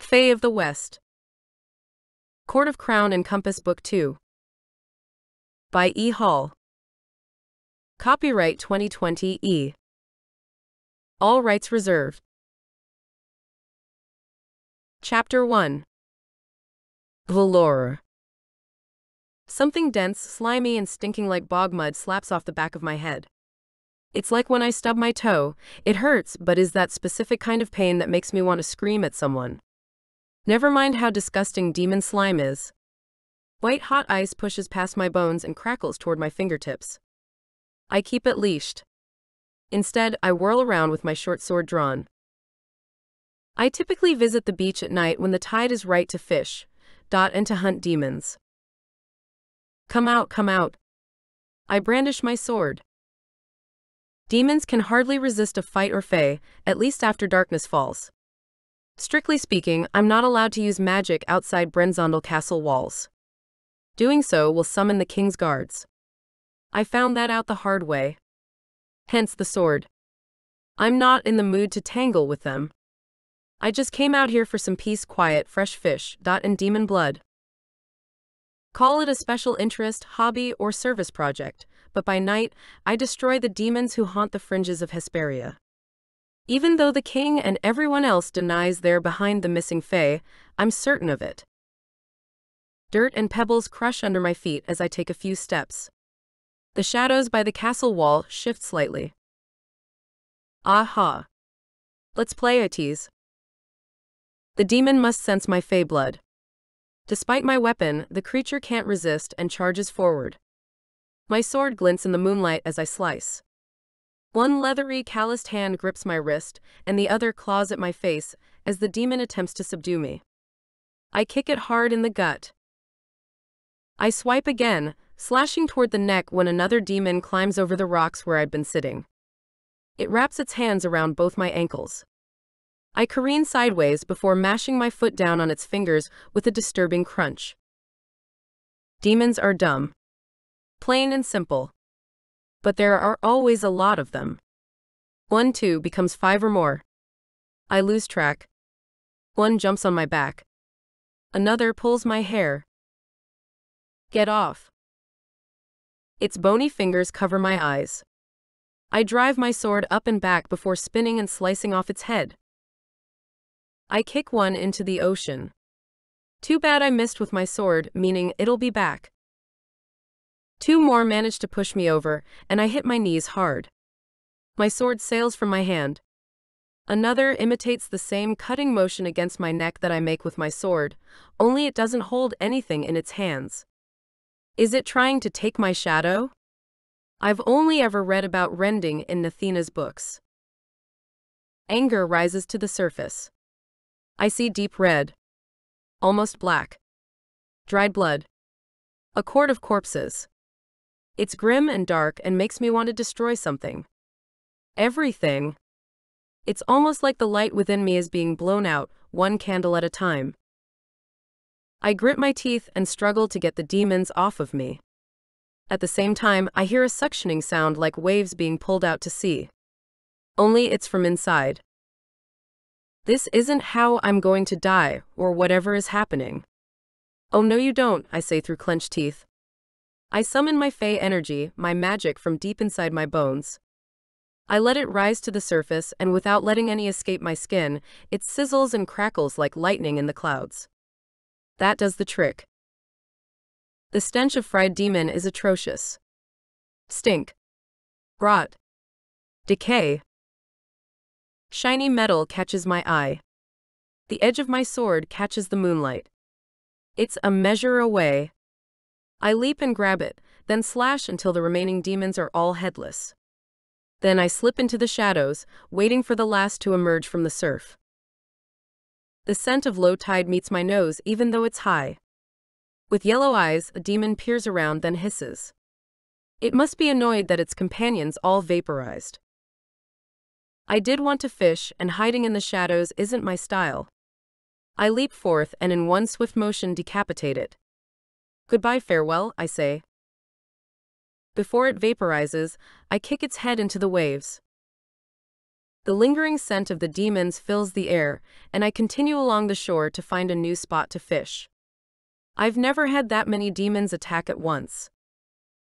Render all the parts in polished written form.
Fae of the West. Court of Crown and Compass Book 2. By E. Hall. Copyright 2020 E. All rights reserved. Chapter 1. Velour. Something dense, slimy, and stinking like bog mud slaps off the back of my head. It's like when I stub my toe. It hurts, but is that specific kind of pain that makes me want to scream at someone. Never mind how disgusting demon slime is. White hot ice pushes past my bones and crackles toward my fingertips. I keep it leashed. Instead, I whirl around with my short sword drawn. I typically visit the beach at night when the tide is right to fish, and to hunt demons. Come out, come out. I brandish my sword. Demons can hardly resist a fight or fey, at least after darkness falls. Strictly speaking, I'm not allowed to use magic outside Brenzondel Castle walls. Doing so will summon the king's guards. I found that out the hard way. Hence the sword. I'm not in the mood to tangle with them. I just came out here for some peace, quiet, fresh fish, and demon blood. Call it a special interest, hobby, or service project, but by night, I destroy the demons who haunt the fringes of Hesperia. Even though the king and everyone else denies they're behind the missing fae, I'm certain of it. Dirt and pebbles crush under my feet as I take a few steps. The shadows by the castle wall shift slightly. Aha! Let's play, I tease. The demon must sense my fae blood. Despite my weapon, the creature can't resist and charges forward. My sword glints in the moonlight as I slice. One leathery, calloused hand grips my wrist, and the other claws at my face as the demon attempts to subdue me. I kick it hard in the gut. I swipe again, slashing toward the neck when another demon climbs over the rocks where I'd been sitting. It wraps its hands around both my ankles. I careen sideways before mashing my foot down on its fingers with a disturbing crunch. Demons are dumb. Plain and simple. But there are always a lot of them. 1, 2 becomes 5 or more. I lose track. One jumps on my back. Another pulls my hair. Get off. Its bony fingers cover my eyes. I drive my sword up and back before spinning and slicing off its head. I kick one into the ocean. Too bad I missed with my sword, meaning it'll be back. 2 more manage to push me over, and I hit my knees hard. My sword sails from my hand. Another imitates the same cutting motion against my neck that I make with my sword, only it doesn't hold anything in its hands. Is it trying to take my shadow? I've only ever read about rending in Nathina's books. Anger rises to the surface. I see deep red. Almost black. Dried blood. A court of corpses. It's grim and dark and makes me want to destroy something. Everything. It's almost like the light within me is being blown out, one candle at a time. I grit my teeth and struggle to get the demons off of me. At the same time, I hear a suctioning sound like waves being pulled out to sea. Only it's from inside. This isn't how I'm going to die, or whatever is happening. Oh no you don't, I say through clenched teeth. I summon my fae energy, my magic from deep inside my bones. I let it rise to the surface, and without letting any escape my skin, it sizzles and crackles like lightning in the clouds. That does the trick. The stench of fried demon is atrocious. Stink. Rot. Decay. Shiny metal catches my eye. The edge of my sword catches the moonlight. It's a measure away. I leap and grab it, then slash until the remaining demons are all headless. Then I slip into the shadows, waiting for the last to emerge from the surf. The scent of low tide meets my nose even though it's high. With yellow eyes, a demon peers around then hisses. It must be annoyed that its companions all vaporized. I did want to fish, and hiding in the shadows isn't my style. I leap forth and in one swift motion decapitate it. Goodbye, farewell, I say. Before it vaporizes, I kick its head into the waves. The lingering scent of the demons fills the air, and I continue along the shore to find a new spot to fish. I've never had that many demons attack at once.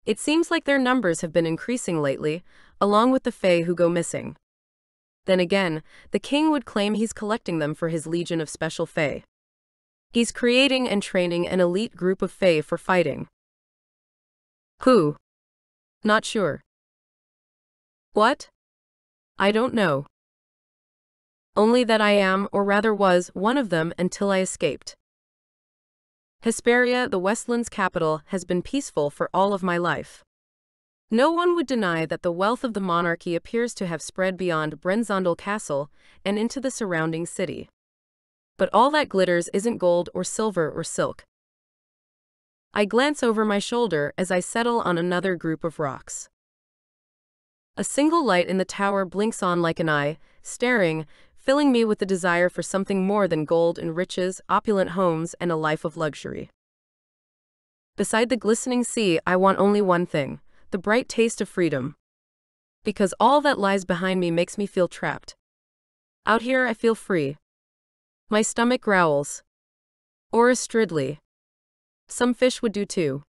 It seems like their numbers have been increasing lately, along with the fae who go missing. Then again, the king would claim he's collecting them for his legion of special fae. He's creating and training an elite group of fae for fighting. Who? Not sure. What? I don't know. Only that I am, or rather was, one of them until I escaped. Hesperia, the Westland's capital, has been peaceful for all of my life. No one would deny that the wealth of the monarchy appears to have spread beyond Brenzondel Castle and into the surrounding city. But all that glitters isn't gold or silver or silk. I glance over my shoulder as I settle on another group of rocks. A single light in the tower blinks on like an eye, staring, filling me with the desire for something more than gold and riches, opulent homes, and a life of luxury. Beside the glistening sea, I want only one thing: the bright taste of freedom. Because all that lies behind me makes me feel trapped. Out here I feel free. My stomach growls. Or a stridley. Some fish would do too.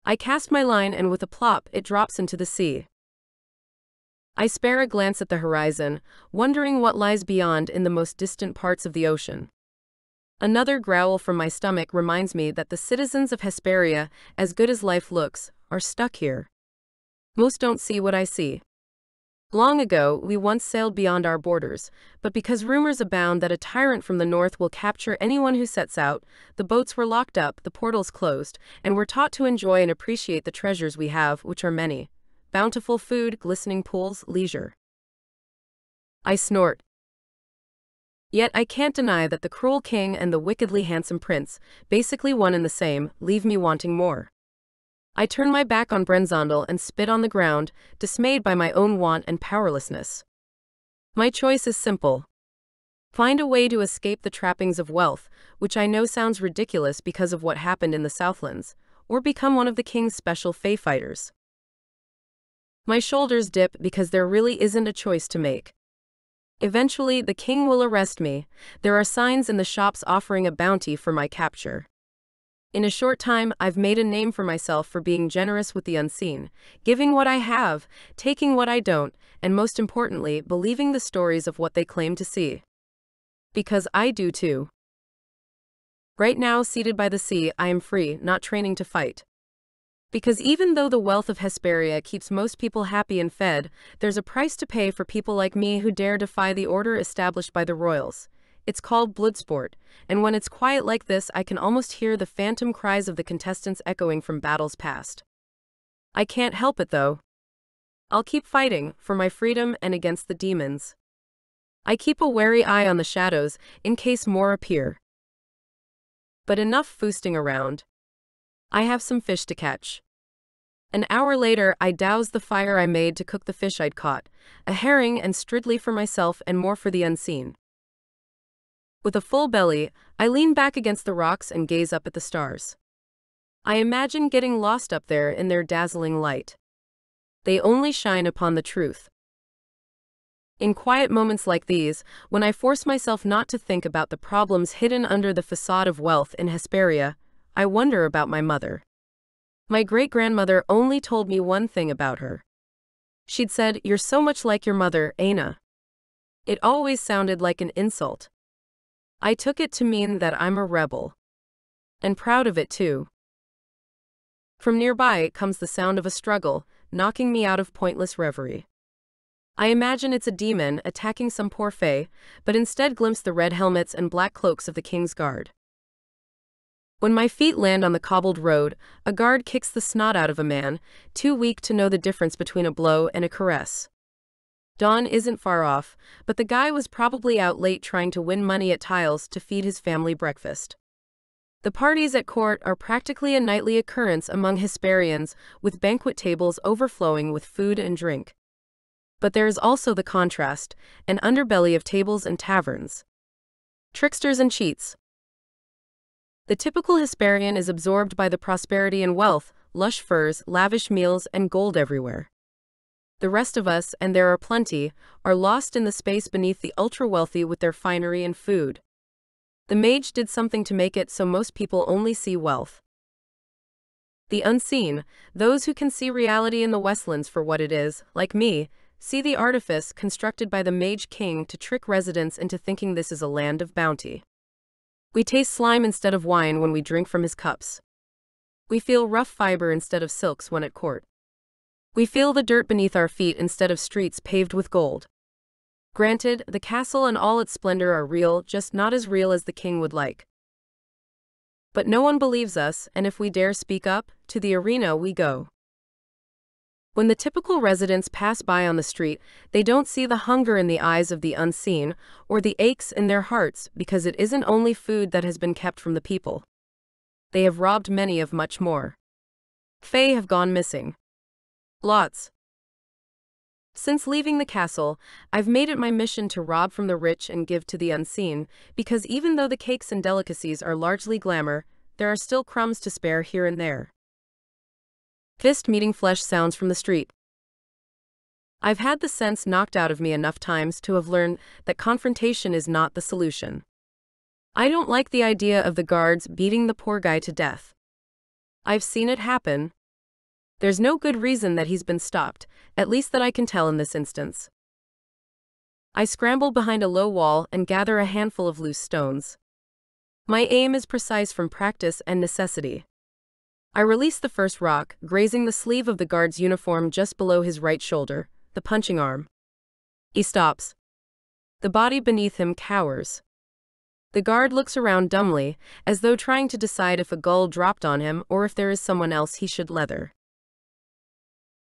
I cast my line and with a plop it drops into the sea. I spare a glance at the horizon, wondering what lies beyond in the most distant parts of the ocean. Another growl from my stomach reminds me that the citizens of Hesperia, as good as life looks, are stuck here. Most don't see what I see. Long ago, we once sailed beyond our borders, but because rumors abound that a tyrant from the north will capture anyone who sets out, the boats were locked up, the portals closed, and we're taught to enjoy and appreciate the treasures we have, which are many. Bountiful food, glistening pools, leisure. I snort. Yet I can't deny that the cruel king and the wickedly handsome prince, basically one and the same, leave me wanting more. I turn my back on Brenzondel and spit on the ground, dismayed by my own want and powerlessness. My choice is simple. Find a way to escape the trappings of wealth, which I know sounds ridiculous because of what happened in the Southlands, or become one of the king's special fae fighters. My shoulders dip because there really isn't a choice to make. Eventually, the king will arrest me. There are signs in the shops offering a bounty for my capture. In a short time, I've made a name for myself for being generous with the unseen, giving what I have, taking what I don't, and most importantly, believing the stories of what they claim to see. Because I do too. Right now, seated by the sea, I am free, not training to fight. Because even though the wealth of Hesperia keeps most people happy and fed, there's a price to pay for people like me who dare defy the order established by the royals. It's called bloodsport, and when it's quiet like this I can almost hear the phantom cries of the contestants echoing from battles past. I can't help it though. I'll keep fighting, for my freedom and against the demons. I keep a wary eye on the shadows, in case more appear. But enough foosting around. I have some fish to catch. An hour later, I douse the fire I made to cook the fish I'd caught, a herring and stridley for myself and more for the unseen. With a full belly, I lean back against the rocks and gaze up at the stars. I imagine getting lost up there in their dazzling light. They only shine upon the truth. In quiet moments like these, when I force myself not to think about the problems hidden under the facade of wealth in Hesperia, I wonder about my mother. My great-grandmother only told me one thing about her. She'd said, "You're so much like your mother, Aina." It always sounded like an insult. I took it to mean that I'm a rebel. And proud of it too. From nearby comes the sound of a struggle, knocking me out of pointless reverie. I imagine it's a demon attacking some poor fae, but instead glimpse the red helmets and black cloaks of the king's guard. When my feet land on the cobbled road, a guard kicks the snot out of a man, too weak to know the difference between a blow and a caress. Dawn isn't far off, but the guy was probably out late trying to win money at tiles to feed his family breakfast. The parties at court are practically a nightly occurrence among Hesperians, with banquet tables overflowing with food and drink. But there is also the contrast, an underbelly of tables and taverns. Tricksters and cheats. The typical Hesperian is absorbed by the prosperity and wealth, lush furs, lavish meals, and gold everywhere. The rest of us, and there are plenty, are lost in the space beneath the ultra-wealthy with their finery and food. The mage did something to make it so most people only see wealth. The unseen, those who can see reality in the Westlands for what it is, like me, see the artifice constructed by the mage king to trick residents into thinking this is a land of bounty. We taste slime instead of wine when we drink from his cups. We feel rough fiber instead of silks when at court. We feel the dirt beneath our feet instead of streets paved with gold. Granted, the castle and all its splendor are real, just not as real as the king would like. But no one believes us, and if we dare speak up, to the arena we go. When the typical residents pass by on the street, they don't see the hunger in the eyes of the unseen, or the aches in their hearts, because it isn't only food that has been kept from the people. They have robbed many of much more. Fae have gone missing. Lots. Since leaving the castle, I've made it my mission to rob from the rich and give to the unseen, because even though the cakes and delicacies are largely glamour, there are still crumbs to spare here and there. Fist meeting flesh sounds from the street. I've had the sense knocked out of me enough times to have learned that confrontation is not the solution. I don't like the idea of the guards beating the poor guy to death. I've seen it happen. There's no good reason that he's been stopped, at least that I can tell in this instance. I scramble behind a low wall and gather a handful of loose stones. My aim is precise from practice and necessity. I release the first rock, grazing the sleeve of the guard's uniform just below his right shoulder, the punching arm. He stops. The body beneath him cowers. The guard looks around dumbly, as though trying to decide if a gull dropped on him or if there is someone else he should leather.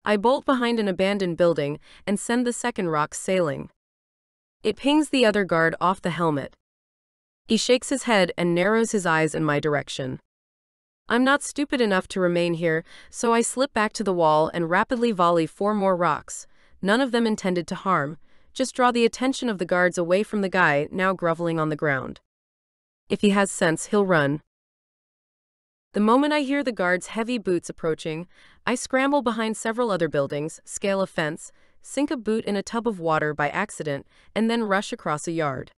I bolt behind an abandoned building and send the second rock sailing. It pings the other guard off the helmet. He shakes his head and narrows his eyes in my direction. I'm not stupid enough to remain here, so I slip back to the wall and rapidly volley 4 more rocks, none of them intended to harm, just draw the attention of the guards away from the guy now groveling on the ground. If he has sense, he'll run. The moment I hear the guard's heavy boots approaching, I scramble behind several other buildings, scale a fence, sink a boot in a tub of water by accident, and then rush across a yard.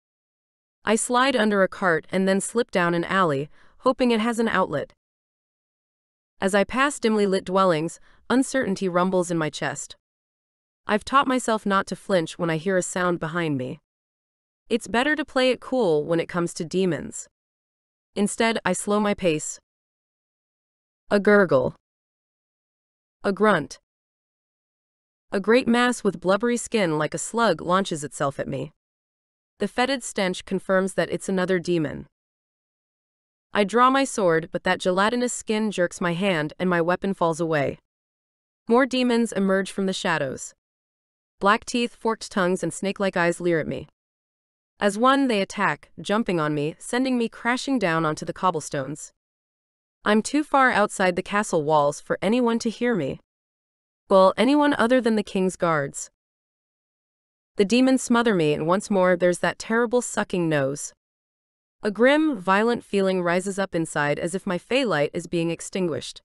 I slide under a cart and then slip down an alley, hoping it has an outlet. As I pass dimly lit dwellings, uncertainty rumbles in my chest. I've taught myself not to flinch when I hear a sound behind me. It's better to play it cool when it comes to demons. Instead, I slow my pace. A gurgle. A grunt. A great mass with blubbery skin like a slug launches itself at me. The fetid stench confirms that it's another demon. I draw my sword, but that gelatinous skin jerks my hand and my weapon falls away. More demons emerge from the shadows. Black teeth, forked tongues, and snake-like eyes leer at me. As one, they attack, jumping on me, sending me crashing down onto the cobblestones. I'm too far outside the castle walls for anyone to hear me. Well, anyone other than the king's guards. The demons smother me, and once more there's that terrible sucking nose. A grim, violent feeling rises up inside as if my fey light is being extinguished.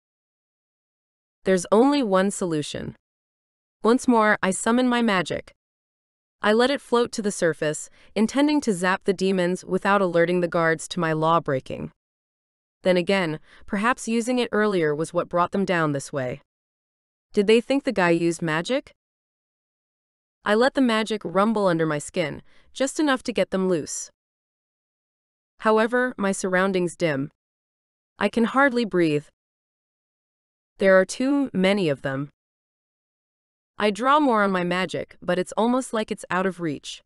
There's only one solution. Once more, I summon my magic. I let it float to the surface, intending to zap the demons without alerting the guards to my law-breaking. Then again, perhaps using it earlier was what brought them down this way. Did they think the guy used magic? I let the magic rumble under my skin, just enough to get them loose. However, my surroundings dim. I can hardly breathe. There are too many of them. I draw more on my magic, but it's almost like it's out of reach.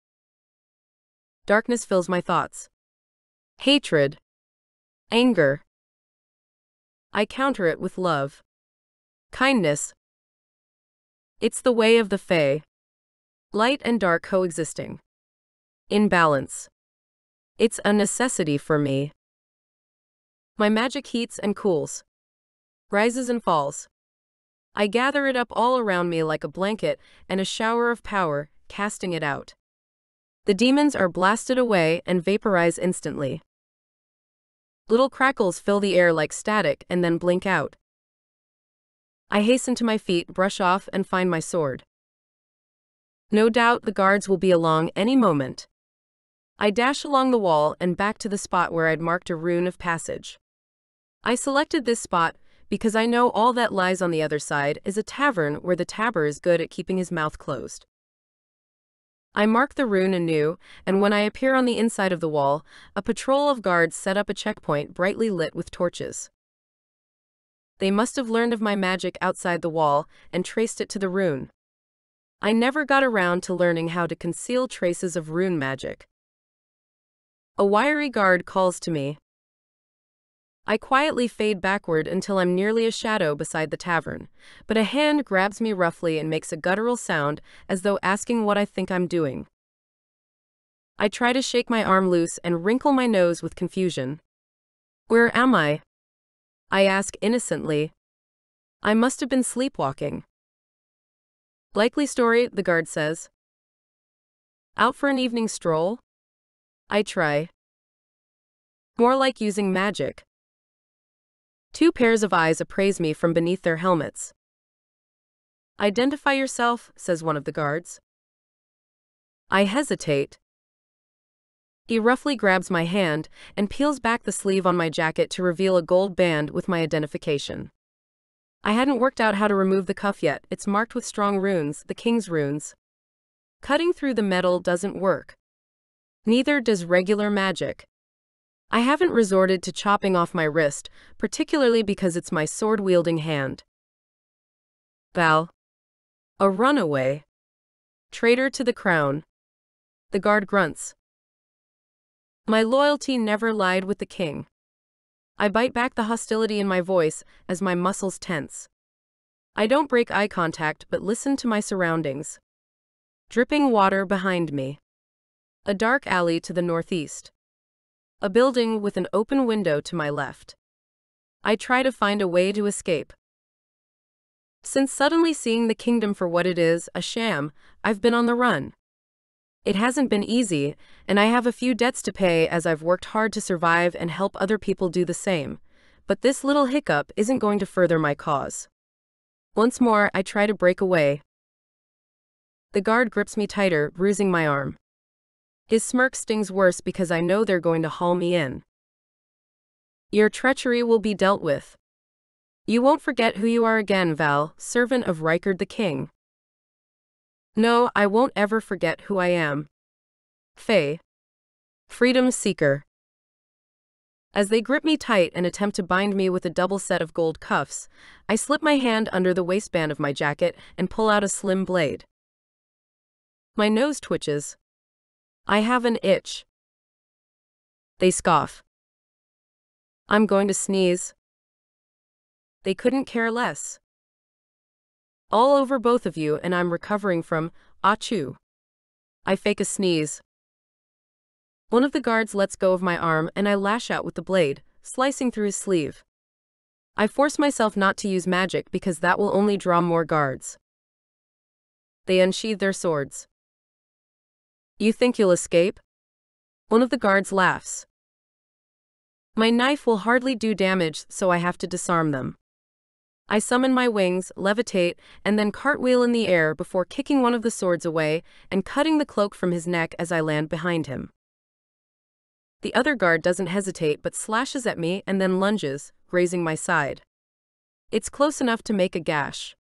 Darkness fills my thoughts. Hatred. Anger. I counter it with love. Kindness. It's the way of the Fae. Light and dark coexisting. In balance. It's a necessity for me. My magic heats and cools. Rises and falls. I gather it up all around me like a blanket and a shower of power, casting it out. The demons are blasted away and vaporize instantly. Little crackles fill the air like static and then blink out. I hasten to my feet, brush off, and find my sword. No doubt the guards will be along any moment. I dash along the wall and back to the spot where I'd marked a rune of passage. I selected this spot because I know all that lies on the other side is a tavern where the tabber is good at keeping his mouth closed. I mark the rune anew, and when I appear on the inside of the wall, a patrol of guards set up a checkpoint brightly lit with torches. They must have learned of my magic outside the wall and traced it to the rune. I never got around to learning how to conceal traces of rune magic. A wiry guard calls to me. I quietly fade backward until I'm nearly a shadow beside the tavern, but a hand grabs me roughly and makes a guttural sound as though asking what I think I'm doing. I try to shake my arm loose and wrinkle my nose with confusion. Where am I? I ask innocently. I must have been sleepwalking. Likely story, the guard says. Out for an evening stroll? I try. More like using magic. Two pairs of eyes appraise me from beneath their helmets. Identify yourself, says one of the guards. I hesitate. He roughly grabs my hand and peels back the sleeve on my jacket to reveal a gold band with my identification. I hadn't worked out how to remove the cuff yet. It's marked with strong runes, the king's runes. Cutting through the metal doesn't work. Neither does regular magic. I haven't resorted to chopping off my wrist, particularly because it's my sword-wielding hand. Val. A runaway. Traitor to the crown. The guard grunts. My loyalty never lied with the king. I bite back the hostility in my voice as my muscles tense. I don't break eye contact but listen to my surroundings. Dripping water behind me. A dark alley to the northeast. A building with an open window to my left. I try to find a way to escape. Since suddenly seeing the kingdom for what it is, a sham, I've been on the run. It hasn't been easy, and I have a few debts to pay as I've worked hard to survive and help other people do the same. But this little hiccup isn't going to further my cause. Once more, I try to break away. The guard grips me tighter, bruising my arm. His smirk stings worse because I know they're going to haul me in. Your treachery will be dealt with. You won't forget who you are again, Val, servant of Rightful the king. No, I won't ever forget who I am. Faye. Freedom seeker. As they grip me tight and attempt to bind me with a double set of gold cuffs, I slip my hand under the waistband of my jacket and pull out a slim blade. My nose twitches. I have an itch. They scoff. I'm going to sneeze. They couldn't care less. All over both of you, and I'm recovering from achoo. I fake a sneeze. One of the guards lets go of my arm and I lash out with the blade, slicing through his sleeve. I force myself not to use magic because that will only draw more guards. They unsheathe their swords. You think you'll escape? One of the guards laughs. My knife will hardly do damage, so I have to disarm them. I summon my wings, levitate, and then cartwheel in the air before kicking one of the swords away and cutting the cloak from his neck as I land behind him. The other guard doesn't hesitate but slashes at me and then lunges, grazing my side. It's close enough to make a gash.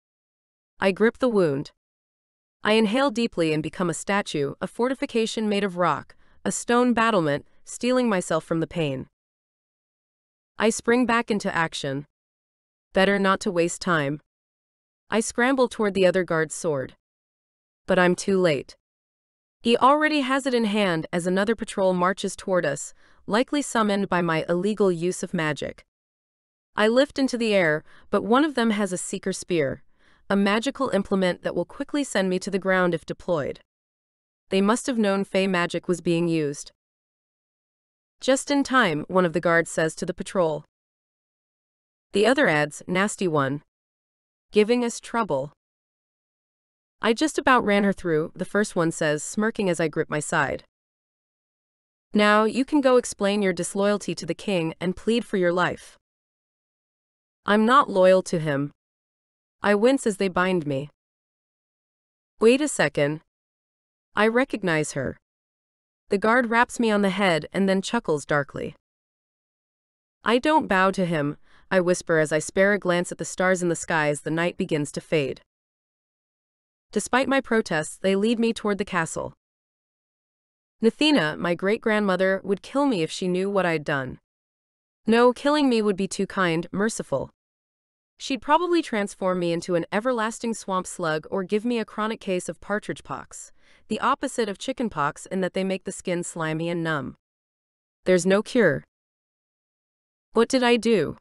I grip the wound. I inhale deeply and become a statue, a fortification made of rock, a stone battlement, steeling myself from the pain. I spring back into action. Better not to waste time. I scramble toward the other guard's sword. But I'm too late. He already has it in hand as another patrol marches toward us, likely summoned by my illegal use of magic. I lift into the air, but one of them has a seeker spear, a magical implement that will quickly send me to the ground if deployed. They must have known Fey magic was being used. Just in time, one of the guards says to the patrol. The other adds, nasty one. Giving us trouble. I just about ran her through, the first one says, smirking as I grip my side. Now you can go explain your disloyalty to the king and plead for your life. I'm not loyal to him. I wince as they bind me. Wait a second. I recognize her. The guard raps me on the head and then chuckles darkly. I don't bow to him, I whisper as I spare a glance at the stars in the sky as the night begins to fade. Despite my protests, they lead me toward the castle. Nathina, my great-grandmother, would kill me if she knew what I'd done. No, killing me would be too kind, merciful. She'd probably transform me into an everlasting swamp slug or give me a chronic case of partridge pox, the opposite of chicken pox in that they make the skin slimy and numb. There's no cure. What did I do?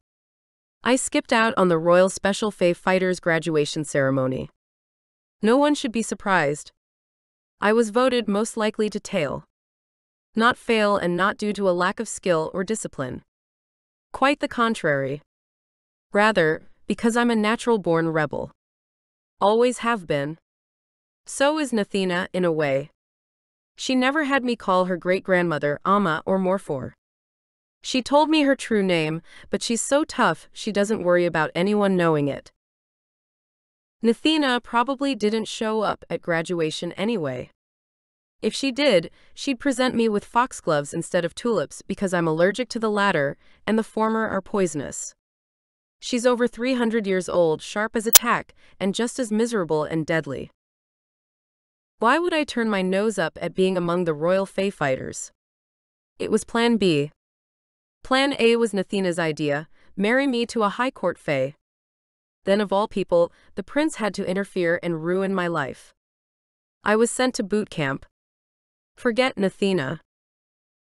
I skipped out on the Royal Special Fae Fighters graduation ceremony. No one should be surprised. I was voted most likely to tail. Not fail, and not due to a lack of skill or discipline. Quite the contrary. Rather, because I'm a natural-born rebel. Always have been. So is Nathina, in a way. She never had me call her great-grandmother Amma or Morfor. She told me her true name, but she's so tough she doesn't worry about anyone knowing it. Nathina probably didn't show up at graduation anyway. If she did, she'd present me with foxgloves instead of tulips because I'm allergic to the latter, and the former are poisonous. She's over 300 years old, sharp as a tack, and just as miserable and deadly. Why would I turn my nose up at being among the royal fae fighters? It was Plan B. Plan A was Nathina's idea: marry me to a high court fae. Then, of all people, the prince had to interfere and ruin my life. I was sent to boot camp. Forget Nathina.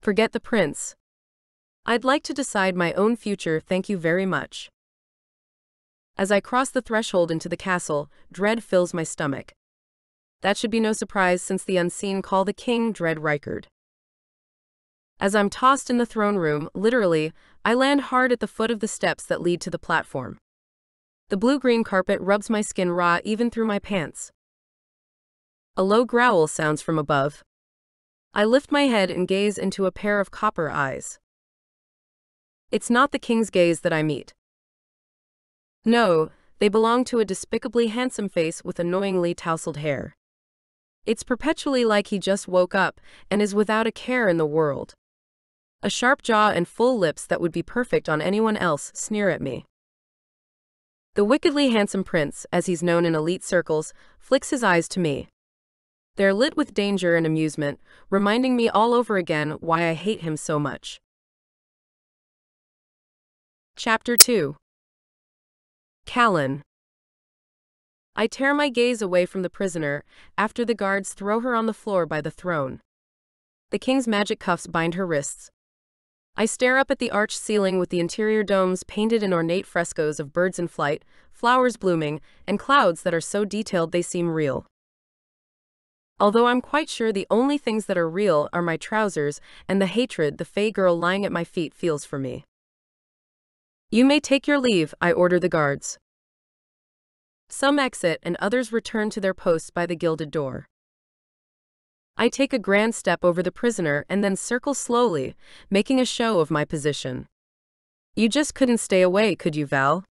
Forget the prince. I'd like to decide my own future, thank you very much. As I cross the threshold into the castle, dread fills my stomach. That should be no surprise since the unseen call the king Dread Reichard. As I'm tossed in the throne room, literally, I land hard at the foot of the steps that lead to the platform. The blue-green carpet rubs my skin raw even through my pants. A low growl sounds from above. I lift my head and gaze into a pair of copper eyes. It's not the king's gaze that I meet. No, they belong to a despicably handsome face with annoyingly tousled hair. It's perpetually like he just woke up and is without a care in the world. A sharp jaw and full lips that would be perfect on anyone else sneer at me. The wickedly handsome prince, as he's known in elite circles, flicks his eyes to me. They're lit with danger and amusement, reminding me all over again why I hate him so much. Chapter 2. Callen. I tear my gaze away from the prisoner after the guards throw her on the floor by the throne. The king's magic cuffs bind her wrists. I stare up at the arched ceiling with the interior domes painted in ornate frescoes of birds in flight, flowers blooming, and clouds that are so detailed they seem real. Although I'm quite sure the only things that are real are my trousers and the hatred the fae girl lying at my feet feels for me. You may take your leave, I order the guards. Some exit and others return to their posts by the gilded door. I take a grand step over the prisoner and then circle slowly, making a show of my position. You just couldn't stay away, could you, Val?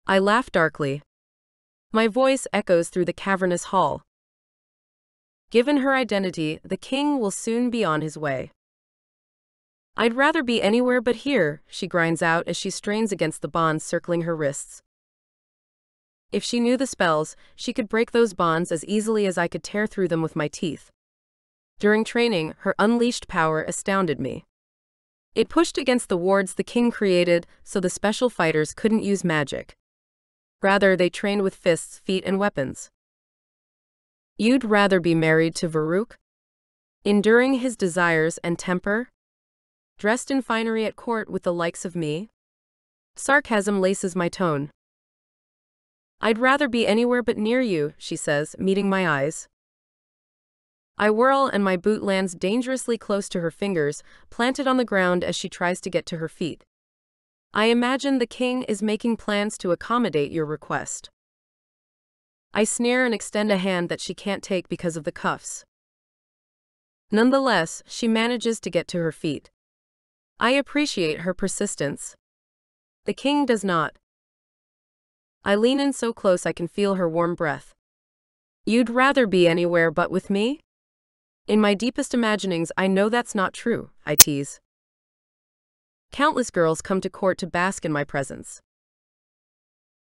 I laugh darkly. My voice echoes through the cavernous hall. Given her identity, the king will soon be on his way. I'd rather be anywhere but here, she grinds out as she strains against the bonds circling her wrists. If she knew the spells, she could break those bonds as easily as I could tear through them with my teeth. During training, her unleashed power astounded me. It pushed against the wards the king created so the special fighters couldn't use magic. Rather, they trained with fists, feet, and weapons. You'd rather be married to Varuk? Enduring his desires and temper? Dressed in finery at court with the likes of me? Sarcasm laces my tone. I'd rather be anywhere but near you, she says, meeting my eyes. I whirl and my boot lands dangerously close to her fingers, planted on the ground as she tries to get to her feet. I imagine the king is making plans to accommodate your request. I sneer and extend a hand that she can't take because of the cuffs. Nonetheless, she manages to get to her feet. I appreciate her persistence. The king does not. I lean in so close I can feel her warm breath. You'd rather be anywhere but with me? In my deepest imaginings, I know that's not true, I tease. Countless girls come to court to bask in my presence.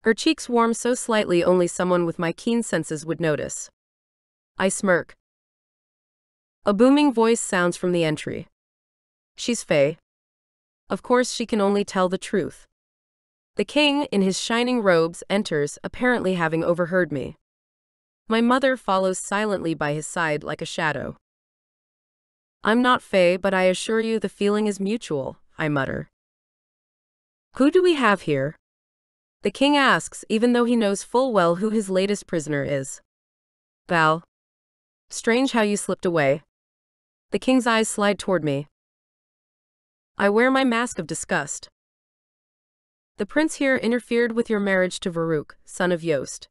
Her cheeks warm so slightly only someone with my keen senses would notice. I smirk. A booming voice sounds from the entry. She's Fae. Of course she can only tell the truth. The king, in his shining robes, enters, apparently having overheard me. My mother follows silently by his side like a shadow. I'm not Fae, but I assure you the feeling is mutual, I mutter. Who do we have here? The king asks, even though he knows full well who his latest prisoner is. Val. Strange how you slipped away. The king's eyes slide toward me. I wear my mask of disgust. The prince here interfered with your marriage to Varuk, son of Yost.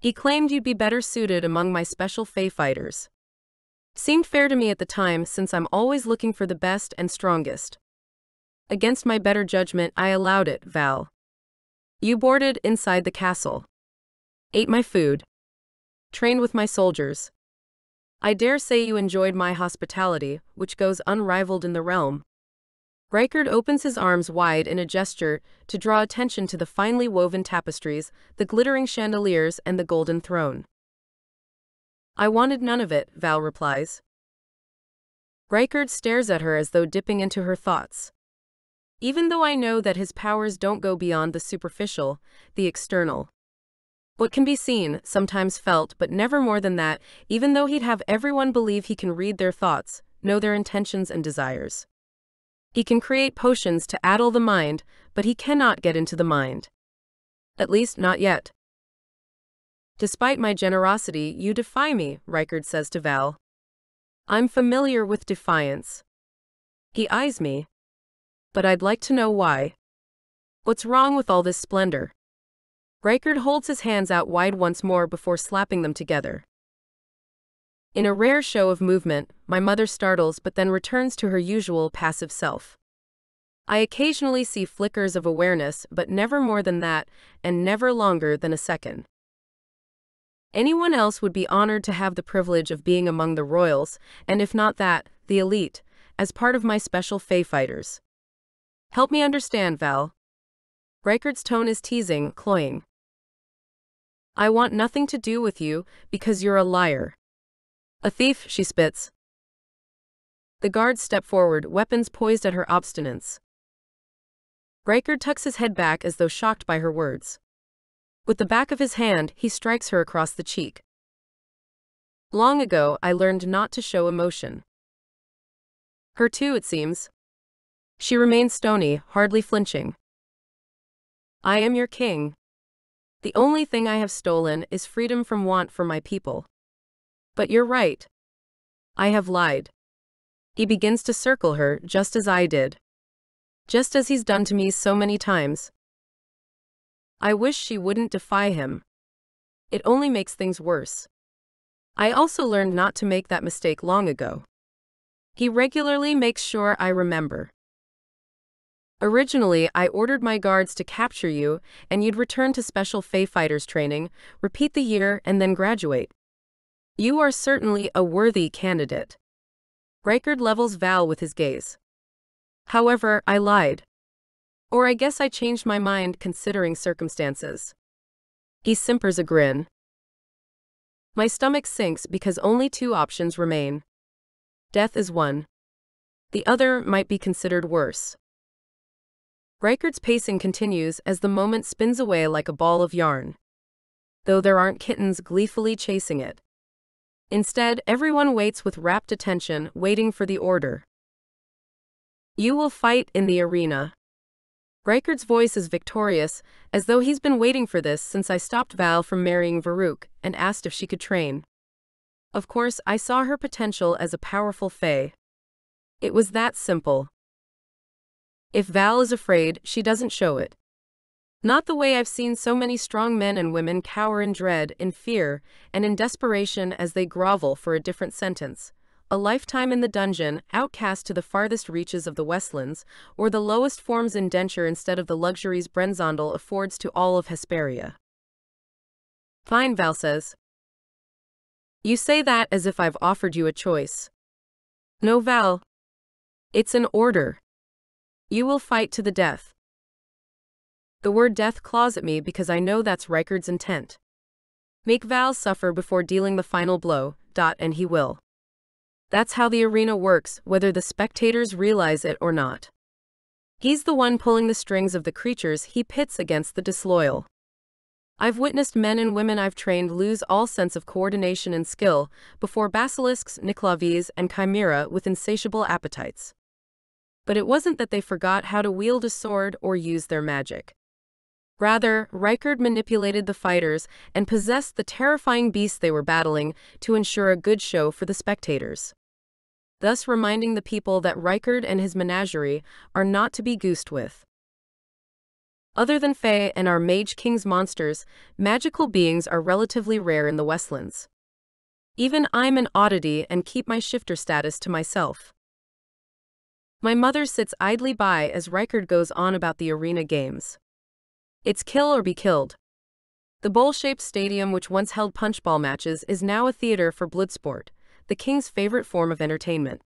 He claimed you'd be better suited among my special Fae fighters. Seemed fair to me at the time since I'm always looking for the best and strongest. Against my better judgment, I allowed it, Val. You boarded inside the castle. Ate my food. Trained with my soldiers. I dare say you enjoyed my hospitality, which goes unrivaled in the realm. Reichard opens his arms wide in a gesture to draw attention to the finely woven tapestries, the glittering chandeliers, and the golden throne. I wanted none of it, Val replies. Reichard stares at her as though dipping into her thoughts. Even though I know that his powers don't go beyond the superficial, the external. What can be seen, sometimes felt, but never more than that, even though he'd have everyone believe he can read their thoughts, know their intentions and desires. He can create potions to addle the mind, but he cannot get into the mind. At least not yet. Despite my generosity, you defy me, Reichard says to Val. I'm familiar with defiance. He eyes me. But I'd like to know why. What's wrong with all this splendor? Reichard holds his hands out wide once more before slapping them together. In a rare show of movement, my mother startles but then returns to her usual passive self. I occasionally see flickers of awareness, but never more than that, and never longer than a second. Anyone else would be honored to have the privilege of being among the royals, and if not that, the elite, as part of my special Fae fighters. Help me understand, Val. Reichard's tone is teasing, cloying. I want nothing to do with you, because you're a liar. A thief, she spits. The guards step forward, weapons poised at her obstinance. Reichard tucks his head back as though shocked by her words. With the back of his hand, he strikes her across the cheek. Long ago, I learned not to show emotion. Her too, it seems. She remains stony, hardly flinching. I am your king. The only thing I have stolen is freedom from want for my people. But you're right. I have lied. He begins to circle her, just as I did. Just as he's done to me so many times. I wish she wouldn't defy him. It only makes things worse. I also learned not to make that mistake long ago. He regularly makes sure I remember. Originally, I ordered my guards to capture you, and you'd return to special Fae fighters training, repeat the year, and then graduate. You are certainly a worthy candidate. Reichard levels Val with his gaze. However, I lied. Or I guess I changed my mind considering circumstances. He simpers a grin. My stomach sinks because only two options remain. Death is one. The other might be considered worse. Reichard's pacing continues as the moment spins away like a ball of yarn. Though there aren't kittens gleefully chasing it. Instead, everyone waits with rapt attention, waiting for the order. You will fight in the arena. Reichard's voice is victorious, as though he's been waiting for this since I stopped Val from marrying Varuk and asked if she could train. Of course, I saw her potential as a powerful Fae. It was that simple. If Val is afraid, she doesn't show it. Not the way I've seen so many strong men and women cower in dread, in fear, and in desperation as they grovel for a different sentence. A lifetime in the dungeon, outcast to the farthest reaches of the Westlands, or the lowest form's indenture instead of the luxuries Brenzondel affords to all of Hesperia. Fine, Val says. You say that as if I've offered you a choice. No, Val. It's an order. You will fight to the death. The word death claws at me because I know that's Reichard's intent. Make Val suffer before dealing the final blow, and he will. That's how the arena works, whether the spectators realize it or not. He's the one pulling the strings of the creatures he pits against the disloyal. I've witnessed men and women I've trained lose all sense of coordination and skill before basilisks, niclavies, and chimera with insatiable appetites. But it wasn't that they forgot how to wield a sword or use their magic. Rather, Reichard manipulated the fighters and possessed the terrifying beasts they were battling to ensure a good show for the spectators. Thus reminding the people that Reichard and his menagerie are not to be goosed with. Other than Fae and our Mage King's monsters, magical beings are relatively rare in the Westlands. Even I'm an oddity and keep my shifter status to myself. My mother sits idly by as Reichard goes on about the arena games. It's kill or be killed. The bowl-shaped stadium which once held punchball matches is now a theater for bloodsport, the king's favorite form of entertainment.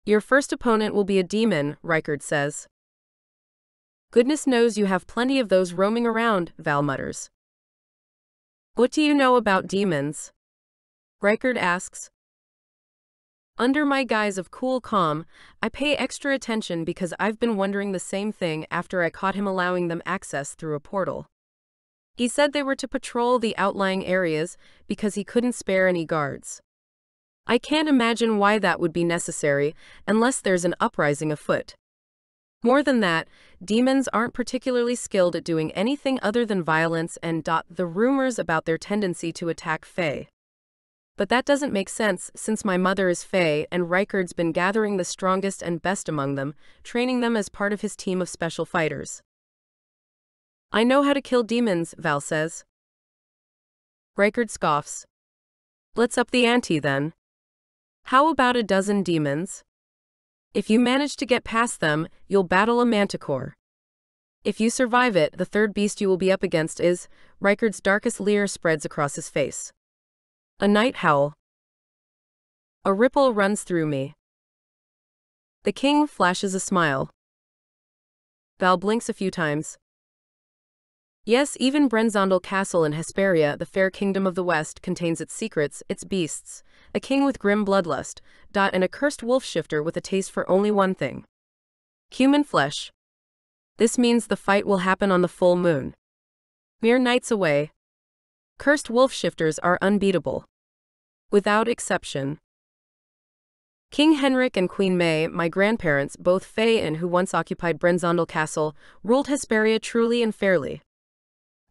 Your first opponent will be a demon, Reichard says. Goodness knows you have plenty of those roaming around, Val mutters. What do you know about demons? Reichard asks. Under my guise of cool calm, I pay extra attention because I've been wondering the same thing after I caught him allowing them access through a portal. He said they were to patrol the outlying areas because he couldn't spare any guards. I can't imagine why that would be necessary unless there's an uprising afoot. More than that, demons aren't particularly skilled at doing anything other than violence and the rumors about their tendency to attack Fae. But that doesn't make sense since my mother is Fae and Reichard's been gathering the strongest and best among them, training them as part of his team of special fighters. I know how to kill demons, Val says. Reichard scoffs. Let's up the ante then. How about a dozen demons? If you manage to get past them, you'll battle a manticore. If you survive it, the third beast you will be up against is, Reichard's darkest leer spreads across his face. A night howl. A ripple runs through me. The king flashes a smile. Val blinks a few times. Yes, even Brenzondel Castle in Hesperia, the fair kingdom of the West, contains its secrets, its beasts, a king with grim bloodlust, and a cursed wolf shifter with a taste for only one thing. Human flesh. This means the fight will happen on the full moon. Mere nights away. Cursed wolf shifters are unbeatable. Without exception. King Henrik and Queen May, my grandparents, both Fae and who once occupied Brenzondel Castle, ruled Hesperia truly and fairly.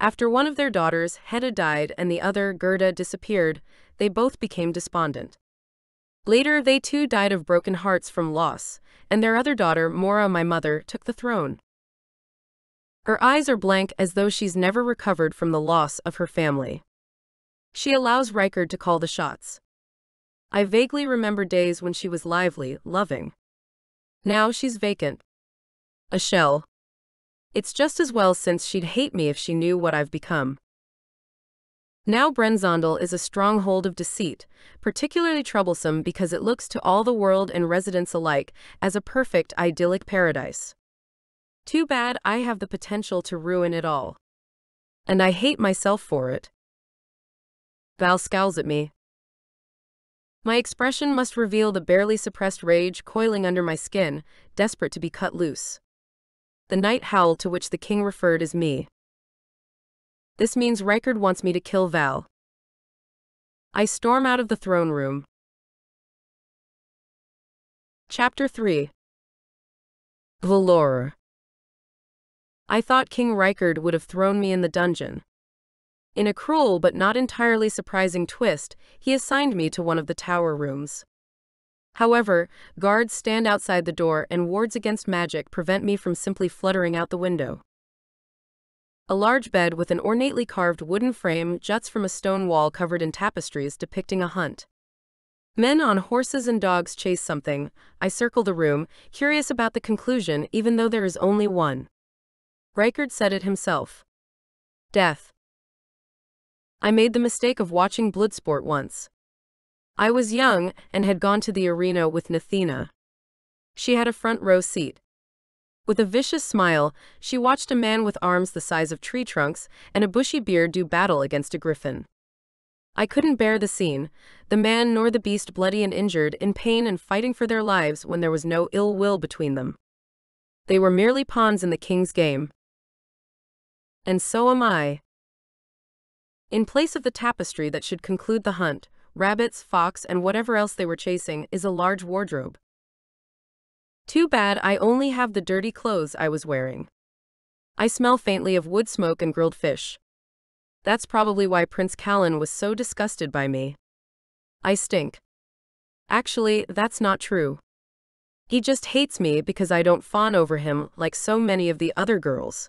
After one of their daughters, Hedda, died and the other, Gerda, disappeared, they both became despondent. Later they too died of broken hearts from loss, and their other daughter, Mora, my mother, took the throne. Her eyes are blank as though she's never recovered from the loss of her family. She allows Reichard to call the shots. I vaguely remember days when she was lively, loving. Now she's vacant. A shell. It's just as well since she'd hate me if she knew what I've become. Now Brenzondel is a stronghold of deceit, particularly troublesome because it looks to all the world and residents alike as a perfect idyllic paradise. Too bad I have the potential to ruin it all. And I hate myself for it. Val scowls at me. My expression must reveal the barely suppressed rage coiling under my skin, desperate to be cut loose. The night howl to which the king referred is me. This means Reichard wants me to kill Val. I storm out of the throne room. Chapter 3. Valor. I thought King Reichard would have thrown me in the dungeon. In a cruel but not entirely surprising twist, he assigned me to one of the tower rooms. However, guards stand outside the door and wards against magic prevent me from simply fluttering out the window. A large bed with an ornately carved wooden frame juts from a stone wall covered in tapestries depicting a hunt. Men on horses and dogs chase something. I circle the room, curious about the conclusion even though there is only one. Reichard said it himself. Death. I made the mistake of watching Bloodsport once. I was young and had gone to the arena with Nathina. She had a front row seat. With a vicious smile, she watched a man with arms the size of tree trunks and a bushy beard do battle against a griffin. I couldn't bear the scene, the man nor the beast bloody and injured, in pain and fighting for their lives when there was no ill will between them. They were merely pawns in the king's game. And so am I. In place of the tapestry that should conclude the hunt, rabbits, fox, and whatever else they were chasing, is a large wardrobe. Too bad I only have the dirty clothes I was wearing. I smell faintly of wood smoke and grilled fish. That's probably why Prince Callen was so disgusted by me. I stink. Actually, that's not true. He just hates me because I don't fawn over him like so many of the other girls.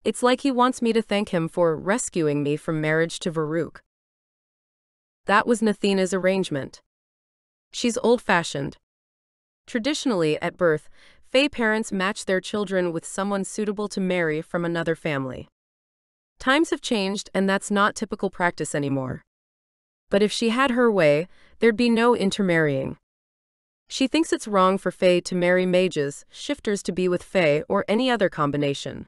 It's like he wants me to thank him for rescuing me from marriage to Varuk. That was Nathina's arrangement. She's old-fashioned. Traditionally, at birth, Fae parents match their children with someone suitable to marry from another family. Times have changed, and that's not typical practice anymore. But if she had her way, there'd be no intermarrying. She thinks it's wrong for Fae to marry mages, shifters to be with Fae, or any other combination.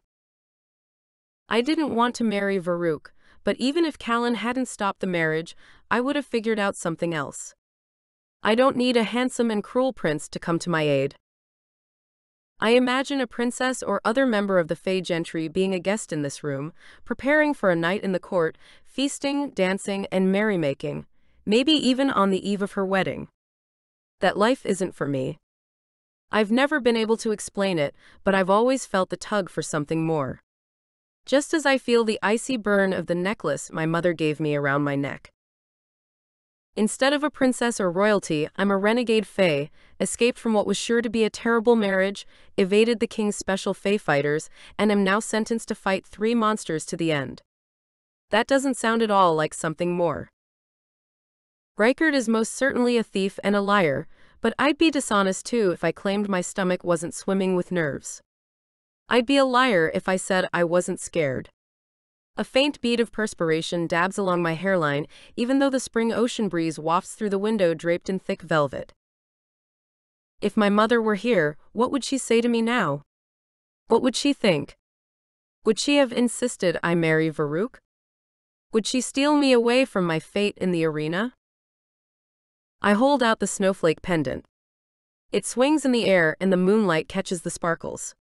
I didn't want to marry Varuk, but even if Callen hadn't stopped the marriage, I would have figured out something else. I don't need a handsome and cruel prince to come to my aid. I imagine a princess or other member of the Fae gentry being a guest in this room, preparing for a night in the court, feasting, dancing, and merrymaking, maybe even on the eve of her wedding. That life isn't for me. I've never been able to explain it, but I've always felt the tug for something more. Just as I feel the icy burn of the necklace my mother gave me around my neck. Instead of a princess or royalty, I'm a renegade Fae, escaped from what was sure to be a terrible marriage, evaded the king's special Fae fighters, and am now sentenced to fight 3 monsters to the end. That doesn't sound at all like something more. Rykard is most certainly a thief and a liar, but I'd be dishonest too if I claimed my stomach wasn't swimming with nerves. I'd be a liar if I said I wasn't scared. A faint bead of perspiration dabs along my hairline, even though the spring ocean breeze wafts through the window draped in thick velvet. If my mother were here, what would she say to me now? What would she think? Would she have insisted I marry Varuk? Would she steal me away from my fate in the arena? I hold out the snowflake pendant. It swings in the air and the moonlight catches the sparkles.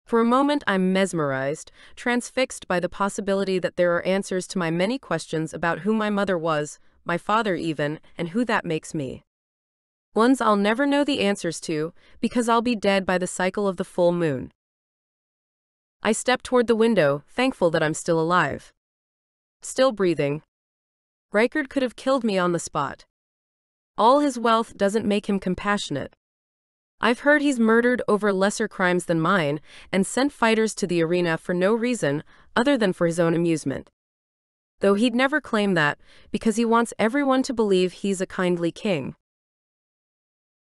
For a moment I'm mesmerized, transfixed by the possibility that there are answers to my many questions about who my mother was, my father even, and who that makes me. Ones I'll never know the answers to, because I'll be dead by the cycle of the full moon. I step toward the window, thankful that I'm still alive. Still breathing. Rykard could have killed me on the spot. All his wealth doesn't make him compassionate. I've heard he's murdered over lesser crimes than mine, and sent fighters to the arena for no reason other than for his own amusement. Though he'd never claim that, because he wants everyone to believe he's a kindly king.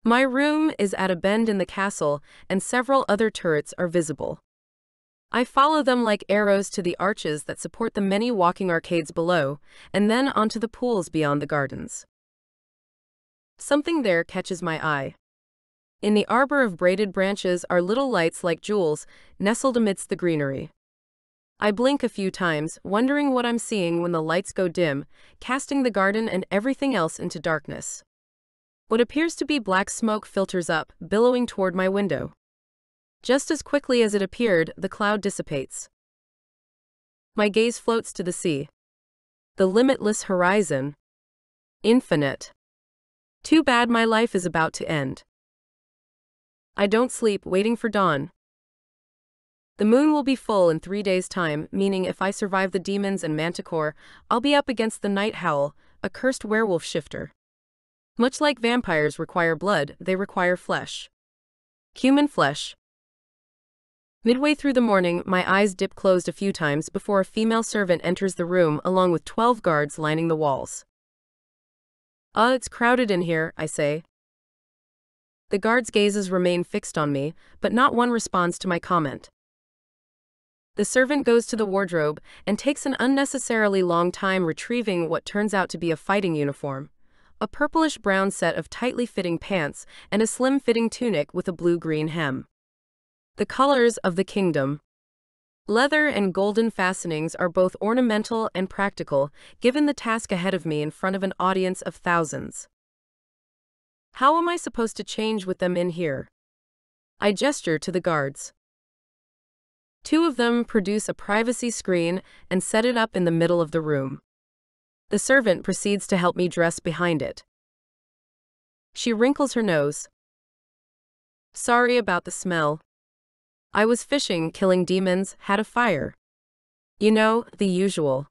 My room is at a bend in the castle, and several other turrets are visible. I follow them like arrows to the arches that support the many walking arcades below, and then onto the pools beyond the gardens. Something there catches my eye. In the arbor of braided branches are little lights like jewels, nestled amidst the greenery. I blink a few times, wondering what I'm seeing when the lights go dim, casting the garden and everything else into darkness. What appears to be black smoke filters up, billowing toward my window. Just as quickly as it appeared, the cloud dissipates. My gaze floats to the sea. The limitless horizon. Infinite. Too bad my life is about to end. I don't sleep, waiting for dawn. The moon will be full in 3 days' time, meaning if I survive the demons and manticore, I'll be up against the night howl, a cursed werewolf shifter. Much like vampires require blood, they require flesh. Human flesh. Midway through the morning, my eyes dip closed a few times before a female servant enters the room along with 12 guards lining the walls. It's crowded in here, I say. The guards' gazes remain fixed on me, but not one responds to my comment. The servant goes to the wardrobe and takes an unnecessarily long time retrieving what turns out to be a fighting uniform. A purplish-brown set of tightly fitting pants and a slim-fitting tunic with a blue-green hem. The colors of the kingdom. Leather and golden fastenings are both ornamental and practical, given the task ahead of me in front of an audience of thousands. How am I supposed to change with them in here? I gesture to the guards. Two of them produce a privacy screen and set it up in the middle of the room. The servant proceeds to help me dress behind it. She wrinkles her nose. Sorry about the smell. I was fishing, killing demons, had a fire. You know, the usual.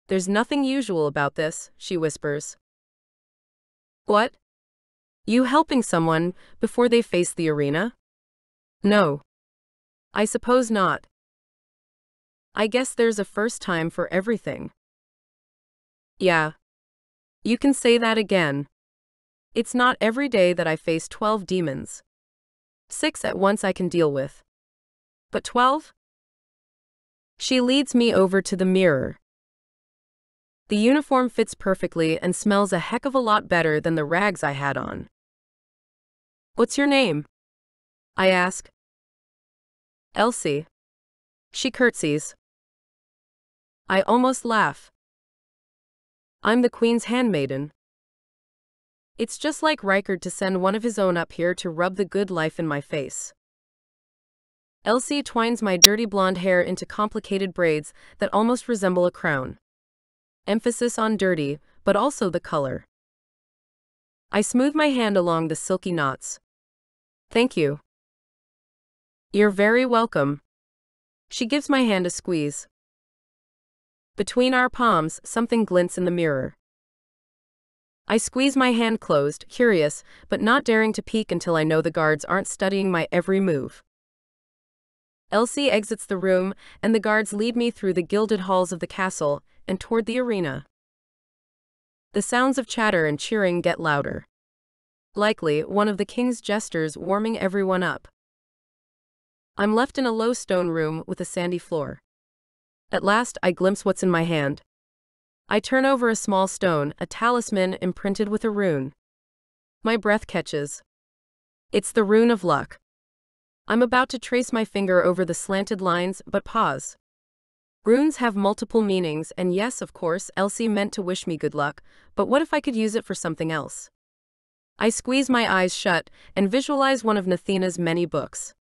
There's nothing usual about this, she whispers. What? You helping someone before they face the arena? No. I suppose not. I guess there's a first time for everything. Yeah. You can say that again. It's not every day that I face 12 demons. 6 at once I can deal with. But 12? She leads me over to the mirror. The uniform fits perfectly and smells a heck of a lot better than the rags I had on. What's your name? I ask. Elsie. She curtsies. I almost laugh. I'm the Queen's handmaiden. It's just like Reichard to send one of his own up here to rub the good life in my face. Elsie twines my dirty blonde hair into complicated braids that almost resemble a crown. Emphasis on dirty, but also the color. I smooth my hand along the silky knots. Thank you. You're very welcome. She gives my hand a squeeze. Between our palms, something glints in the mirror. I squeeze my hand closed, curious, but not daring to peek until I know the guards aren't studying my every move. Elsie exits the room, and the guards lead me through the gilded halls of the castle and toward the arena. The sounds of chatter and cheering get louder. Likely, one of the king's jesters warming everyone up. I'm left in a low stone room with a sandy floor. At last, I glimpse what's in my hand. I turn over a small stone, a talisman imprinted with a rune. My breath catches. It's the rune of luck. I'm about to trace my finger over the slanted lines, but pause. Runes have multiple meanings, and yes, of course, Elsie meant to wish me good luck, but what if I could use it for something else? I squeeze my eyes shut and visualize one of Nathina's many books.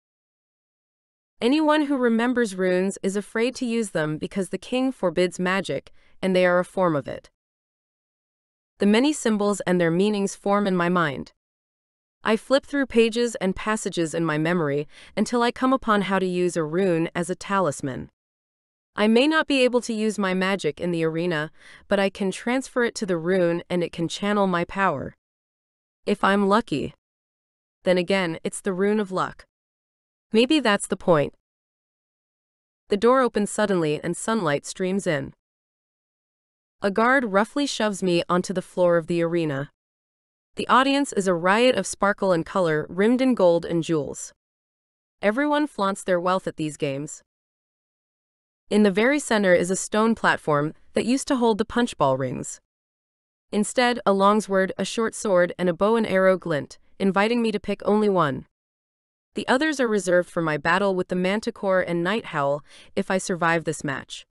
Anyone who remembers runes is afraid to use them because the king forbids magic, and they are a form of it. The many symbols and their meanings form in my mind. I flip through pages and passages in my memory until I come upon how to use a rune as a talisman. I may not be able to use my magic in the arena, but I can transfer it to the rune and it can channel my power. If I'm lucky. Then again, it's the rune of luck. Maybe that's the point. The door opens suddenly and sunlight streams in. A guard roughly shoves me onto the floor of the arena. The audience is a riot of sparkle and color, rimmed in gold and jewels. Everyone flaunts their wealth at these games. In the very center is a stone platform that used to hold the punchball rings. Instead, a longsword, a short sword, and a bow and arrow glint, inviting me to pick only one. The others are reserved for my battle with the manticore and night howl if I survive this match.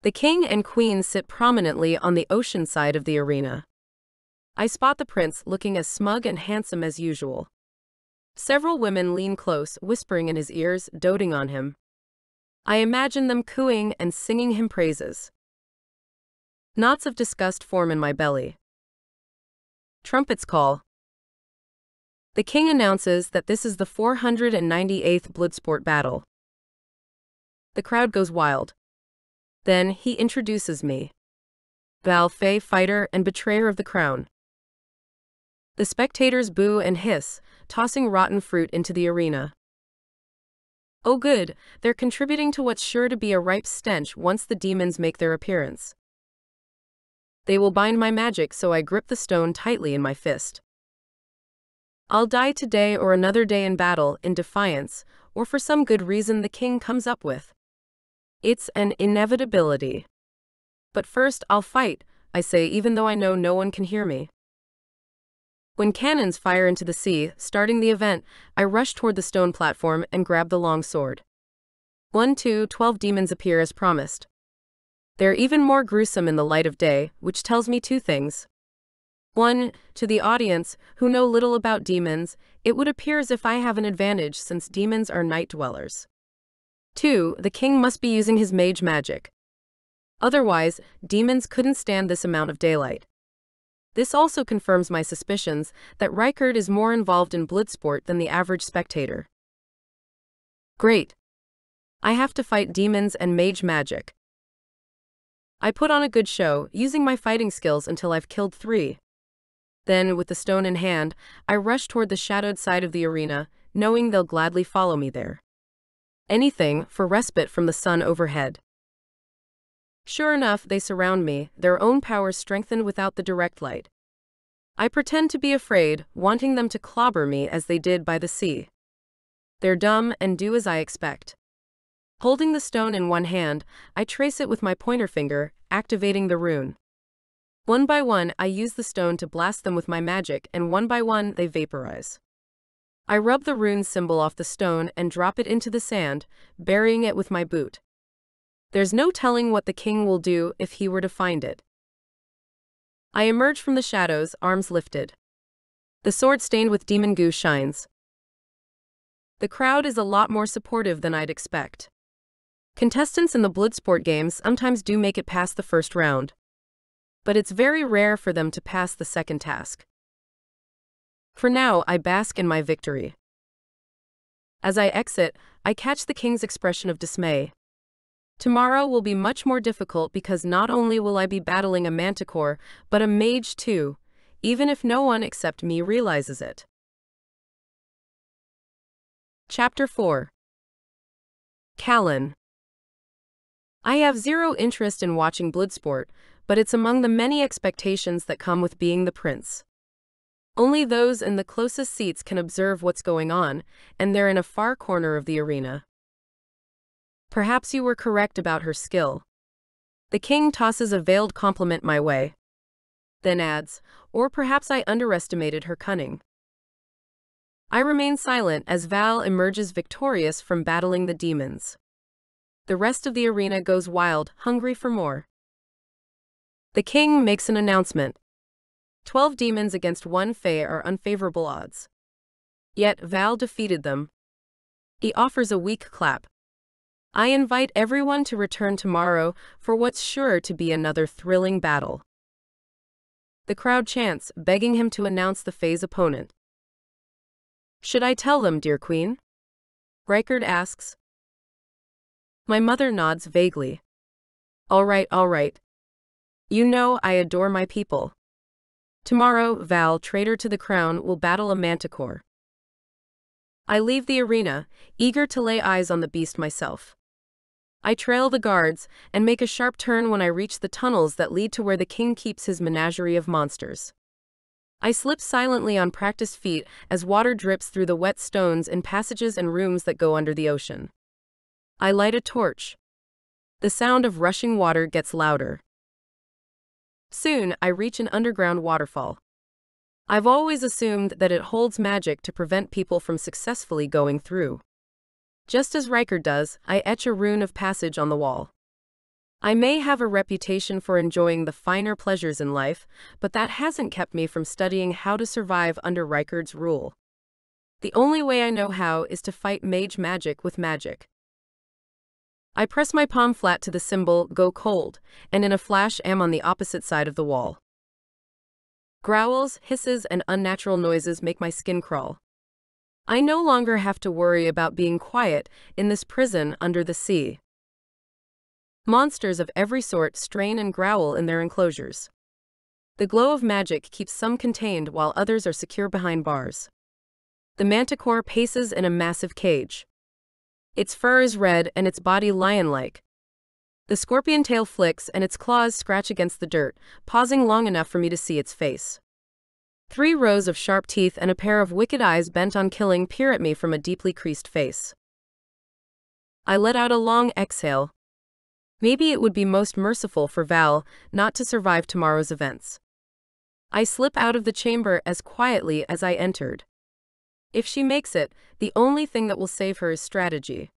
The king and queen sit prominently on the ocean side of the arena. I spot the prince looking as smug and handsome as usual. Several women lean close, whispering in his ears, doting on him. I imagine them cooing and singing him praises. Knots of disgust form in my belly. Trumpets call. The king announces that this is the 498th Bloodsport battle. The crowd goes wild. Then he introduces me. Val, fighter and betrayer of the crown. The spectators boo and hiss, tossing rotten fruit into the arena. Oh good, they're contributing to what's sure to be a ripe stench once the demons make their appearance. They will bind my magic, so I grip the stone tightly in my fist. I'll die today or another day in battle, in defiance, or for some good reason the king comes up with. It's an inevitability. But first, I'll fight, I say, even though I know no one can hear me. When cannons fire into the sea, starting the event, I rush toward the stone platform and grab the long sword. 12 demons appear as promised. They're even more gruesome in the light of day, which tells me two things. 1. To the audience, who know little about demons, it would appear as if I have an advantage since demons are night dwellers. 2. The king must be using his mage magic. Otherwise, demons couldn't stand this amount of daylight. This also confirms my suspicions that Reichard is more involved in bloodsport than the average spectator. Great. I have to fight demons and mage magic. I put on a good show, using my fighting skills until I've killed 3. Then, with the stone in hand, I rush toward the shadowed side of the arena, knowing they'll gladly follow me there. Anything for respite from the sun overhead. Sure enough, they surround me, their own powers strengthened without the direct light. I pretend to be afraid, wanting them to clobber me as they did by the sea. They're dumb and do as I expect. Holding the stone in one hand, I trace it with my pointer finger, activating the rune. One by one, I use the stone to blast them with my magic, and one by one, they vaporize. I rub the rune symbol off the stone and drop it into the sand, burying it with my boot. There's no telling what the king will do if he were to find it. I emerge from the shadows, arms lifted. The sword stained with demon goo shines. The crowd is a lot more supportive than I'd expect. Contestants in the bloodsport games sometimes do make it past the first round. But it's very rare for them to pass the second task. For now, I bask in my victory. As I exit, I catch the king's expression of dismay. Tomorrow will be much more difficult because not only will I be battling a manticore, but a mage too, even if no one except me realizes it. Chapter 4. Callen. I have zero interest in watching bloodsport, but it's among the many expectations that come with being the prince. Only those in the closest seats can observe what's going on, and they're in a far corner of the arena. Perhaps you were correct about her skill. The king tosses a veiled compliment my way. Then adds, or perhaps I underestimated her cunning. I remain silent as Val emerges victorious from battling the demons. The rest of the arena goes wild, hungry for more. The king makes an announcement. 12 demons against 1 fae are unfavorable odds. Yet Val defeated them. He offers a weak clap. I invite everyone to return tomorrow for what's sure to be another thrilling battle. The crowd chants, begging him to announce the fae's opponent. Should I tell them, dear queen? Reichard asks. My mother nods vaguely. All right, all right. You know I adore my people. Tomorrow, Val, traitor to the crown, will battle a manticore. I leave the arena, eager to lay eyes on the beast myself. I trail the guards, and make a sharp turn when I reach the tunnels that lead to where the king keeps his menagerie of monsters. I slip silently on practiced feet as water drips through the wet stones in passages and rooms that go under the ocean. I light a torch. The sound of rushing water gets louder. Soon, I reach an underground waterfall. I've always assumed that it holds magic to prevent people from successfully going through. Just as Reichard does, I etch a rune of passage on the wall. I may have a reputation for enjoying the finer pleasures in life, but that hasn't kept me from studying how to survive under Reichard's rule. The only way I know how is to fight mage magic with magic. I press my palm flat to the symbol, go cold, and in a flash am on the opposite side of the wall. Growls, hisses, and unnatural noises make my skin crawl. I no longer have to worry about being quiet in this prison under the sea. Monsters of every sort strain and growl in their enclosures. The glow of magic keeps some contained while others are secure behind bars. The manticore paces in a massive cage. Its fur is red and its body lion-like. The scorpion tail flicks and its claws scratch against the dirt, pausing long enough for me to see its face. 3 rows of sharp teeth and a pair of wicked eyes bent on killing peer at me from a deeply creased face. I let out a long exhale. Maybe it would be most merciful for Val not to survive tomorrow's events. I slip out of the chamber as quietly as I entered. If she makes it, the only thing that will save her is strategy.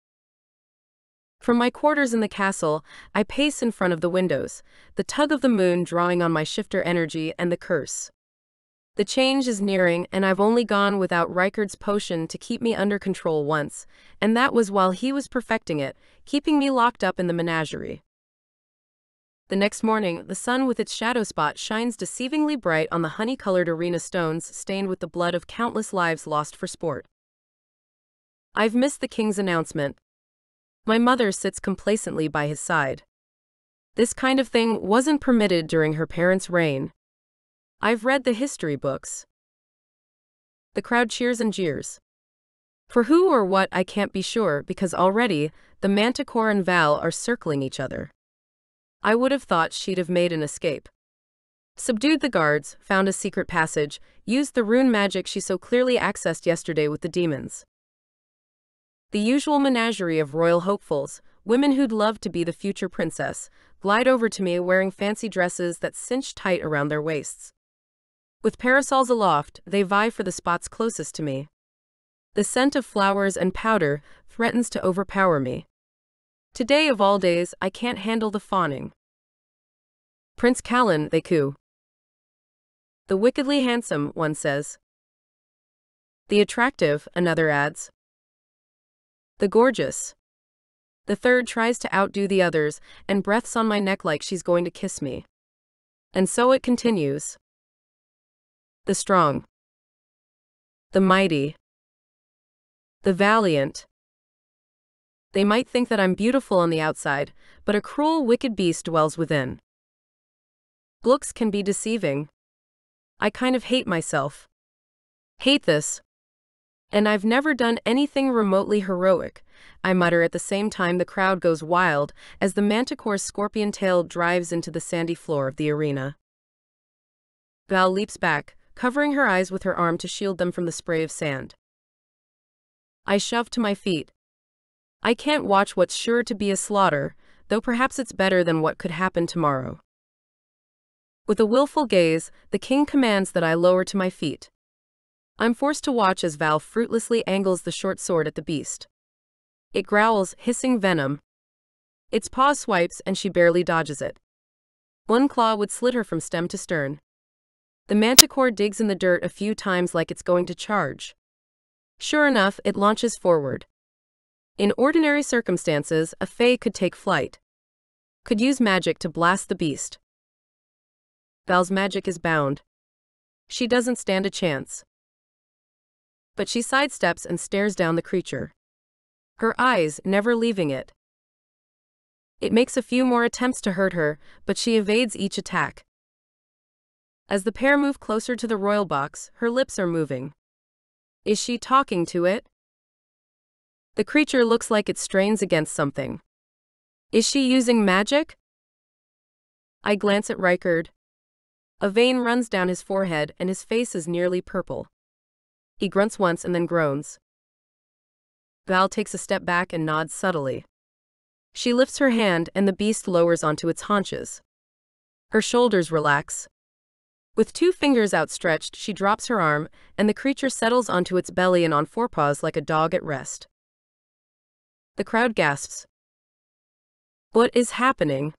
From my quarters in the castle, I pace in front of the windows, the tug of the moon drawing on my shifter energy and the curse. The change is nearing, and I've only gone without Rykard's potion to keep me under control once, and that was while he was perfecting it, keeping me locked up in the menagerie. The next morning, the sun with its shadow spot shines deceivingly bright on the honey-colored arena stones stained with the blood of countless lives lost for sport. I've missed the king's announcement. My mother sits complacently by his side. This kind of thing wasn't permitted during her parents' reign. I've read the history books. The crowd cheers and jeers. For who or what I can't be sure, because already, the Manticore and Val are circling each other. I would have thought she'd have made an escape. Subdued the guards, found a secret passage, used the rune magic she so clearly accessed yesterday with the demons. The usual menagerie of royal hopefuls, women who'd love to be the future princess, glide over to me wearing fancy dresses that cinch tight around their waists. With parasols aloft, they vie for the spots closest to me. The scent of flowers and powder threatens to overpower me. Today of all days, I can't handle the fawning. Prince Callen, they coo. The wickedly handsome, one says. The attractive, another adds. The gorgeous. The third tries to outdo the others, and breaths on my neck like she's going to kiss me. And so it continues. The strong. The mighty. The valiant. They might think that I'm beautiful on the outside, but a cruel, wicked beast dwells within. Looks can be deceiving. I kind of hate myself. Hate this. And I've never done anything remotely heroic, I mutter at the same time the crowd goes wild as the Manticore's scorpion tail drives into the sandy floor of the arena. Val leaps back, covering her eyes with her arm to shield them from the spray of sand. I shove to my feet. I can't watch what's sure to be a slaughter, though perhaps it's better than what could happen tomorrow. With a willful gaze, the king commands that I lower to my feet. I'm forced to watch as Val fruitlessly angles the short sword at the beast. It growls, hissing venom. Its paw swipes and she barely dodges it. One claw would slit her from stem to stern. The Manticore digs in the dirt a few times like it's going to charge. Sure enough, it launches forward. In ordinary circumstances, a fae could take flight. Could use magic to blast the beast. Val's magic is bound. She doesn't stand a chance. But she sidesteps and stares down the creature. Her eyes never leaving it. It makes a few more attempts to hurt her, but she evades each attack. As the pair move closer to the royal box, her lips are moving. Is she talking to it? The creature looks like it strains against something. Is she using magic? I glance at Rykard. A vein runs down his forehead and his face is nearly purple. He grunts once and then groans. Val takes a step back and nods subtly. She lifts her hand and the beast lowers onto its haunches. Her shoulders relax. With 2 fingers outstretched, she drops her arm, and the creature settles onto its belly and on forepaws like a dog at rest. The crowd gasps. What is happening?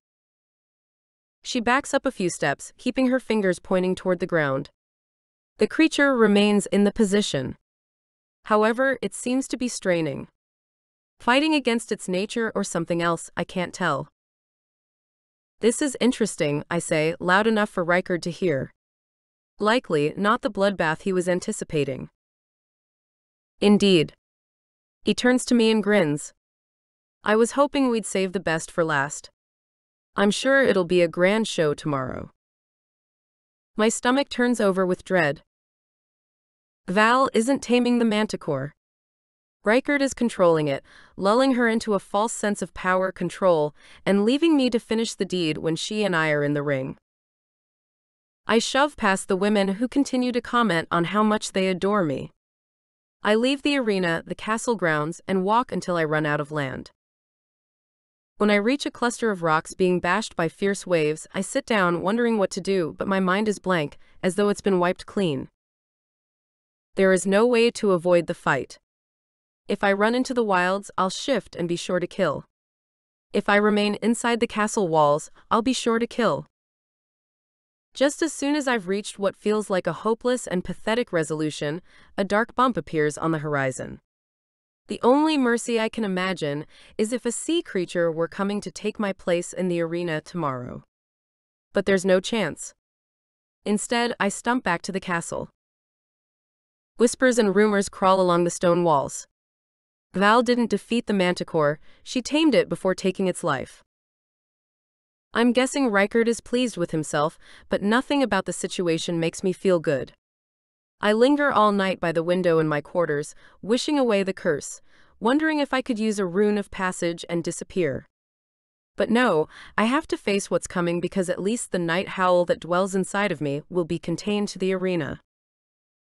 She backs up a few steps, keeping her fingers pointing toward the ground. The creature remains in the position. However, it seems to be straining. Fighting against its nature or something else, I can't tell. This is interesting, I say, loud enough for Rykard to hear. Likely not the bloodbath he was anticipating. Indeed. He turns to me and grins. I was hoping we'd save the best for last. I'm sure it'll be a grand show tomorrow. My stomach turns over with dread. Val isn't taming the Manticore. Rykard is controlling it, lulling her into a false sense of power control, and leaving me to finish the deed when she and I are in the ring. I shove past the women who continue to comment on how much they adore me. I leave the arena, the castle grounds, and walk until I run out of land. When I reach a cluster of rocks being bashed by fierce waves, I sit down wondering what to do, but my mind is blank, as though it's been wiped clean. There is no way to avoid the fight. If I run into the wilds, I'll shift and be sure to kill. If I remain inside the castle walls, I'll be sure to kill. Just as soon as I've reached what feels like a hopeless and pathetic resolution, a dark bump appears on the horizon. The only mercy I can imagine is if a sea creature were coming to take my place in the arena tomorrow. But there's no chance. Instead, I stump back to the castle. Whispers and rumors crawl along the stone walls. Val didn't defeat the manticore, she tamed it before taking its life. I'm guessing Rightful is pleased with himself, but nothing about the situation makes me feel good. I linger all night by the window in my quarters, wishing away the curse, wondering if I could use a rune of passage and disappear. But no, I have to face what's coming because at least the night howl that dwells inside of me will be contained to the arena.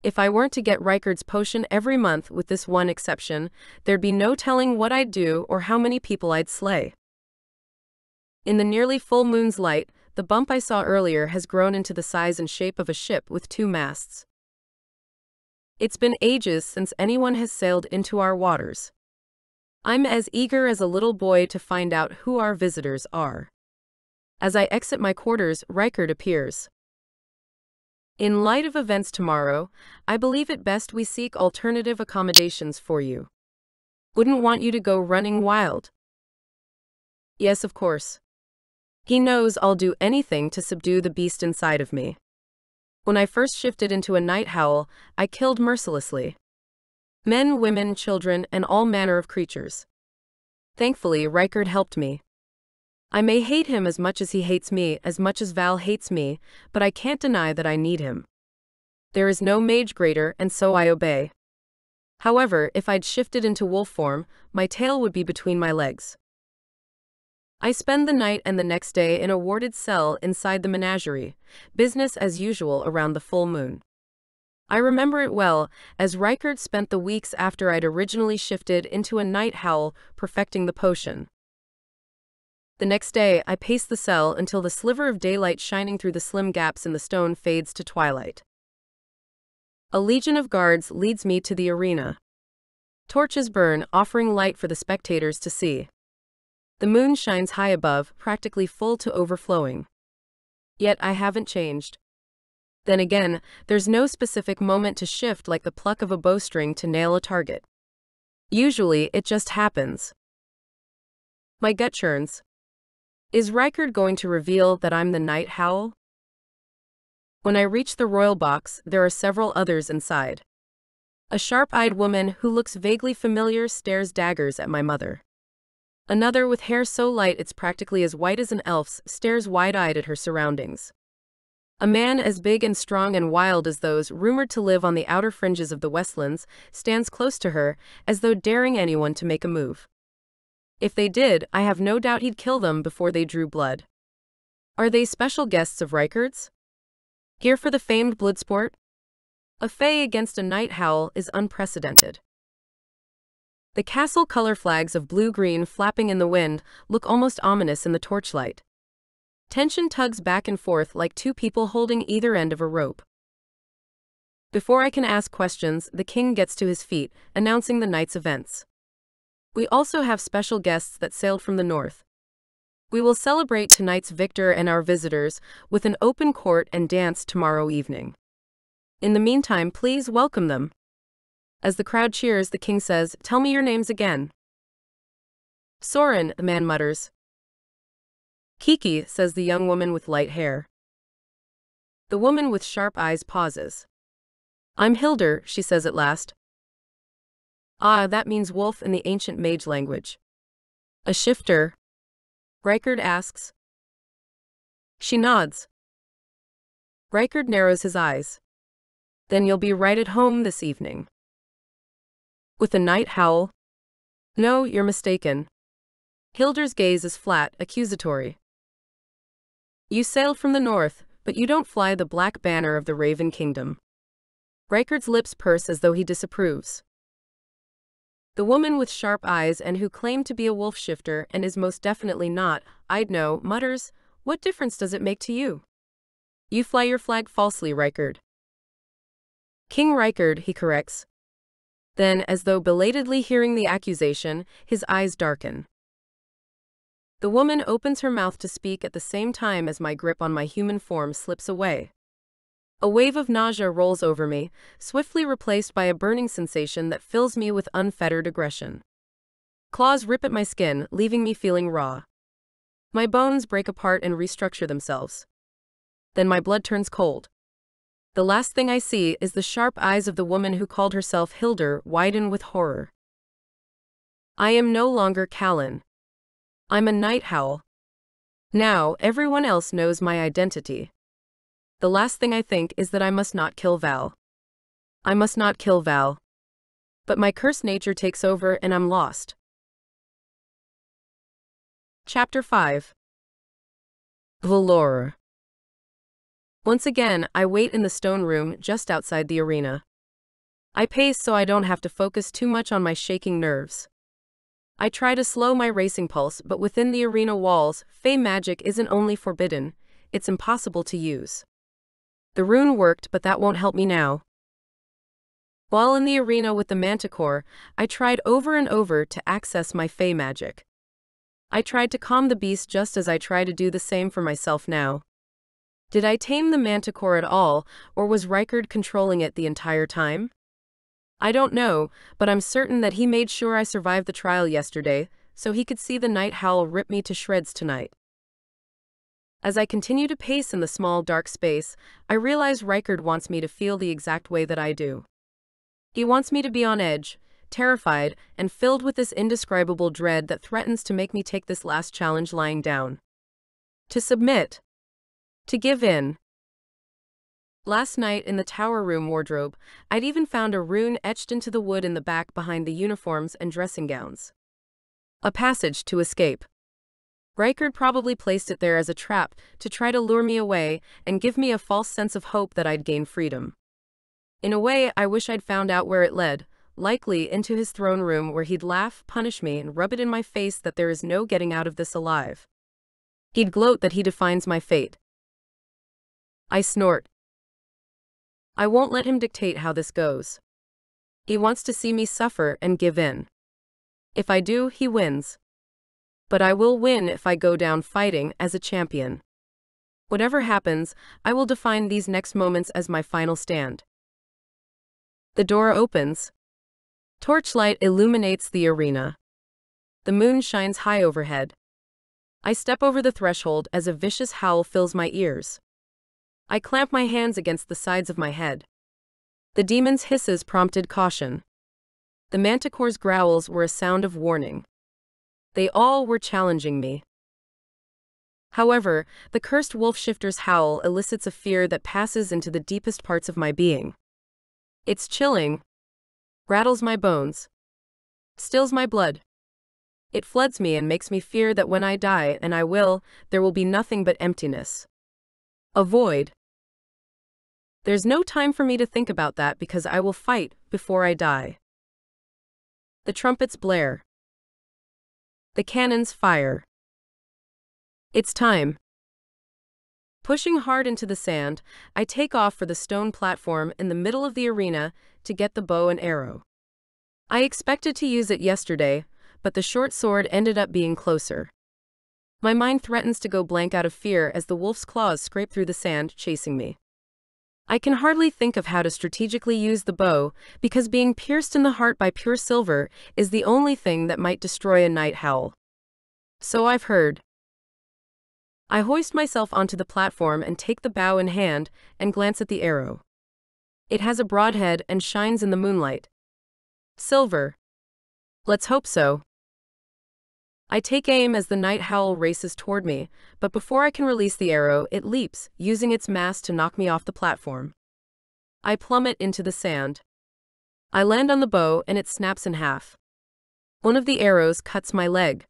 If I weren't to get Rightful's potion every month with this one exception, there'd be no telling what I'd do or how many people I'd slay. In the nearly full moon's light, the bump I saw earlier has grown into the size and shape of a ship with 2 masts. It's been ages since anyone has sailed into our waters. I'm as eager as a little boy to find out who our visitors are. As I exit my quarters, Rightful appears. In light of events tomorrow, I believe it best we seek alternative accommodations for you. Wouldn't want you to go running wild. Yes, of course. He knows I'll do anything to subdue the beast inside of me. When I first shifted into a night howl, I killed mercilessly. Men, women, children, and all manner of creatures. Thankfully, Rightful helped me. I may hate him as much as he hates me, as much as Val hates me, but I can't deny that I need him. There is no mage greater, and so I obey. However, if I'd shifted into wolf form, my tail would be between my legs. I spend the night and the next day in a warded cell inside the menagerie, business as usual around the full moon. I remember it well, as Rightful spent the weeks after I'd originally shifted into a night howl perfecting the potion. The next day, I pace the cell until the sliver of daylight shining through the slim gaps in the stone fades to twilight. A legion of guards leads me to the arena. Torches burn, offering light for the spectators to see. The moon shines high above, practically full to overflowing. Yet I haven't changed. Then again, there's no specific moment to shift like the pluck of a bowstring to nail a target. Usually, it just happens. My gut churns. Is Rightful going to reveal that I'm the night howl? When I reach the royal box, there are several others inside. A sharp-eyed woman who looks vaguely familiar stares daggers at my mother. Another with hair so light it's practically as white as an elf's stares wide-eyed at her surroundings. A man as big and strong and wild as those rumored to live on the outer fringes of the Westlands stands close to her, as though daring anyone to make a move. If they did, I have no doubt he'd kill them before they drew blood. Are they special guests of Rightful's? Here for the famed bloodsport? A fay against a night howl is unprecedented. The castle color flags of blue-green flapping in the wind look almost ominous in the torchlight. Tension tugs back and forth like 2 people holding either end of a rope. Before I can ask questions, the king gets to his feet, announcing the night's events. We also have special guests that sailed from the north. We will celebrate tonight's victor and our visitors with an open court and dance tomorrow evening. In the meantime, please welcome them. As the crowd cheers, the king says, "Tell me your names again." "Soren," the man mutters. "Kiki," says the young woman with light hair. The woman with sharp eyes pauses. "I'm Hildur," she says at last. Ah, that means wolf in the ancient mage language. "A shifter?" Rightful asks. She nods. Rightful narrows his eyes. "Then you'll be right at home this evening." "With a night howl?" "No, you're mistaken." Hildur's gaze is flat, accusatory. "You sailed from the north, but you don't fly the black banner of the Raven Kingdom. Reichard's lips purse as though he disapproves. The woman with sharp eyes and who claimed to be a wolf shifter and is most definitely not, I'd know, mutters, "What difference does it make to you? You fly your flag falsely, Reichard." "King Reichard," he corrects. Then, as though belatedly hearing the accusation, his eyes darken. The woman opens her mouth to speak at the same time as my grip on my human form slips away. A wave of nausea rolls over me, swiftly replaced by a burning sensation that fills me with unfettered aggression. Claws rip at my skin, leaving me feeling raw. My bones break apart and restructure themselves. Then my blood turns cold. The last thing I see is the sharp eyes of the woman who called herself Hildur widen with horror. I am no longer Callen. I'm a night howl. Now, everyone else knows my identity. The last thing I think is that I must not kill Val. I must not kill Val. But my cursed nature takes over and I'm lost. Chapter 5. Valor. Once again, I wait in the stone room just outside the arena. I pace so I don't have to focus too much on my shaking nerves. I try to slow my racing pulse, but within the arena walls, fey magic isn't only forbidden, it's impossible to use. The rune worked, but that won't help me now. While in the arena with the manticore, I tried over and over to access my fey magic. I tried to calm the beast just as I try to do the same for myself now. Did I tame the manticore at all, or was Reichard controlling it the entire time? I don't know, but I'm certain that he made sure I survived the trial yesterday, so he could see the night howl rip me to shreds tonight. As I continue to pace in the small dark space, I realize Reichard wants me to feel the exact way that I do. He wants me to be on edge, terrified, and filled with this indescribable dread that threatens to make me take this last challenge lying down. To submit. To give in. Last night in the tower room wardrobe, I'd even found a rune etched into the wood in the back behind the uniforms and dressing gowns. A passage to escape. Reichard probably placed it there as a trap to try to lure me away and give me a false sense of hope that I'd gain freedom. In a way, I wish I'd found out where it led, likely into his throne room where he'd laugh, punish me, and rub it in my face that there is no getting out of this alive. He'd gloat that he defines my fate. I snort. I won't let him dictate how this goes. He wants to see me suffer and give in. If I do, he wins. But I will win if I go down fighting as a champion. Whatever happens, I will define these next moments as my final stand. The door opens. Torchlight illuminates the arena. The moon shines high overhead. I step over the threshold as a vicious howl fills my ears. I clamp my hands against the sides of my head. The demon's hisses prompted caution. The manticore's growls were a sound of warning. They all were challenging me. However, the cursed wolf shifter's howl elicits a fear that passes into the deepest parts of my being. It's chilling, rattles my bones, stills my blood. It floods me and makes me fear that when I die, and I will, there will be nothing but emptiness. A void. There's no time for me to think about that because I will fight before I die. The trumpets blare. The cannons fire. It's time. Pushing hard into the sand, I take off for the stone platform in the middle of the arena to get the bow and arrow. I expected to use it yesterday, but the short sword ended up being closer. My mind threatens to go blank out of fear as the wolf's claws scrape through the sand, chasing me. I can hardly think of how to strategically use the bow, because being pierced in the heart by pure silver is the only thing that might destroy a night howl. So I've heard. I hoist myself onto the platform and take the bow in hand and glance at the arrow. It has a broad head and shines in the moonlight. Silver. Let's hope so. I take aim as the night howl races toward me, but before I can release the arrow, it leaps, using its mass to knock me off the platform. I plummet into the sand. I land on the bow and it snaps in half. One of the arrows cuts my leg.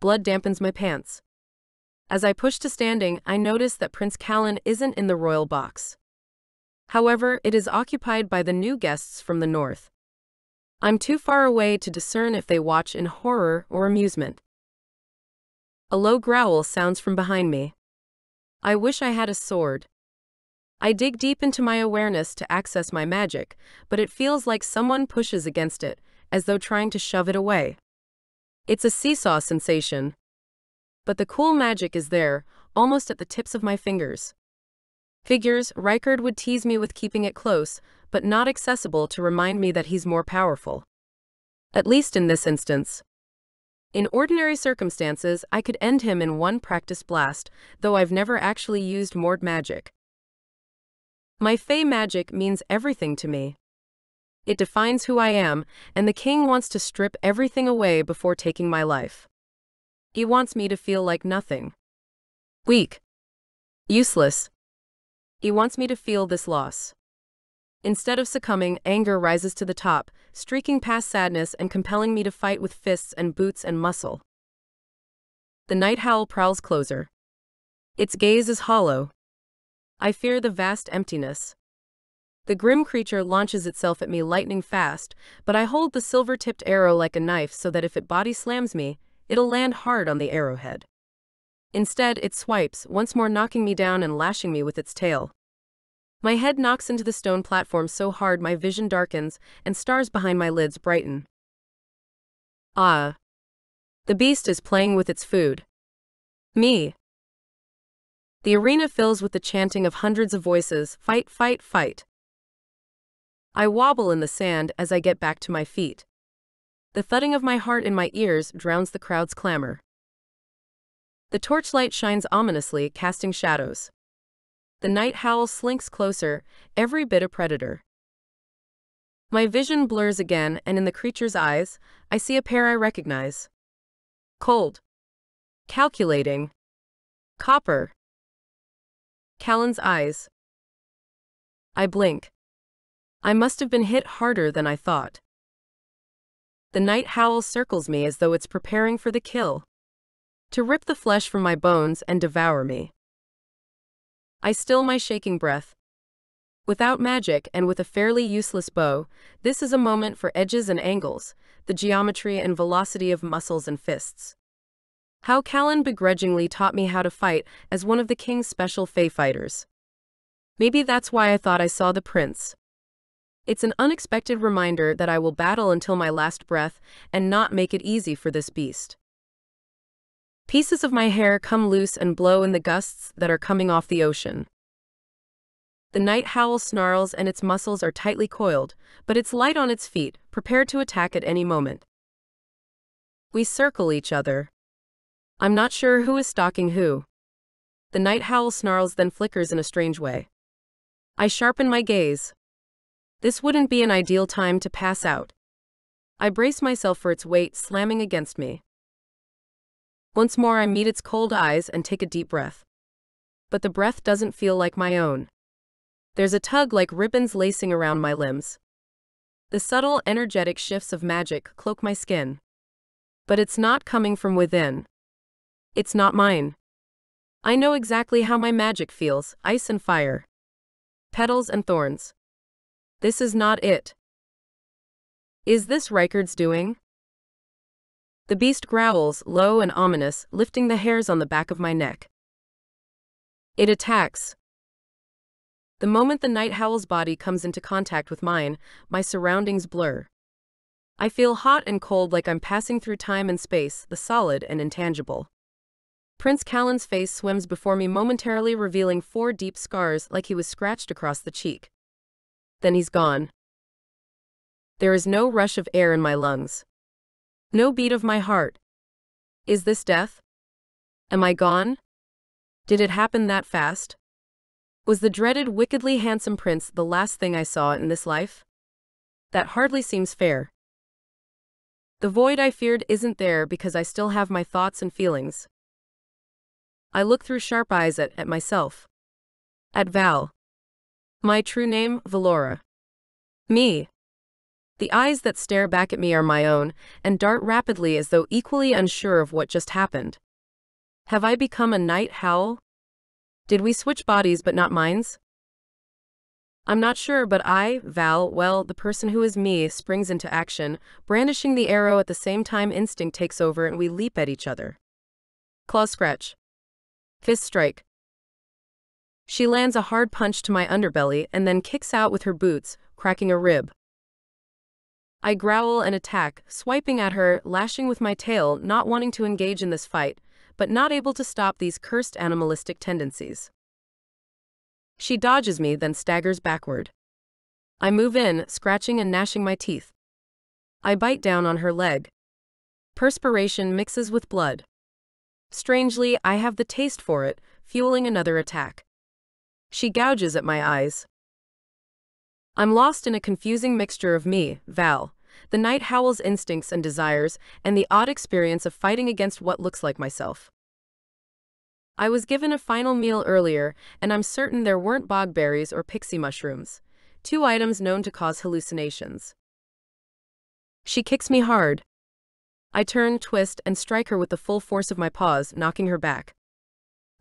Blood dampens my pants. As I push to standing, I notice that Prince Callen isn't in the royal box. However, it is occupied by the new guests from the north. I'm too far away to discern if they watch in horror or amusement. A low growl sounds from behind me. I wish I had a sword. I dig deep into my awareness to access my magic, but it feels like someone pushes against it, as though trying to shove it away. It's a seesaw sensation. But the cool magic is there, almost at the tips of my fingers. Figures, Reichard would tease me with keeping it close, but not accessible to remind me that he's more powerful. At least in this instance. In ordinary circumstances, I could end him in one practice blast, though I've never actually used Mord magic. My Fey magic means everything to me. It defines who I am, and the king wants to strip everything away before taking my life. He wants me to feel like nothing. Weak. Useless. He wants me to feel this loss. Instead of succumbing, anger rises to the top, streaking past sadness and compelling me to fight with fists and boots and muscle. The night howl prowls closer. Its gaze is hollow. I fear the vast emptiness. The grim creature launches itself at me lightning fast, but I hold the silver-tipped arrow like a knife so that if it body slams me, it'll land hard on the arrowhead. Instead, it swipes, once more knocking me down and lashing me with its tail. My head knocks into the stone platform so hard my vision darkens, and stars behind my lids brighten. Ah! The beast is playing with its food. Me. The arena fills with the chanting of hundreds of voices, fight, fight, fight. I wobble in the sand as I get back to my feet. The thudding of my heart in my ears drowns the crowd's clamor. The torchlight shines ominously, casting shadows. The night howl slinks closer, every bit a predator. My vision blurs again, and in the creature's eyes, I see a pair I recognize. Cold. Calculating. Copper. Callen's eyes. I blink. I must have been hit harder than I thought. The night howl circles me as though it's preparing for the kill. To rip the flesh from my bones and devour me. I still my shaking breath. Without magic and with a fairly useless bow, this is a moment for edges and angles, the geometry and velocity of muscles and fists. How Callen begrudgingly taught me how to fight as one of the king's special Fey fighters. Maybe that's why I thought I saw the prince. It's an unexpected reminder that I will battle until my last breath and not make it easy for this beast. Pieces of my hair come loose and blow in the gusts that are coming off the ocean. The night howl snarls and its muscles are tightly coiled, but it's light on its feet, prepared to attack at any moment. We circle each other. I'm not sure who is stalking who. The night howl snarls then flickers in a strange way. I sharpen my gaze. This wouldn't be an ideal time to pass out. I brace myself for its weight slamming against me. Once more I meet its cold eyes and take a deep breath. But the breath doesn't feel like my own. There's a tug like ribbons lacing around my limbs. The subtle, energetic shifts of magic cloak my skin. But it's not coming from within. It's not mine. I know exactly how my magic feels, ice and fire. Petals and thorns. This is not it. Is this Reichard's doing? The beast growls, low and ominous, lifting the hairs on the back of my neck. It attacks. The moment the night howl's body comes into contact with mine, my surroundings blur. I feel hot and cold like I'm passing through time and space, the solid and intangible. Prince Callen's face swims before me momentarily revealing 4 deep scars like he was scratched across the cheek. Then he's gone. There is no rush of air in my lungs. No beat of my heart. Is this death? Am I gone? Did it happen that fast? Was the dreaded, wickedly handsome prince the last thing I saw in this life? That hardly seems fair. The void I feared isn't there because I still have my thoughts and feelings. I look through sharp eyes at myself. At Val. My true name, Valora. Me. The eyes that stare back at me are my own, and dart rapidly as though equally unsure of what just happened. Have I become a night howl? Did we switch bodies but not minds? I'm not sure, but Val, well, the person who is me, springs into action, brandishing the arrow at the same time instinct takes over and we leap at each other. Claw scratch. Fist strike. She lands a hard punch to my underbelly and then kicks out with her boots, cracking a rib. I growl and attack, swiping at her, lashing with my tail, not wanting to engage in this fight, but not able to stop these cursed animalistic tendencies. She dodges me, then staggers backward. I move in, scratching and gnashing my teeth. I bite down on her leg. Perspiration mixes with blood. Strangely, I have the taste for it, fueling another attack. She gouges at my eyes. I'm lost in a confusing mixture of me, Val, the night howl's instincts and desires, and the odd experience of fighting against what looks like myself. I was given a final meal earlier, and I'm certain there weren't bogberries or pixie mushrooms, 2 items known to cause hallucinations. She kicks me hard. I turn, twist, and strike her with the full force of my paws, knocking her back.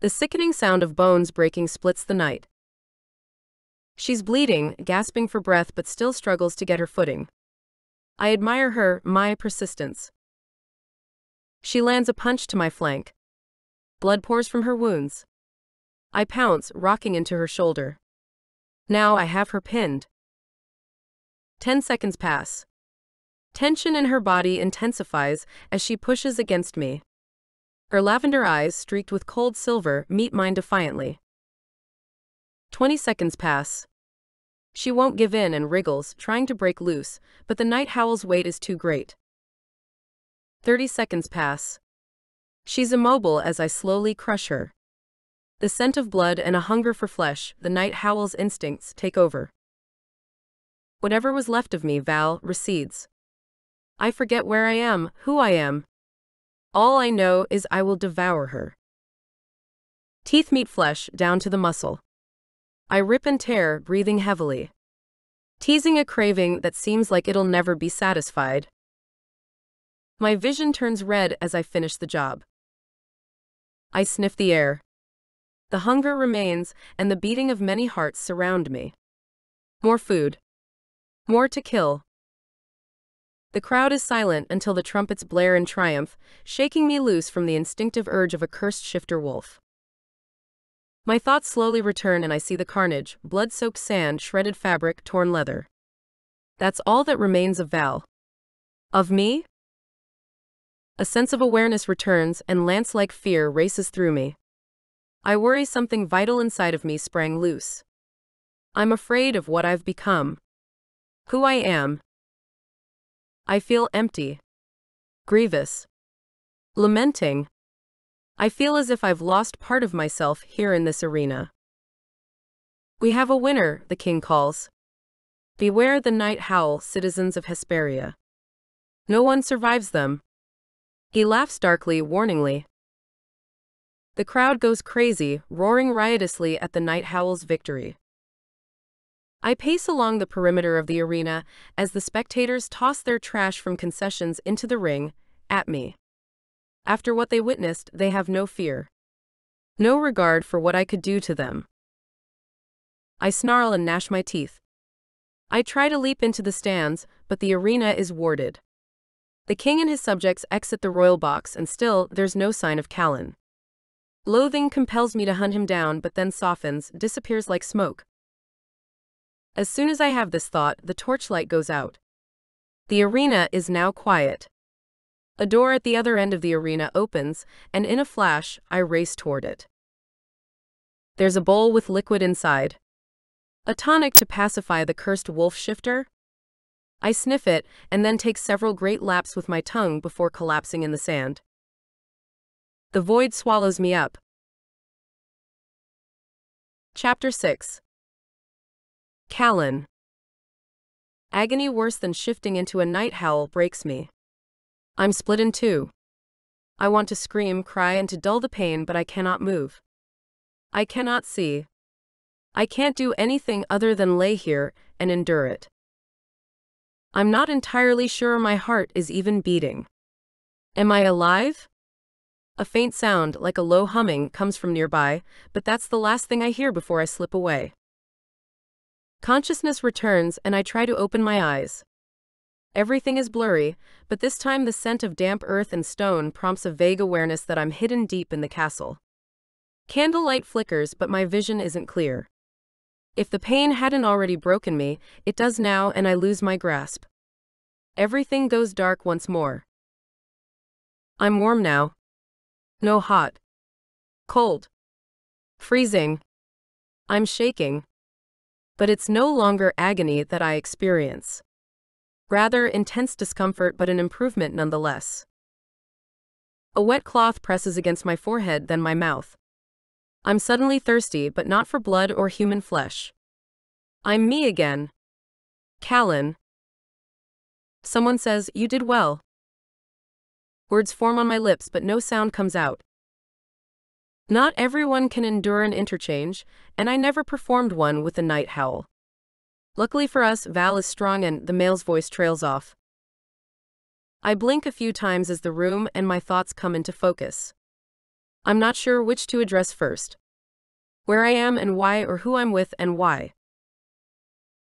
The sickening sound of bones breaking splits the night. She's bleeding, gasping for breath, but still struggles to get her footing. I admire her, my persistence. She lands a punch to my flank. Blood pours from her wounds. I pounce, rocking into her shoulder. Now I have her pinned. 10 seconds pass. Tension in her body intensifies as she pushes against me. Her lavender eyes, streaked with cold silver, meet mine defiantly. 20 seconds pass. She won't give in and wriggles, trying to break loose, but the night howl's weight is too great. 30 seconds pass. She's immobile as I slowly crush her. The scent of blood and a hunger for flesh, the night howl's instincts, take over. Whatever was left of me, Val, recedes. I forget where I am, who I am. All I know is I will devour her. Teeth meet flesh, down to the muscle. I rip and tear, breathing heavily. Teasing a craving that seems like it'll never be satisfied. My vision turns red as I finish the job. I sniff the air. The hunger remains, and the beating of many hearts surround me. More food. More to kill. The crowd is silent until the trumpets blare in triumph, shaking me loose from the instinctive urge of a cursed shifter wolf. My thoughts slowly return and I see the carnage, blood-soaked sand, shredded fabric, torn leather. That's all that remains of Val. Of me? A sense of awareness returns and lance-like fear races through me. I worry something vital inside of me sprang loose. I'm afraid of what I've become. Who I am. I feel empty. Grievous. Lamenting. I feel as if I've lost part of myself here in this arena. We have a winner, the king calls. Beware the night howl, citizens of Hesperia. No one survives them. He laughs darkly, warningly. The crowd goes crazy, roaring riotously at the night howl's victory. I pace along the perimeter of the arena as the spectators toss their trash from concessions into the ring, at me. After what they witnessed, they have no fear. No regard for what I could do to them. I snarl and gnash my teeth. I try to leap into the stands, but the arena is warded. The king and his subjects exit the royal box and still, there's no sign of Callen. Loathing compels me to hunt him down but then softens, disappears like smoke. As soon as I have this thought, the torchlight goes out. The arena is now quiet. A door at the other end of the arena opens, and in a flash, I race toward it. There's a bowl with liquid inside. A tonic to pacify the cursed wolf shifter? I sniff it, and then take several great laps with my tongue before collapsing in the sand. The void swallows me up. Chapter 6. Callen. Agony worse than shifting into a night howl breaks me. I'm split in two. I want to scream, cry, and to dull the pain, but I cannot move. I cannot see. I can't do anything other than lay here and endure it. I'm not entirely sure my heart is even beating. Am I alive? A faint sound, like a low humming, comes from nearby, but that's the last thing I hear before I slip away. Consciousness returns, and I try to open my eyes. Everything is blurry, but this time the scent of damp earth and stone prompts a vague awareness that I'm hidden deep in the castle. Candlelight flickers, but my vision isn't clear. If the pain hadn't already broken me, it does now, and I lose my grasp. Everything goes dark once more. I'm warm now. No hot. Cold. Freezing. I'm shaking. But it's no longer agony that I experience. Rather, intense discomfort, but an improvement nonetheless. A wet cloth presses against my forehead, then my mouth. I'm suddenly thirsty, but not for blood or human flesh. I'm me again. Callen. Someone says, "You did well." Words form on my lips, but no sound comes out. Not everyone can endure an interchange, and I never performed one with the night howl. Luckily for us, Val is strong and the male's voice trails off. I blink a few times as the room and my thoughts come into focus. I'm not sure which to address first. Where I am and why, or who I'm with and why.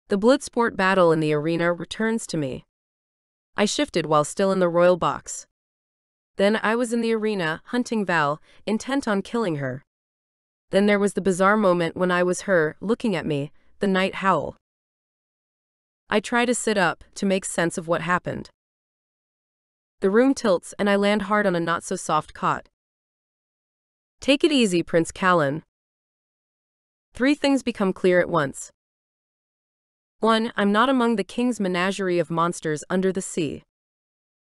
The bloodsport battle in the arena returns to me. I shifted while still in the royal box. Then I was in the arena, hunting Val, intent on killing her. Then there was the bizarre moment when I was her, looking at me, the night howl. I try to sit up, to make sense of what happened. The room tilts and I land hard on a not-so-soft cot. Take it easy, Prince Callen. 3 things become clear at once. 1. I'm not among the king's menagerie of monsters under the sea.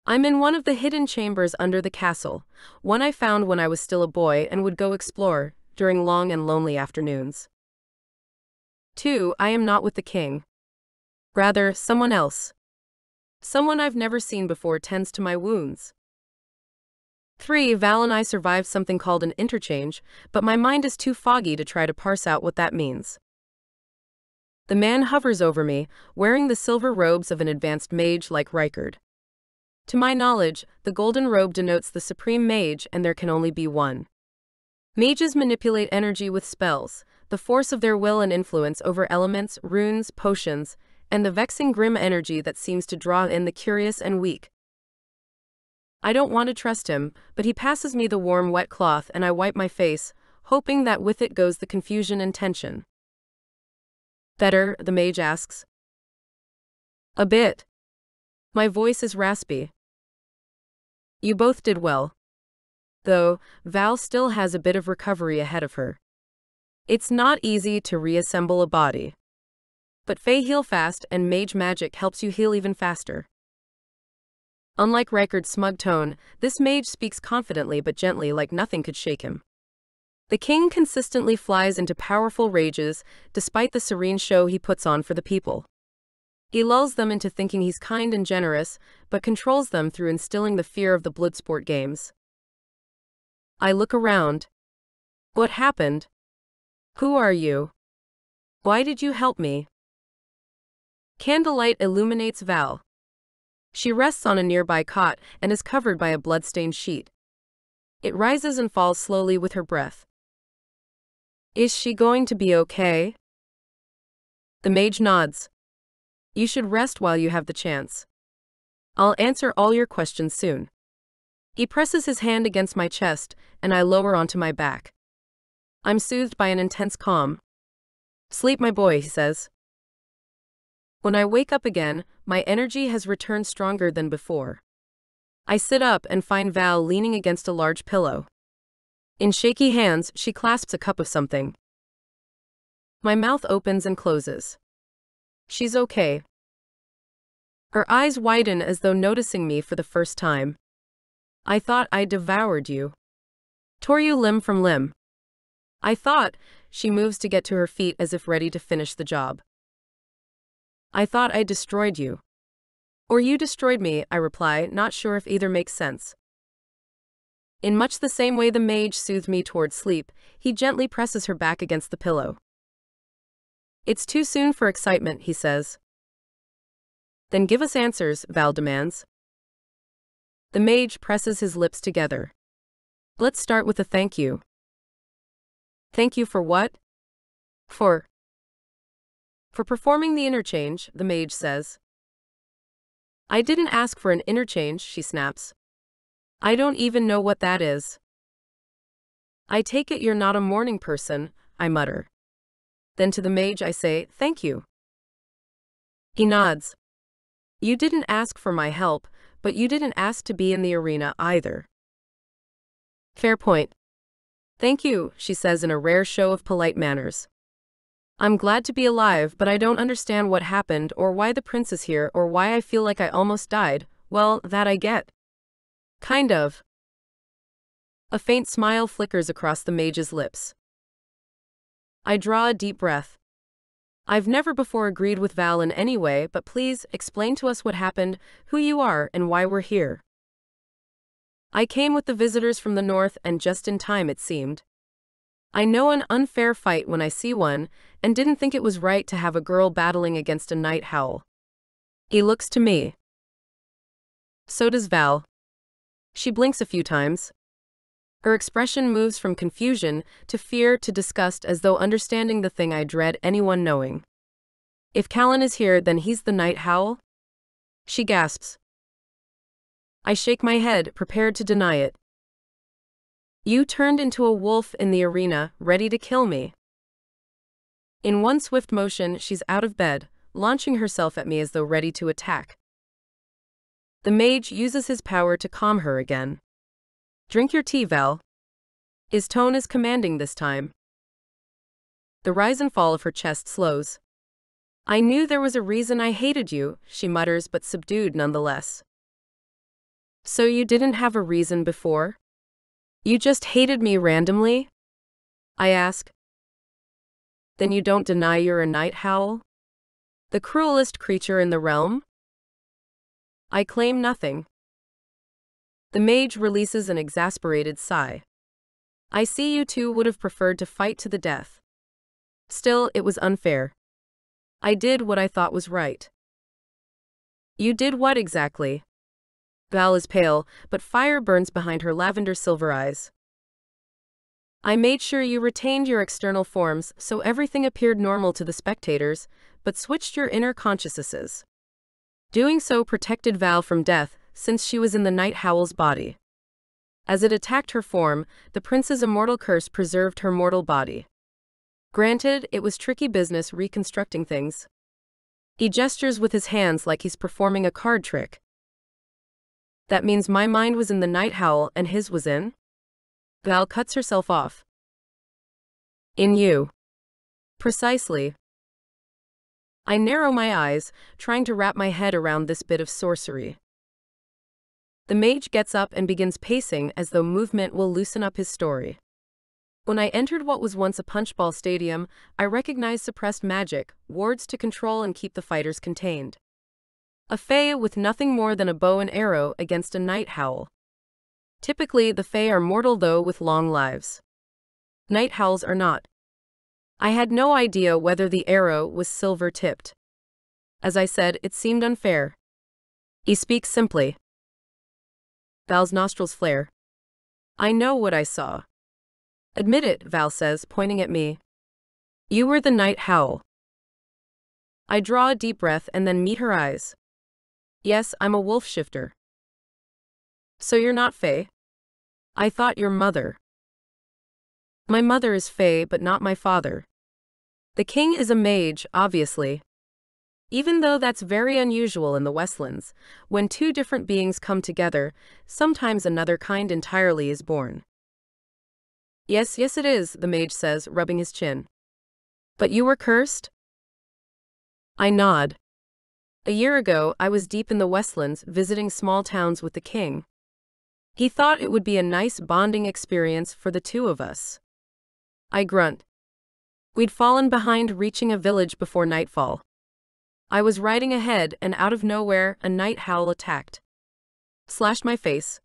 I'm in one of the hidden chambers under the castle, one I found when I was still a boy and would go explore, during long and lonely afternoons. 2. I am not with the king. Rather, someone else. Someone I've never seen before tends to my wounds. 3. Val and I survived something called an interchange, but my mind is too foggy to try to parse out what that means. The man hovers over me, wearing the silver robes of an advanced mage like Reichard. To my knowledge, the golden robe denotes the supreme mage, and there can only be one. Mages manipulate energy with spells, the force of their will and influence over elements, runes, potions, and the vexing grim energy that seems to draw in the curious and weak. I don't want to trust him, but he passes me the warm wet cloth and I wipe my face, hoping that with it goes the confusion and tension. Better, the mage asks. A bit. My voice is raspy. You both did well. Though, Val still has a bit of recovery ahead of her. It's not easy to reassemble a body. But Fae heal fast and mage magic helps you heal even faster. Unlike Reichard's smug tone, this mage speaks confidently but gently, like nothing could shake him. The king consistently flies into powerful rages, despite the serene show he puts on for the people. He lulls them into thinking he's kind and generous, but controls them through instilling the fear of the bloodsport games. I look around. What happened? Who are you? Why did you help me? Candlelight illuminates Val. She rests on a nearby cot and is covered by a blood-stained sheet. It rises and falls slowly with her breath. Is she going to be okay? The mage nods. You should rest while you have the chance. I'll answer all your questions soon. He presses his hand against my chest, and I lower onto my back. I'm soothed by an intense calm. Sleep, my boy, he says. When I wake up again, my energy has returned stronger than before. I sit up and find Val leaning against a large pillow. In shaky hands, she clasps a cup of something. My mouth opens and closes. She's okay. Her eyes widen as though noticing me for the first time. I thought I devoured you. Tore you limb from limb. I thought, she moves to get to her feet as if ready to finish the job. I thought I destroyed you. Or you destroyed me, I reply, not sure if either makes sense. In much the same way the mage soothed me toward sleep, he gently presses her back against the pillow. It's too soon for excitement, he says. Then give us answers, Val demands. The mage presses his lips together. Let's start with a thank you. Thank you for what? For performing the interchange, the mage says. I didn't ask for an interchange, she snaps. I don't even know what that is. I take it you're not a morning person, I mutter. Then to the mage I say, thank you. He nods. You didn't ask for my help, but you didn't ask to be in the arena either. Fair point. Thank you, she says in a rare show of polite manners. I'm glad to be alive, but I don't understand what happened or why the prince is here or why I feel like I almost died. Well, that I get. Kind of. A faint smile flickers across the mage's lips. I draw a deep breath. I've never before agreed with Val in any way, but please explain to us what happened, who you are, and why we're here. I came with the visitors from the north and just in time, it seemed. I know an unfair fight when I see one, and didn't think it was right to have a girl battling against a night howl. He looks to me. So does Val. She blinks a few times. Her expression moves from confusion to fear to disgust, as though understanding the thing I dread anyone knowing. If Callen is here, then he's the night howl? She gasps. I shake my head, prepared to deny it. You turned into a wolf in the arena, ready to kill me. In one swift motion, she's out of bed, launching herself at me as though ready to attack. The mage uses his power to calm her again. Drink your tea, Val. His tone is commanding this time. The rise and fall of her chest slows. I knew there was a reason I hated you, she mutters, but subdued nonetheless. So you didn't have a reason before? You just hated me randomly? I ask. Then you don't deny you're a night howl? The cruelest creature in the realm? I claim nothing. The mage releases an exasperated sigh. I see you two would have preferred to fight to the death. Still, it was unfair. I did what I thought was right. You did what exactly? Val is pale, but fire burns behind her lavender silver eyes. I made sure you retained your external forms so everything appeared normal to the spectators, but switched your inner consciousnesses. Doing so protected Val from death, since she was in the night howl's body. As it attacked her form, the prince's immortal curse preserved her mortal body. Granted, it was tricky business reconstructing things. He gestures with his hands like he's performing a card trick. That means my mind was in the night howl and his was in? Val cuts herself off. In you. Precisely. I narrow my eyes, trying to wrap my head around this bit of sorcery. The mage gets up and begins pacing as though movement will loosen up his story. When I entered what was once a punchball stadium, I recognized suppressed magic, wards to control and keep the fighters contained. A fae with nothing more than a bow and arrow against a night howl. Typically, the fae are mortal, though with long lives. Night howls are not. I had no idea whether the arrow was silver-tipped. As I said, it seemed unfair. He speaks simply. Val's nostrils flare. I know what I saw. Admit it, Val says, pointing at me. You were the night howl. I draw a deep breath and then meet her eyes. Yes, I'm a wolf shifter. So you're not fae? I thought your mother. My mother is fae, but not my father. The king is a mage, obviously. Even though that's very unusual in the Westlands, when two different beings come together, sometimes another kind entirely is born. Yes, it is, the mage says, rubbing his chin. But you were cursed? I nod. A year ago, I was deep in the Westlands visiting small towns with the king. He thought it would be a nice bonding experience for the two of us. I grunt. We'd fallen behind reaching a village before nightfall. I was riding ahead and out of nowhere, a night howl attacked. Slashed my face.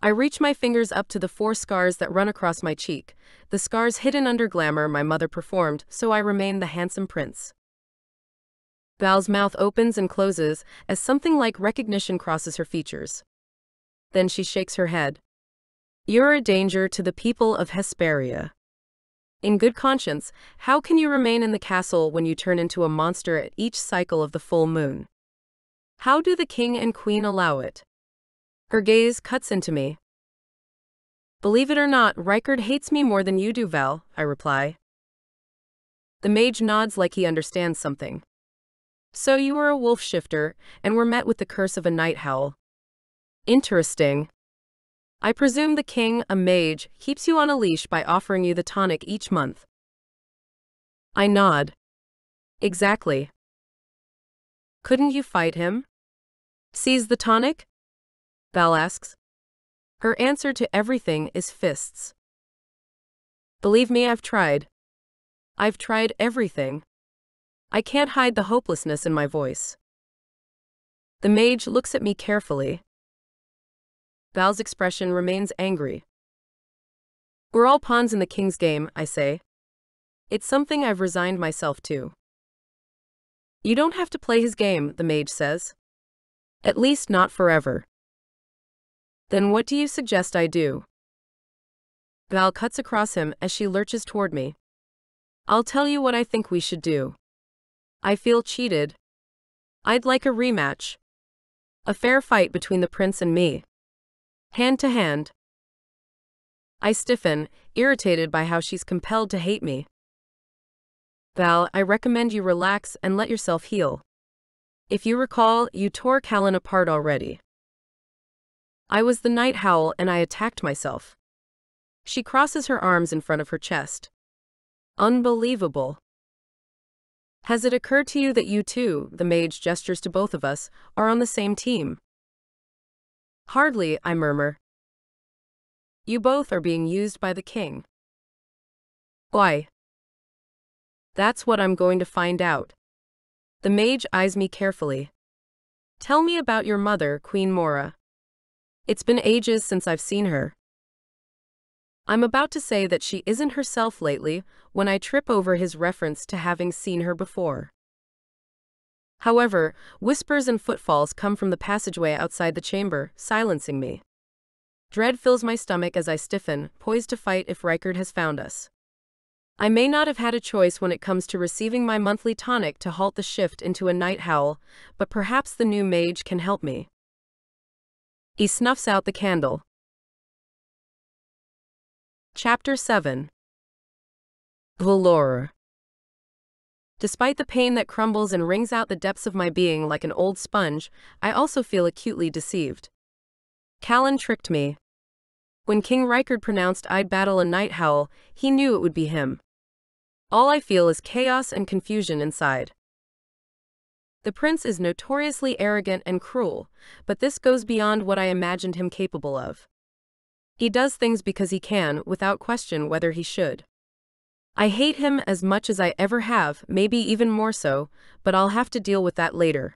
I reach my fingers up to the 4 scars that run across my cheek, the scars hidden under glamour my mother performed, so I remain the handsome prince. Val's mouth opens and closes as something like recognition crosses her features. Then she shakes her head. You're a danger to the people of Hesperia. In good conscience, how can you remain in the castle when you turn into a monster at each cycle of the full moon? How do the king and queen allow it? Her gaze cuts into me. Believe it or not, Reichard hates me more than you do, Val, I reply. The mage nods like he understands something. So you were a wolf shifter, and were met with the curse of a night howl. Interesting. I presume the king, a mage, keeps you on a leash by offering you the tonic each month. I nod. Exactly. Couldn't you fight him? Seize the tonic? Val asks. Her answer to everything is fists. Believe me, I've tried. I've tried everything. I can't hide the hopelessness in my voice. The mage looks at me carefully. Val's expression remains angry. We're all pawns in the king's game, I say. It's something I've resigned myself to. You don't have to play his game, the mage says. At least not forever. Then what do you suggest I do? Val cuts across him as she lurches toward me. I'll tell you what I think we should do. I feel cheated. I'd like a rematch. A fair fight between the prince and me. Hand to hand. I stiffen, irritated by how she's compelled to hate me. Val, I recommend you relax and let yourself heal. If you recall, you tore Callen apart already. I was the night howl and I attacked myself. She crosses her arms in front of her chest. Unbelievable. Has it occurred to you that you too, the mage gestures to both of us, are on the same team? Hardly, I murmur. You both are being used by the king. Why? That's what I'm going to find out. The mage eyes me carefully. Tell me about your mother, Queen Mora. It's been ages since I've seen her. I'm about to say that she isn't herself lately when I trip over his reference to having seen her before. However, whispers and footfalls come from the passageway outside the chamber, silencing me. Dread fills my stomach as I stiffen, poised to fight if Reichard has found us. I may not have had a choice when it comes to receiving my monthly tonic to halt the shift into a night howl, but perhaps the new mage can help me. He snuffs out the candle. Chapter 7. Valor. Despite the pain that crumbles and wrings out the depths of my being like an old sponge, I also feel acutely deceived. Callen tricked me. When King Reichard pronounced I'd battle a night howl, he knew it would be him. All I feel is chaos and confusion inside. The prince is notoriously arrogant and cruel, but this goes beyond what I imagined him capable of. He does things because he can, without question whether he should. I hate him as much as I ever have, maybe even more so, but I'll have to deal with that later.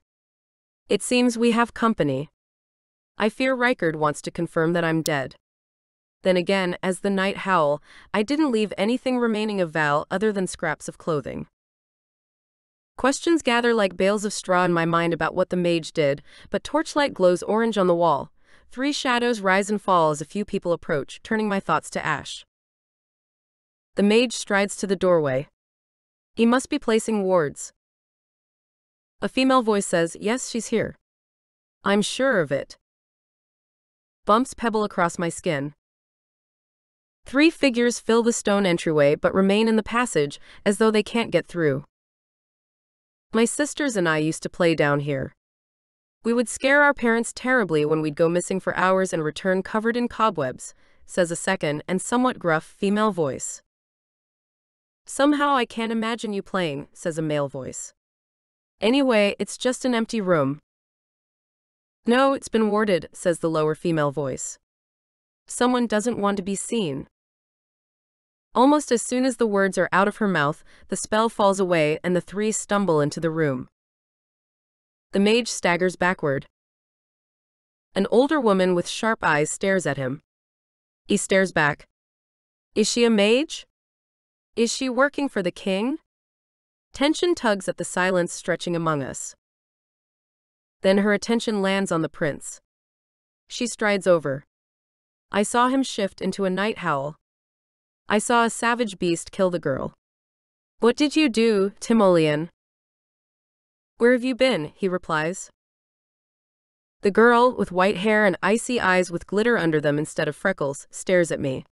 It seems we have company. I fear Reichard wants to confirm that I'm dead. Then again, as the night howl, I didn't leave anything remaining of Val other than scraps of clothing. Questions gather like bales of straw in my mind about what the mage did, but torchlight glows orange on the wall. 3 shadows rise and fall as a few people approach, turning my thoughts to ash. The mage strides to the doorway. He must be placing wards. A female voice says, "Yes, she's here." I'm sure of it. Bumps pebble across my skin. 3 figures fill the stone entryway but remain in the passage, as though they can't get through. My sisters and I used to play down here. We would scare our parents terribly when we'd go missing for hours and return covered in cobwebs, says a second and somewhat gruff female voice. Somehow I can't imagine you playing, says a male voice. Anyway, it's just an empty room. No, it's been warded, says the lower female voice. Someone doesn't want to be seen. Almost as soon as the words are out of her mouth, the spell falls away and the 3 stumble into the room. The mage staggers backward. An older woman with sharp eyes stares at him. He stares back. Is she a mage? Is she working for the king? Tension tugs at the silence stretching among us. Then her attention lands on the prince. She strides over. I saw him shift into a night howl. I saw a savage beast kill the girl. What did you do, Timoleon? Where have you been? He replies. The girl, with white hair and icy eyes with glitter under them instead of freckles, stares at me.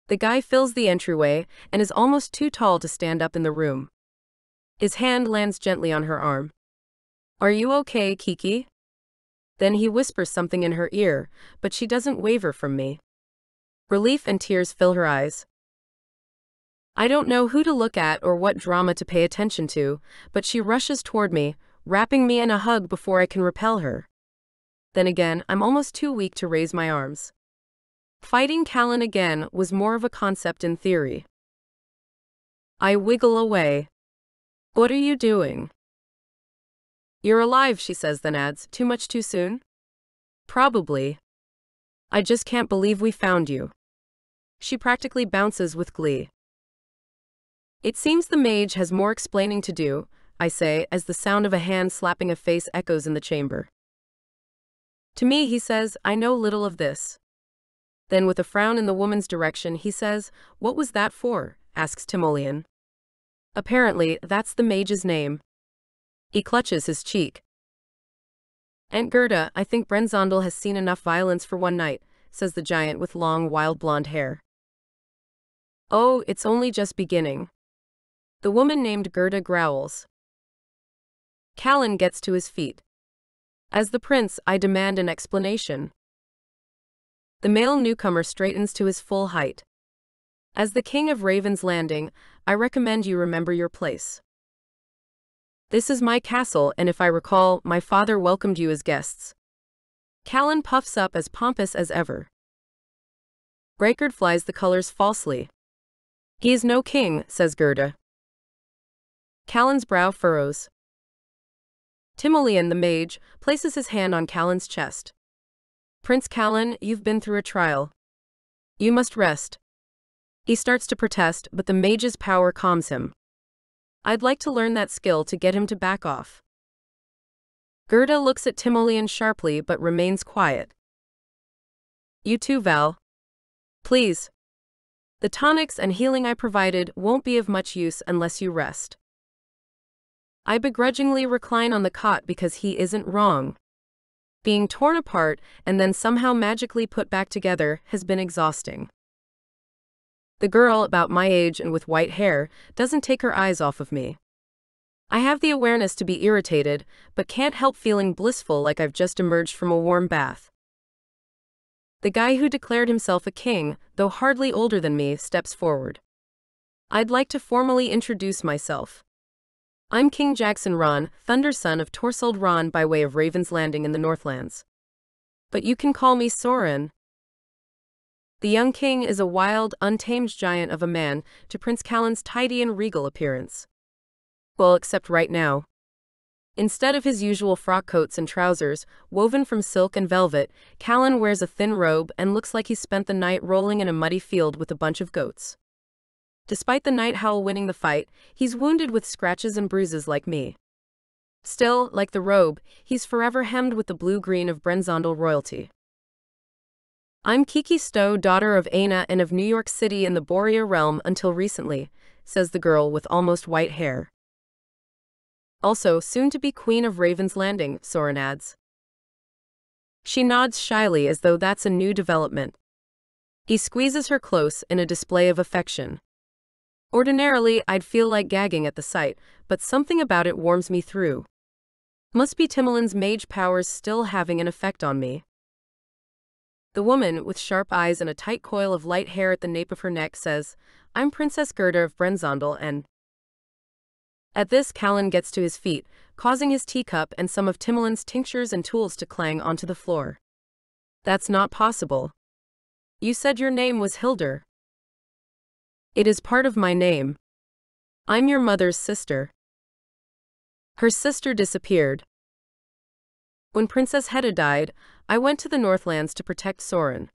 The guy fills the entryway and is almost too tall to stand up in the room. His hand lands gently on her arm. Are you okay, Kiki? Then he whispers something in her ear, but she doesn't waver from me. Relief and tears fill her eyes. I don't know who to look at or what drama to pay attention to, but she rushes toward me, wrapping me in a hug before I can repel her. Then again, I'm almost too weak to raise my arms. Fighting Callen again was more of a concept in theory. I wiggle away. What are you doing? You're alive, she says, then adds, too much too soon? Probably. I just can't believe we found you. She practically bounces with glee. It seems the mage has more explaining to do, I say, as the sound of a hand slapping a face echoes in the chamber. To me, he says, I know little of this. Then with a frown in the woman's direction, he says, What was that for? Asks Timoleon. Apparently, that's the mage's name. He clutches his cheek. Aunt Gerda, I think Brenzondel has seen enough violence for one night, says the giant with long, wild blonde hair. Oh, it's only just beginning. The woman named Gerda growls. Callen gets to his feet. As the prince, I demand an explanation. The male newcomer straightens to his full height. As the king of Raven's Landing, I recommend you remember your place. This is my castle, and if I recall, my father welcomed you as guests. Callen puffs up as pompous as ever. Breakard flies the colors falsely. He is no king, says Gerda. Callen's brow furrows. Timoleon, the mage, places his hand on Callen's chest. Prince Callen, you've been through a trial. You must rest. He starts to protest, but the mage's power calms him. I'd like to learn that skill to get him to back off. Gerda looks at Timoleon sharply but remains quiet. You too, Val. Please. The tonics and healing I provided won't be of much use unless you rest. I begrudgingly recline on the cot because he isn't wrong. Being torn apart and then somehow magically put back together has been exhausting. The girl, about my age and with white hair, doesn't take her eyes off of me. I have the awareness to be irritated, but can't help feeling blissful like I've just emerged from a warm bath. The guy who declared himself a king, though hardly older than me, steps forward. I'd like to formally introduce myself. I'm King Jackson Ron, Thunderson of Torsold Ron by way of Raven's Landing in the Northlands. But you can call me Soren. The young king is a wild, untamed giant of a man to Prince Callen's tidy and regal appearance. Well, except right now. Instead of his usual frock coats and trousers, woven from silk and velvet, Callen wears a thin robe and looks like he spent the night rolling in a muddy field with a bunch of goats. Despite the night howl winning the fight, he's wounded with scratches and bruises like me. Still, like the robe, he's forever hemmed with the blue-green of Brenzondel royalty. I'm Kiki Stowe, daughter of Aina and of New York City in the Borea realm until recently, says the girl with almost white hair. Also, soon to be Queen of Raven's Landing, Soren adds. She nods shyly as though that's a new development. He squeezes her close in a display of affection. Ordinarily, I'd feel like gagging at the sight, but something about it warms me through. Must be Timoleon's mage powers still having an effect on me. The woman, with sharp eyes and a tight coil of light hair at the nape of her neck, says, I'm Princess Gerda of Brenzondel and... At this, Callen gets to his feet, causing his teacup and some of Timoleon's tinctures and tools to clang onto the floor. That's not possible. You said your name was Hildur. It is part of my name. I'm your mother's sister. Her sister disappeared. When Princess Hedda died, I went to the Northlands to protect Soren.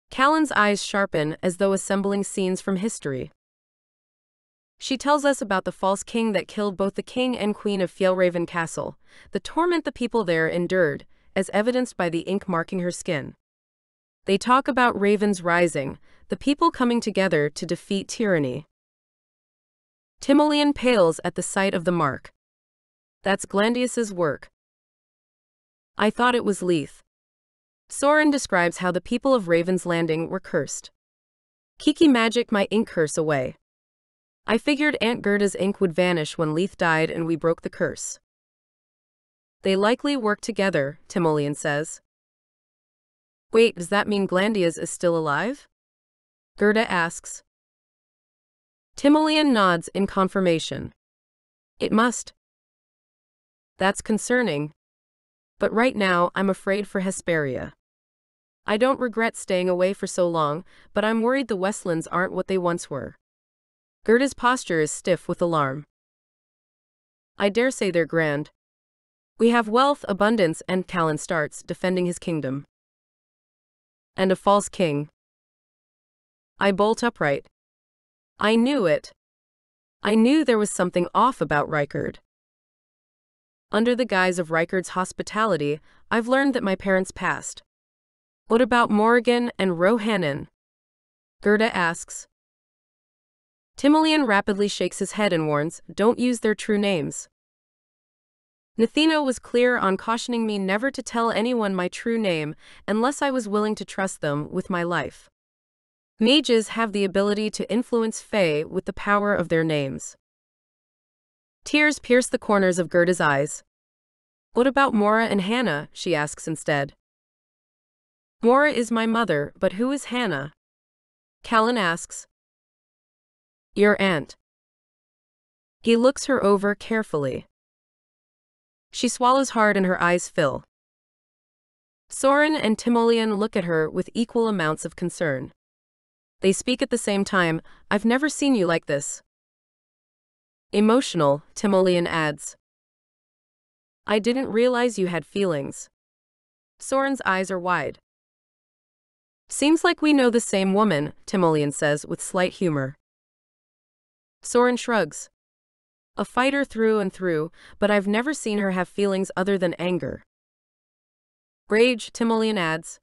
Callen's eyes sharpen as though assembling scenes from history. She tells us about the false king that killed both the king and queen of Fjellraven Castle, the torment the people there endured, as evidenced by the ink marking her skin. They talk about ravens rising, the people coming together to defeat tyranny. Timoleon pales at the sight of the mark. That's Glandius's work. I thought it was Leith. Soren describes how the people of Raven's Landing were cursed. Kiki magicked my ink curse away. I figured Aunt Gerda's ink would vanish when Leith died and we broke the curse. They likely worked together, Timoleon says. Wait, does that mean Glandius is still alive? Gerda asks. Timoleon nods in confirmation. It must. That's concerning. But right now, I'm afraid for Hesperia. I don't regret staying away for so long, but I'm worried the Westlands aren't what they once were. Gerda's posture is stiff with alarm. I dare say they're grand. We have wealth, abundance, and Callen starts defending his kingdom. And a false king. I bolt upright. I knew it. I knew there was something off about Rykard. Under the guise of Rykard's hospitality, I've learned that my parents passed. What about Morrigan and Rohannan? Gerda asks. Timoleon rapidly shakes his head and warns, don't use their true names. Nathina was clear on cautioning me never to tell anyone my true name unless I was willing to trust them with my life. Mages have the ability to influence Fae with the power of their names. Tears pierce the corners of Gerda's eyes. What about Mora and Hannah? She asks instead. Mora is my mother, but who is Hannah? Callen asks. Your aunt. He looks her over carefully. She swallows hard and her eyes fill. Soren and Timoleon look at her with equal amounts of concern. They speak at the same time. I've never seen you like this. Emotional, Timoleon adds. I didn't realize you had feelings. Soren's eyes are wide. Seems like we know the same woman, Timoleon says with slight humor. Soren shrugs. A fighter through and through, but I've never seen her have feelings other than anger. Rage, Timoleon adds.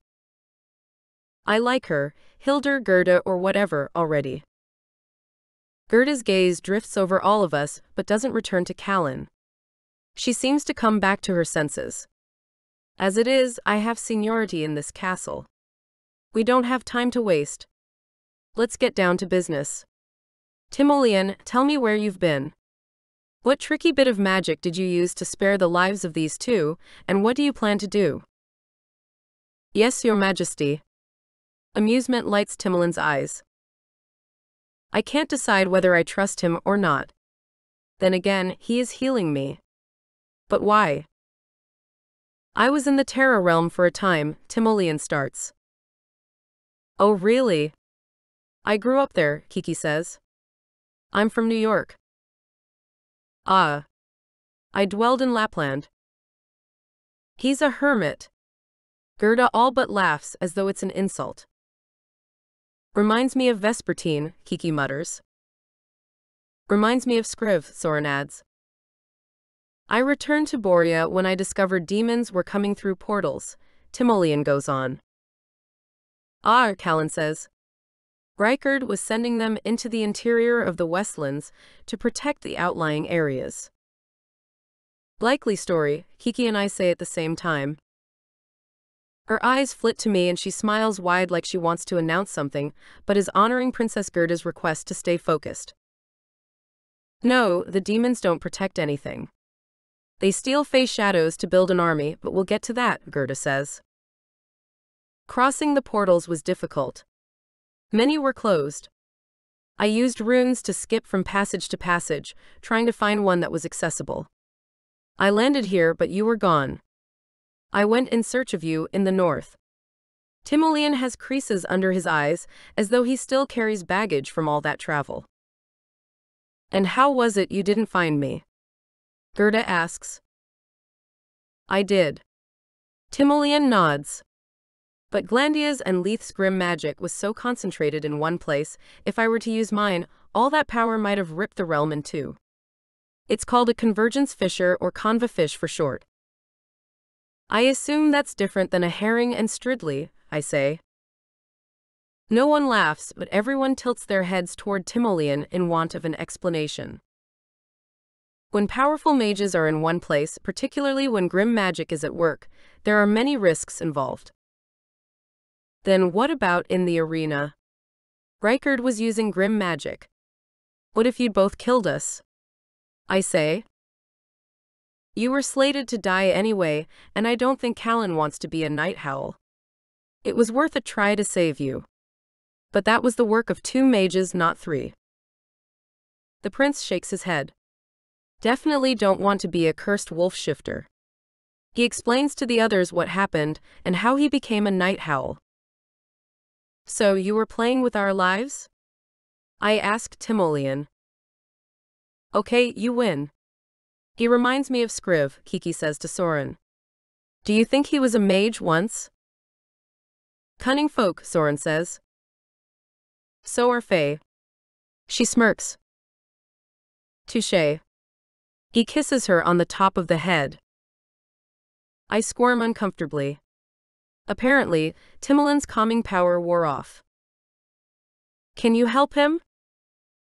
I like her, Hildur, Gerda, or whatever, already. Gerda's gaze drifts over all of us, but doesn't return to Callen. She seems to come back to her senses. As it is, I have seniority in this castle. We don't have time to waste. Let's get down to business. Timoleon, tell me where you've been. What tricky bit of magic did you use to spare the lives of these two, and what do you plan to do? Yes, Your Majesty. Amusement lights Timoleon's eyes. I can't decide whether I trust him or not. Then again, he is healing me. But why? I was in the Terra realm for a time, Timoleon starts. Oh really? I grew up there, Kiki says. I'm from New York. Ah. I dwelled in Lapland. He's a hermit. Gerda all but laughs as though it's an insult. Reminds me of Vespertine, Kiki mutters. Reminds me of Scriv, Soren adds. I returned to Borea when I discovered demons were coming through portals, Timoleon goes on. Ah, Callen says. Rykard was sending them into the interior of the Westlands to protect the outlying areas. Likely story, Kiki and I say at the same time. Her eyes flit to me and she smiles wide like she wants to announce something, but is honoring Princess Gerda's request to stay focused. No, the demons don't protect anything. They steal Fae shadows to build an army, but we'll get to that, Gerda says. Crossing the portals was difficult. Many were closed. I used runes to skip from passage to passage, trying to find one that was accessible. I landed here, but you were gone. I went in search of you in the north. Timoleon has creases under his eyes, as though he still carries baggage from all that travel. And how was it you didn't find me? Gerda asks. I did. Timoleon nods. But Glandia's and Leith's grim magic was so concentrated in one place, if I were to use mine, all that power might have ripped the realm in two. It's called a convergence fissure or conva fish for short. I assume that's different than a herring and stridley, I say. No one laughs, but everyone tilts their heads toward Timoleon in want of an explanation. When powerful mages are in one place, particularly when grim magic is at work, there are many risks involved. Then what about in the arena? Rightful was using grim magic. What if you'd both killed us? I say. You were slated to die anyway, and I don't think Callen wants to be a night howl. It was worth a try to save you. But that was the work of 2 mages, not 3. The prince shakes his head. Definitely don't want to be a cursed wolf shifter. He explains to the others what happened and how he became a night howl. So you were playing with our lives? I asked Timoleon. Okay, you win. He reminds me of Scriv, Kiki says to Soren. Do you think he was a mage once? Cunning folk, Soren says. So are Fae. She smirks. Touché. He kisses her on the top of the head. I squirm uncomfortably. Apparently, Timoleon's calming power wore off. Can you help him?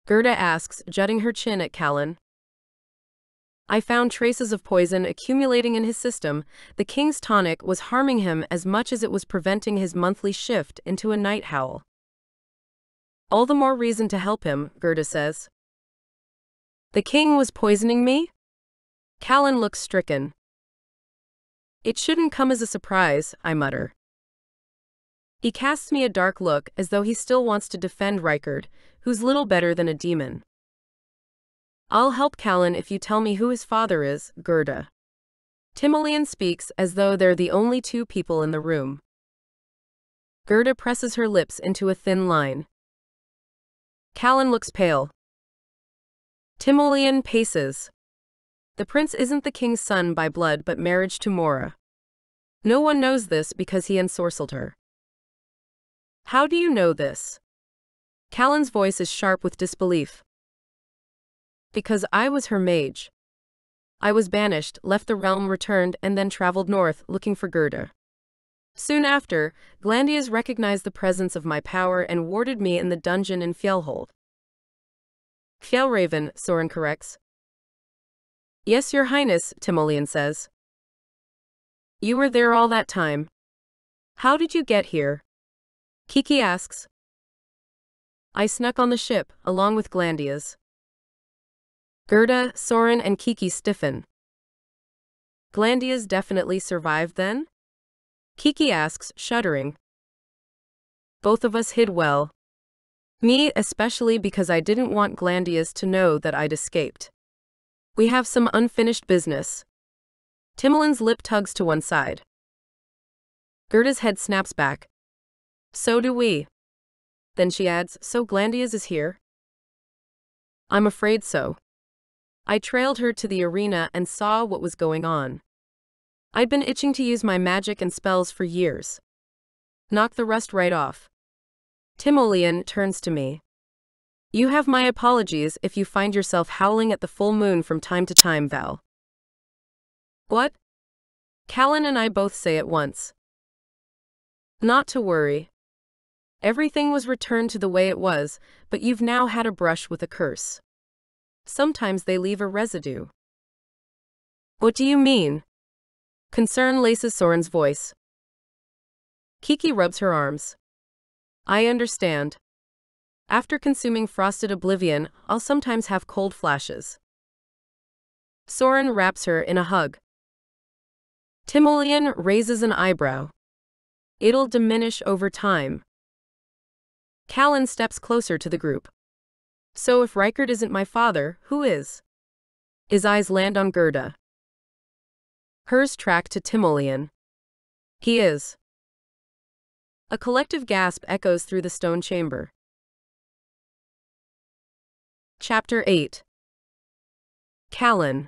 Gerda asks, jutting her chin at Callen. I found traces of poison accumulating in his system. The king's tonic was harming him as much as it was preventing his monthly shift into a night howl. All the more reason to help him, Gerda says. The king was poisoning me? Callen looks stricken. It shouldn't come as a surprise, I mutter. He casts me a dark look as though he still wants to defend Rightful, who's little better than a demon. I'll help Callen if you tell me who his father is, Gerda. Timoleon speaks as though they're the only 2 people in the room. Gerda presses her lips into a thin line. Callen looks pale. Timoleon paces. The prince isn't the king's son by blood but marriage to Mora. No one knows this because he ensorcelled her. How do you know this? Callen's voice is sharp with disbelief. Because I was her mage. I was banished, left the realm, returned, and then traveled north, looking for Gerda. Soon after, Glandias recognized the presence of my power and warded me in the dungeon in Fjellhold. Fjellraven, Soren corrects. Yes, your highness, Timoleon says. You were there all that time. How did you get here? Kiki asks. I snuck on the ship, along with Glandias. Gerda, Soren, and Kiki stiffen. Glandias definitely survived then? Kiki asks, shuddering. Both of us hid well. Me especially because I didn't want Glandias to know that I'd escaped. We have some unfinished business. Timoleon's lip tugs to one side. Gerda's head snaps back. So do we. Then she adds, so Glandias is here? I'm afraid so. I trailed her to the arena and saw what was going on. I'd been itching to use my magic and spells for years. Knock the rust right off. Timoleon turns to me. You have my apologies if you find yourself howling at the full moon from time to time, Val. What? Callen and I both say at once. Not to worry. Everything was returned to the way it was, but you've now had a brush with a curse. Sometimes they leave a residue. What do you mean? Concern laces Soren's voice. Kiki rubs her arms. I understand. After consuming frosted oblivion, I'll sometimes have cold flashes. Soren wraps her in a hug. Timoleon raises an eyebrow. It'll diminish over time. Callen steps closer to the group. So if Rightful isn't my father, who is? His eyes land on Gerda. Hers track to Timoleon. He is. A collective gasp echoes through the stone chamber. Chapter 8. Callen.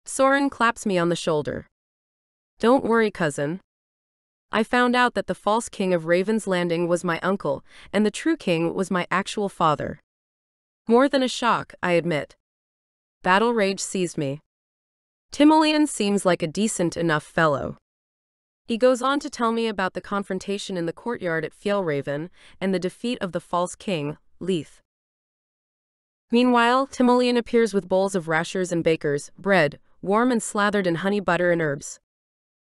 Soren claps me on the shoulder. Don't worry, cousin. I found out that the false king of Raven's Landing was my uncle, and the true king was my actual father. More than a shock, I admit. Battle rage seized me. Timoleon seems like a decent enough fellow. He goes on to tell me about the confrontation in the courtyard at Fjellraven and the defeat of the false king, Leith. Meanwhile, Timoleon appears with bowls of rashers and bakers, bread, warm and slathered in honey, butter, and herbs.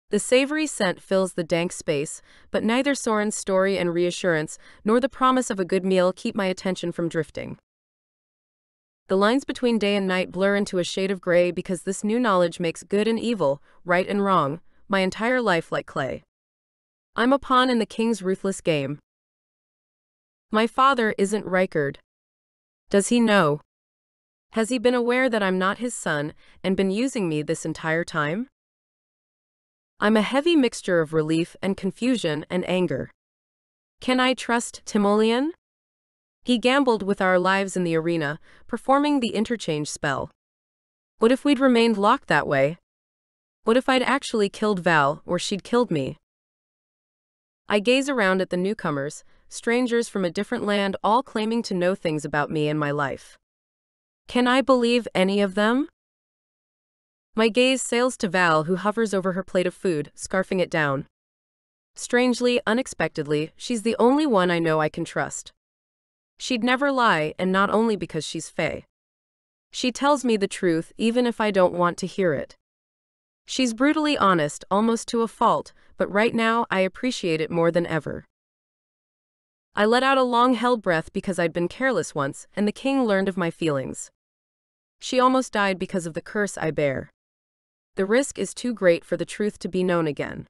The savory scent fills the dank space, but neither Soren's story and reassurance nor the promise of a good meal keep my attention from drifting. The lines between day and night blur into a shade of gray because this new knowledge makes good and evil, right and wrong, my entire life like clay. I'm a pawn in the king's ruthless game. My father isn't Richard. Does he know? Has he been aware that I'm not his son and been using me this entire time? I'm a heavy mixture of relief and confusion and anger. Can I trust Timoleon? He gambled with our lives in the arena, performing the interchange spell. What if we'd remained locked that way? What if I'd actually killed Val, or she'd killed me? I gaze around at the newcomers, strangers from a different land, all claiming to know things about me and my life. Can I believe any of them? My gaze sails to Val, who hovers over her plate of food, scarfing it down. Strangely, unexpectedly, she's the only one I know I can trust. She'd never lie, and not only because she's Fae. She tells me the truth even if I don't want to hear it. She's brutally honest, almost to a fault, but right now I appreciate it more than ever. I let out a long-held breath because I'd been careless once, and the king learned of my feelings. She almost died because of the curse I bear. The risk is too great for the truth to be known again.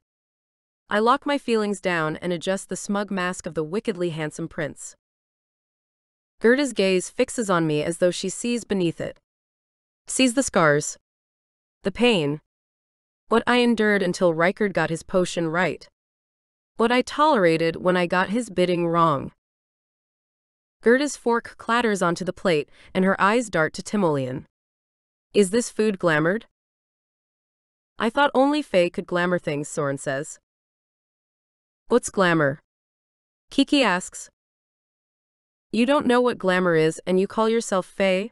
I lock my feelings down and adjust the smug mask of the wickedly handsome prince. Gerda's gaze fixes on me as though she sees beneath it. Sees the scars. The pain. What I endured until Richard got his potion right. What I tolerated when I got his bidding wrong. Gerda's fork clatters onto the plate, and her eyes dart to Timoleon. Is this food glamoured? I thought only Fae could glamour things, Soren says. What's glamour? Kiki asks. You don't know what glamour is, and you call yourself Fae?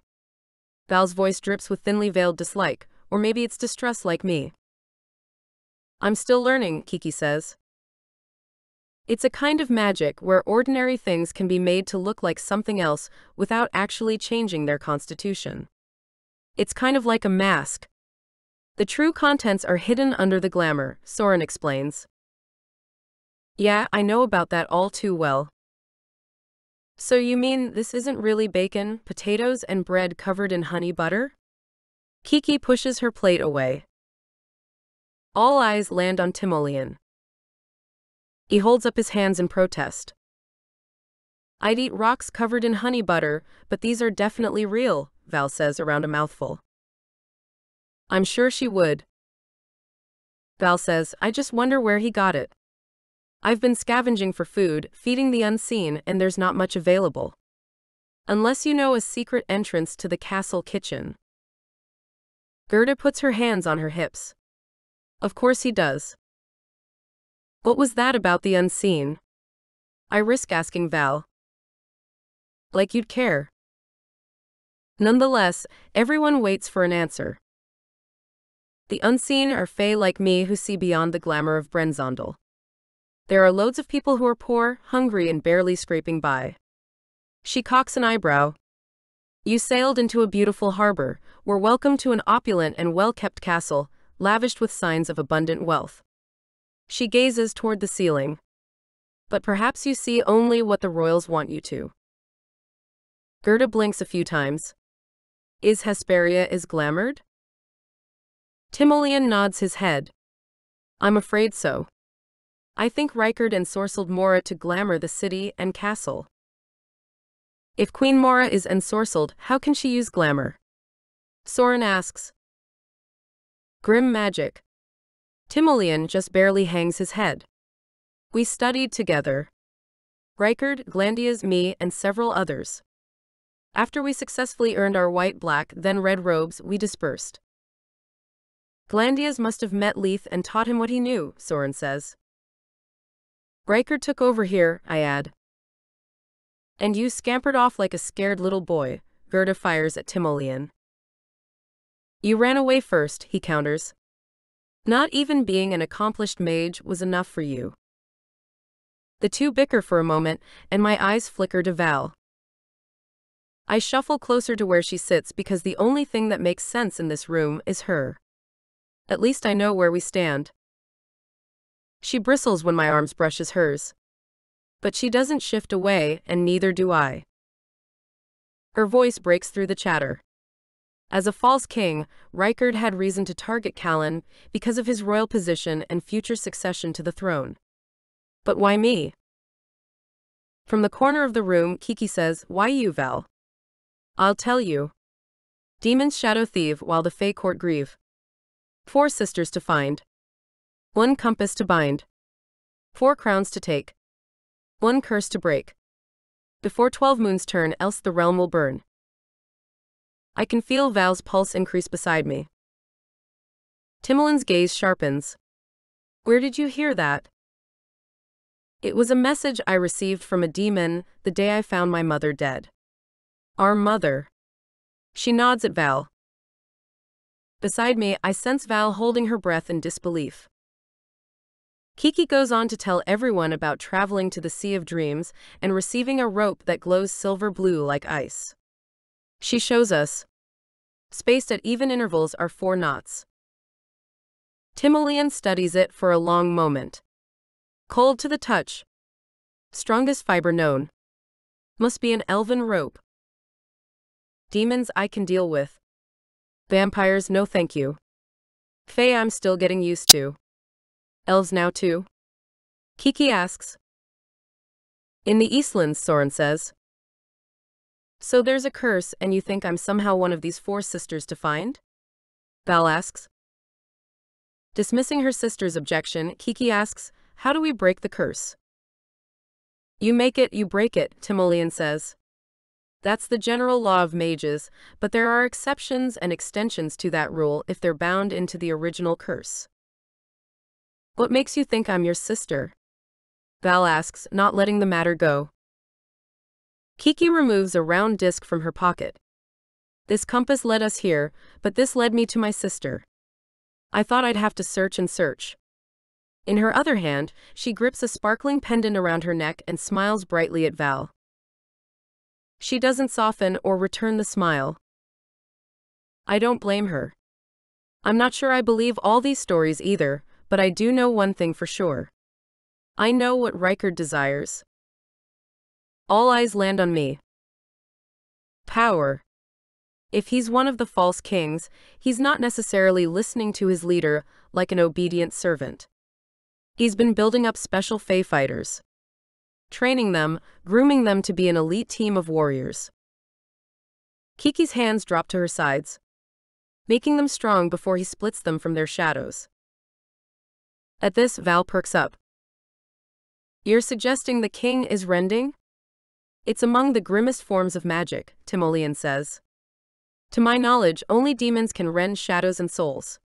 Val's voice drips with thinly veiled dislike, or maybe it's distrust like me. I'm still learning, Kiki says. It's a kind of magic where ordinary things can be made to look like something else without actually changing their constitution. It's kind of like a mask. The true contents are hidden under the glamour, Soren explains. Yeah, I know about that all too well. So you mean this isn't really bacon, potatoes, and bread covered in honey butter? Kiki pushes her plate away. All eyes land on Timoleon. He holds up his hands in protest. I'd eat rocks covered in honey butter, but these are definitely real, Val says around a mouthful. I'm sure she would. Val says, I just wonder where he got it. I've been scavenging for food, feeding the unseen, and there's not much available. Unless you know a secret entrance to the castle kitchen. Gerda puts her hands on her hips. Of course he does. What was that about the unseen? I risk asking Val. Like you'd care. Nonetheless, everyone waits for an answer. The unseen are Fae like me who see beyond the glamour of Brenzondel. There are loads of people who are poor, hungry, and barely scraping by. She cocks an eyebrow. You sailed into a beautiful harbor, were welcomed to an opulent and well-kept castle, lavished with signs of abundant wealth. She gazes toward the ceiling. But perhaps you see only what the royals want you to. Gerda blinks a few times. Is Hesperia is glamoured? Timoleon nods his head. I'm afraid so. I think Richard ensorcelled Mora to glamour the city and castle. If Queen Mora is ensorcelled, how can she use glamour? Soren asks. Grim magic. Timoleon just barely hangs his head. We studied together. Richard, Glandias, me, and several others. After we successfully earned our white, black, then red robes, we dispersed. Glandias must have met Leith and taught him what he knew, Soren says. Richard took over here, I add. And you scampered off like a scared little boy, Gerda fires at Timoleon. You ran away first, he counters. Not even being an accomplished mage was enough for you. The two bicker for a moment, and my eyes flicker to Val. I shuffle closer to where she sits because the only thing that makes sense in this room is her. At least I know where we stand. She bristles when my arms brushes hers. But she doesn't shift away, and neither do I. Her voice breaks through the chatter. As a false king, Reichard had reason to target Callen because of his royal position and future succession to the throne. But why me? From the corner of the room, Kiki says, "Why you, Val?" "I'll tell you. Demons shadow thieve while the Fae court grieve. 4 sisters to find. 1 compass to bind. 4 crowns to take. 1 curse to break. Before 12 moons turn, else the realm will burn." I can feel Val's pulse increase beside me. Timolin's gaze sharpens. "Where did you hear that?" "It was a message I received from a demon the day I found my mother dead." "Our mother." She nods at Val. Beside me, I sense Val holding her breath in disbelief. Kiki goes on to tell everyone about traveling to the Sea of Dreams and receiving a rope that glows silver blue like ice. She shows us. Spaced at even intervals are 4 knots. Timoleon studies it for a long moment. Cold to the touch. Strongest fiber known. Must be an elven rope. Demons I can deal with. Vampires, no thank you. Fae I'm still getting used to. Elves now too? Kiki asks. "In the Eastlands," Soren says. "So there's a curse and you think I'm somehow one of these 4 sisters to find?" Val asks. Dismissing her sister's objection, Kiki asks, "How do we break the curse?" "You make it, you break it," Timoleon says. "That's the general law of mages, but there are exceptions and extensions to that rule if they're bound into the original curse." "What makes you think I'm your sister?" Val asks, not letting the matter go. Kiki removes a round disc from her pocket. "This compass led us here, but this led me to my sister. I thought I'd have to search and search." In her other hand, she grips a sparkling pendant around her neck and smiles brightly at Val. She doesn't soften or return the smile. I don't blame her. I'm not sure I believe all these stories either, but I do know one thing for sure. I know what Reichard desires. All eyes land on me. Power. If he's one of the false kings, he's not necessarily listening to his leader like an obedient servant. He's been building up special Fae fighters. Training them, grooming them to be an elite team of warriors. Kiki's hands drop to her sides, making them strong before he splits them from their shadows. At this, Val perks up. "You're suggesting the king is rending?" "It's among the grimmest forms of magic," Timoleon says. "To my knowledge, only demons can rend shadows and souls."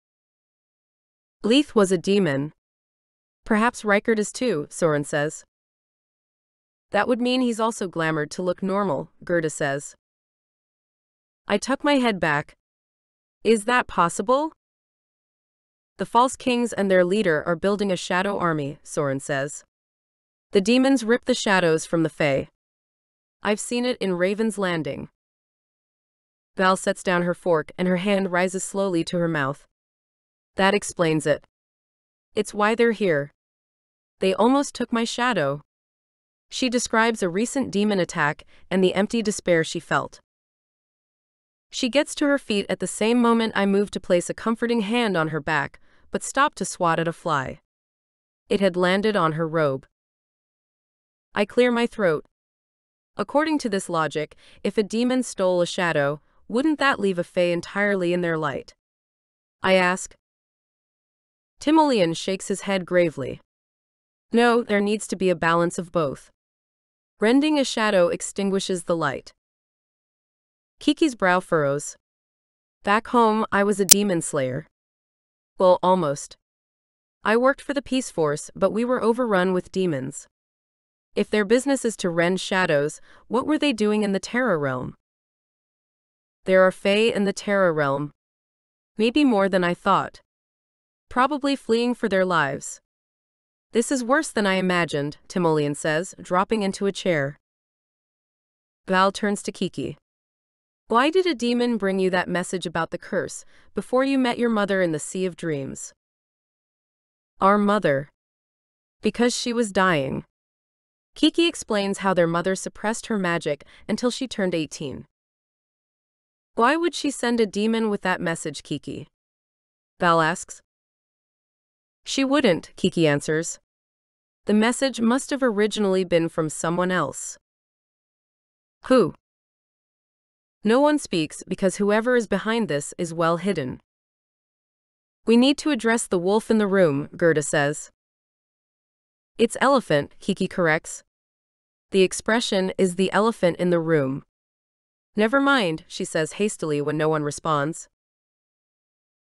"Leith was a demon. Perhaps Reichard is too," Soren says. "That would mean he's also glamoured to look normal," Gerda says. I tuck my head back. Is that possible? "The false kings and their leader are building a shadow army," Soren says. "The demons rip the shadows from the Fae. I've seen it in Raven's Landing." Val sets down her fork and her hand rises slowly to her mouth. "That explains it. It's why they're here. They almost took my shadow." She describes a recent demon attack and the empty despair she felt. She gets to her feet at the same moment I move to place a comforting hand on her back, but stop to swat at a fly. It had landed on her robe. I clear my throat. According to this logic, if a demon stole a shadow, wouldn't that leave a Fae entirely in their light? I ask. Timoleon shakes his head gravely. "No, there needs to be a balance of both. Rending a shadow extinguishes the light." Kiki's brow furrows. "Back home, I was a demon slayer. Well, almost. I worked for the Peace Force, but we were overrun with demons. If their business is to rend shadows, what were they doing in the Terra realm?" "There are Fae in the Terra realm. Maybe more than I thought." probably fleeing for their lives. This is worse than I imagined, Timoleon says, dropping into a chair. Val turns to Kiki. Why did a demon bring you that message about the curse before you met your mother in the Sea of Dreams? Our mother. Because she was dying. Kiki explains how their mother suppressed her magic until she turned 18. Why would she send a demon with that message, Kiki? Val asks. She wouldn't, Kiki answers. The message must have originally been from someone else. Who? No one speaks because whoever is behind this is well hidden. We need to address the wolf in the room, Gerda says. It's elephant, Kiki corrects. The expression is the elephant in the room. Never mind, she says hastily when no one responds.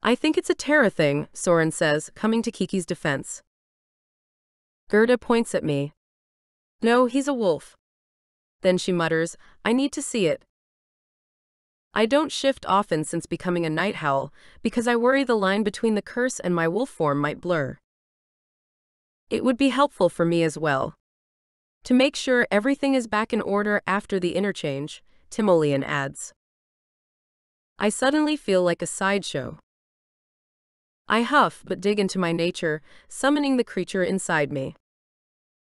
I think it's a Terra thing, Soren says, coming to Kiki's defense. Gerda points at me. No, he's a wolf. Then she mutters, I need to see it. I don't shift often since becoming a night howl, because I worry the line between the curse and my wolf form might blur. It would be helpful for me as well. To make sure everything is back in order after the interchange, Timoleon adds. I suddenly feel like a sideshow. I huff but dig into my nature, summoning the creature inside me.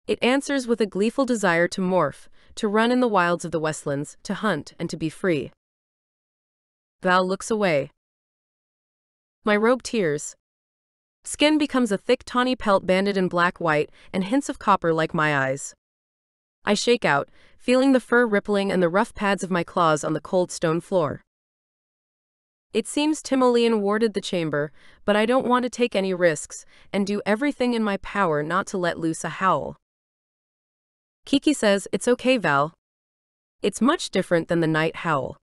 It answers with a gleeful desire to morph, to run in the wilds of the Westlands, to hunt and to be free. Val looks away. My robe tears. Skin becomes a thick tawny pelt banded in black-white and hints of copper like my eyes. I shake out, feeling the fur rippling and the rough pads of my claws on the cold stone floor. It seems Timoleon warded the chamber, but I don't want to take any risks and do everything in my power not to let loose a howl. Kiki says, it's okay, Val. It's much different than the night howl.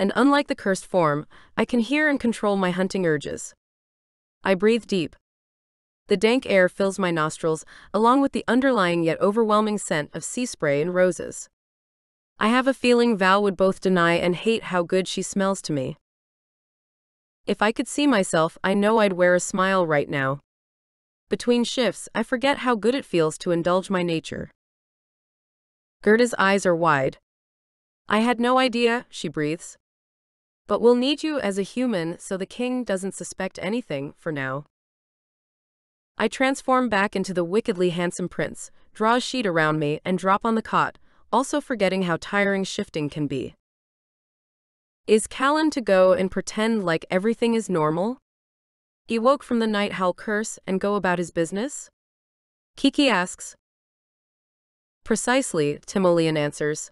And unlike the cursed form, I can hear and control my hunting urges. I breathe deep. The dank air fills my nostrils, along with the underlying yet overwhelming scent of sea spray and roses. I have a feeling Val would both deny and hate how good she smells to me. If I could see myself, I know I'd wear a smile right now. Between shifts, I forget how good it feels to indulge my nature. Gerda's eyes are wide. I had no idea, she breathes. But we'll need you as a human so the king doesn't suspect anything, for now. I transform back into the wickedly handsome prince, draw a sheet around me, and drop on the cot, also forgetting how tiring shifting can be. Is Callen to go and pretend like everything is normal? He woke from the night howl curse and go about his business? Kiki asks. Precisely, Timoleon answers.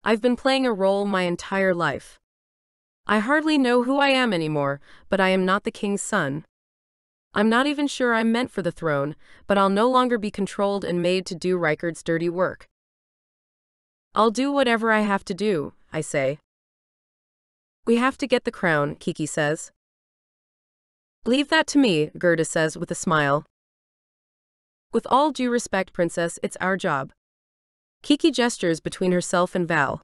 I've been playing a role my entire life. I hardly know who I am anymore, but I am not the king's son. I'm not even sure I'm meant for the throne, but I'll no longer be controlled and made to do Rikard's dirty work. I'll do whatever I have to do, I say. We have to get the crown, Kiki says. Leave that to me, Gerda says with a smile. With all due respect, princess, it's our job. Kiki gestures between herself and Val.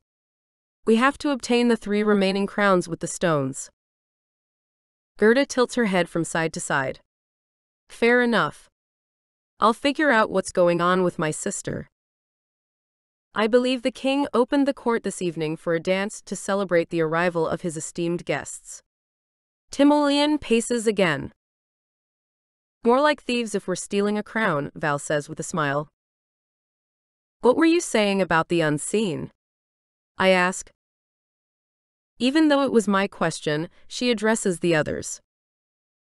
We have to obtain the 3 remaining crowns with the stones. Gerda tilts her head from side to side. Fair enough. I'll figure out what's going on with my sister. I believe the king opened the court this evening for a dance to celebrate the arrival of his esteemed guests. Timoleon paces again. More like thieves if we're stealing a crown, Val says with a smile. What were you saying about the unseen? I ask. Even though it was my question, she addresses the others.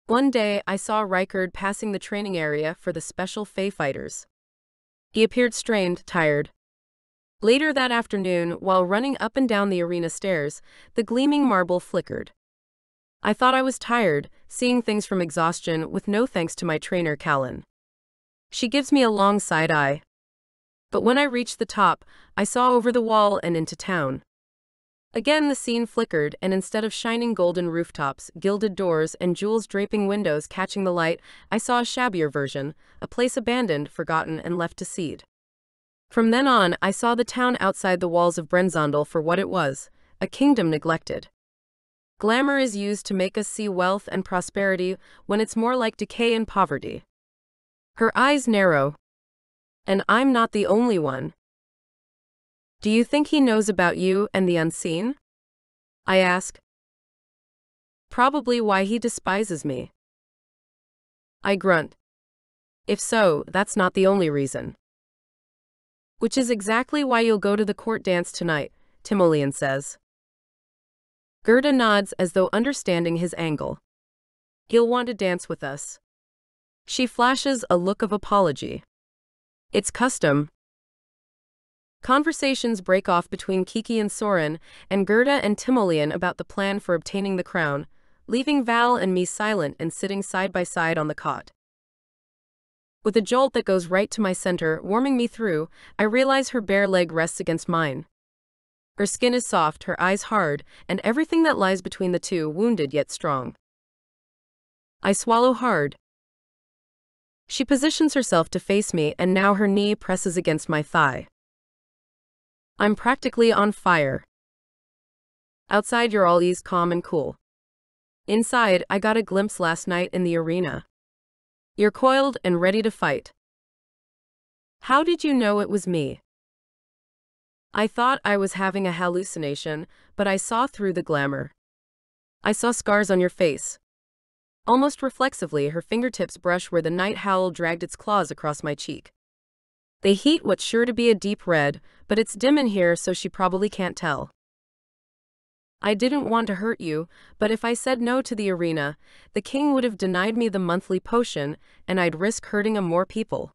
One day, I saw Rikard passing the training area for the special Fey fighters. He appeared strained, tired. Later that afternoon, while running up and down the arena stairs, the gleaming marble flickered. I thought I was tired, seeing things from exhaustion with no thanks to my trainer Callen. She gives me a long side eye. But when I reached the top, I saw over the wall and into town. Again the scene flickered, and instead of shining golden rooftops, gilded doors, and jewels draping windows catching the light, I saw a shabbier version, a place abandoned, forgotten, and left to seed. From then on, I saw the town outside the walls of Brenzondel for what it was, a kingdom neglected. Glamour is used to make us see wealth and prosperity when it's more like decay and poverty. Her eyes narrow. And I'm not the only one. Do you think he knows about you and the unseen? I ask. Probably why he despises me. I grunt. If so, that's not the only reason. Which is exactly why you'll go to the court dance tonight, Timoleon says. Gerda nods as though understanding his angle. He'll want to dance with us. She flashes a look of apology. It's custom. Conversations break off between Kiki and Soren, and Gerda and Timoleon about the plan for obtaining the crown, leaving Val and me silent and sitting side by side on the cot. With a jolt that goes right to my center, warming me through, I realize her bare leg rests against mine. Her skin is soft, her eyes hard, and everything that lies between the two wounded yet strong. I swallow hard. She positions herself to face me, and now her knee presses against my thigh. I'm practically on fire. Outside you're all ease, calm and cool. Inside, I got a glimpse last night in the arena. You're coiled and ready to fight. How did you know it was me? I thought I was having a hallucination, but I saw through the glamour. I saw scars on your face. Almost reflexively, her fingertips brush where the night howl dragged its claws across my cheek. They heat what's sure to be a deep red, but it's dim in here, so she probably can't tell. I didn't want to hurt you, but if I said no to the arena, the king would have denied me the monthly potion, and I'd risk hurting more people.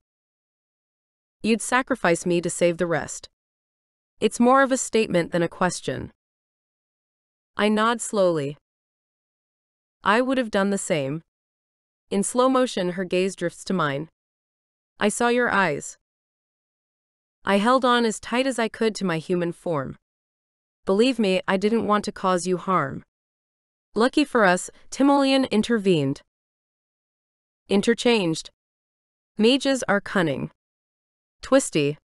You'd sacrifice me to save the rest. It's more of a statement than a question. I nod slowly. I would have done the same. In slow motion, her gaze drifts to mine. I saw your eyes. I held on as tight as I could to my human form. Believe me, I didn't want to cause you harm. Lucky for us, Timoleon intervened. Interchanged. Mages are cunning. Twisty.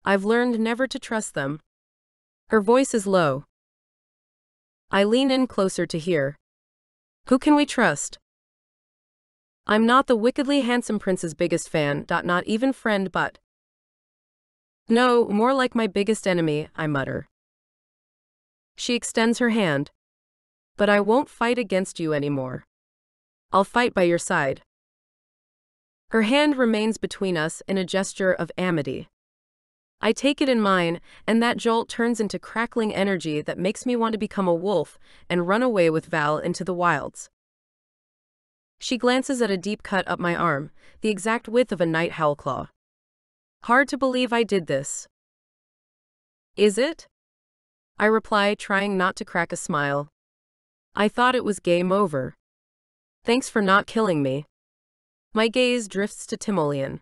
I've learned never to trust them. Her voice is low. I lean in closer to hear. Who can we trust? I'm not the wickedly handsome prince's biggest fan, not even friend, but... No, more like my biggest enemy, I mutter. She extends her hand. But I won't fight against you anymore. I'll fight by your side. Her hand remains between us in a gesture of amity. I take it in mine, and that jolt turns into crackling energy that makes me want to become a wolf and run away with Val into the wilds. She glances at a deep cut up my arm, the exact width of a night howl claw. Hard to believe I did this. Is it? I reply, trying not to crack a smile. I thought it was game over. Thanks for not killing me. My gaze drifts to Timoleon.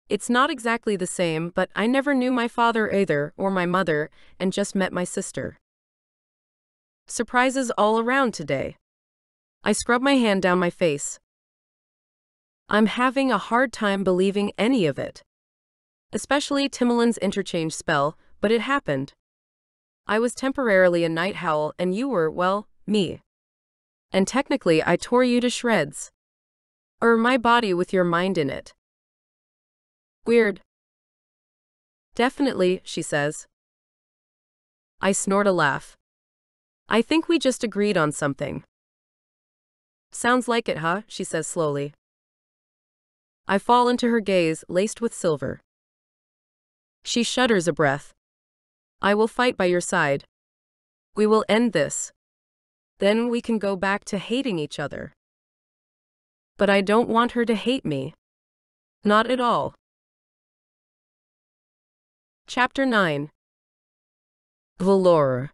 It's not exactly the same, but I never knew my father either, or my mother, and just met my sister. Surprises all around today. I scrub my hand down my face. I'm having a hard time believing any of it. Especially Timoleon's interchange spell, but it happened. I was temporarily a night howl, and you were, well, me. And technically I tore you to shreds. Or my body with your mind in it. Weird. Definitely, she says. I snort a laugh. I think we just agreed on something. Sounds like it, huh? She says slowly. I fall into her gaze, laced with silver. She shudders a breath. I will fight by your side. We will end this. Then we can go back to hating each other. But I don't want her to hate me. Not at all. Chapter 9. Valor.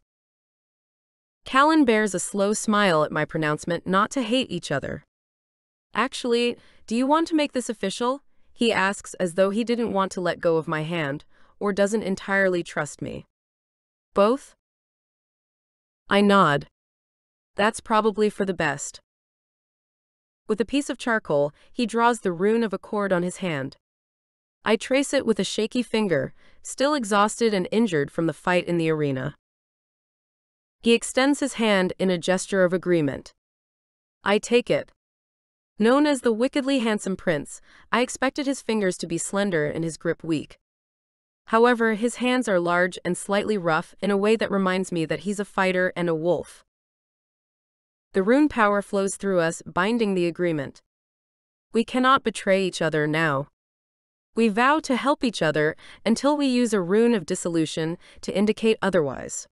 Callen bears a slow smile at my pronouncement not to hate each other. Actually, do you want to make this official? He asks as though he didn't want to let go of my hand, or doesn't entirely trust me. Both? I nod. That's probably for the best. With a piece of charcoal, he draws the rune of accord on his hand. I trace it with a shaky finger, still exhausted and injured from the fight in the arena. He extends his hand in a gesture of agreement. I take it. Known as the wickedly handsome prince, I expected his fingers to be slender and his grip weak. However, his hands are large and slightly rough in a way that reminds me that he's a fighter and a wolf. The rune power flows through us, binding the agreement. We cannot betray each other now. We vow to help each other until we use a rune of dissolution to indicate otherwise.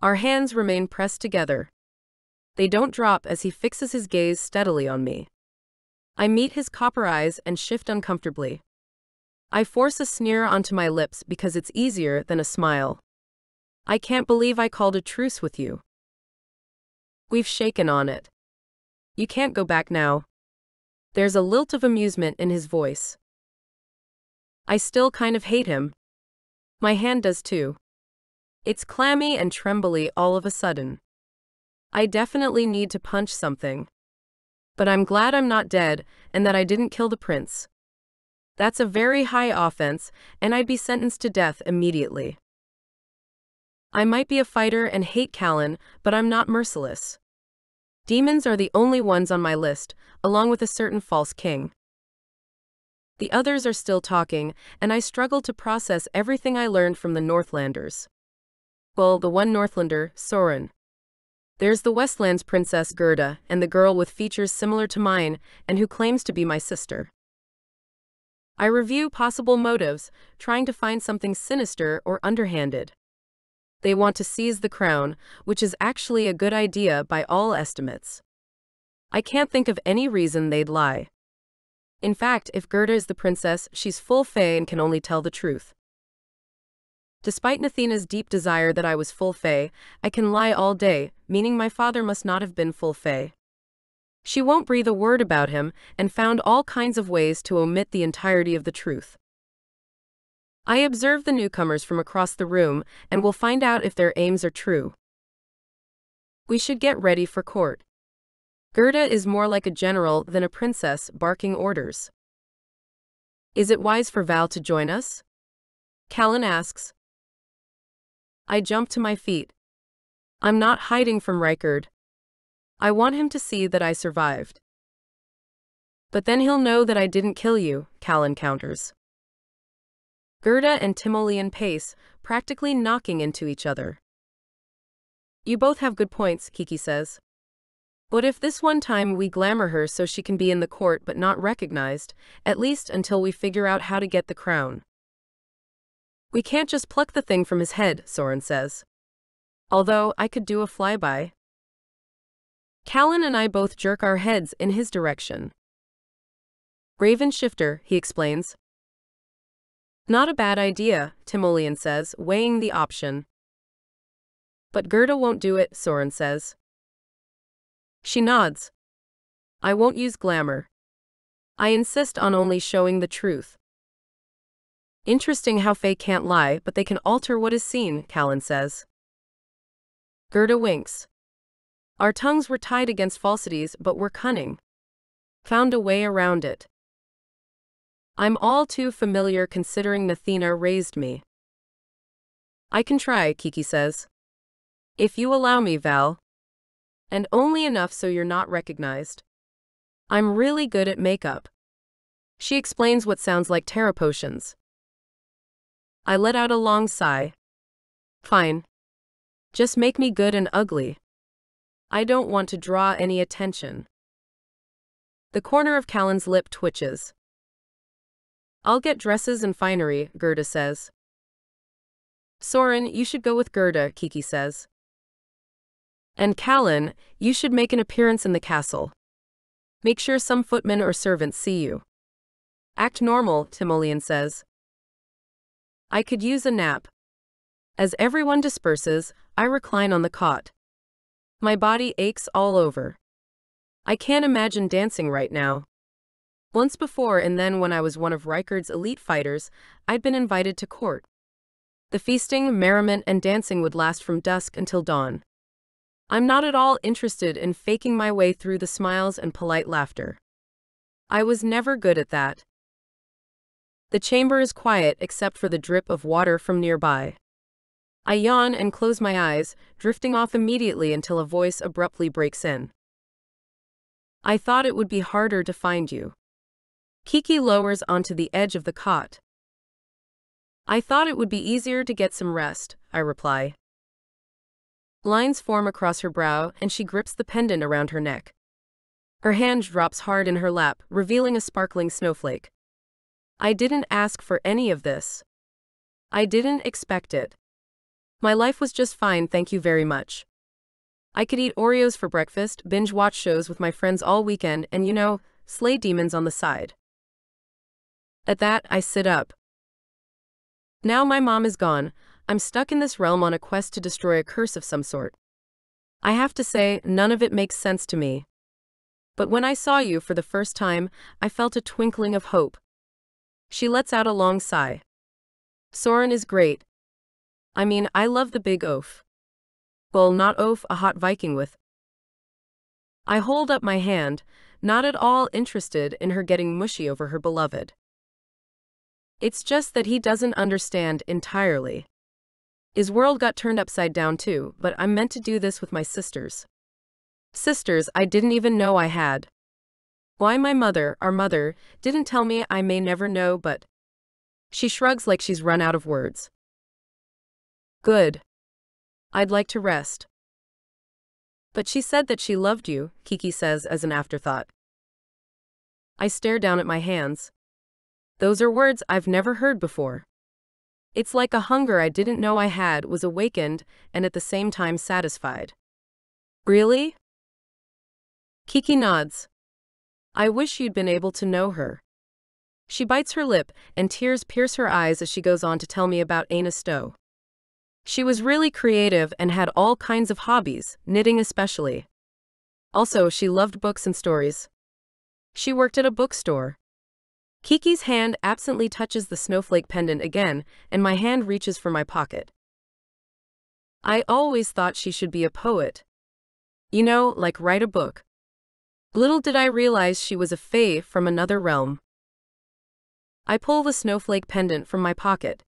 Our hands remain pressed together. They don't drop as he fixes his gaze steadily on me. I meet his copper eyes and shift uncomfortably. I force a sneer onto my lips because it's easier than a smile. I can't believe I called a truce with you. We've shaken on it. You can't go back now. There's a lilt of amusement in his voice. I still kind of hate him. My hand does too. It's clammy and trembly all of a sudden. I definitely need to punch something. But I'm glad I'm not dead and that I didn't kill the prince. That's a very high offense, and I'd be sentenced to death immediately. I might be a fighter and hate Callen, but I'm not merciless. Demons are the only ones on my list, along with a certain false king. The others are still talking, and I struggle to process everything I learned from the Northlanders. Well, the one Northlander, Soren. There's the Westland's princess Gerda, and the girl with features similar to mine, and who claims to be my sister. I review possible motives, trying to find something sinister or underhanded. They want to seize the crown, which is actually a good idea by all estimates. I can't think of any reason they'd lie. In fact, if Gerda is the princess, she's full fae and can only tell the truth. Despite Nathina's deep desire that I was full fae, I can lie all day, meaning my father must not have been full fae. She won't breathe a word about him, and found all kinds of ways to omit the entirety of the truth. I observe the newcomers from across the room, and will find out if their aims are true. We should get ready for court. Gerda is more like a general than a princess barking orders. Is it wise for Val to join us? Callen asks. I jump to my feet. I'm not hiding from Richard. I want him to see that I survived. But then he'll know that I didn't kill you, Callen counters. Gerda and Timoleon pace, practically knocking into each other. You both have good points, Kiki says. But if this one time we glamour her so she can be in the court but not recognized, at least until we figure out how to get the crown. We can't just pluck the thing from his head, Soren says. Although, I could do a flyby. Callen and I both jerk our heads in his direction. Raven Shifter, he explains. Not a bad idea, Timoleon says, weighing the option. But Gerda won't do it, Soren says. She nods. I won't use glamour. I insist on only showing the truth. Interesting how fae can't lie, but they can alter what is seen, Callen says. Gerda winks. Our tongues were tied against falsities, but we're cunning. Found a way around it. I'm all too familiar considering Nathina raised me. I can try, Kiki says. If you allow me, Val. And only enough so you're not recognized. I'm really good at makeup. She explains what sounds like tarot potions. I let out a long sigh. Fine. Just make me good and ugly. I don't want to draw any attention. The corner of Callen's lip twitches. I'll get dresses and finery, Gerda says. Soren, you should go with Gerda, Kiki says. And Callen, you should make an appearance in the castle. Make sure some footmen or servants see you. Act normal, Timoleon says. I could use a nap. As everyone disperses, I recline on the cot. My body aches all over. I can't imagine dancing right now. Once before, and then when I was one of Richard's elite fighters, I'd been invited to court. The feasting, merriment, and dancing would last from dusk until dawn. I'm not at all interested in faking my way through the smiles and polite laughter. I was never good at that. The chamber is quiet except for the drip of water from nearby. I yawn and close my eyes, drifting off immediately until a voice abruptly breaks in. I thought it would be harder to find you. Kiki lowers onto the edge of the cot. I thought it would be easier to get some rest, I reply. Lines form across her brow and she grips the pendant around her neck. Her hand drops hard in her lap, revealing a sparkling snowflake. I didn't ask for any of this. I didn't expect it. My life was just fine, thank you very much. I could eat Oreos for breakfast, binge watch shows with my friends all weekend, and slay demons on the side. At that, I sit up. Now my mom is gone, I'm stuck in this realm on a quest to destroy a curse of some sort. I have to say, none of it makes sense to me. But when I saw you for the first time, I felt a twinkling of hope. She lets out a long sigh. Soren is great. I mean, I love the big oaf. Well, not oaf, a hot Viking with. I hold up my hand, not at all interested in her getting mushy over her beloved. It's just that he doesn't understand entirely. His world got turned upside down too, but I'm meant to do this with my sisters. Sisters I didn't even know I had. Why our mother, didn't tell me I may never know, but... She shrugs like she's run out of words. Good. I'd like to rest. But she said that she loved you, Kiki says as an afterthought. I stare down at my hands. Those are words I've never heard before. It's like a hunger I didn't know I had was awakened and at the same time satisfied. Really? Kiki nods. I wish you'd been able to know her. She bites her lip, and tears pierce her eyes as she goes on to tell me about Aina Stowe. She was really creative and had all kinds of hobbies, knitting especially. Also, she loved books and stories. She worked at a bookstore. Kiki's hand absently touches the snowflake pendant again, and my hand reaches for my pocket. I always thought she should be a poet. Like write a book. Little did I realize she was a fae from another realm. I pull the snowflake pendant from my pocket.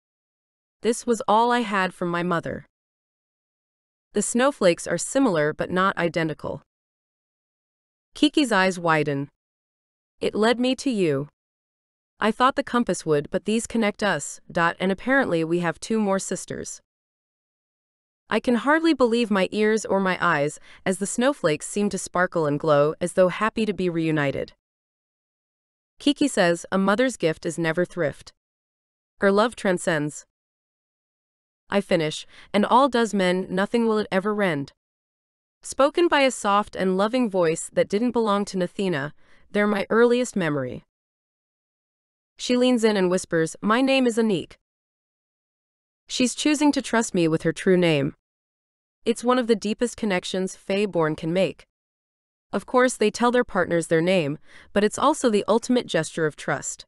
This was all I had from my mother. The snowflakes are similar but not identical. Kiki's eyes widen. It led me to you. I thought the compass would, but these connect us, and apparently we have 2 more sisters. I can hardly believe my ears or my eyes, as the snowflakes seem to sparkle and glow as though happy to be reunited. Kiki says, a mother's gift is never thrift. Her love transcends. I finish, and all does mend, nothing will it ever rend. Spoken by a soft and loving voice that didn't belong to Nathina, they're my earliest memory. She leans in and whispers, my name is Anik. She's choosing to trust me with her true name. It's one of the deepest connections fae-born can make. Of course, they tell their partners their name, but it's also the ultimate gesture of trust.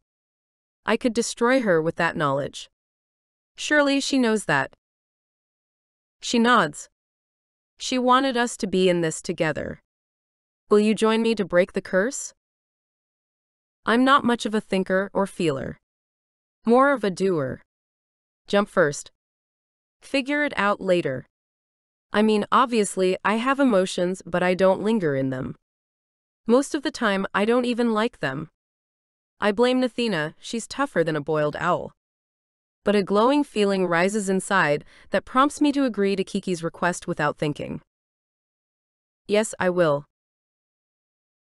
I could destroy her with that knowledge. Surely she knows that. She nods. She wanted us to be in this together. Will you join me to break the curse? I'm not much of a thinker or feeler. More of a doer. Jump first. Figure it out later. I mean, obviously, I have emotions, but I don't linger in them. Most of the time, I don't even like them. I blame Nathina, she's tougher than a boiled owl. But a glowing feeling rises inside that prompts me to agree to Kiki's request without thinking. Yes, I will.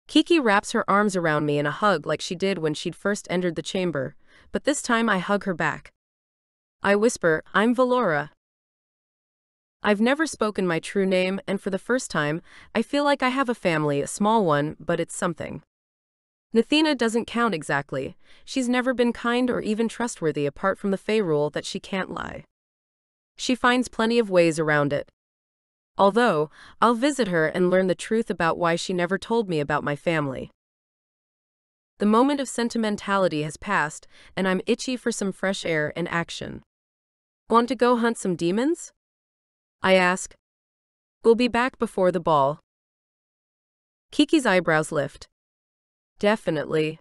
Kiki wraps her arms around me in a hug like she did when she'd first entered the chamber, but this time I hug her back. I whisper, I'm Valora. I've never spoken my true name, and for the first time, I feel like I have a family, a small one, but it's something. Nathina doesn't count exactly. She's never been kind or even trustworthy apart from the fae rule that she can't lie. She finds plenty of ways around it. Although, I'll visit her and learn the truth about why she never told me about my family. The moment of sentimentality has passed, and I'm itchy for some fresh air and action. Want to go hunt some demons? I ask. We'll be back before the ball. Kiki's eyebrows lift. Definitely.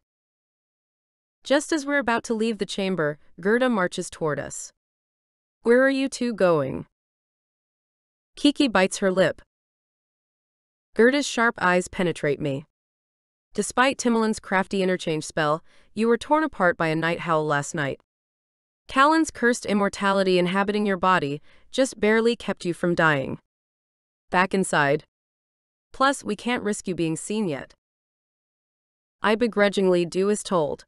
Just as we're about to leave the chamber, Gerda marches toward us. Where are you 2 going? Kiki bites her lip. Gerda's sharp eyes penetrate me. Despite Timolin's crafty interchange spell, you were torn apart by a night howl last night. Callen's cursed immortality inhabiting your body just barely kept you from dying. Back inside. Plus, we can't risk you being seen yet. I begrudgingly do as told.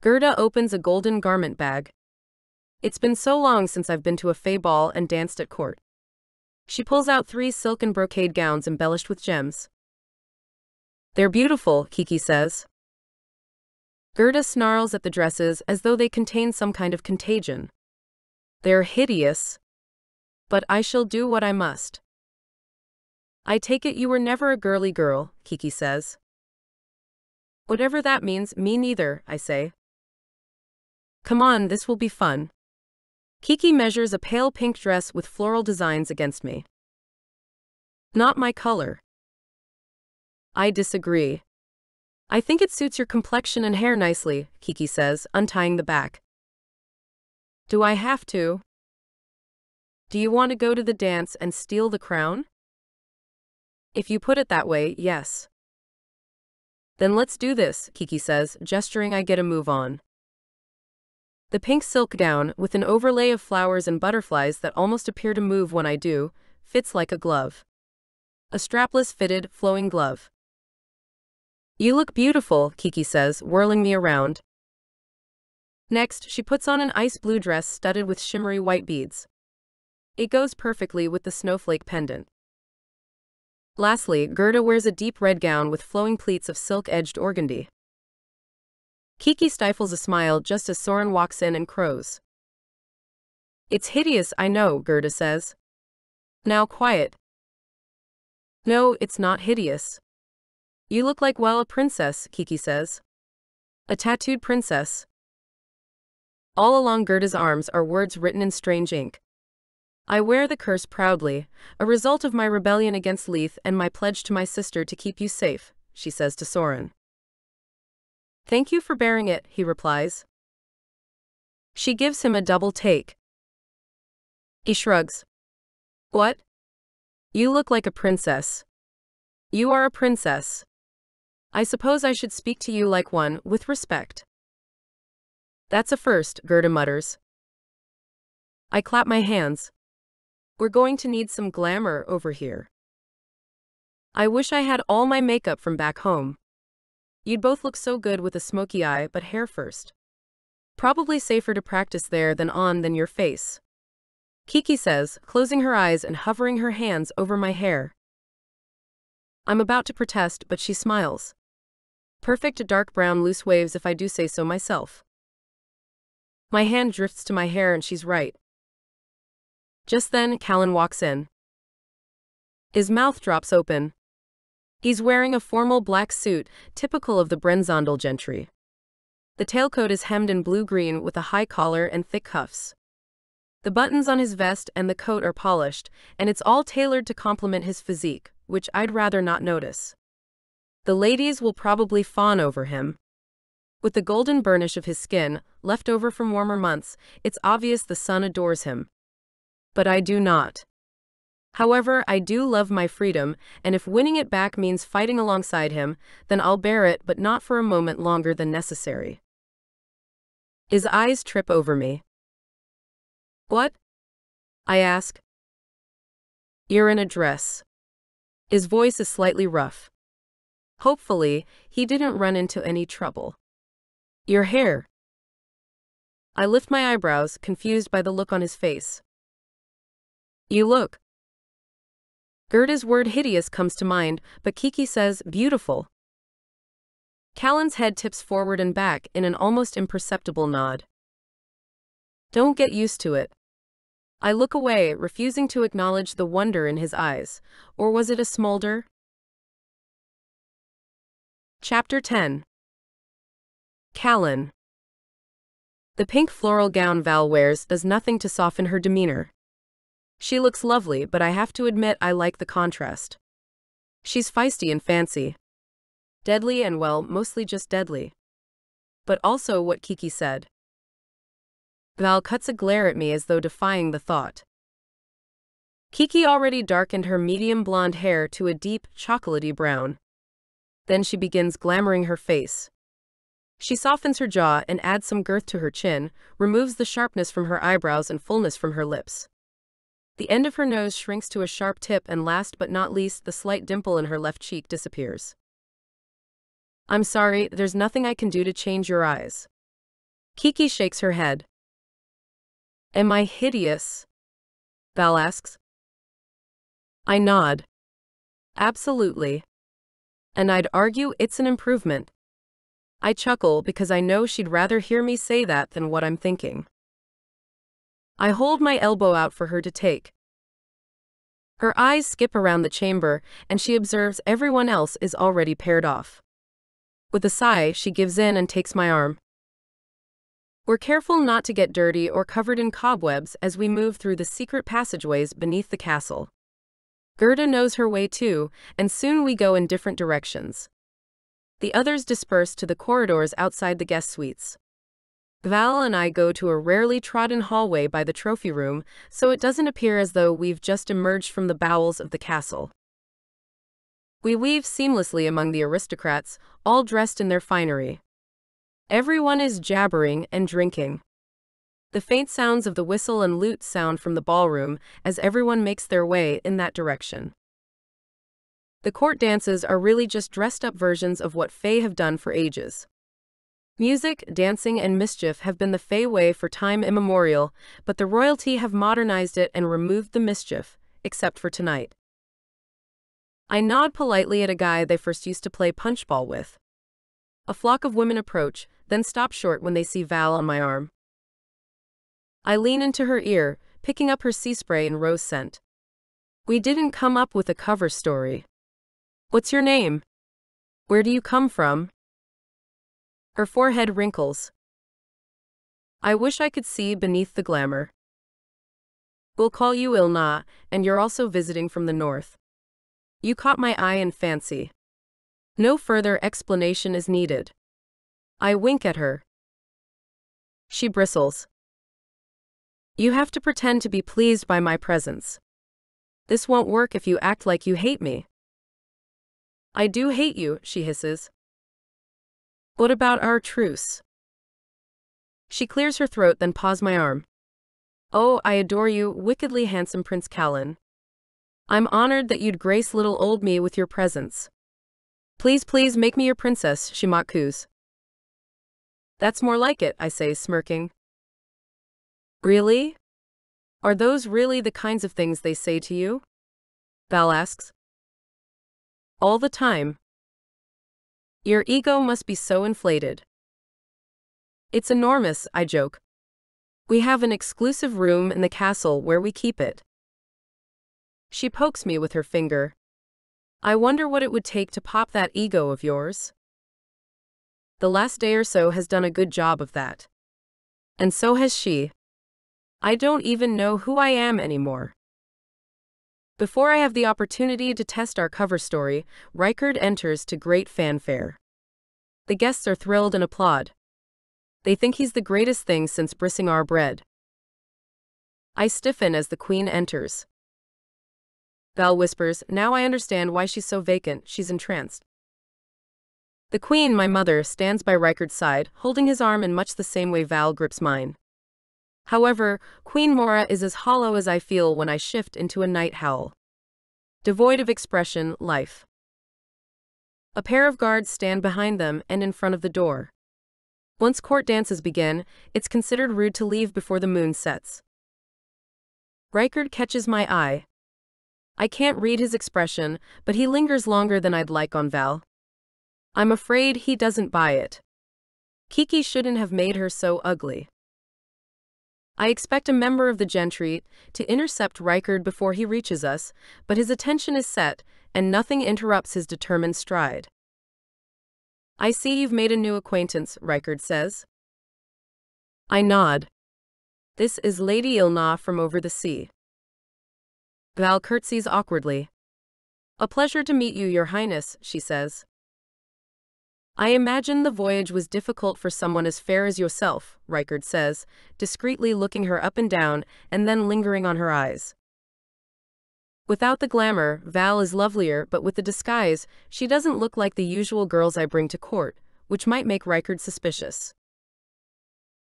Gerda opens a golden garment bag. It's been so long since I've been to a fey ball and danced at court. She pulls out 3 silk and brocade gowns embellished with gems. They're beautiful, Kiki says. Gerda snarls at the dresses as though they contain some kind of contagion. They're hideous. But I shall do what I must. I take it you were never a girly girl, Kiki says. Whatever that means, me neither, I say. Come on, this will be fun. Kiki measures a pale pink dress with floral designs against me. Not my color. I disagree. I think it suits your complexion and hair nicely, Kiki says, untying the back. Do I have to? Do you want to go to the dance and steal the crown? If you put it that way, yes. Then let's do this, Kiki says, gesturing I get a move on. The pink silk gown, with an overlay of flowers and butterflies that almost appear to move when I do, fits like a glove. A strapless fitted, flowing glove. You look beautiful, Kiki says, whirling me around. Next, she puts on an ice blue dress studded with shimmery white beads. It goes perfectly with the snowflake pendant. Lastly, Gerda wears a deep red gown with flowing pleats of silk-edged organdy. Kiki stifles a smile just as Soren walks in and crows. It's hideous, I know, Gerda says. Now quiet. No, it's not hideous. You look like, well, a princess, Kiki says. A tattooed princess. All along Gerda's arms are words written in strange ink. I wear the curse proudly, a result of my rebellion against Leith and my pledge to my sister to keep you safe, she says to Soren. Thank you for bearing it, he replies. She gives him a double take. He shrugs. What? You look like a princess. You are a princess. I suppose I should speak to you like one, with respect. That's a first, Gerda mutters. I clap my hands. We're going to need some glamour over here. I wish I had all my makeup from back home. You'd both look so good with a smoky eye, but hair first. Probably safer to practice there than your face. Kiki says, closing her eyes and hovering her hands over my hair. I'm about to protest, but she smiles. Perfect dark brown loose waves if I do say so myself. My hand drifts to my hair and she's right. Just then, Callen walks in. His mouth drops open. He's wearing a formal black suit, typical of the Brenzondel gentry. The tailcoat is hemmed in blue-green with a high collar and thick cuffs. The buttons on his vest and the coat are polished, and it's all tailored to complement his physique, which I'd rather not notice. The ladies will probably fawn over him. With the golden burnish of his skin, left over from warmer months, it's obvious the sun adores him. But I do not. However, I do love my freedom, and if winning it back means fighting alongside him, then I'll bear it, but not for a moment longer than necessary. His eyes trip over me. What? I ask. You're in a dress. His voice is slightly rough. Hopefully, he didn't run into any trouble. Your hair. I lift my eyebrows, confused by the look on his face. You look. Gerda's word hideous comes to mind, but Kiki says beautiful. Callen's head tips forward and back in an almost imperceptible nod. Don't get used to it. I look away, refusing to acknowledge the wonder in his eyes. Or was it a smolder? Chapter 10. Callen. The pink floral gown Val wears does nothing to soften her demeanor. She looks lovely, but I have to admit I like the contrast. She's feisty and fancy. Deadly and, well, mostly just deadly. But also what Kiki said. Val cuts a glare at me as though defying the thought. Kiki already darkened her medium blonde hair to a deep, chocolatey brown. Then she begins glamouring her face. She softens her jaw and adds some girth to her chin, removes the sharpness from her eyebrows and fullness from her lips. The end of her nose shrinks to a sharp tip, and last but not least, the slight dimple in her left cheek disappears. I'm sorry, there's nothing I can do to change your eyes. Kiki shakes her head. Am I hideous? Val asks. I nod. Absolutely. And I'd argue it's an improvement. I chuckle because I know she'd rather hear me say that than what I'm thinking. I hold my elbow out for her to take. Her eyes skip around the chamber, and she observes everyone else is already paired off. With a sigh, she gives in and takes my arm. We're careful not to get dirty or covered in cobwebs as we move through the secret passageways beneath the castle. Gerda knows her way too, and soon we go in different directions. The others disperse to the corridors outside the guest suites. Val and I go to a rarely trodden hallway by the trophy room, so it doesn't appear as though we've just emerged from the bowels of the castle. We weave seamlessly among the aristocrats, all dressed in their finery. Everyone is jabbering and drinking. The faint sounds of the whistle and lute sound from the ballroom as everyone makes their way in that direction. The court dances are really just dressed-up versions of what Fae have done for ages. Music, dancing, and mischief have been the Fae way for time immemorial, but the royalty have modernized it and removed the mischief, except for tonight. I nod politely at a guy they first used to play punchball with. A flock of women approach, then stop short when they see Val on my arm. I lean into her ear, picking up her sea spray and rose scent. We didn't come up with a cover story. What's your name? Where do you come from? Her forehead wrinkles. I wish I could see beneath the glamour. We'll call you Ilna, and you're also visiting from the north. You caught my eye and fancy. No further explanation is needed. I wink at her. She bristles. You have to pretend to be pleased by my presence. This won't work if you act like you hate me. I do hate you, she hisses. What about our truce? She clears her throat, then paws my arm. Oh, I adore you, wickedly handsome Prince Callen. I'm honored that you'd grace little old me with your presence. Please, please make me your princess, she mock coos. That's more like it, I say, smirking. Really? Are those really the kinds of things they say to you? Val asks. All the time. Your ego must be so inflated. It's enormous, I joke. We have an exclusive room in the castle where we keep it. She pokes me with her finger. I wonder what it would take to pop that ego of yours. The last day or so has done a good job of that. And so has she. I don't even know who I am anymore. Before I have the opportunity to test our cover story, Rightful enters to great fanfare. The guests are thrilled and applaud. They think he's the greatest thing since brissing our bread. I stiffen as the queen enters. Val whispers, now I understand why she's so vacant, she's entranced. The queen, my mother, stands by Rightful's side, holding his arm in much the same way Val grips mine. However, Queen Mora is as hollow as I feel when I shift into a night howl. Devoid of expression, life. A pair of guards stand behind them and in front of the door. Once court dances begin, it's considered rude to leave before the moon sets. Rightful catches my eye. I can't read his expression, but he lingers longer than I'd like on Val. I'm afraid he doesn't buy it. Kiki shouldn't have made her so ugly. I expect a member of the gentry to intercept Rightful before he reaches us, but his attention is set, and nothing interrupts his determined stride. I see you've made a new acquaintance, Rightful says. I nod. This is Lady Ilna from over the sea. Val curtsies awkwardly. A pleasure to meet you, Your Highness, she says. I imagine the voyage was difficult for someone as fair as yourself, Rightful says, discreetly looking her up and down and then lingering on her eyes. Without the glamour, Val is lovelier, but with the disguise, she doesn't look like the usual girls I bring to court, which might make Reichard suspicious.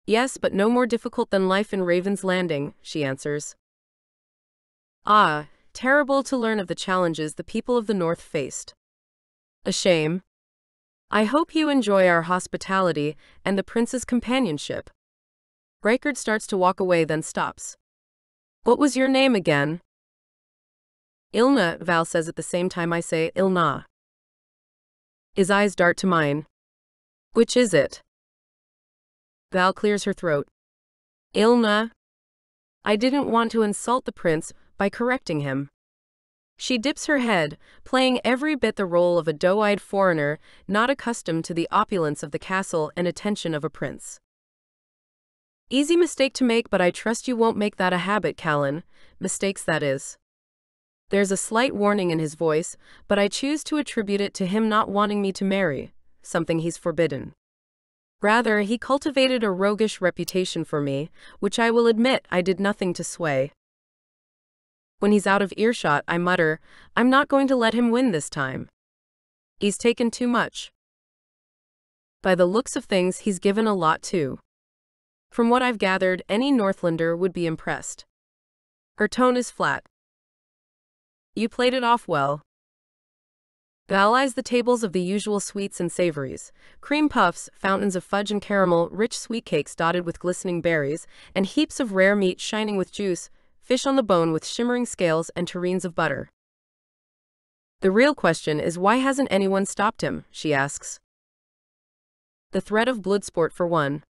Yes, but no more difficult than life in Raven's Landing, she answers. Ah, terrible to learn of the challenges the people of the North faced. A shame. I hope you enjoy our hospitality and the prince's companionship. Reichard starts to walk away, then stops. What was your name again? Ilna, Val says at the same time I say Ilna. His eyes dart to mine. Which is it? Val clears her throat. Ilna. I didn't want to insult the prince by correcting him. She dips her head, playing every bit the role of a doe-eyed foreigner not accustomed to the opulence of the castle and attention of a prince. Easy mistake to make, but I trust you won't make that a habit, Callen. Mistakes, that is. There's a slight warning in his voice, but I choose to attribute it to him not wanting me to marry, something he's forbidden. Rather, he cultivated a roguish reputation for me, which I will admit I did nothing to sway. When he's out of earshot, I mutter, I'm not going to let him win this time. He's taken too much. By the looks of things, he's given a lot too. From what I've gathered, any Northlander would be impressed. Her tone is flat. You played it off well. Val eyes the tables of the usual sweets and savories, cream puffs, fountains of fudge and caramel, rich sweet cakes dotted with glistening berries, and heaps of rare meat shining with juice, fish on the bone with shimmering scales and tureens of butter. The real question is, why hasn't anyone stopped him, she asks. The threat of bloodsport for one.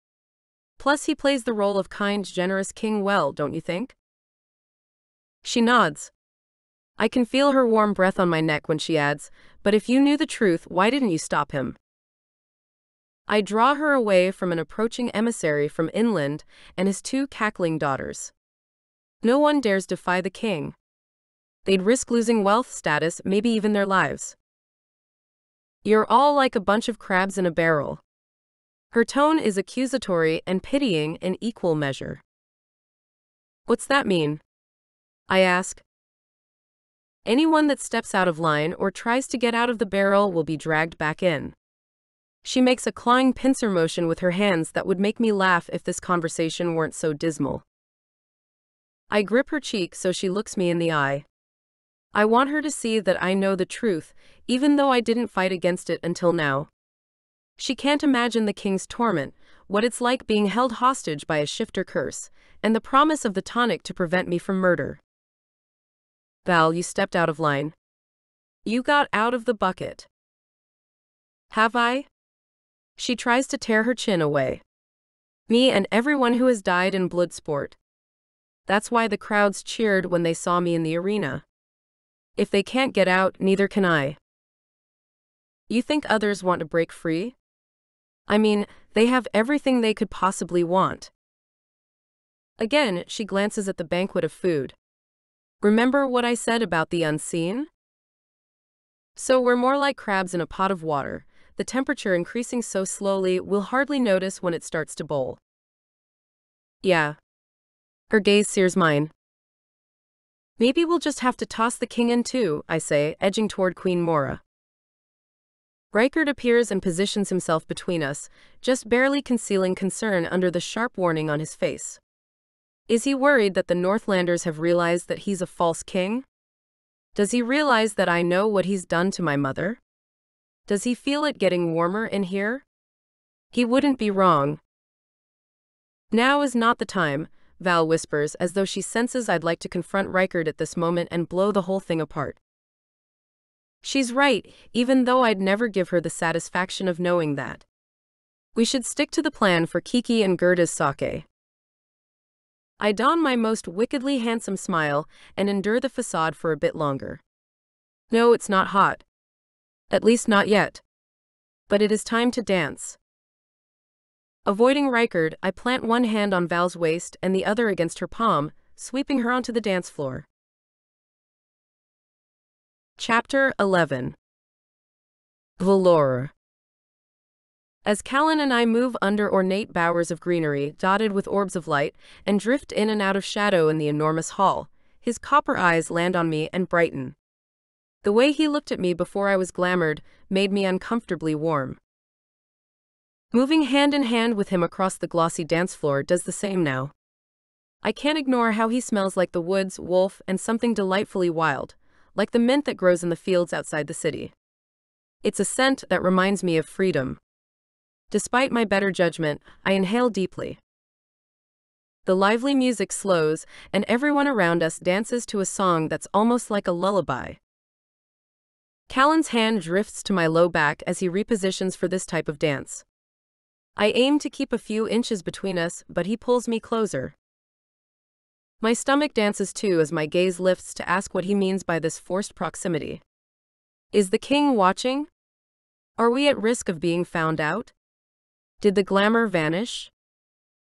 Plus he plays the role of kind, generous king well, don't you think? She nods. I can feel her warm breath on my neck when she adds, but if you knew the truth, why didn't you stop him? I draw her away from an approaching emissary from inland and his two cackling daughters. No one dares defy the king. They'd risk losing wealth, status, maybe even their lives. You're all like a bunch of crabs in a barrel. Her tone is accusatory and pitying in equal measure. What's that mean? I ask. Anyone that steps out of line or tries to get out of the barrel will be dragged back in. She makes a clawing pincer motion with her hands that would make me laugh if this conversation weren't so dismal. I grip her cheek so she looks me in the eye. I want her to see that I know the truth, even though I didn't fight against it until now. She can't imagine the king's torment, what it's like being held hostage by a shifter curse, and the promise of the tonic to prevent me from murder. Val, you stepped out of line. You got out of the bucket. Have I? She tries to tear her chin away. Me and everyone who has died in blood sport. That's why the crowds cheered when they saw me in the arena. If they can't get out, neither can I. You think others want to break free? I mean, they have everything they could possibly want. Again, she glances at the banquet of food. Remember what I said about the unseen? So we're more like crabs in a pot of water, the temperature increasing so slowly we'll hardly notice when it starts to boil. Yeah. Her gaze sears mine. Maybe we'll just have to toss the king in too, I say, edging toward Queen Mora. Reichard appears and positions himself between us, just barely concealing concern under the sharp warning on his face. Is he worried that the Northlanders have realized that he's a false king? Does he realize that I know what he's done to my mother? Does he feel it getting warmer in here? He wouldn't be wrong. Now is not the time, Val whispers, as though she senses I'd like to confront Reichard at this moment and blow the whole thing apart. She's right, even though I'd never give her the satisfaction of knowing that. We should stick to the plan for Kiki and Gerda's sake. I don my most wickedly handsome smile and endure the facade for a bit longer. No, it's not hot. At least not yet. But it is time to dance. Avoiding Reichard, I plant one hand on Val's waist and the other against her palm, sweeping her onto the dance floor. Chapter 11. Valor. As Callen and I move under ornate bowers of greenery dotted with orbs of light and drift in and out of shadow in the enormous hall, His copper eyes land on me and brighten. The way he looked at me before I was glamoured made me uncomfortably warm. Moving hand in hand with him across the glossy dance floor does the same now. I can't ignore how he smells like the woods, wolf, and something delightfully wild, like the mint that grows in the fields outside the city. It's a scent that reminds me of freedom. Despite my better judgment, I inhale deeply. The lively music slows, and everyone around us dances to a song that's almost like a lullaby. Callen's hand drifts to my low back as he repositions for this type of dance. I aim to keep a few inches between us, but he pulls me closer. My stomach dances too as my gaze lifts to ask what he means by this forced proximity. Is the king watching? Are we at risk of being found out? Did the glamour vanish?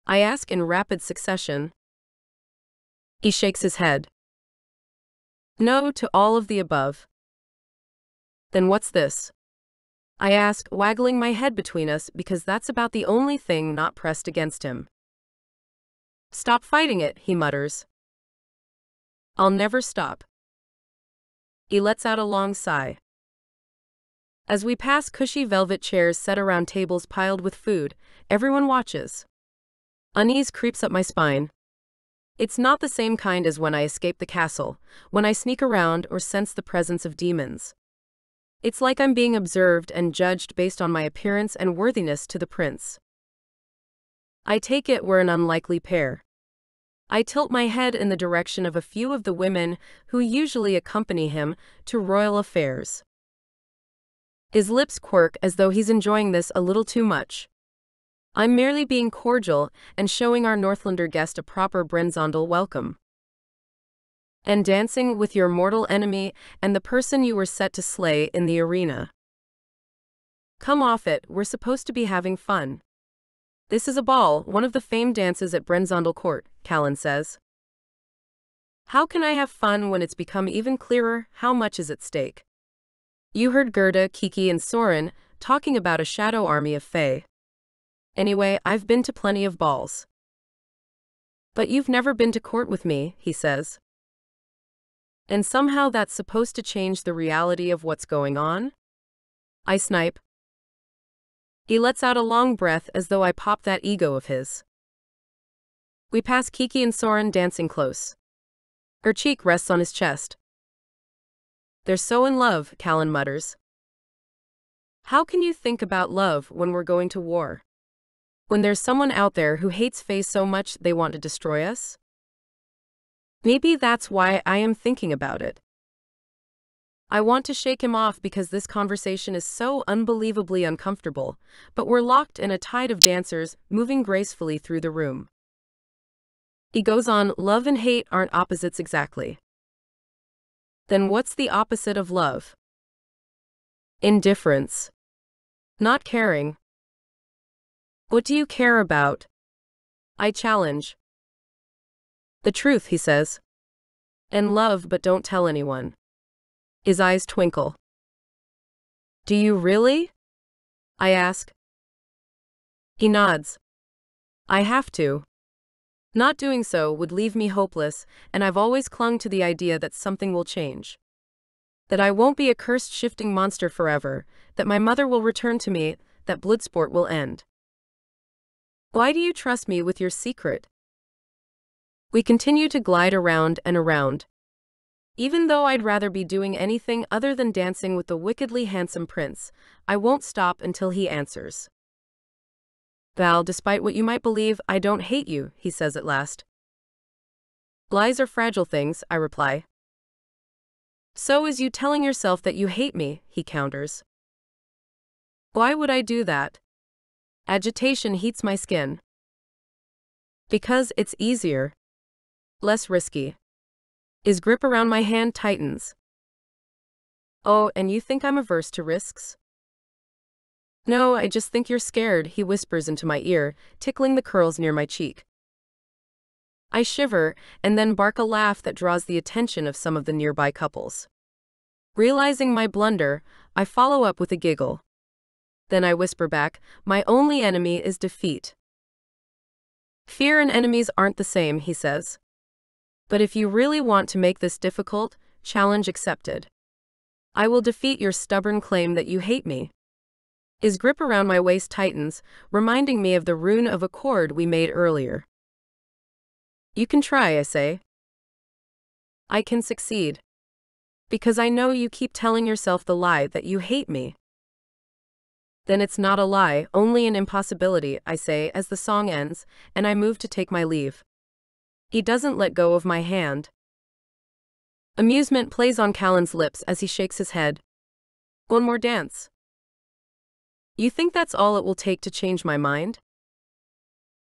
I ask in rapid succession. He shakes his head. No to all of the above. Then what's this? I ask, waggling my head between us because that's about the only thing not pressed against him. Stop fighting it, he mutters. I'll never stop. He lets out a long sigh. As we pass cushy velvet chairs set around tables piled with food, everyone watches. Unease creeps up my spine. It's not the same kind as when I escape the castle, when I sneak around or sense the presence of demons. It's like I'm being observed and judged based on my appearance and worthiness to the prince. I take it we're an unlikely pair. I tilt my head in the direction of a few of the women who usually accompany him to royal affairs. His lips quirk as though he's enjoying this a little too much. I'm merely being cordial and showing our Northlander guest a proper Brenzondel welcome. And dancing with your mortal enemy and the person you were set to slay in the arena. Come off it, we're supposed to be having fun. This is a ball, one of the famed dances at Brenzondel Court, Callen says. How can I have fun when it's become even clearer how much is at stake? You heard Gerda, Kiki, and Soren talking about a shadow army of fae. Anyway, I've been to plenty of balls. But you've never been to court with me, he says. And somehow that's supposed to change the reality of what's going on? I snipe. He lets out a long breath as though I pop that ego of his. We pass Kiki and Soren dancing close. Her cheek rests on his chest. They're so in love, Callen mutters. How can you think about love when we're going to war? When there's someone out there who hates fae so much they want to destroy us? Maybe that's why I am thinking about it. I want to shake him off because this conversation is so unbelievably uncomfortable, but we're locked in a tide of dancers moving gracefully through the room. He goes on, love and hate aren't opposites exactly. Then what's the opposite of love? Indifference. Not caring. What do you care about? I challenge. The truth, he says. And love, but don't tell anyone. His eyes twinkle. Do you really? I ask. He nods. I have to. Not doing so would leave me hopeless, and I've always clung to the idea that something will change. That I won't be a cursed shifting monster forever, that my mother will return to me, that bloodsport will end. Why do you trust me with your secret? We continue to glide around and around. Even though I'd rather be doing anything other than dancing with the wickedly handsome prince, I won't stop until he answers. Val, despite what you might believe, I don't hate you, he says at last. Lies are fragile things, I reply. So is you telling yourself that you hate me, he counters. Why would I do that? Agitation heats my skin. Because it's easier. Less risky. His grip around my hand tightens. Oh, and you think I'm averse to risks? No, I just think you're scared, he whispers into my ear, tickling the curls near my cheek. I shiver, and then bark a laugh that draws the attention of some of the nearby couples. Realizing my blunder, I follow up with a giggle. Then I whisper back, my only enemy is defeat. Fear and enemies aren't the same, he says. But if you really want to make this difficult, challenge accepted. I will defeat your stubborn claim that you hate me. His grip around my waist tightens, reminding me of the rune of accord we made earlier. You can try, I say. I can succeed. Because I know you keep telling yourself the lie that you hate me. Then it's not a lie, only an impossibility, I say as the song ends, and I move to take my leave. He doesn't let go of my hand. Amusement plays on Callen's lips as he shakes his head. One more dance. You think that's all it will take to change my mind?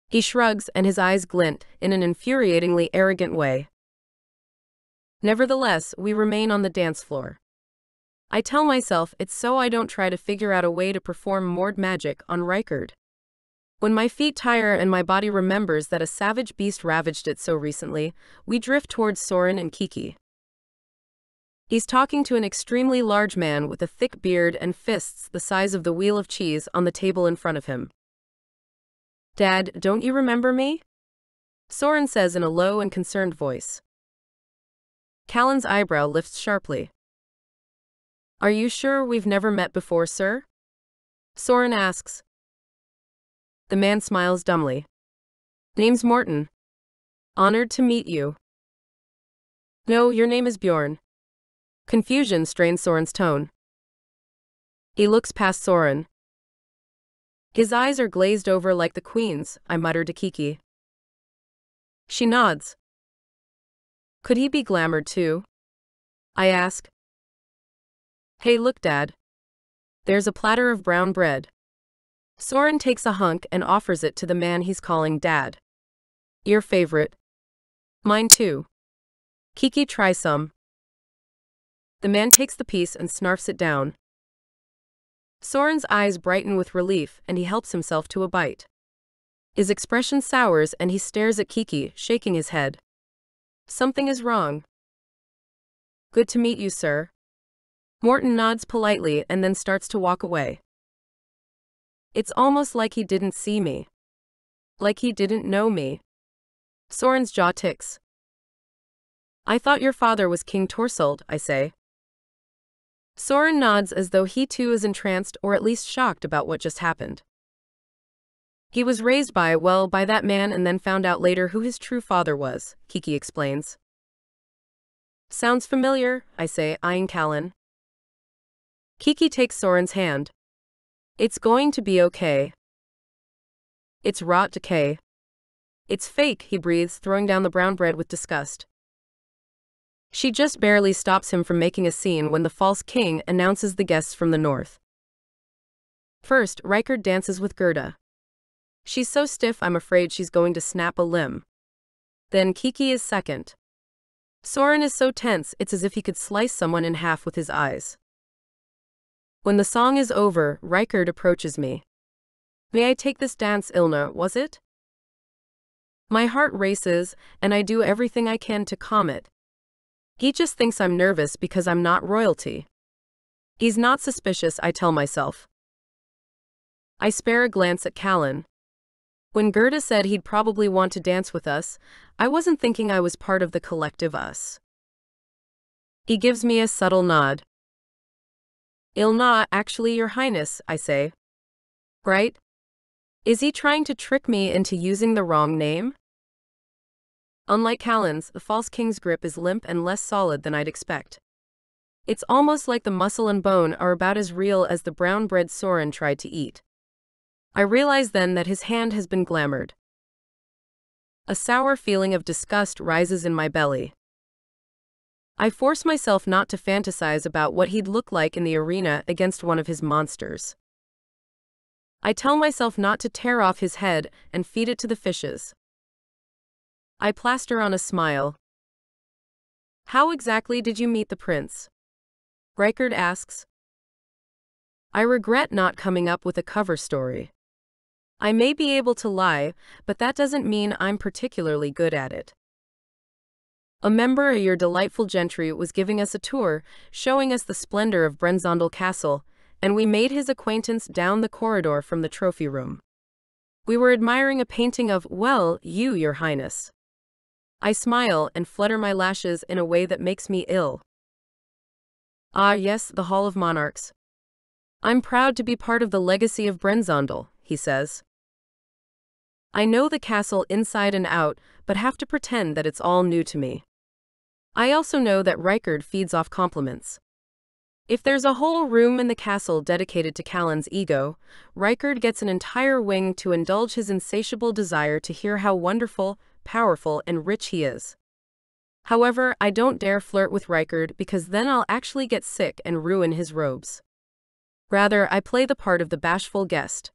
He shrugs and his eyes glint in an infuriatingly arrogant way. Nevertheless, we remain on the dance floor. I tell myself it's so I don't try to figure out a way to perform moored magic on Rightful. When my feet tire and my body remembers that a savage beast ravaged it so recently, we drift towards Soren and Kiki. He's talking to an extremely large man with a thick beard and fists the size of the wheel of cheese on the table in front of him. Dad, don't you remember me? Soren says in a low and concerned voice. Callen's eyebrow lifts sharply. Are you sure we've never met before, sir? Soren asks. The man smiles dumbly. Name's Morten. Honored to meet you. No, your name is Bjorn. Confusion strains Soren's tone. He looks past Soren. His eyes are glazed over like the queen's, I mutter to Kiki. She nods. Could he be glamoured too? I ask. Hey, look, Dad. There's a platter of brown bread. Soren takes a hunk and offers it to the man he's calling Dad. Your favorite. Mine too. Kiki, try some. The man takes the piece and snarfs it down. Soren's eyes brighten with relief and he helps himself to a bite. His expression sours and he stares at Kiki, shaking his head. Something is wrong. Good to meet you, sir. Morten nods politely and then starts to walk away. It's almost like he didn't see me. Like he didn't know me. Soren's jaw ticks. I thought your father was King Torsold, I say. Soren nods as though he too is entranced or at least shocked about what just happened. He was raised by that man and then found out later who his true father was, Kiki explains. Sounds familiar, I say, eyeing Callen. Kiki takes Soren's hand. It's going to be okay. It's rot decay. It's fake, he breathes, throwing down the brown bread with disgust. She just barely stops him from making a scene when the false king announces the guests from the north. First, Rykard dances with Gerda. She's so stiff I'm afraid she's going to snap a limb. Then Kiki is second. Soren is so tense it's as if he could slice someone in half with his eyes. When the song is over, Rykard approaches me. May I take this dance, Ilna, was it? My heart races, and I do everything I can to calm it. He just thinks I'm nervous because I'm not royalty. He's not suspicious, I tell myself. I spare a glance at Callen. When Gerda said he'd probably want to dance with us, I wasn't thinking I was part of the collective us. He gives me a subtle nod. Ilna, actually, your highness, I say. Right? Is he trying to trick me into using the wrong name? Unlike Callen's, the false king's grip is limp and less solid than I'd expect. It's almost like the muscle and bone are about as real as the brown bread Soren tried to eat. I realize then that his hand has been glamoured. A sour feeling of disgust rises in my belly. I force myself not to fantasize about what he'd look like in the arena against one of his monsters. I tell myself not to tear off his head and feed it to the fishes. I plaster on a smile. How exactly did you meet the prince? Rykard asks. I regret not coming up with a cover story. I may be able to lie, but that doesn't mean I'm particularly good at it. A member of your delightful gentry was giving us a tour, showing us the splendor of Brenzondel Castle, and we made his acquaintance down the corridor from the trophy room. We were admiring a painting of, you, your highness. I smile and flutter my lashes in a way that makes me ill. Ah yes, the Hall of Monarchs. I'm proud to be part of the legacy of Brenzondel, he says. I know the castle inside and out, but have to pretend that it's all new to me. I also know that Rykard feeds off compliments. If there's a whole room in the castle dedicated to Callen's ego, Rykard gets an entire wing to indulge his insatiable desire to hear how wonderful, powerful, and rich he is. However, I don't dare flirt with Rykard because then I'll actually get sick and ruin his robes. Rather, I play the part of the bashful guest.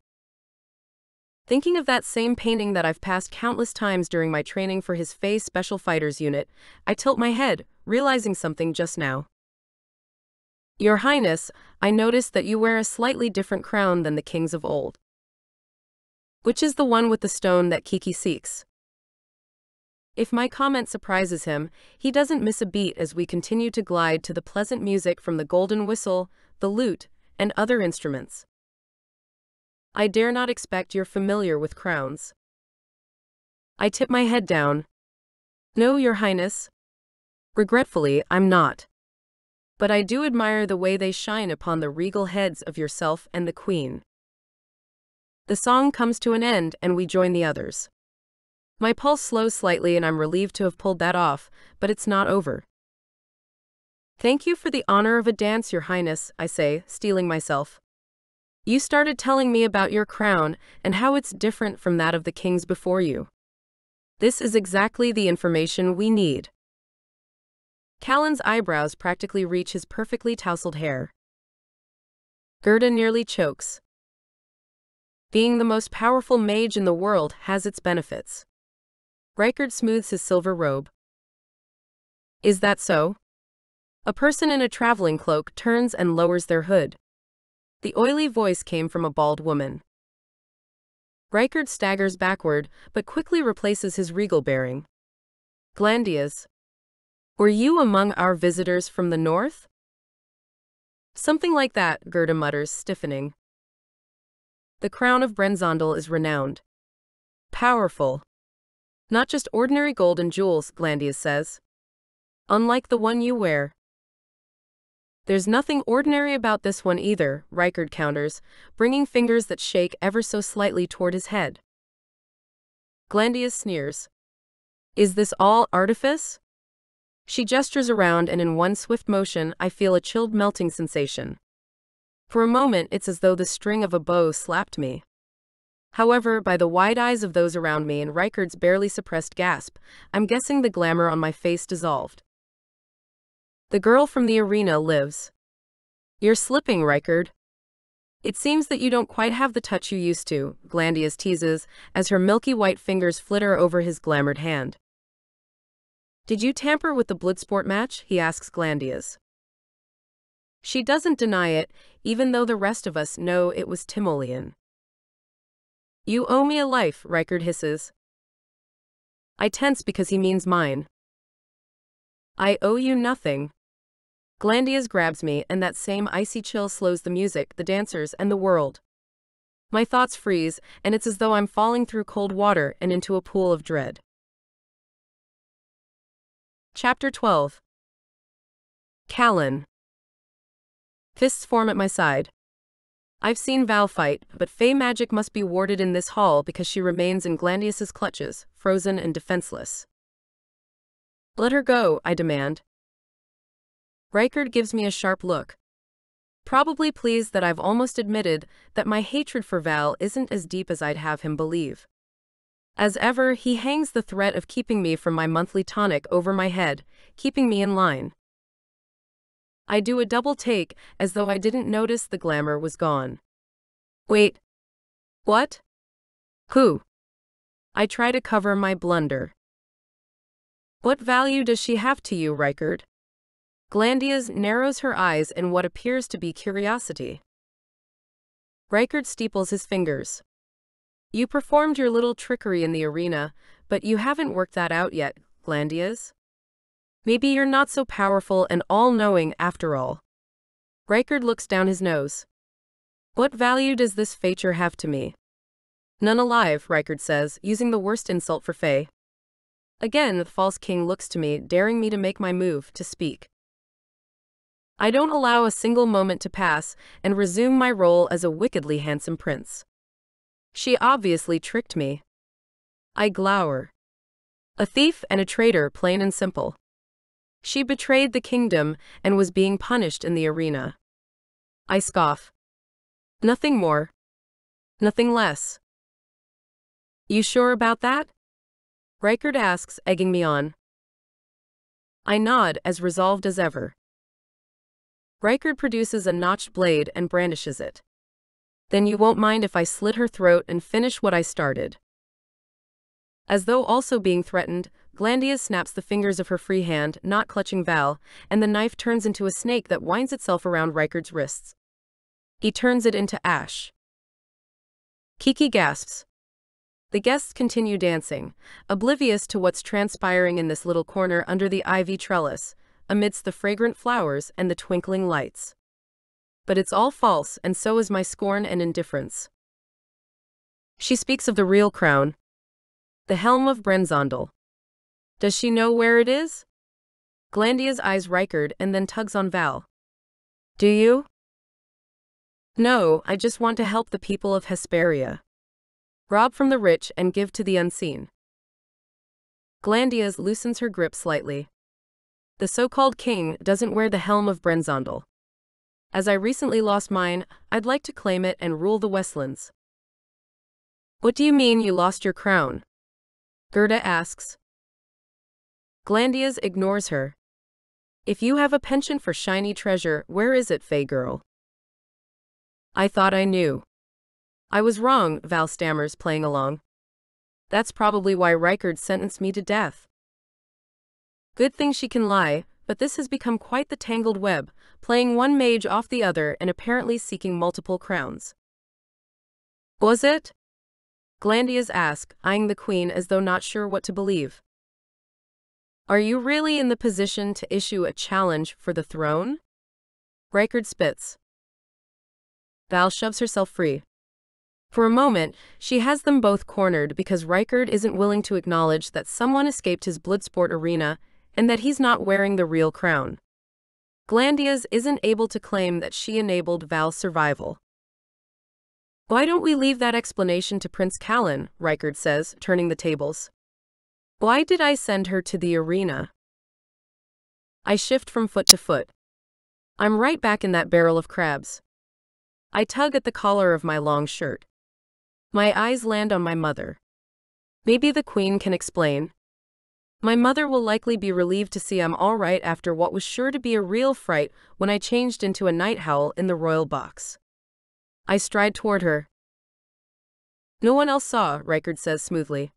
Thinking of that same painting that I've passed countless times during my training for his Fey Special Fighters unit, I tilt my head, realizing something just now. Your Highness, I noticed that you wear a slightly different crown than the kings of old. Which is the one with the stone that Kiki seeks? If my comment surprises him, he doesn't miss a beat as we continue to glide to the pleasant music from the golden whistle, the lute, and other instruments. I dare not expect you're familiar with crowns. I tip my head down. No, Your Highness. Regretfully, I'm not. But I do admire the way they shine upon the regal heads of yourself and the Queen. The song comes to an end and we join the others. My pulse slows slightly and I'm relieved to have pulled that off, but it's not over. Thank you for the honor of a dance, Your Highness, I say, steeling myself. You started telling me about your crown and how it's different from that of the kings before you. This is exactly the information we need. Callen's eyebrows practically reach his perfectly tousled hair. Gerda nearly chokes. Being the most powerful mage in the world has its benefits. Rykard smooths his silver robe. Is that so? A person in a traveling cloak turns and lowers their hood. The oily voice came from a bald woman. Rykard staggers backward, but quickly replaces his regal bearing. Glandias. Were you among our visitors from the north? Something like that, Gerda mutters, stiffening. The crown of Brenzondel is renowned. Powerful. Not just ordinary gold and jewels, Glandias says. Unlike the one you wear. There's nothing ordinary about this one either, Rykard counters, bringing fingers that shake ever so slightly toward his head. Glandias sneers. Is this all artifice? She gestures around and in one swift motion I feel a chilled melting sensation. For a moment it's as though the string of a bow slapped me. However, by the wide eyes of those around me and Rykard's barely suppressed gasp, I'm guessing the glamour on my face dissolved. The girl from the arena lives. You're slipping, Rykard. It seems that you don't quite have the touch you used to, Glandias teases, as her milky white fingers flitter over his glamoured hand. Did you tamper with the bloodsport match? He asks Glandias. She doesn't deny it, even though the rest of us know it was Timoleon. You owe me a life, Rykard hisses. I tense because he means mine. I owe you nothing. Glandias grabs me, and that same icy chill slows the music, the dancers, and the world. My thoughts freeze, and it's as though I'm falling through cold water and into a pool of dread. Chapter 12. Callen. Fists form at my side. I've seen Val fight, but Fey magic must be warded in this hall because she remains in Glandias's clutches, frozen and defenseless. Let her go, I demand. Rykard gives me a sharp look. Probably pleased that I've almost admitted that my hatred for Val isn't as deep as I'd have him believe. As ever, he hangs the threat of keeping me from my monthly tonic over my head, keeping me in line. I do a double take, as though I didn't notice the glamour was gone. Wait. What? Who? I try to cover my blunder. What value does she have to you, Rykard? Glandias narrows her eyes in what appears to be curiosity. Rykard steeples his fingers. You performed your little trickery in the arena, but you haven't worked that out yet, Glandias. Maybe you're not so powerful and all-knowing after all. Rykard looks down his nose. What value does this feature have to me? None alive, Rykard says, using the worst insult for Fey. Again, the false king looks to me, daring me to make my move, to speak. I don't allow a single moment to pass, and resume my role as a wickedly handsome prince. She obviously tricked me. I glower. A thief and a traitor, plain and simple. She betrayed the kingdom and was being punished in the arena. I scoff. Nothing more. Nothing less. You sure about that? Reichard asks, egging me on. I nod, as resolved as ever. Reichard produces a notched blade and brandishes it. Then you won't mind if I slit her throat and finish what I started. As though also being threatened, Glandia snaps the fingers of her free hand, not clutching Val, and the knife turns into a snake that winds itself around Reichard's wrists. He turns it into ash. Kiki gasps. The guests continue dancing, oblivious to what's transpiring in this little corner under the ivy trellis, amidst the fragrant flowers and the twinkling lights. But it's all false, and so is my scorn and indifference. She speaks of the real crown. The helm of Brenzondel. Does she know where it is? Glandia's eyes Reichard and then tugs on Val. Do you? No, I just want to help the people of Hesperia. Rob from the rich and give to the unseen. Glandia's loosens her grip slightly. The so-called king doesn't wear the helm of Brenzondel. As I recently lost mine, I'd like to claim it and rule the Westlands. What do you mean you lost your crown? Gerda asks. Glandia's ignores her. If you have a penchant for shiny treasure, where is it, Fey girl? I thought I knew. I was wrong, Val stammers, playing along. That's probably why Reichard sentenced me to death. Good thing she can lie, but this has become quite the tangled web, playing one mage off the other and apparently seeking multiple crowns. Was it? Glandia's asked, eyeing the queen as though not sure what to believe. Are you really in the position to issue a challenge for the throne? Reichard spits. Val shoves herself free. For a moment, she has them both cornered because Reichard isn't willing to acknowledge that someone escaped his bloodsport arena and that he's not wearing the real crown. Glandia's isn't able to claim that she enabled Val's survival. Why don't we leave that explanation to Prince Callen, Reichard says, turning the tables. Why did I send her to the arena? I shift from foot to foot. I'm right back in that barrel of crabs. I tug at the collar of my long shirt. My eyes land on my mother. Maybe the queen can explain. My mother will likely be relieved to see I'm all right after what was sure to be a real fright when I changed into a night howl in the royal box. I stride toward her. No one else saw, Reichard says smoothly.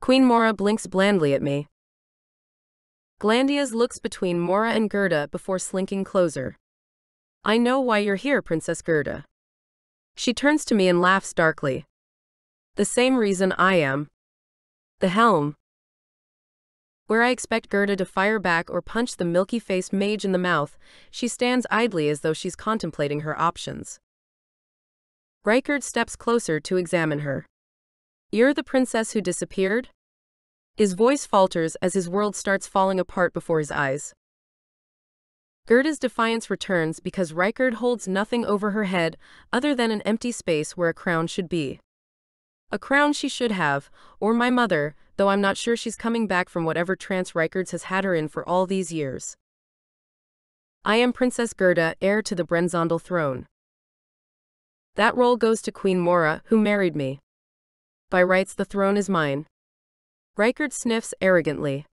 Queen Mora blinks blandly at me. Glandia's looks between Mora and Gerda before slinking closer. I know why you're here, Princess Gerda. She turns to me and laughs darkly. The same reason I am. The helm. Where I expect Gerda to fire back or punch the milky-faced mage in the mouth, she stands idly as though she's contemplating her options. Reichard steps closer to examine her. You're the princess who disappeared? His voice falters as his world starts falling apart before his eyes. Gerda's defiance returns because Reichard holds nothing over her head other than an empty space where a crown should be. A crown she should have, or my mother, though I'm not sure she's coming back from whatever trance Reichard's has had her in for all these years. I am Princess Gerda, heir to the Brenzondel throne. That role goes to Queen Mora, who married me. By rights the throne is mine. Reichard sniffs arrogantly.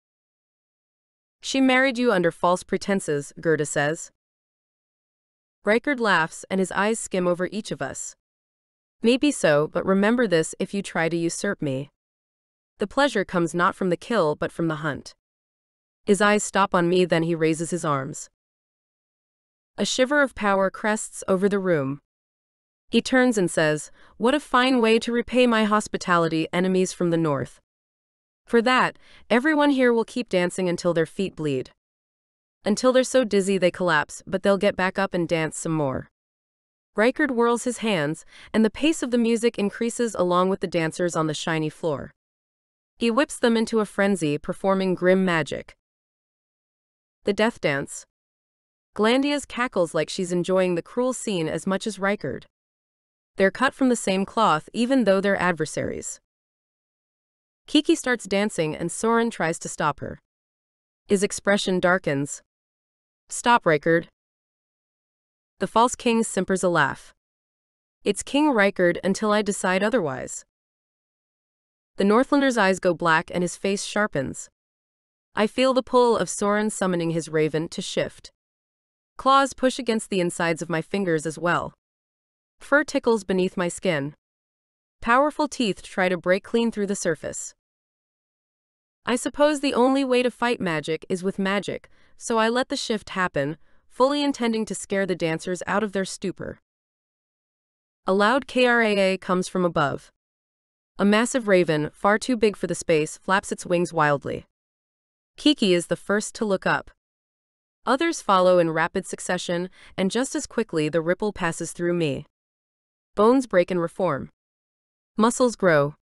She married you under false pretenses, Gerda says. Reichard laughs and his eyes skim over each of us. Maybe so, but remember this if you try to usurp me. The pleasure comes not from the kill but from the hunt. His eyes stop on me, then he raises his arms. A shiver of power crests over the room. He turns and says, "What a fine way to repay my hospitality, enemies from the north. For that, everyone here will keep dancing until their feet bleed. Until they're so dizzy they collapse, but they'll get back up and dance some more." Reichard whirls his hands, and the pace of the music increases along with the dancers on the shiny floor. He whips them into a frenzy, performing grim magic. The death dance. Glandia's cackles like she's enjoying the cruel scene as much as Rykard. They're cut from the same cloth even though they're adversaries. Kiki starts dancing and Soren tries to stop her. His expression darkens. Stop, Rykard. The false king simpers a laugh. It's King Rykard until I decide otherwise. The Northlander's eyes go black and his face sharpens. I feel the pull of Soren summoning his raven to shift. Claws push against the insides of my fingers as well. Fur tickles beneath my skin. Powerful teeth try to break clean through the surface. I suppose the only way to fight magic is with magic, so I let the shift happen, fully intending to scare the dancers out of their stupor. A loud kraa comes from above. A massive raven, far too big for the space, flaps its wings wildly. Kiki is the first to look up. Others follow in rapid succession, and just as quickly the ripple passes through me. Bones break and reform. Muscles grow.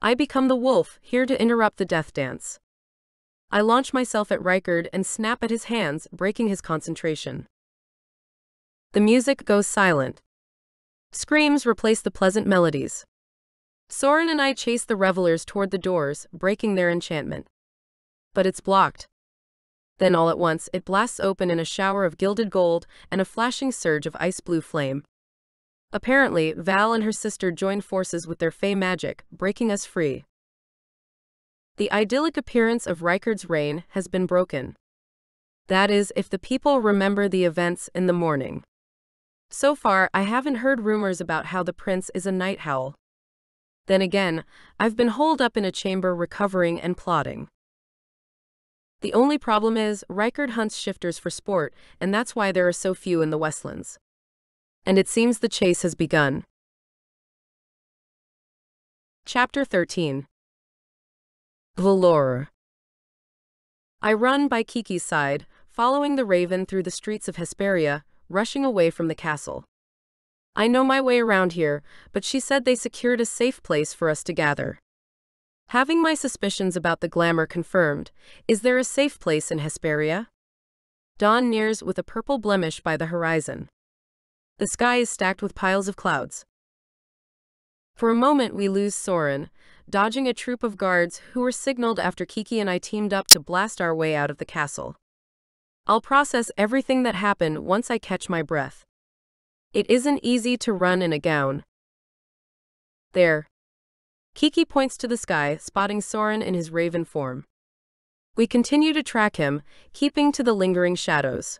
I become the wolf, here to interrupt the death dance. I launch myself at Rykard and snap at his hands, breaking his concentration. The music goes silent. Screams replace the pleasant melodies. Soren and I chase the revelers toward the doors, breaking their enchantment. But it's blocked. Then all at once, it blasts open in a shower of gilded gold and a flashing surge of ice-blue flame. Apparently, Val and her sister join forces with their fey magic, breaking us free. The idyllic appearance of Rykard's reign has been broken. That is, if the people remember the events in the morning. So far, I haven't heard rumors about how the prince is a night owl. Then again, I've been holed up in a chamber recovering and plotting. The only problem is, Rykard hunts shifters for sport, and that's why there are so few in the Westlands. And it seems the chase has begun. Chapter 13. Valor. I run by Kiki's side, following the raven through the streets of Hesperia, rushing away from the castle. I know my way around here, but she said they secured a safe place for us to gather. Having my suspicions about the glamour confirmed, is there a safe place in Hesperia? Dawn nears with a purple blemish by the horizon. The sky is stacked with piles of clouds. For a moment we lose Soren, dodging a troop of guards who were signaled after Kiki and I teamed up to blast our way out of the castle. I'll process everything that happened once I catch my breath. It isn't easy to run in a gown. There. Kiki points to the sky, spotting Soren in his raven form. We continue to track him, keeping to the lingering shadows.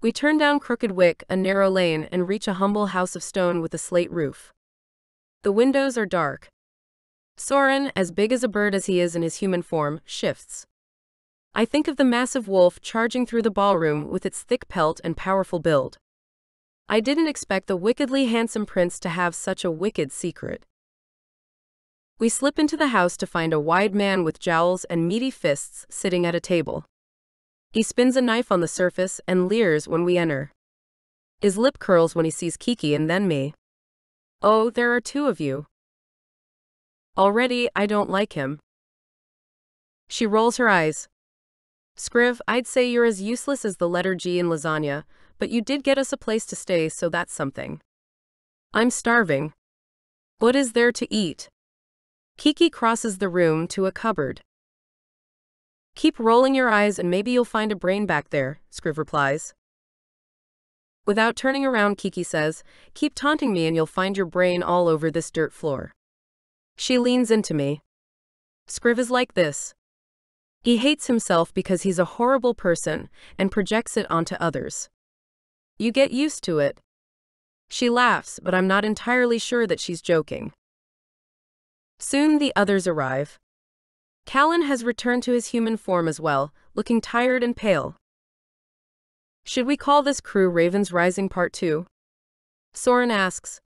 We turn down Crooked Wick, a narrow lane, and reach a humble house of stone with a slate roof. The windows are dark. Soren, as big as a bird as he is in his human form, shifts. I think of the massive wolf charging through the ballroom with its thick pelt and powerful build. I didn't expect the wickedly handsome prince to have such a wicked secret. We slip into the house to find a wide man with jowls and meaty fists sitting at a table. He spins a knife on the surface and leers when we enter. His lip curls when he sees Kiki and then me. Oh, there are two of you. Already, I don't like him. She rolls her eyes. Scriv, I'd say you're as useless as the letter G in lasagna, but you did get us a place to stay, so that's something. I'm starving. What is there to eat? Kiki crosses the room to a cupboard. Keep rolling your eyes and maybe you'll find a brain back there, Scriv replies. Without turning around, Kiki says, keep taunting me and you'll find your brain all over this dirt floor. She leans into me. Scriv is like this. He hates himself because he's a horrible person and projects it onto others. You get used to it. She laughs, but I'm not entirely sure that she's joking. Soon the others arrive. Callen has returned to his human form as well, looking tired and pale. Should we call this crew Raven's Rising Part 2? Soren asks.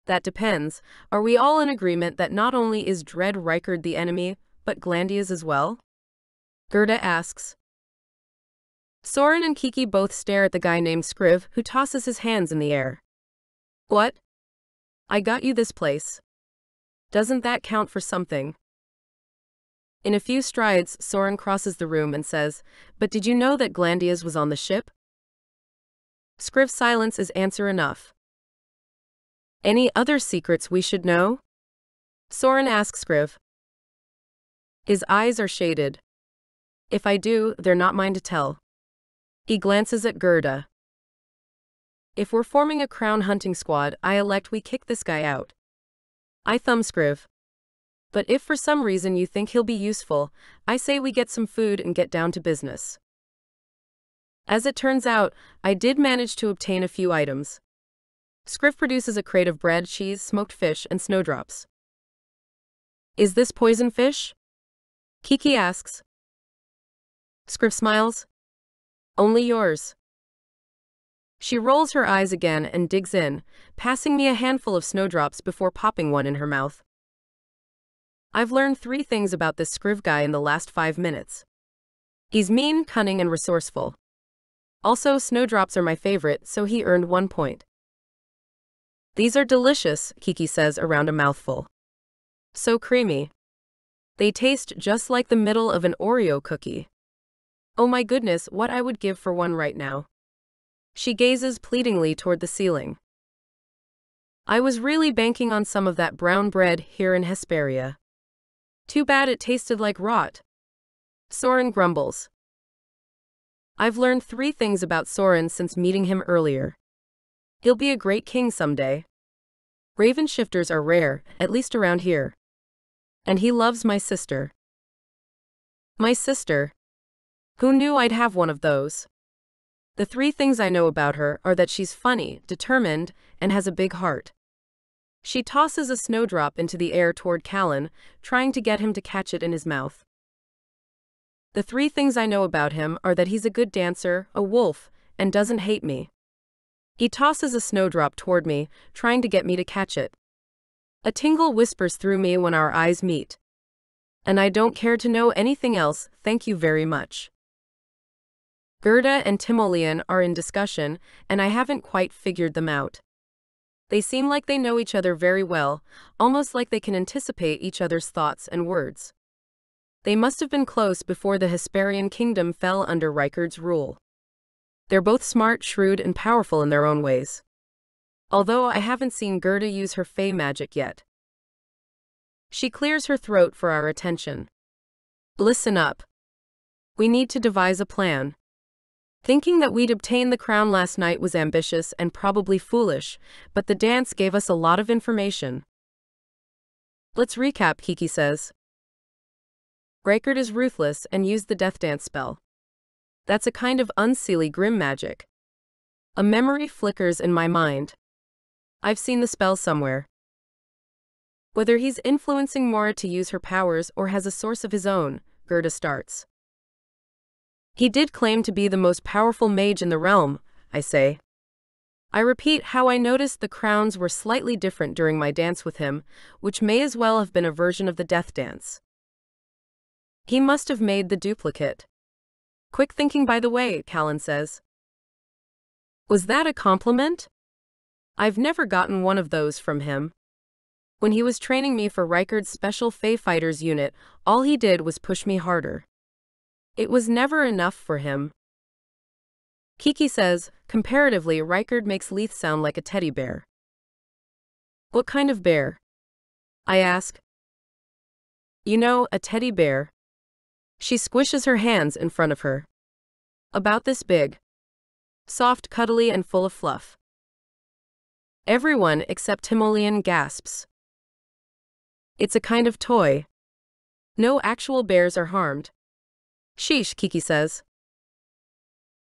That depends. Are we all in agreement that not only is Dread Rykard the enemy, but Glandia's as well? Gerda asks. Soren and Kiki both stare at the guy named Scriv, who tosses his hands in the air. What? I got you this place. Doesn't that count for something? In a few strides, Soren crosses the room and says, "But did you know that Glandias was on the ship?" Scriv's silence is answer enough. Any other secrets we should know? Soren asks Scriv. His eyes are shaded. If I do, they're not mine to tell. He glances at Gerda. If we're forming a crown hunting squad, I elect we kick this guy out. I thumb Scriv. But if for some reason you think he'll be useful, I say we get some food and get down to business. As it turns out, I did manage to obtain a few items. Scriv produces a crate of bread, cheese, smoked fish, and snowdrops. Is this poison fish? Kiki asks. Scriv smiles. Only yours. She rolls her eyes again and digs in, passing me a handful of snowdrops before popping one in her mouth. I've learned 3 things about this Scriv guy in the last 5 minutes. He's mean, cunning, and resourceful. Also, snowdrops are my favorite, so he earned 1 point. These are delicious, Kiki says around a mouthful. So creamy. They taste just like the middle of an Oreo cookie. Oh my goodness, what I would give for one right now. She gazes pleadingly toward the ceiling. I was really banking on some of that brown bread here in Hesperia. Too bad it tasted like rot. Soren grumbles. I've learned 3 things about Soren since meeting him earlier. He'll be a great king someday. Raven shifters are rare, at least around here. And he loves my sister. My sister. Who knew I'd have one of those? The 3 things I know about her are that she's funny, determined, and has a big heart. She tosses a snowdrop into the air toward Callen, trying to get him to catch it in his mouth. The 3 things I know about him are that he's a good dancer, a wolf, and doesn't hate me. He tosses a snowdrop toward me, trying to get me to catch it. A tingle whispers through me when our eyes meet. And I don't care to know anything else, thank you very much. Gerda and Timoleon are in discussion, and I haven't quite figured them out. They seem like they know each other very well, almost like they can anticipate each other's thoughts and words. They must have been close before the Hesperian kingdom fell under Rikard's rule. They're both smart, shrewd, and powerful in their own ways. Although I haven't seen Gerda use her fey magic yet. She clears her throat for our attention. Listen up. We need to devise a plan. Thinking that we'd obtain the crown last night was ambitious and probably foolish, but the dance gave us a lot of information. Let's recap, Kiki says. Rikard is ruthless and used the death dance spell. That's a kind of unseelie grim magic. A memory flickers in my mind. I've seen the spell somewhere. Whether he's influencing Mora to use her powers or has a source of his own, Gerda starts. He did claim to be the most powerful mage in the realm, I say. I repeat how I noticed the crowns were slightly different during my dance with him, which may as well have been a version of the death dance. He must have made the duplicate. Quick thinking, by the way, Callen says. Was that a compliment? I've never gotten one of those from him. When he was training me for Rikard's special Fey Fighters unit, all he did was push me harder. It was never enough for him. Kiki says, comparatively, Rikard makes Leith sound like a teddy bear. What kind of bear? I ask. You know, a teddy bear. She squishes her hands in front of her. About this big. Soft, cuddly, and full of fluff. Everyone except Timoleon gasps. It's a kind of toy. No actual bears are harmed. Sheesh, Kiki says.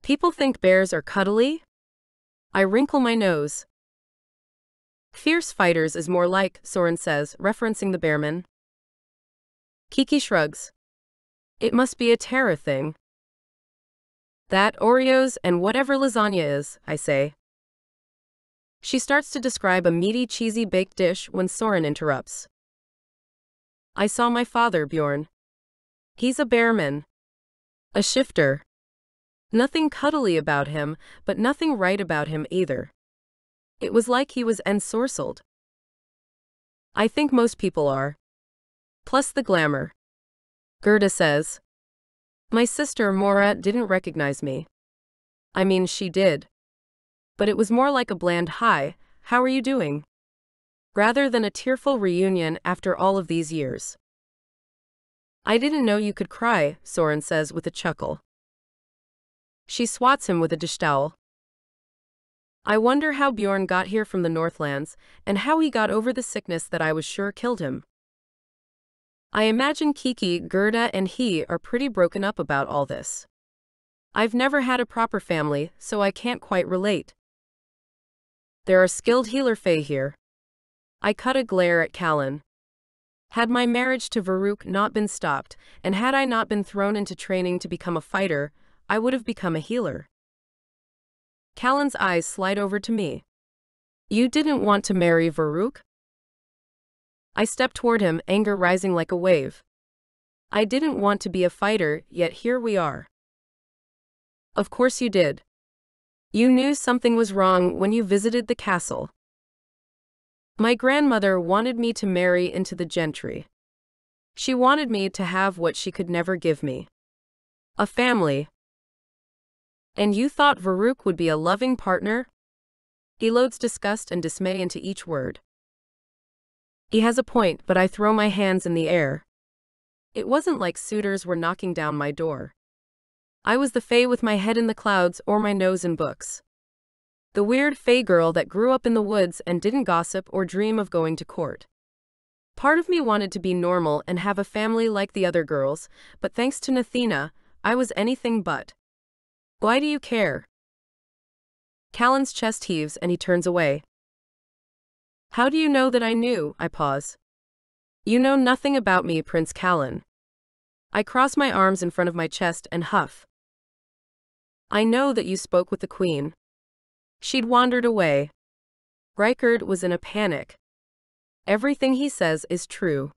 People think bears are cuddly? I wrinkle my nose. Fierce fighters is more like, Soren says, referencing the bearman. Kiki shrugs. It must be a Terra thing. That, Oreos, and whatever lasagna is, I say. She starts to describe a meaty, cheesy baked dish when Soren interrupts. I saw my father, Bjorn. He's a bearman. A shifter. Nothing cuddly about him, but nothing right about him either. It was like he was ensorcelled. I think most people are. Plus the glamour. Gerda says. My sister Mora didn't recognize me. I mean, she did. But it was more like a bland hi, how are you doing? Rather than a tearful reunion after all of these years. I didn't know you could cry, Soren says with a chuckle. She swats him with a dish towel. I wonder how Bjorn got here from the Northlands, and how he got over the sickness that I was sure killed him. I imagine Kiki, Gerda, and he are pretty broken up about all this. I've never had a proper family, so I can't quite relate. There are skilled healer fae here. I cut a glare at Callen. Had my marriage to Varuk not been stopped, and had I not been thrown into training to become a fighter, I would have become a healer. Callen's eyes slide over to me. You didn't want to marry Varuk? I stepped toward him, anger rising like a wave. I didn't want to be a fighter, yet here we are. Of course you did. You knew something was wrong when you visited the castle. My grandmother wanted me to marry into the gentry. She wanted me to have what she could never give me. A family. And you thought Varuk would be a loving partner? He loads disgust and dismay into each word. He has a point, but I throw my hands in the air. It wasn't like suitors were knocking down my door. I was the fae with my head in the clouds or my nose in books. The weird fae girl that grew up in the woods and didn't gossip or dream of going to court. Part of me wanted to be normal and have a family like the other girls, but thanks to Nathina, I was anything but. Why do you care? Callen's chest heaves and he turns away. How do you know that I knew? I pause. You know nothing about me, Prince Callen. I cross my arms in front of my chest and huff. I know that you spoke with the queen. She'd wandered away. Reichard was in a panic. Everything he says is true.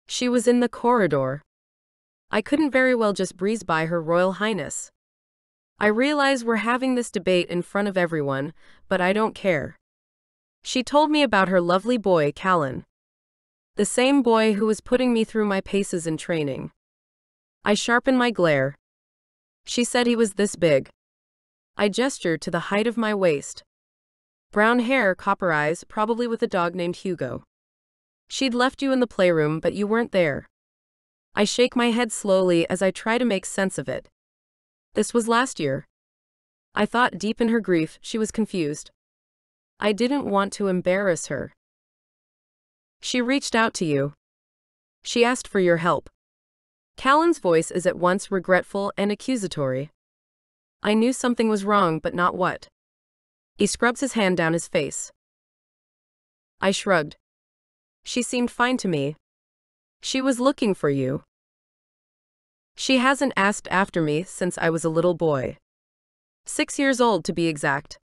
She was in the corridor. I couldn't very well just breeze by Her Royal Highness. I realize we're having this debate in front of everyone, but I don't care. She told me about her lovely boy, Callen. The same boy who was putting me through my paces in training. I sharpen my glare. She said he was this big. I gestured to the height of my waist. Brown hair, copper eyes, probably with a dog named Hugo. She'd left you in the playroom, but you weren't there. I shake my head slowly as I try to make sense of it. This was last year. I thought deep in her grief, she was confused. I didn't want to embarrass her. She reached out to you. She asked for your help. Callen's voice is at once regretful and accusatory. I knew something was wrong, but not what. He scrubs his hand down his face. I shrugged. She seemed fine to me. She was looking for you. She hasn't asked after me since I was a little boy. 6 years old to be exact.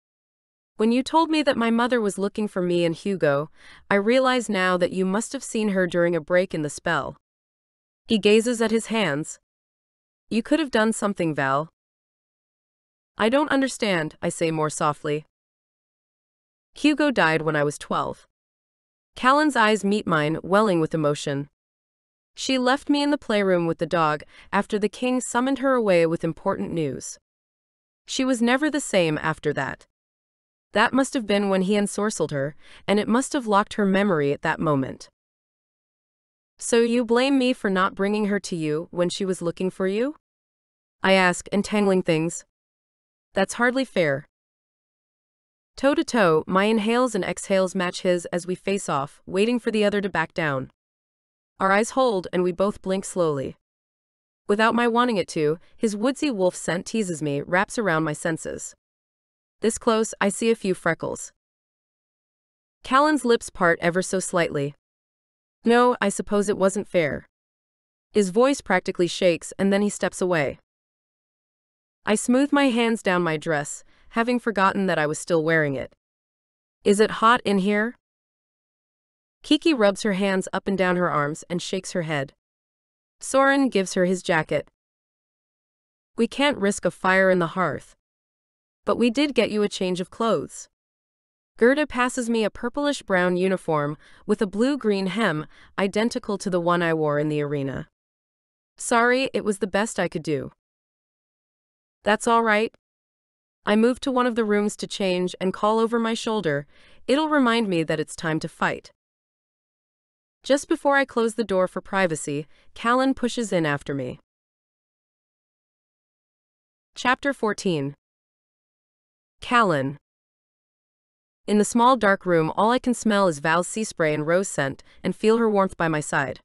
When you told me that my mother was looking for me and Hugo, I realize now that you must have seen her during a break in the spell. He gazes at his hands. You could have done something, Val. I don't understand, I say more softly. Hugo died when I was 12. Callen's eyes meet mine, welling with emotion. She left me in the playroom with the dog after the king summoned her away with important news. She was never the same after that. That must have been when he ensorcelled her, and it must have locked her memory at that moment. So you blame me for not bringing her to you when she was looking for you? I ask, entangling things. That's hardly fair. Toe to toe, my inhales and exhales match his as we face off, waiting for the other to back down. Our eyes hold and we both blink slowly. Without my wanting it to, his woodsy wolf scent teases me, wraps around my senses. This close, I see a few freckles. Callen's lips part ever so slightly. No, I suppose it wasn't fair. His voice practically shakes and then he steps away. I smooth my hands down my dress, having forgotten that I was still wearing it. Is it hot in here? Kiki rubs her hands up and down her arms and shakes her head. Soren gives her his jacket. We can't risk a fire in the hearth. But we did get you a change of clothes. Gerda passes me a purplish-brown uniform with a blue-green hem, identical to the one I wore in the arena. Sorry, it was the best I could do. That's all right. I move to one of the rooms to change and call over my shoulder. It'll remind me that it's time to fight. Just before I close the door for privacy, Callen pushes in after me. Chapter 14. Callen. In the small dark room, all I can smell is Val's sea spray and rose scent, and feel her warmth by my side.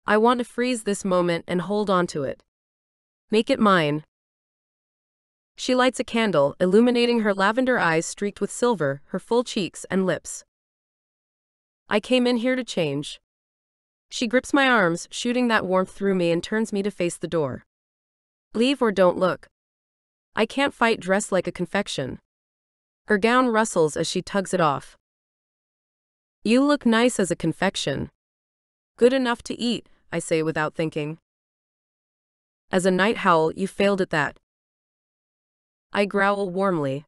I want to freeze this moment and hold on to it. Make it mine. She lights a candle, illuminating her lavender eyes streaked with silver, her full cheeks and lips. I came in here to change. She grips my arms, shooting that warmth through me, and turns me to face the door. Leave or don't look. I can't fight dressed like a confection. Her gown rustles as she tugs it off. You look nice as a confection. Good enough to eat, I say without thinking. As a night howl, you failed at that. I growl warmly.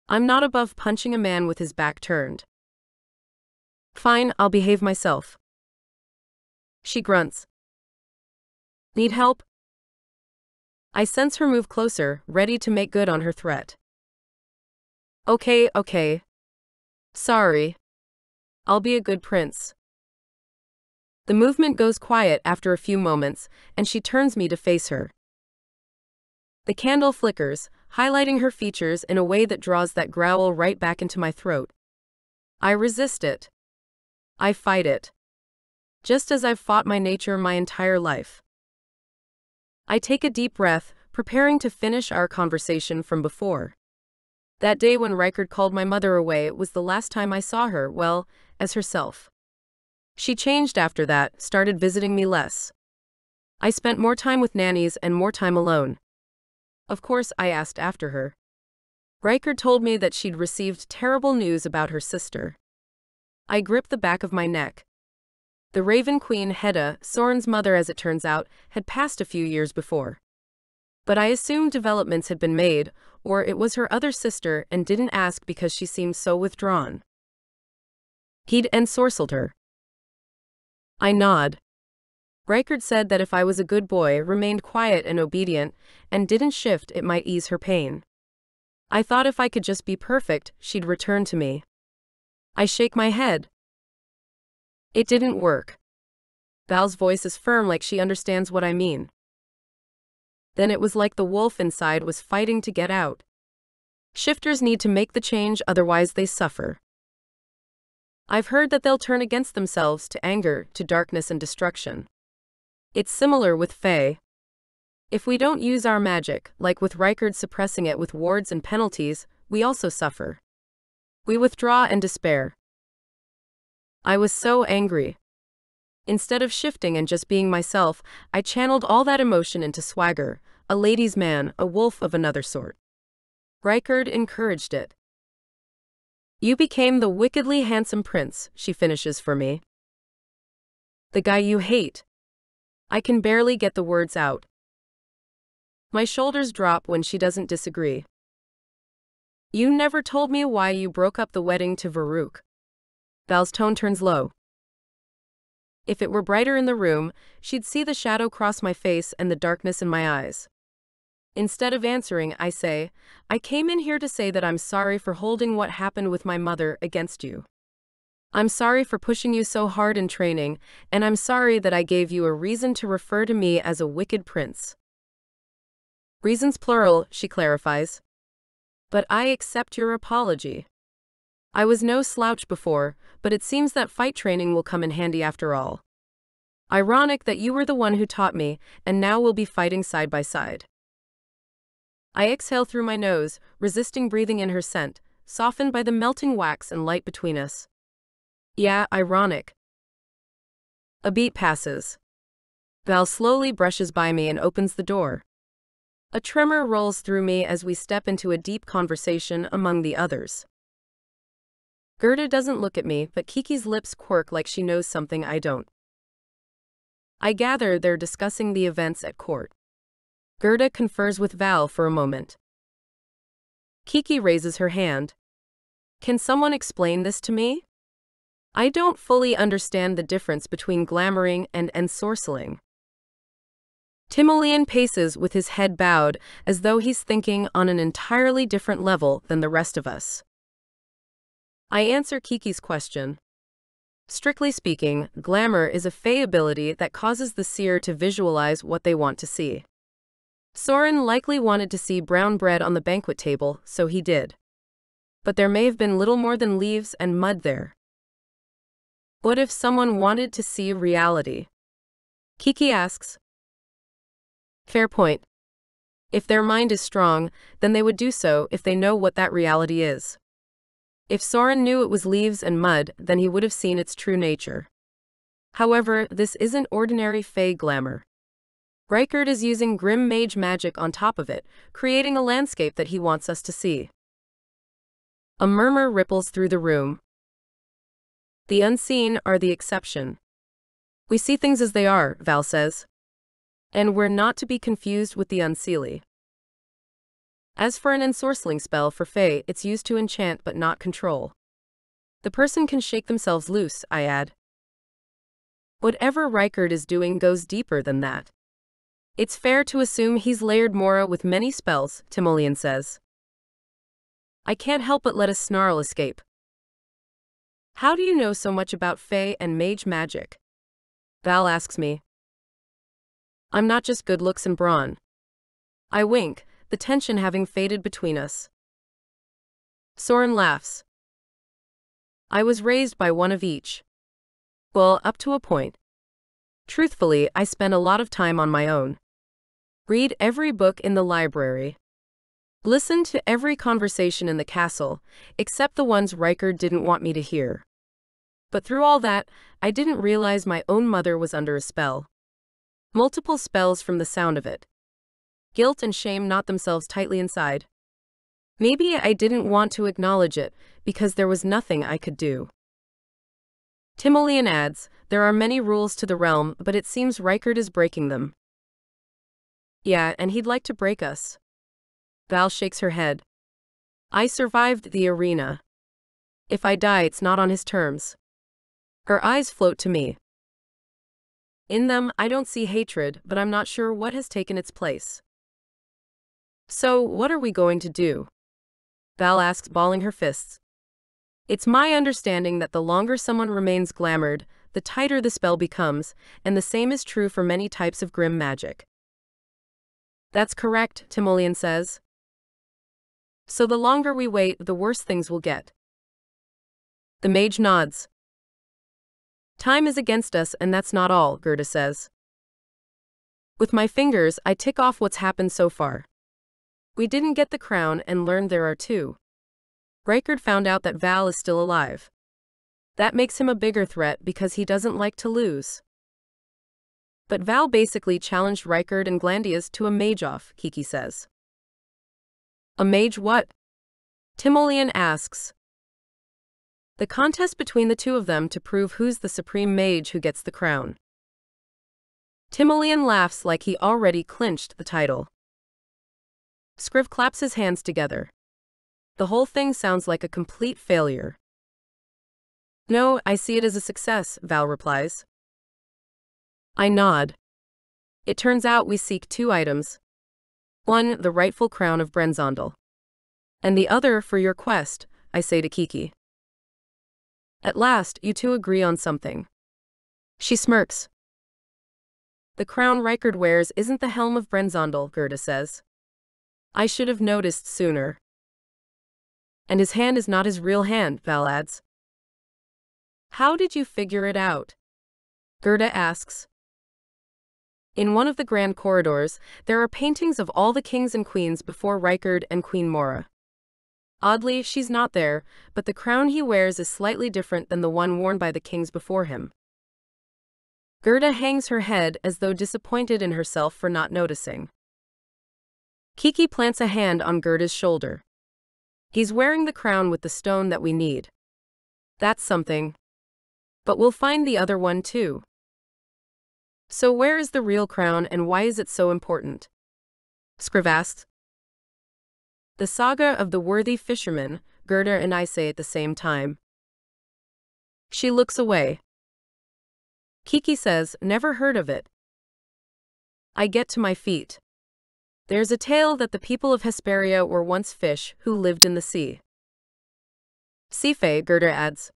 I'm not above punching a man with his back turned. Fine, I'll behave myself. She grunts. Need help? I sense her move closer, ready to make good on her threat. Okay. Sorry. I'll be a good prince. The movement goes quiet after a few moments, and she turns me to face her. The candle flickers, highlighting her features in a way that draws that growl right back into my throat. I resist it. I fight it. Just as I've fought my nature my entire life. I take a deep breath, preparing to finish our conversation from before. That day when Reichard called my mother away was the last time I saw her, well, as herself. She changed after that, started visiting me less. I spent more time with nannies and more time alone. Of course, I asked after her. Reichard told me that she'd received terrible news about her sister. I gripped the back of my neck. The Raven Queen Hedda, Soren's mother as it turns out, had passed a few years before. But I assumed developments had been made, or it was her other sister, and didn't ask because she seemed so withdrawn. He'd ensorcelled her. I nod. Reichard said that if I was a good boy, remained quiet and obedient, and didn't shift, it might ease her pain. I thought if I could just be perfect, she'd return to me. I shake my head. It didn't work. Val's voice is firm, like she understands what I mean. Then it was like the wolf inside was fighting to get out. Shifters need to make the change, otherwise they suffer. I've heard that they'll turn against themselves, to anger, to darkness and destruction. It's similar with Fae. If we don't use our magic, like with Reichard suppressing it with wards and penalties, we also suffer. We withdraw and despair. I was so angry. Instead of shifting and just being myself, I channeled all that emotion into swagger, a ladies' man, a wolf of another sort. Reichard encouraged it. You became the wickedly handsome prince, she finishes for me. The guy you hate. I can barely get the words out. My shoulders drop when she doesn't disagree. You never told me why you broke up the wedding to Varuk. Val's tone turns low. If it were brighter in the room, she'd see the shadow cross my face and the darkness in my eyes. Instead of answering, I say, I came in here to say that I'm sorry for holding what happened with my mother against you. I'm sorry for pushing you so hard in training, and I'm sorry that I gave you a reason to refer to me as a wicked prince. Reasons plural, she clarifies. But I accept your apology. I was no slouch before, but it seems that fight training will come in handy after all. Ironic that you were the one who taught me, and now we'll be fighting side by side. I exhale through my nose, resisting breathing in her scent, softened by the melting wax and light between us. Yeah, ironic. A beat passes. Val slowly brushes by me and opens the door. A tremor rolls through me as we step into a deep conversation among the others. Gerda doesn't look at me, but Kiki's lips quirk like she knows something I don't. I gather they're discussing the events at court. Gerda confers with Val for a moment. Kiki raises her hand. Can someone explain this to me? I don't fully understand the difference between glamouring and ensorceling. Timoleon paces with his head bowed, as though he's thinking on an entirely different level than the rest of us. I answer Kiki's question. Strictly speaking, glamour is a fey ability that causes the seer to visualize what they want to see. Soren likely wanted to see brown bread on the banquet table, so he did. But there may have been little more than leaves and mud there. What if someone wanted to see reality? Kiki asks. Fair point. If their mind is strong, then they would do so if they know what that reality is. If Soren knew it was leaves and mud, then he would have seen its true nature. However, this isn't ordinary fey glamour. Rightful is using grim mage magic on top of it, creating a landscape that he wants us to see. A murmur ripples through the room. The unseen are the exception. We see things as they are, Val says. And we're not to be confused with the unseelie. As for an ensorceling spell for Fae, it's used to enchant but not control. The person can shake themselves loose, I add. Whatever Rightful is doing goes deeper than that. It's fair to assume he's layered Mora with many spells, Timoleon says. I can't help but let a snarl escape. How do you know so much about Fae and mage magic? Val asks me. I'm not just good looks and brawn. I wink, the tension having faded between us. Soren laughs. I was raised by one of each. Well, up to a point. Truthfully, I spent a lot of time on my own. Read every book in the library. Listen to every conversation in the castle, except the ones Rightful didn't want me to hear. But through all that, I didn't realize my own mother was under a spell. Multiple spells from the sound of it. Guilt and shame knot themselves tightly inside. Maybe I didn't want to acknowledge it, because there was nothing I could do. Timoleon adds, there are many rules to the realm, but it seems Rightful is breaking them. Yeah, and he'd like to break us. Val shakes her head. I survived the arena. If I die, it's not on his terms. Her eyes float to me. In them, I don't see hatred, but I'm not sure what has taken its place. So, what are we going to do? Val asks, balling her fists. It's my understanding that the longer someone remains glamoured, the tighter the spell becomes, and the same is true for many types of grim magic. That's correct, Timoleon says. So the longer we wait, the worse things will get. The mage nods. Time is against us, and that's not all, Gerda says. With my fingers, I tick off what's happened so far. We didn't get the crown and learned there are two. Rightful found out that Val is still alive. That makes him a bigger threat because he doesn't like to lose. But Val basically challenged Rightful and Glandius to a mage-off, Kiki says. A mage what? Timoleon asks. The contest between the two of them to prove who's the supreme mage who gets the crown. Timoleon laughs like he already clinched the title. Scriv claps his hands together. The whole thing sounds like a complete failure. No, I see it as a success, Val replies. I nod. It turns out we seek two items. One, the rightful crown of Brenzondel. And the other for your quest, I say to Kiki. At last, you two agree on something. She smirks. The crown Rightful wears isn't the helm of Brenzondel, Gerda says. I should have noticed sooner. And his hand is not his real hand, Val adds. How did you figure it out? Gerda asks. In one of the grand corridors, there are paintings of all the kings and queens before Rightful and Queen Mora. Oddly, she's not there, but the crown he wears is slightly different than the one worn by the kings before him. Gerda hangs her head as though disappointed in herself for not noticing. Kiki plants a hand on Gerda's shoulder. He's wearing the crown with the stone that we need. That's something. But we'll find the other one too. So where is the real crown and why is it so important? Scriv asks. The saga of the worthy fisherman, Gerda and I say at the same time. She looks away. Kiki says, never heard of it. I get to my feet. There's a tale that the people of Hesperia were once fish who lived in the sea. Sea fae, Gerda adds.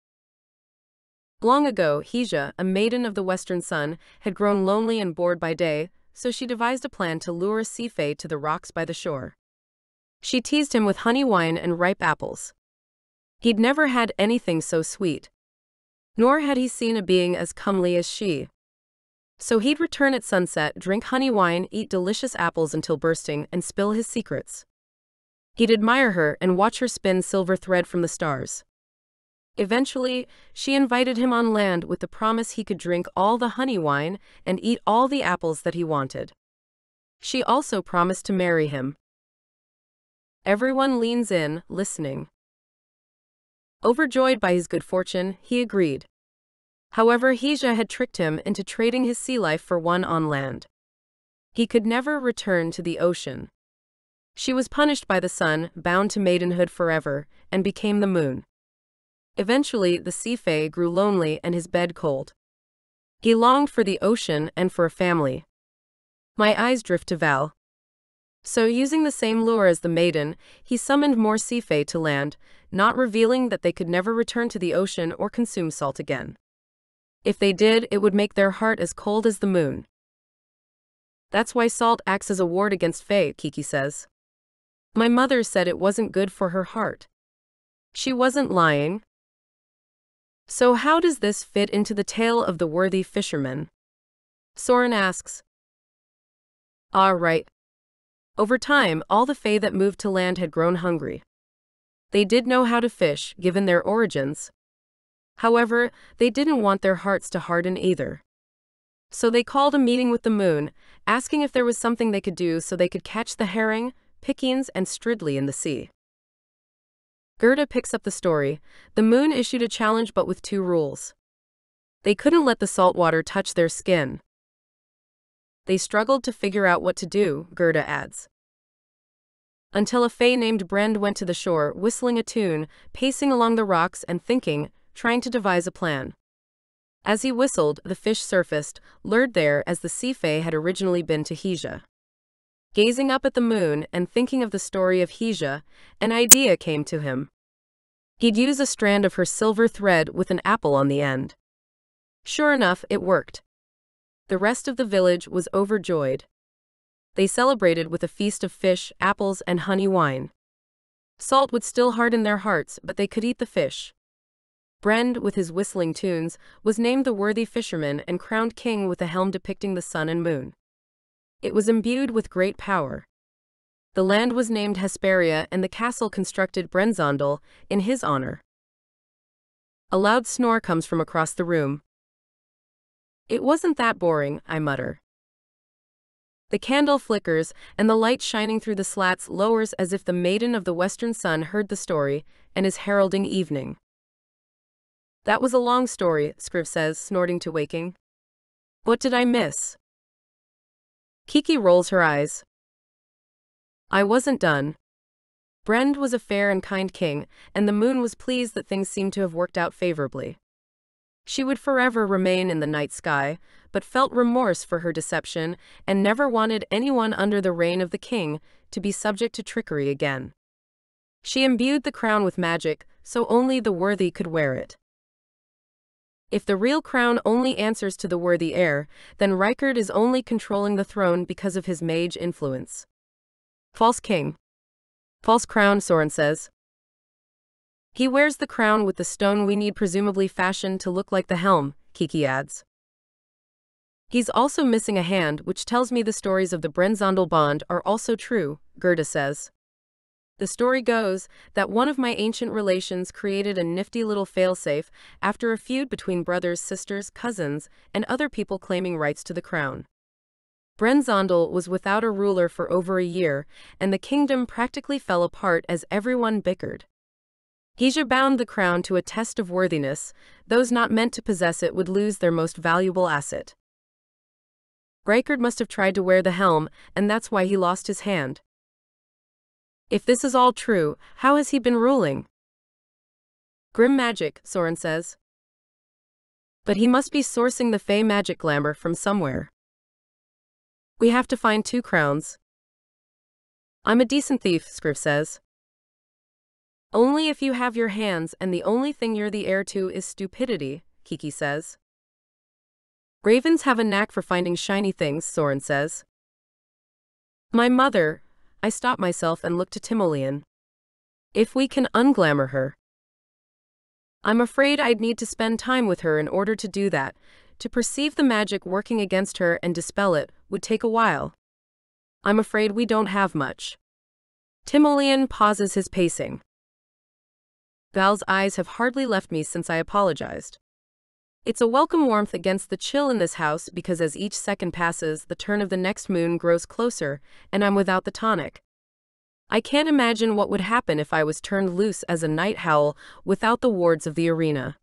Long ago, Hesia, a maiden of the western sun, had grown lonely and bored by day, so she devised a plan to lure a sea fae to the rocks by the shore. She teased him with honey wine and ripe apples. He'd never had anything so sweet. Nor had he seen a being as comely as she. So he'd return at sunset, drink honey wine, eat delicious apples until bursting, and spill his secrets. He'd admire her and watch her spin silver thread from the stars. Eventually, she invited him on land with the promise he could drink all the honey wine and eat all the apples that he wanted. She also promised to marry him. Everyone leans in, listening. Overjoyed by his good fortune, he agreed. However, Hesia had tricked him into trading his sea life for one on land. He could never return to the ocean. She was punished by the sun, bound to maidenhood forever, and became the moon. Eventually, the sea fae grew lonely and his bed cold. He longed for the ocean and for a family. My eyes drift to Val. So, using the same lure as the maiden, he summoned more sea fae to land, not revealing that they could never return to the ocean or consume salt again. If they did, it would make their heart as cold as the moon. That's why salt acts as a ward against fae, Kiki says. My mother said it wasn't good for her heart. She wasn't lying. So how does this fit into the tale of the worthy fisherman? Soren asks. Right. Over time, all the fae that moved to land had grown hungry. They did know how to fish, given their origins. However, they didn't want their hearts to harden either. So they called a meeting with the moon, asking if there was something they could do so they could catch the herring, pickings, and stridley in the sea. Gerda picks up the story. The moon issued a challenge but with two rules. They couldn't let the salt water touch their skin. They struggled to figure out what to do, Gerda adds. Until a fae named Brend went to the shore, whistling a tune, pacing along the rocks and thinking, trying to devise a plan. As he whistled, the fish surfaced, lured there as the sea fae had originally been to Hesia. Gazing up at the moon and thinking of the story of Hesia, an idea came to him. He'd use a strand of her silver thread with an apple on the end. Sure enough, it worked. The rest of the village was overjoyed. They celebrated with a feast of fish, apples, and honey wine. Salt would still harden their hearts, but they could eat the fish. Brend, with his whistling tunes, was named the worthy fisherman and crowned king with a helm depicting the sun and moon. It was imbued with great power. The land was named Hesperia and the castle constructed Brenzondel in his honor. A loud snore comes from across the room. It wasn't that boring, I mutter. The candle flickers, and the light shining through the slats lowers as if the maiden of the western sun heard the story and is heralding evening. That was a long story, Scriv says, snorting to waking. What did I miss? Kiki rolls her eyes. I wasn't done. Brend was a fair and kind king, and the moon was pleased that things seemed to have worked out favorably. She would forever remain in the night sky, but felt remorse for her deception and never wanted anyone under the reign of the king to be subject to trickery again. She imbued the crown with magic, so only the worthy could wear it. If the real crown only answers to the worthy heir, then Richard is only controlling the throne because of his mage influence. False king. False crown, Soren says. He wears the crown with the stone we need presumably fashioned to look like the helm, Kiki adds. He's also missing a hand, which tells me the stories of the Brenzondel bond are also true, Gerda says. The story goes that one of my ancient relations created a nifty little failsafe after a feud between brothers, sisters, cousins, and other people claiming rights to the crown. Brenzondel was without a ruler for over a year, and the kingdom practically fell apart as everyone bickered. Hesia bound the crown to a test of worthiness. Those not meant to possess it would lose their most valuable asset. Richard must have tried to wear the helm, and that's why he lost his hand. If this is all true, how has he been ruling? Grim magic, Soren says. But he must be sourcing the fey magic glamour from somewhere. We have to find 2 crowns. I'm a decent thief, Scriv says. Only if you have your hands and the only thing you're the heir to is stupidity, Kiki says. Ravens have a knack for finding shiny things, Soren says. My mother, I stop myself and look to Timoleon. If we can unglamour her. I'm afraid I'd need to spend time with her in order to do that. To perceive the magic working against her and dispel it would take a while. I'm afraid we don't have much. Timoleon pauses his pacing. Val's eyes have hardly left me since I apologized. It's a welcome warmth against the chill in this house because as each second passes, the turn of the next moon grows closer, and I'm without the tonic. I can't imagine what would happen if I was turned loose as a night howl without the wards of the arena.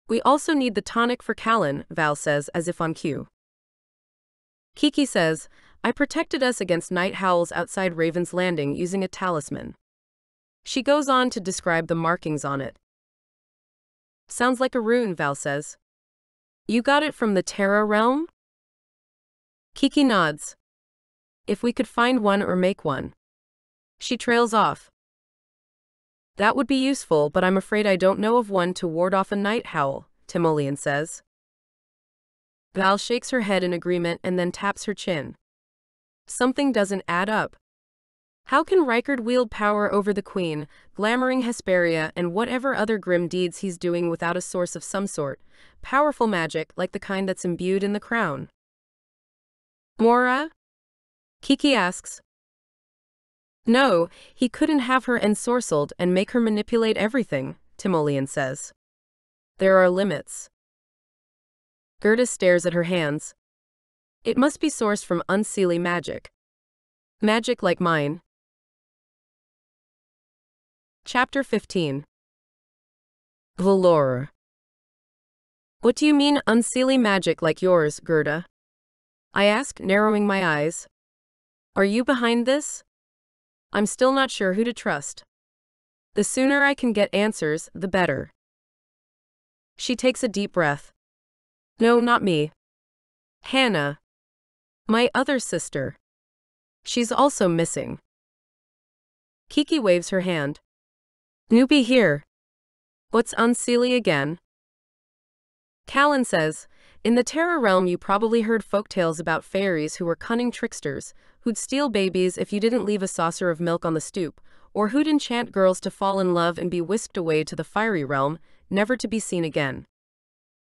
We also need the tonic for Callen, Val says as if on cue. Kiki says, I protected us against night howls outside Raven's Landing using a talisman. She goes on to describe the markings on it. Sounds like a rune, Val says. You got it from the Terra realm? Kiki nods. If we could find one or make one. She trails off. That would be useful, but I'm afraid I don't know of one to ward off a night howl, Timoleon says. Val shakes her head in agreement and then taps her chin. Something doesn't add up. How can Rykard wield power over the Queen, glamouring Hesperia and whatever other grim deeds he's doing without a source of some sort, powerful magic like the kind that's imbued in the crown? Mora? Kiki asks. No, he couldn't have her ensorcelled and make her manipulate everything, Timoleon says. There are limits. Gerda stares at her hands. It must be sourced from unseelie magic. Magic like mine. Chapter 15. Valor. What do you mean unseelie magic like yours, Gerda? I ask, narrowing my eyes. Are you behind this? I'm still not sure who to trust. The sooner I can get answers, the better. She takes a deep breath. No, not me. Hannah. My other sister. She's also missing. Kiki waves her hand. Newbie here. What's unseelie again? Callen says, in the Terra realm you probably heard folktales about fairies who were cunning tricksters, who'd steal babies if you didn't leave a saucer of milk on the stoop, or who'd enchant girls to fall in love and be whisked away to the fiery realm, never to be seen again.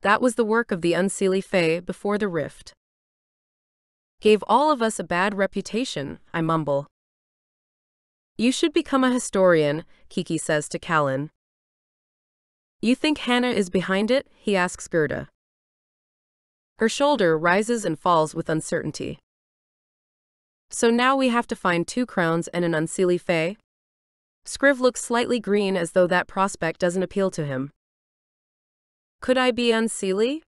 That was the work of the unseelie fae before the rift. Gave all of us a bad reputation, I mumble. You should become a historian, Kiki says to Callen. You think Hannah is behind it? He asks Gerda. Her shoulder rises and falls with uncertainty. So now we have to find 2 crowns and an unseelie fae? Scriv looks slightly green as though that prospect doesn't appeal to him. Could I be unseelie?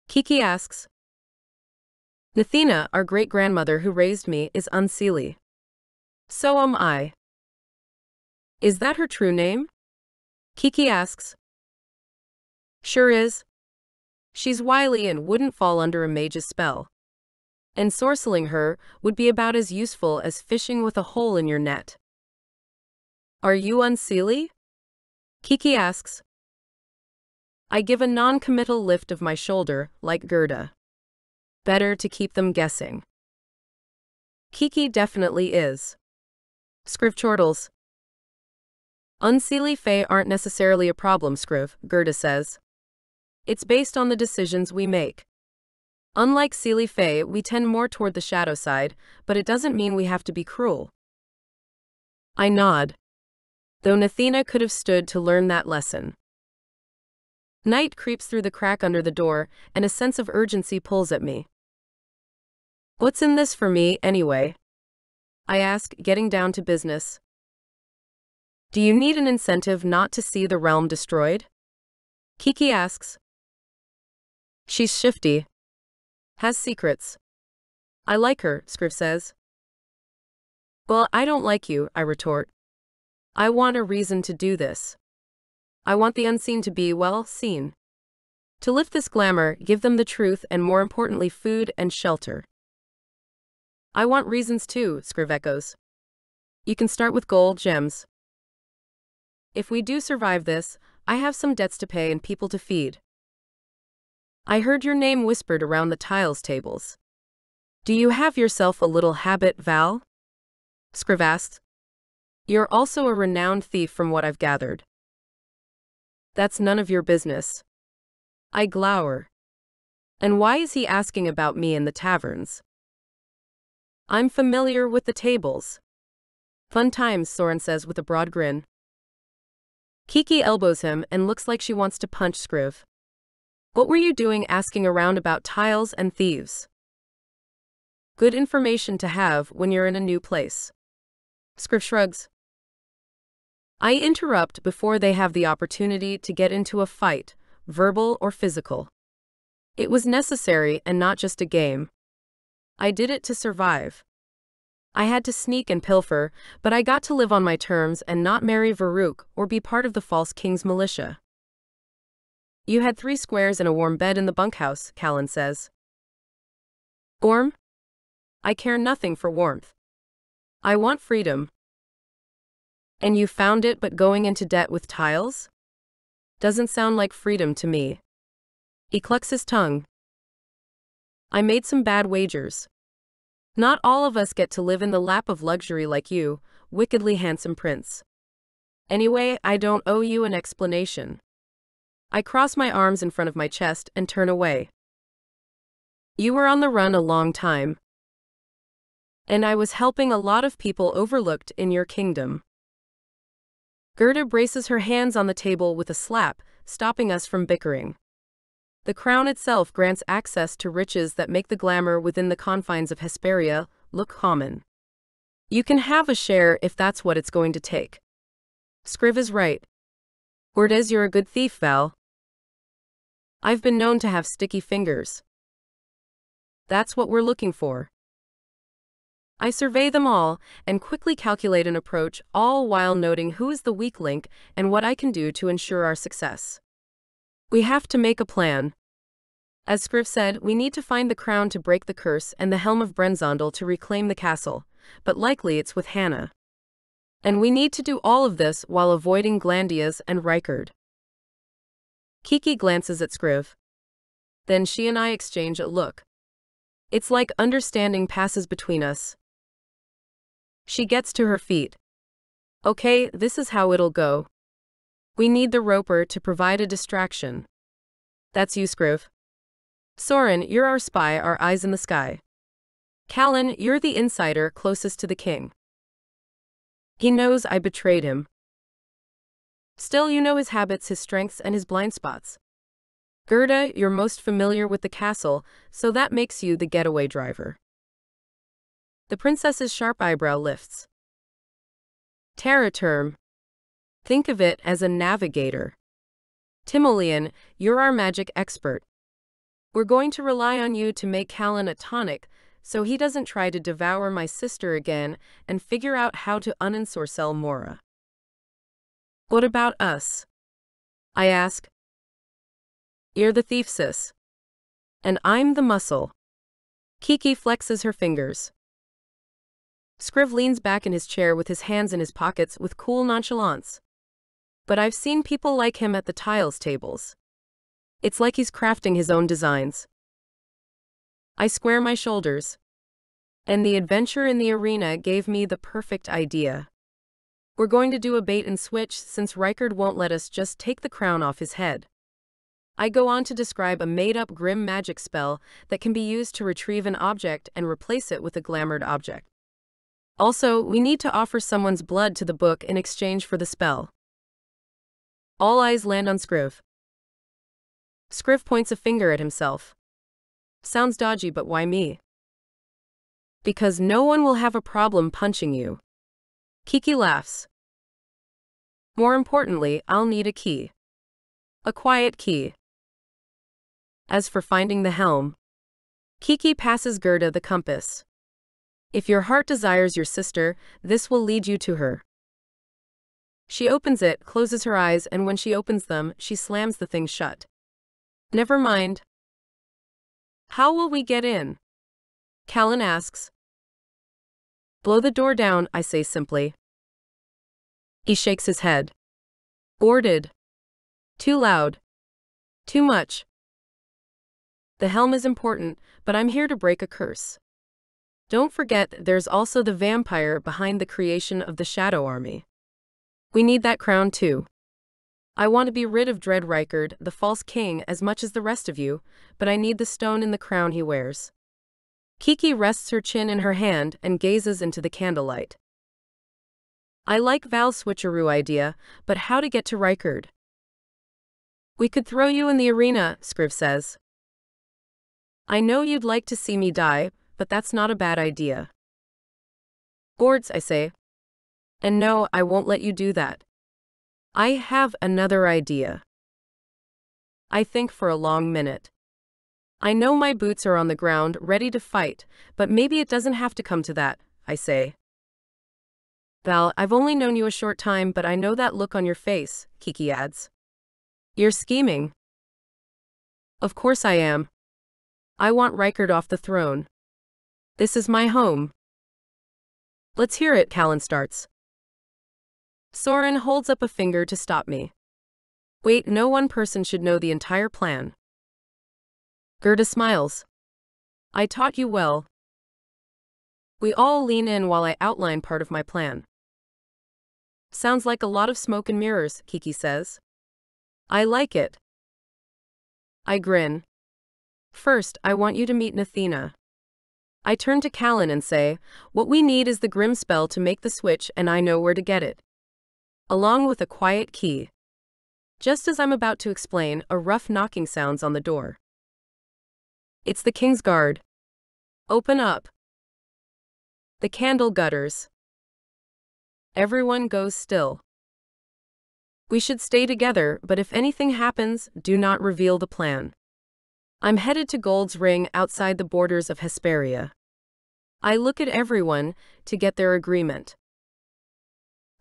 Kiki asks. Nathina, our great-grandmother who raised me, is unseelie. So am I. Is that her true name? Kiki asks. Sure is. She's wily and wouldn't fall under a mage's spell. Ensorceling her would be about as useful as fishing with a hole in your net. Are you unseelie? Kiki asks. I give a non-committal lift of my shoulder, like Gerda. Better to keep them guessing. Kiki definitely is. Scriv chortles. Unseelie fae aren't necessarily a problem, Scriv, Gerda says. It's based on the decisions we make. Unlike seelie fae, we tend more toward the shadow side, but it doesn't mean we have to be cruel. I nod. Though Nathina could have stood to learn that lesson. Night creeps through the crack under the door, and a sense of urgency pulls at me. What's in this for me, anyway? I ask, getting down to business. Do you need an incentive not to see the realm destroyed? Kiki asks. She's shifty. Has secrets. I like her, Scriv says. Well, I don't like you, I retort. I want a reason to do this. I want the unseen to be, well, seen. To lift this glamour, give them the truth and more importantly food and shelter. I want reasons too, Scriv echoes. You can start with gold gems. If we do survive this, I have some debts to pay and people to feed. I heard your name whispered around the tiles tables. Do you have yourself a little habit, Val? Scriv asks. You're also a renowned thief from what I've gathered. That's none of your business. I glower. And why is he asking about me in the taverns? I'm familiar with the tables. Fun times, Soren says with a broad grin. Kiki elbows him and looks like she wants to punch Scriv. What were you doing asking around about tiles and thieves? Good information to have when you're in a new place. Scriv shrugs. I interrupt before they have the opportunity to get into a fight, verbal or physical. It was necessary and not just a game. I did it to survive. I had to sneak and pilfer, but I got to live on my terms and not marry Varuk or be part of the false king's militia. You had 3 squares and a warm bed in the bunkhouse, Callen says. Warm? I care nothing for warmth. I want freedom. And you found it but going into debt with tiles? Doesn't sound like freedom to me. He clucks his tongue. I made some bad wagers. Not all of us get to live in the lap of luxury like you, wickedly handsome prince. Anyway, I don't owe you an explanation. I cross my arms in front of my chest and turn away. You were on the run a long time. And I was helping a lot of people overlooked in your kingdom. Gerda braces her hands on the table with a slap, stopping us from bickering. The crown itself grants access to riches that make the glamour within the confines of Hesperia look common. You can have a share if that's what it's going to take. Scriv is right. Word is you're a good thief, Val. I've been known to have sticky fingers. That's what we're looking for. I survey them all and quickly calculate an approach, all while noting who is the weak link and what I can do to ensure our success. We have to make a plan. As Scriv said, we need to find the crown to break the curse and the helm of Brenzondel to reclaim the castle, but likely it's with Hannah. And we need to do all of this while avoiding Glandias and Rykard. Kiki glances at Scriv. Then she and I exchange a look. It's like understanding passes between us. She gets to her feet. Okay, this is how it'll go. We need the roper to provide a distraction. That's you, Scriv. Soren, you're our spy, our eyes in the sky. Callen, you're the insider closest to the king. He knows I betrayed him. Still, you know his habits, his strengths, and his blind spots. Gerda, you're most familiar with the castle, so that makes you the getaway driver. The princess's sharp eyebrow lifts. Terra term. Think of it as a navigator. Timoleon, you're our magic expert. We're going to rely on you to make Callen a tonic, so he doesn't try to devour my sister again and figure out how to unensorcell Mora. What about us? I ask. You're the thief, sis. And I'm the muscle. Kiki flexes her fingers. Scriv leans back in his chair with his hands in his pockets with cool nonchalance. But I've seen people like him at the tiles tables. It's like he's crafting his own designs. I square my shoulders. And the adventure in the arena gave me the perfect idea. We're going to do a bait and switch since Rykard won't let us just take the crown off his head. I go on to describe a made-up grim magic spell that can be used to retrieve an object and replace it with a glamoured object. Also, we need to offer someone's blood to the book in exchange for the spell. All eyes land on Scriv. Scriv points a finger at himself. Sounds dodgy, but why me? Because no one will have a problem punching you. Kiki laughs. More importantly, I'll need a key. A quiet key. As for finding the helm, Kiki passes Gerda the compass. If your heart desires your sister, this will lead you to her. She opens it, closes her eyes, and when she opens them, she slams the thing shut. Never mind. How will we get in? Callen asks. Blow the door down, I say simply. He shakes his head. Boarded. Too loud. Too much. The helm is important, but I'm here to break a curse. Don't forget, there's also the vampire behind the creation of the Shadow Army. We need that crown too. I want to be rid of Dread Rykard, the false king, as much as the rest of you, but I need the stone in the crown he wears. Kiki rests her chin in her hand and gazes into the candlelight. I like Val's switcheroo idea, but how to get to Rykard? We could throw you in the arena, Scriv says. I know you'd like to see me die, but that's not a bad idea. Boards, I say. And no, I won't let you do that. I have another idea. I think for a long minute. I know my boots are on the ground, ready to fight, but maybe it doesn't have to come to that, I say. Val, I've only known you a short time, but I know that look on your face, Kiki adds. You're scheming. Of course I am. I want Rykard off the throne. This is my home. Let's hear it, Callen starts. Soren holds up a finger to stop me. Wait, no one person should know the entire plan. Gerda smiles. I taught you well. We all lean in while I outline part of my plan. Sounds like a lot of smoke and mirrors, Kiki says. I like it. I grin. First, I want you to meet Nathina. I turn to Callen and say, what we need is the Grim spell to make the switch, and I know where to get it. Along with a quiet key. Just as I'm about to explain, a rough knocking sounds on the door. It's the King's Guard. Open up. The candle gutters. Everyone goes still. We should stay together, but if anything happens, do not reveal the plan. I'm headed to Gold's Ring outside the borders of Hesperia. I look at everyone to get their agreement.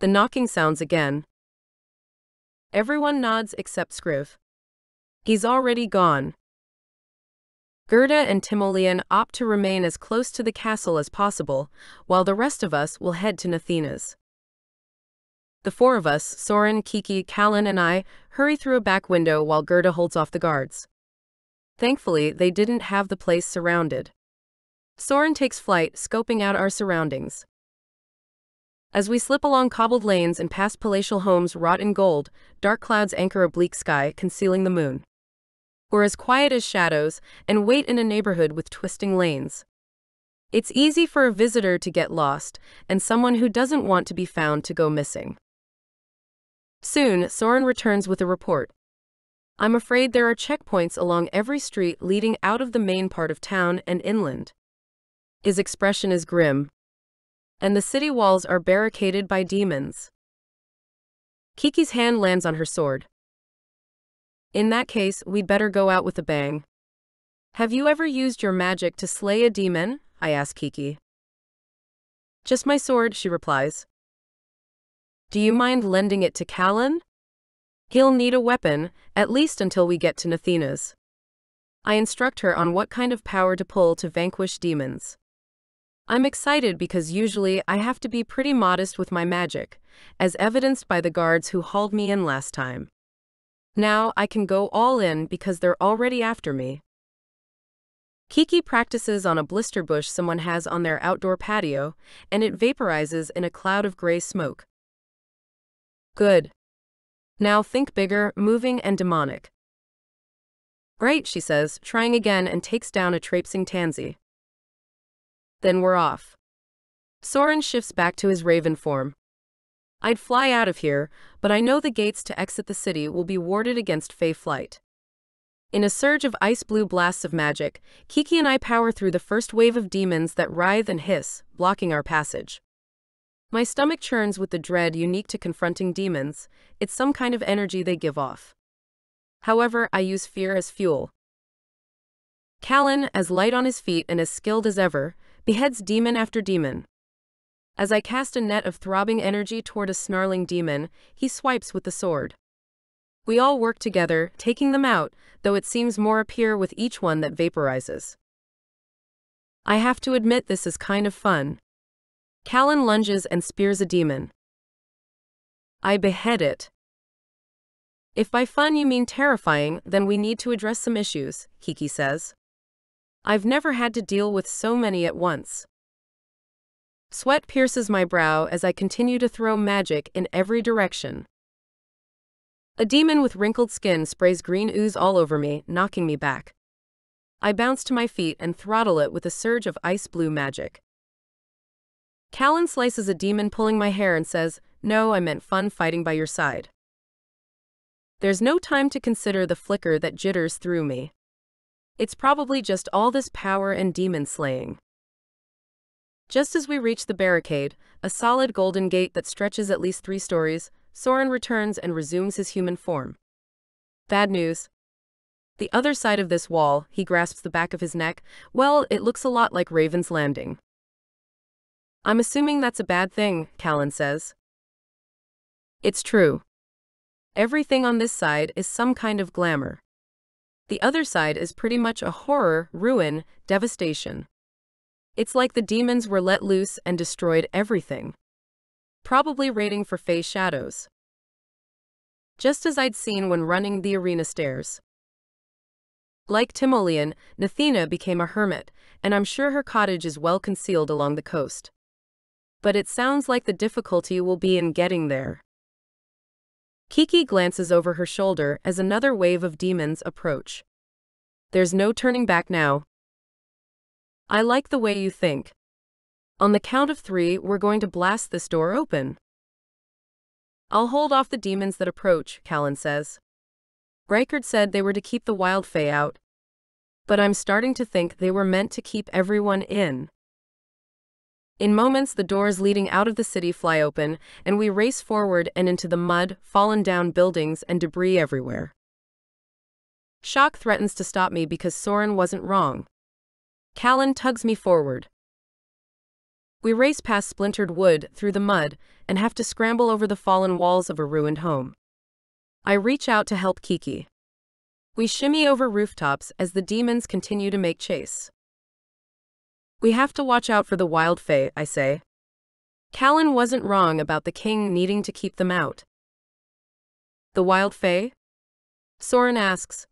The knocking sounds again. Everyone nods except Scriv. He's already gone. Gerda and Timoleon opt to remain as close to the castle as possible, while the rest of us will head to Nathina's. The four of us, Soren, Kiki, Callen, and I, hurry through a back window while Gerda holds off the guards. Thankfully, they didn't have the place surrounded. Soren takes flight, scoping out our surroundings. As we slip along cobbled lanes and past palatial homes wrought in gold, dark clouds anchor a bleak sky, concealing the moon. We're as quiet as shadows, and wait in a neighborhood with twisting lanes. It's easy for a visitor to get lost, and someone who doesn't want to be found to go missing. Soon, Soren returns with a report. I'm afraid there are checkpoints along every street leading out of the main part of town and inland. His expression is grim. And the city walls are barricaded by demons. Kiki's hand lands on her sword. In that case, we'd better go out with a bang. Have you ever used your magic to slay a demon? I ask Kiki. Just my sword, she replies. Do you mind lending it to Callen? He'll need a weapon, at least until we get to Nathina's. I instruct her on what kind of power to pull to vanquish demons. I'm excited because usually I have to be pretty modest with my magic, as evidenced by the guards who hauled me in last time. Now I can go all in because they're already after me. Kiki practices on a blister bush someone has on their outdoor patio, and it vaporizes in a cloud of gray smoke. Good. Now think bigger, moving, and demonic. Right, she says, trying again and takes down a traipsing tansy. Then we're off. Soren shifts back to his raven form. I'd fly out of here, but I know the gates to exit the city will be warded against Fey flight. In a surge of ice-blue blasts of magic, Kiki and I power through the first wave of demons that writhe and hiss, blocking our passage. My stomach churns with the dread unique to confronting demons. It's some kind of energy they give off. However, I use fear as fuel. Callen, as light on his feet and as skilled as ever, beheads demon after demon. As I cast a net of throbbing energy toward a snarling demon, he swipes with the sword. We all work together, taking them out, though it seems more appear with each one that vaporizes. I have to admit this is kind of fun. Callen lunges and spears a demon. I behead it. If by fun you mean terrifying, then we need to address some issues, Kiki says. I've never had to deal with so many at once. Sweat pierces my brow as I continue to throw magic in every direction. A demon with wrinkled skin sprays green ooze all over me, knocking me back. I bounce to my feet and throttle it with a surge of ice blue magic. Callen slices a demon pulling my hair and says, "No, I meant fun fighting by your side." There's no time to consider the flicker that jitters through me. It's probably just all this power and demon slaying. Just as we reach the barricade, a solid golden gate that stretches at least 3 stories, Soren returns and resumes his human form. Bad news. The other side of this wall, he grasps the back of his neck, well, it looks a lot like Raven's Landing. I'm assuming that's a bad thing, Callen says. It's true. Everything on this side is some kind of glamour. The other side is pretty much a horror, ruin, devastation. It's like the demons were let loose and destroyed everything. Probably raiding for Fae shadows. Just as I'd seen when running the arena stairs. Like Timoleon, Nathina became a hermit, and I'm sure her cottage is well concealed along the coast. But it sounds like the difficulty will be in getting there. Kiki glances over her shoulder as another wave of demons approach. There's no turning back now. I like the way you think. On the count of 3, we're going to blast this door open. I'll hold off the demons that approach, Callen says. Reichard said they were to keep the wild fae out. But I'm starting to think they were meant to keep everyone in. In moments, the doors leading out of the city fly open, and we race forward and into the mud, fallen down buildings, and debris everywhere. Shock threatens to stop me because Soren wasn't wrong. Callen tugs me forward. We race past splintered wood, through the mud, and have to scramble over the fallen walls of a ruined home. I reach out to help Kiki. We shimmy over rooftops as the demons continue to make chase. We have to watch out for the wild fae, I say. Callen wasn't wrong about the king needing to keep them out. The wild fae? Soren asks.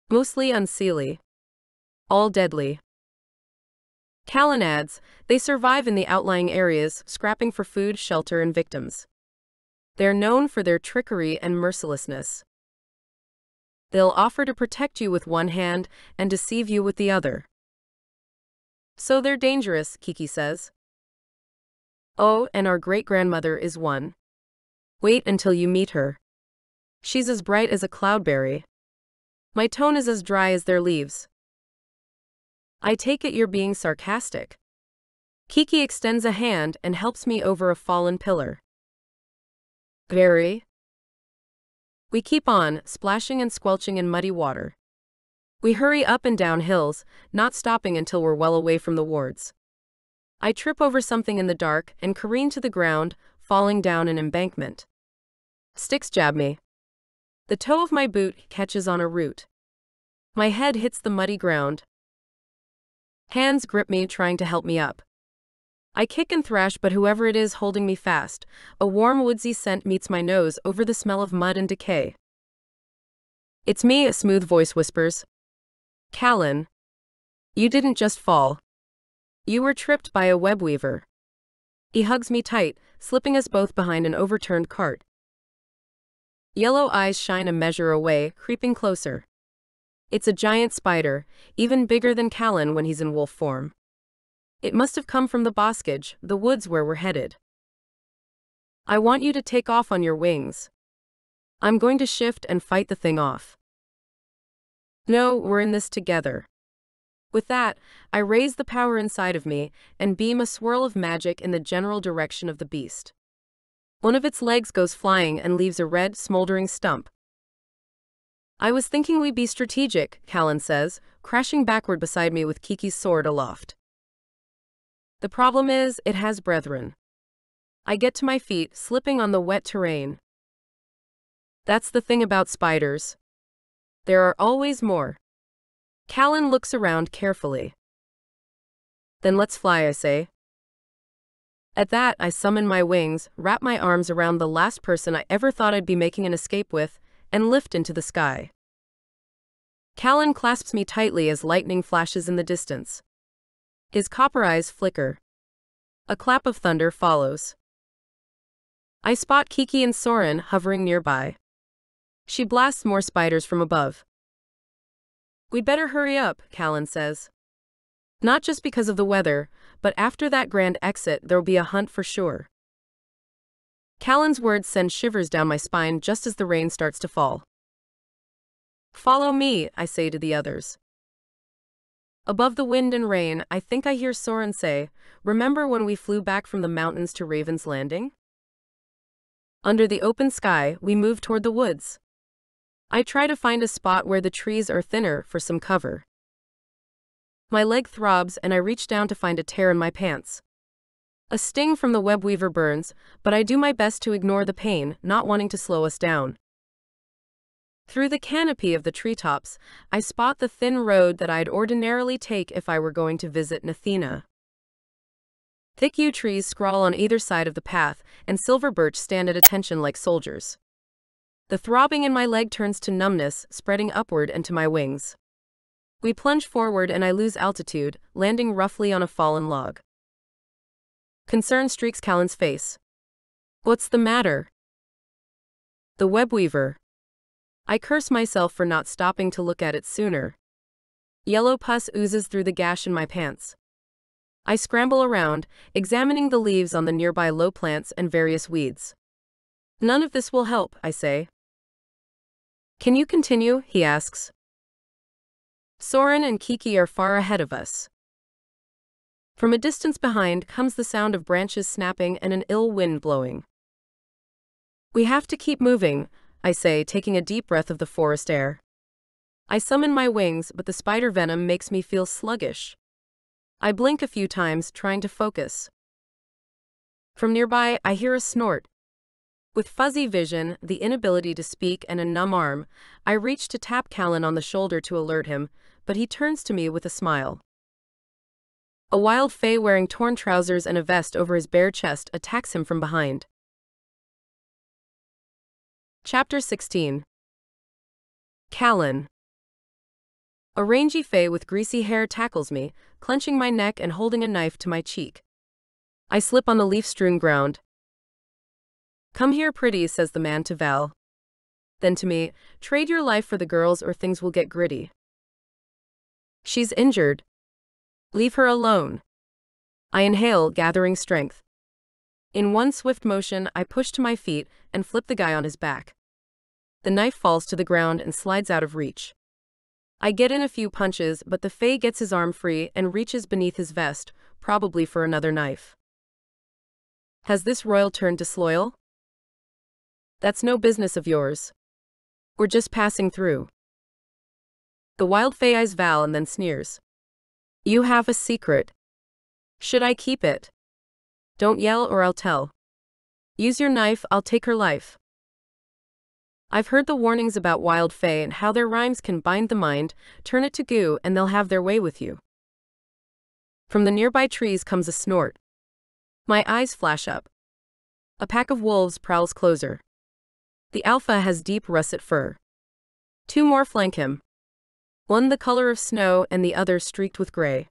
Mostly unseelie. All deadly. Callen adds, they survive in the outlying areas, scrapping for food, shelter, and victims. They're known for their trickery and mercilessness. They'll offer to protect you with one hand and deceive you with the other. So they're dangerous, Kiki says. Oh, and our great-grandmother is one. Wait until you meet her. She's as bright as a cloudberry. My tone is as dry as their leaves. I take it you're being sarcastic. Kiki extends a hand and helps me over a fallen pillar. Very. We keep on, splashing and squelching in muddy water. We hurry up and down hills, not stopping until we're well away from the wards. I trip over something in the dark and careen to the ground, falling down an embankment. Sticks jab me. The toe of my boot catches on a root. My head hits the muddy ground. Hands grip me, trying to help me up. I kick and thrash, but whoever it is holding me fast, a warm woodsy scent meets my nose over the smell of mud and decay. It's me, a smooth voice whispers. Callen. You didn't just fall. You were tripped by a web weaver. He hugs me tight, slipping us both behind an overturned cart. Yellow eyes shine a measure away, creeping closer. It's a giant spider, even bigger than Callen when he's in wolf form. It must have come from the boskage, the woods where we're headed. I want you to take off on your wings. I'm going to shift and fight the thing off. No, we're in this together. With that, I raise the power inside of me and beam a swirl of magic in the general direction of the beast. One of its legs goes flying and leaves a red, smoldering stump. I was thinking we'd be strategic, Callen says, crashing backward beside me with Kiki's sword aloft. The problem is, it has brethren. I get to my feet, slipping on the wet terrain. That's the thing about spiders. There are always more. Callen looks around carefully. Then let's fly, I say. At that, I summon my wings, wrap my arms around the last person I ever thought I'd be making an escape with, and lift into the sky. Callen clasps me tightly as lightning flashes in the distance. His copper eyes flicker. A clap of thunder follows. I spot Kiki and Soren hovering nearby. She blasts more spiders from above. We'd better hurry up, Callen says. Not just because of the weather, but after that grand exit there'll be a hunt for sure. Callen's words send shivers down my spine just as the rain starts to fall. Follow me, I say to the others. Above the wind and rain, I think I hear Soren say, remember when we flew back from the mountains to Raven's Landing? Under the open sky, we move toward the woods. I try to find a spot where the trees are thinner for some cover. My leg throbs and I reach down to find a tear in my pants. A sting from the web weaver burns, but I do my best to ignore the pain, not wanting to slow us down. Through the canopy of the treetops, I spot the thin road that I'd ordinarily take if I were going to visit Nathina. Thick yew trees scrawl on either side of the path, and silver birch stand at attention like soldiers. The throbbing in my leg turns to numbness, spreading upward and to my wings. We plunge forward and I lose altitude, landing roughly on a fallen log. Concern streaks Callen's face. What's the matter? The web weaver. I curse myself for not stopping to look at it sooner. Yellow pus oozes through the gash in my pants. I scramble around, examining the leaves on the nearby low plants and various weeds. None of this will help, I say. Can you continue? He asks. Soren and Kiki are far ahead of us. From a distance behind comes the sound of branches snapping and an ill wind blowing. We have to keep moving, I say, taking a deep breath of the forest air. I summon my wings, but the spider venom makes me feel sluggish. I blink a few times, trying to focus. From nearby, I hear a snort. With fuzzy vision, the inability to speak, and a numb arm, I reach to tap Callen on the shoulder to alert him, but he turns to me with a smile. A wild fae wearing torn trousers and a vest over his bare chest attacks him from behind. Chapter 16. Callen. A rangy fae with greasy hair tackles me, clenching my neck and holding a knife to my cheek. I slip on the leaf-strewn ground. Come here, pretty, says the man to Val. Then to me, trade your life for the girls or things will get gritty. She's injured. Leave her alone. I inhale, gathering strength. In one swift motion, I push to my feet and flip the guy on his back. The knife falls to the ground and slides out of reach. I get in a few punches, but the fae gets his arm free and reaches beneath his vest, probably for another knife. Has this royal turned disloyal? That's no business of yours. We're just passing through. The wild fae eyes Val and then sneers. You have a secret. Should I keep it? Don't yell or I'll tell. Use your knife, I'll take her life. I've heard the warnings about wild fae and how their rhymes can bind the mind, turn it to goo, and they'll have their way with you. From the nearby trees comes a snort. My eyes flash up. A pack of wolves prowls closer. The alpha has deep russet fur. Two more flank him. One the color of snow and the other streaked with gray.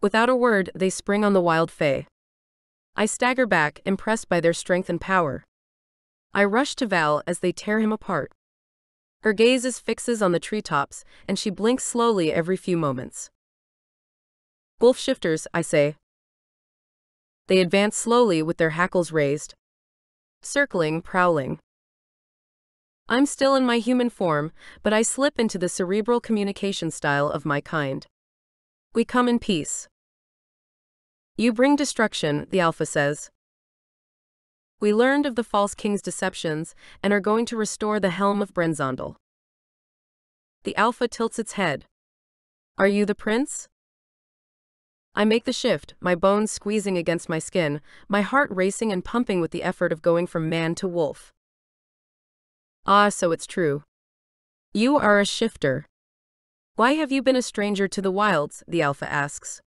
Without a word, they spring on the wild fae. I stagger back, impressed by their strength and power. I rush to Val as they tear him apart. Her gaze fixes on the treetops, and she blinks slowly every few moments. Wolf shifters, I say. They advance slowly with their hackles raised. Circling, prowling. I'm still in my human form, but I slip into the cerebral communication style of my kind. We come in peace. You bring destruction, the alpha says. We learned of the false king's deceptions and are going to restore the helm of Brenzondel. The alpha tilts its head. Are you the prince? I make the shift, my bones squeezing against my skin, my heart racing and pumping with the effort of going from man to wolf. Ah, so it's true. You are a shifter. Why have you been a stranger to the wilds? The alpha asks.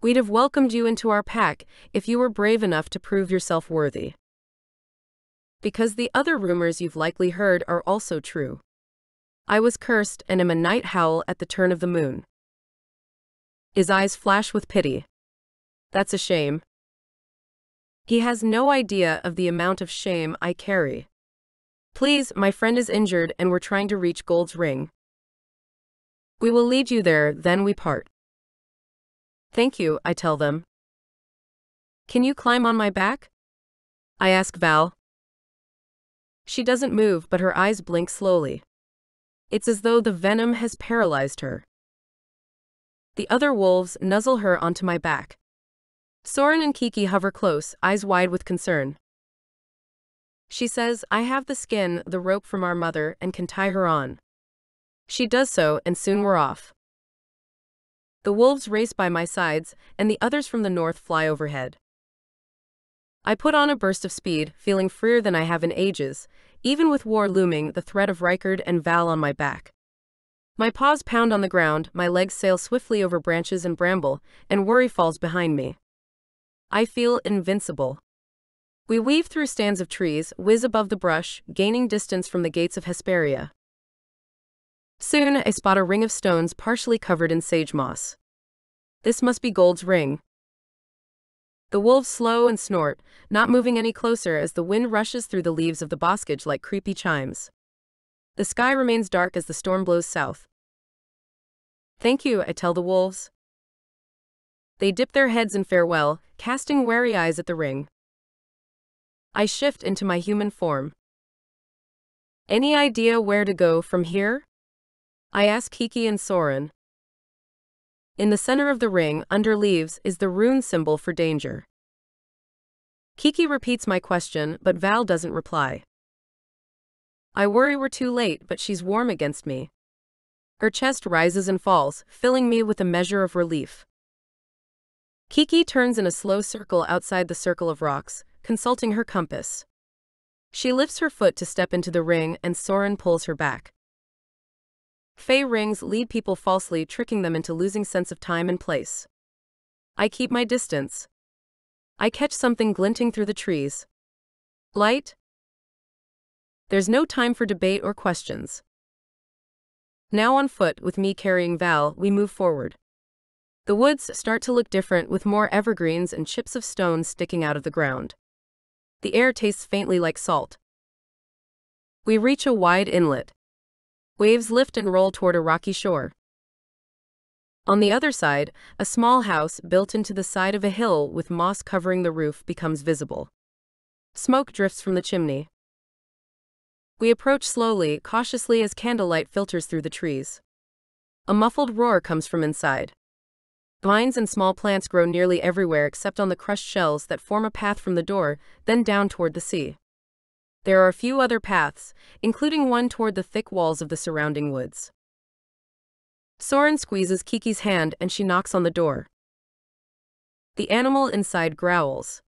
We'd have welcomed you into our pack if you were brave enough to prove yourself worthy. Because the other rumors you've likely heard are also true. I was cursed and am a night howl at the turn of the moon. His eyes flash with pity. That's a shame. He has no idea of the amount of shame I carry. Please, my friend is injured and we're trying to reach Gold's Ring. We will lead you there, then we part. Thank you, I tell them. Can you climb on my back? I ask Val. She doesn't move, but her eyes blink slowly. It's as though the venom has paralyzed her. The other wolves nuzzle her onto my back. Soren and Kiki hover close, eyes wide with concern. She says, I have the skin, the rope from our mother, and can tie her on. She does so, and soon we're off. The wolves race by my sides, and the others from the north fly overhead. I put on a burst of speed, feeling freer than I have in ages, even with war looming, the threat of Rykard and Val on my back. My paws pound on the ground, my legs sail swiftly over branches and bramble, and worry falls behind me. I feel invincible. We weave through stands of trees, whiz above the brush, gaining distance from the gates of Hesperia. Soon, I spot a ring of stones partially covered in sage moss. This must be Gold's Ring. The wolves slow and snort, not moving any closer as the wind rushes through the leaves of the boscage like creepy chimes. The sky remains dark as the storm blows south. Thank you, I tell the wolves. They dip their heads in farewell, casting wary eyes at the ring. I shift into my human form. Any idea where to go from here? I ask Kiki and Soren. In the center of the ring, under leaves, is the rune symbol for danger. Kiki repeats my question, but Val doesn't reply. I worry we're too late, but she's warm against me. Her chest rises and falls, filling me with a measure of relief. Kiki turns in a slow circle outside the circle of rocks, consulting her compass. She lifts her foot to step into the ring and Soren pulls her back. Fey rings lead people falsely, tricking them into losing sense of time and place. I keep my distance. I catch something glinting through the trees. Light? There's no time for debate or questions. Now on foot, with me carrying Val, we move forward. The woods start to look different with more evergreens and chips of stone sticking out of the ground. The air tastes faintly like salt. We reach a wide inlet. Waves lift and roll toward a rocky shore. On the other side, a small house built into the side of a hill with moss covering the roof becomes visible. Smoke drifts from the chimney. We approach slowly, cautiously as candlelight filters through the trees. A muffled roar comes from inside. Vines and small plants grow nearly everywhere except on the crushed shells that form a path from the door, then down toward the sea. There are a few other paths, including one toward the thick walls of the surrounding woods. Soren squeezes Kiki's hand and she knocks on the door. The animal inside growls.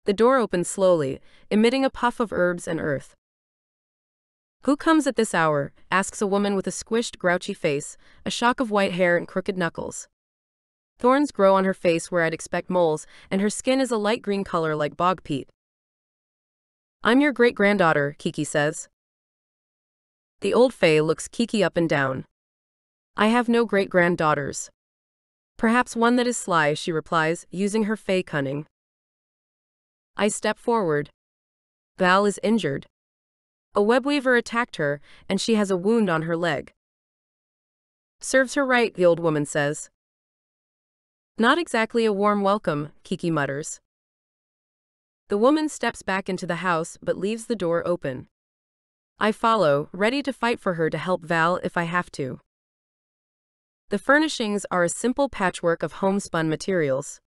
The door opens slowly, emitting a puff of herbs and earth. Who comes at this hour? Asks a woman with a squished, grouchy face, a shock of white hair and crooked knuckles. Thorns grow on her face where I'd expect moles, and her skin is a light green color like bog peat. I'm your great-granddaughter, Kiki says. The old Fae looks Kiki up and down. I have no great-granddaughters. Perhaps one that is sly, she replies, using her Fae cunning. I step forward. Val is injured. A webweaver attacked her, and she has a wound on her leg. Serves her right, the old woman says. Not exactly a warm welcome, Kiki mutters. The woman steps back into the house but leaves the door open. I follow, ready to fight for her to help Val if I have to. The furnishings are a simple patchwork of homespun materials.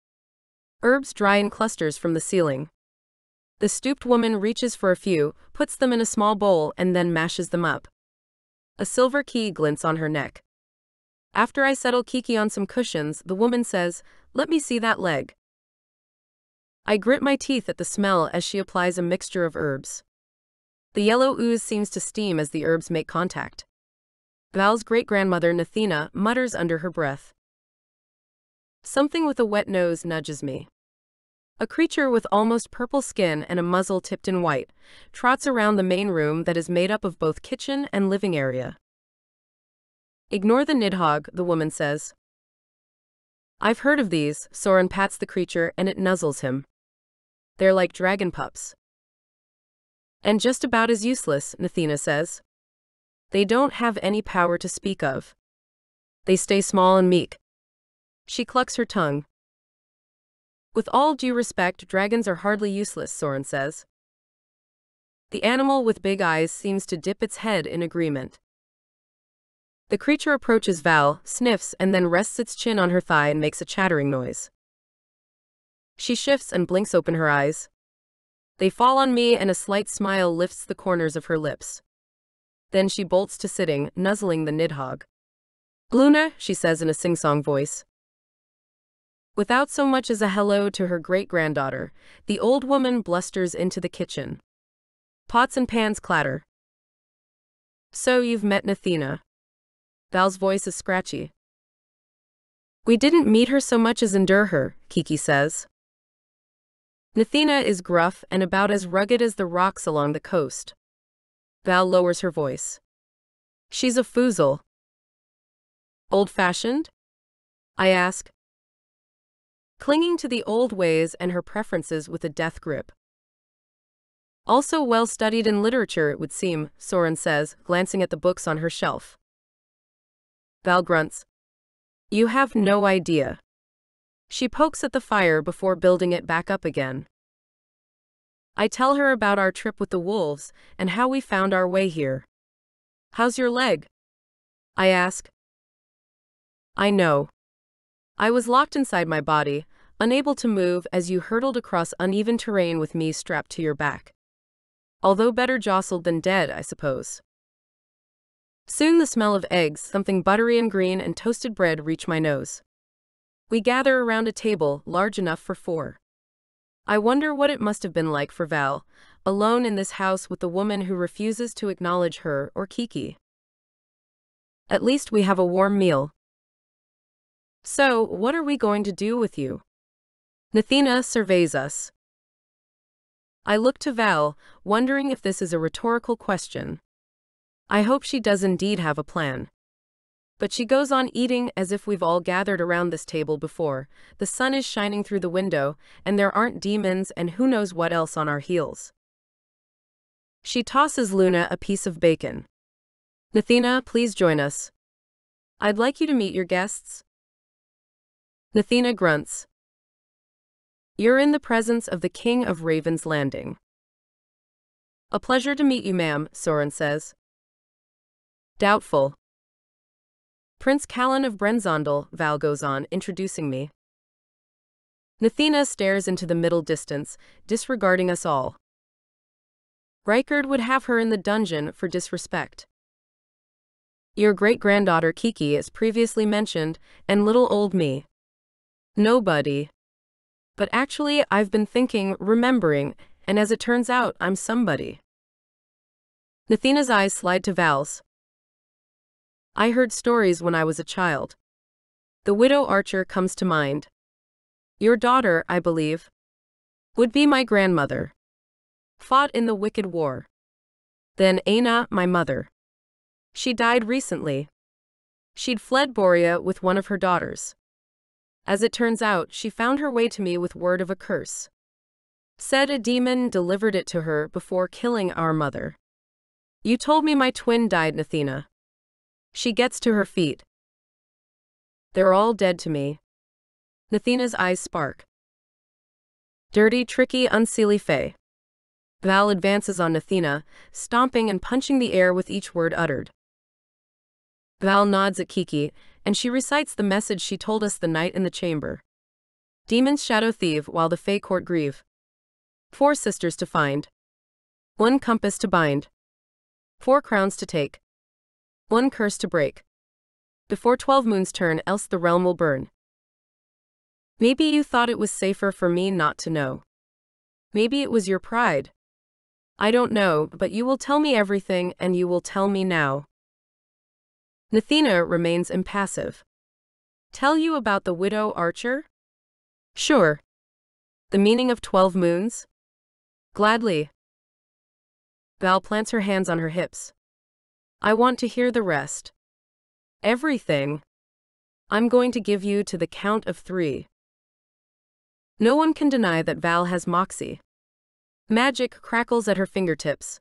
Herbs dry in clusters from the ceiling. The stooped woman reaches for a few, puts them in a small bowl and then mashes them up. A silver key glints on her neck. After I settle Kiki on some cushions, the woman says, "Let me see that leg." I grit my teeth at the smell as she applies a mixture of herbs. The yellow ooze seems to steam as the herbs make contact. Val's great-grandmother Nathina mutters under her breath. Something with a wet nose nudges me. A creature with almost purple skin and a muzzle tipped in white trots around the main room that is made up of both kitchen and living area. "Ignore the nidhogg," the woman says. "I've heard of these." Soren pats the creature and it nuzzles him. "They're like dragon pups." "And just about as useless," Nathina says. "They don't have any power to speak of. They stay small and meek." She clucks her tongue. "With all due respect, dragons are hardly useless," Soren says. The animal with big eyes seems to dip its head in agreement. The creature approaches Val, sniffs, and then rests its chin on her thigh and makes a chattering noise. She shifts and blinks open her eyes. They fall on me and a slight smile lifts the corners of her lips. Then she bolts to sitting, nuzzling the nidhogg. "Luna," she says in a sing-song voice. Without so much as a hello to her great-granddaughter, the old woman blusters into the kitchen. Pots and pans clatter. "So you've met Nathina." Val's voice is scratchy. "We didn't meet her so much as endure her," Kiki says. Nathina is gruff and about as rugged as the rocks along the coast. Val lowers her voice. "She's a foozle." "Old-fashioned?" I ask, clinging to the old ways and her preferences with a death grip. "Also well-studied in literature, it would seem," Soren says, glancing at the books on her shelf. Val grunts. "You have no idea." She pokes at the fire before building it back up again. I tell her about our trip with the wolves and how we found our way here. "How's your leg?" I ask. "I know. I was locked inside my body, unable to move as you hurtled across uneven terrain with me strapped to your back. Although better jostled than dead, I suppose." Soon the smell of eggs, something buttery and green, and toasted bread reach my nose. We gather around a table large enough for 4. I wonder what it must have been like for Val, alone in this house with the woman who refuses to acknowledge her or Kiki. At least we have a warm meal. "So, what are we going to do with you?" Nathina surveys us. I look to Val, wondering if this is a rhetorical question. I hope she does indeed have a plan. But she goes on eating as if we've all gathered around this table before. The sun is shining through the window, and there aren't demons and who knows what else on our heels. She tosses Luna a piece of bacon. "Nathina, please join us. I'd like you to meet your guests." Nathina grunts. "You're in the presence of the King of Raven's Landing." "A pleasure to meet you, ma'am," Soren says. "Doubtful." "Prince Callen of Brenzondel," Val goes on, introducing me. Nathina stares into the middle distance, disregarding us all. Rykard would have her in the dungeon for disrespect. "Your great-granddaughter Kiki is previously mentioned, and little old me." "Nobody. But actually, I've been thinking, remembering, and as it turns out, I'm somebody." Nathina's eyes slide to Val's. "I heard stories when I was a child. The widow Archer comes to mind. Your daughter, I believe, would be my grandmother. Fought in the Wicked War. Then Aina, my mother. She died recently. She'd fled Borea with one of her daughters. As it turns out, she found her way to me with word of a curse. Said a demon delivered it to her before killing our mother. You told me my twin died, Nathina." She gets to her feet. "They're all dead to me." Nathina's eyes spark. "Dirty, tricky, unseelie fey." Val advances on Nathina, stomping and punching the air with each word uttered. Val nods at Kiki, and she recites the message she told us the night in the chamber. Demons shadow thieve while the Fey court grieve. 4 sisters to find. 1 compass to bind. 4 crowns to take. 1 curse to break. Before 12 moons turn, else the realm will burn. Maybe you thought it was safer for me not to know. Maybe it was your pride. I don't know, but you will tell me everything, and you will tell me now. Nathina remains impassive. Tell you about the widow Archer? Sure. The meaning of 12 moons? Gladly. Val plants her hands on her hips. I want to hear the rest. Everything. I'm going to give you to the count of 3. No one can deny that Val has moxie. Magic crackles at her fingertips.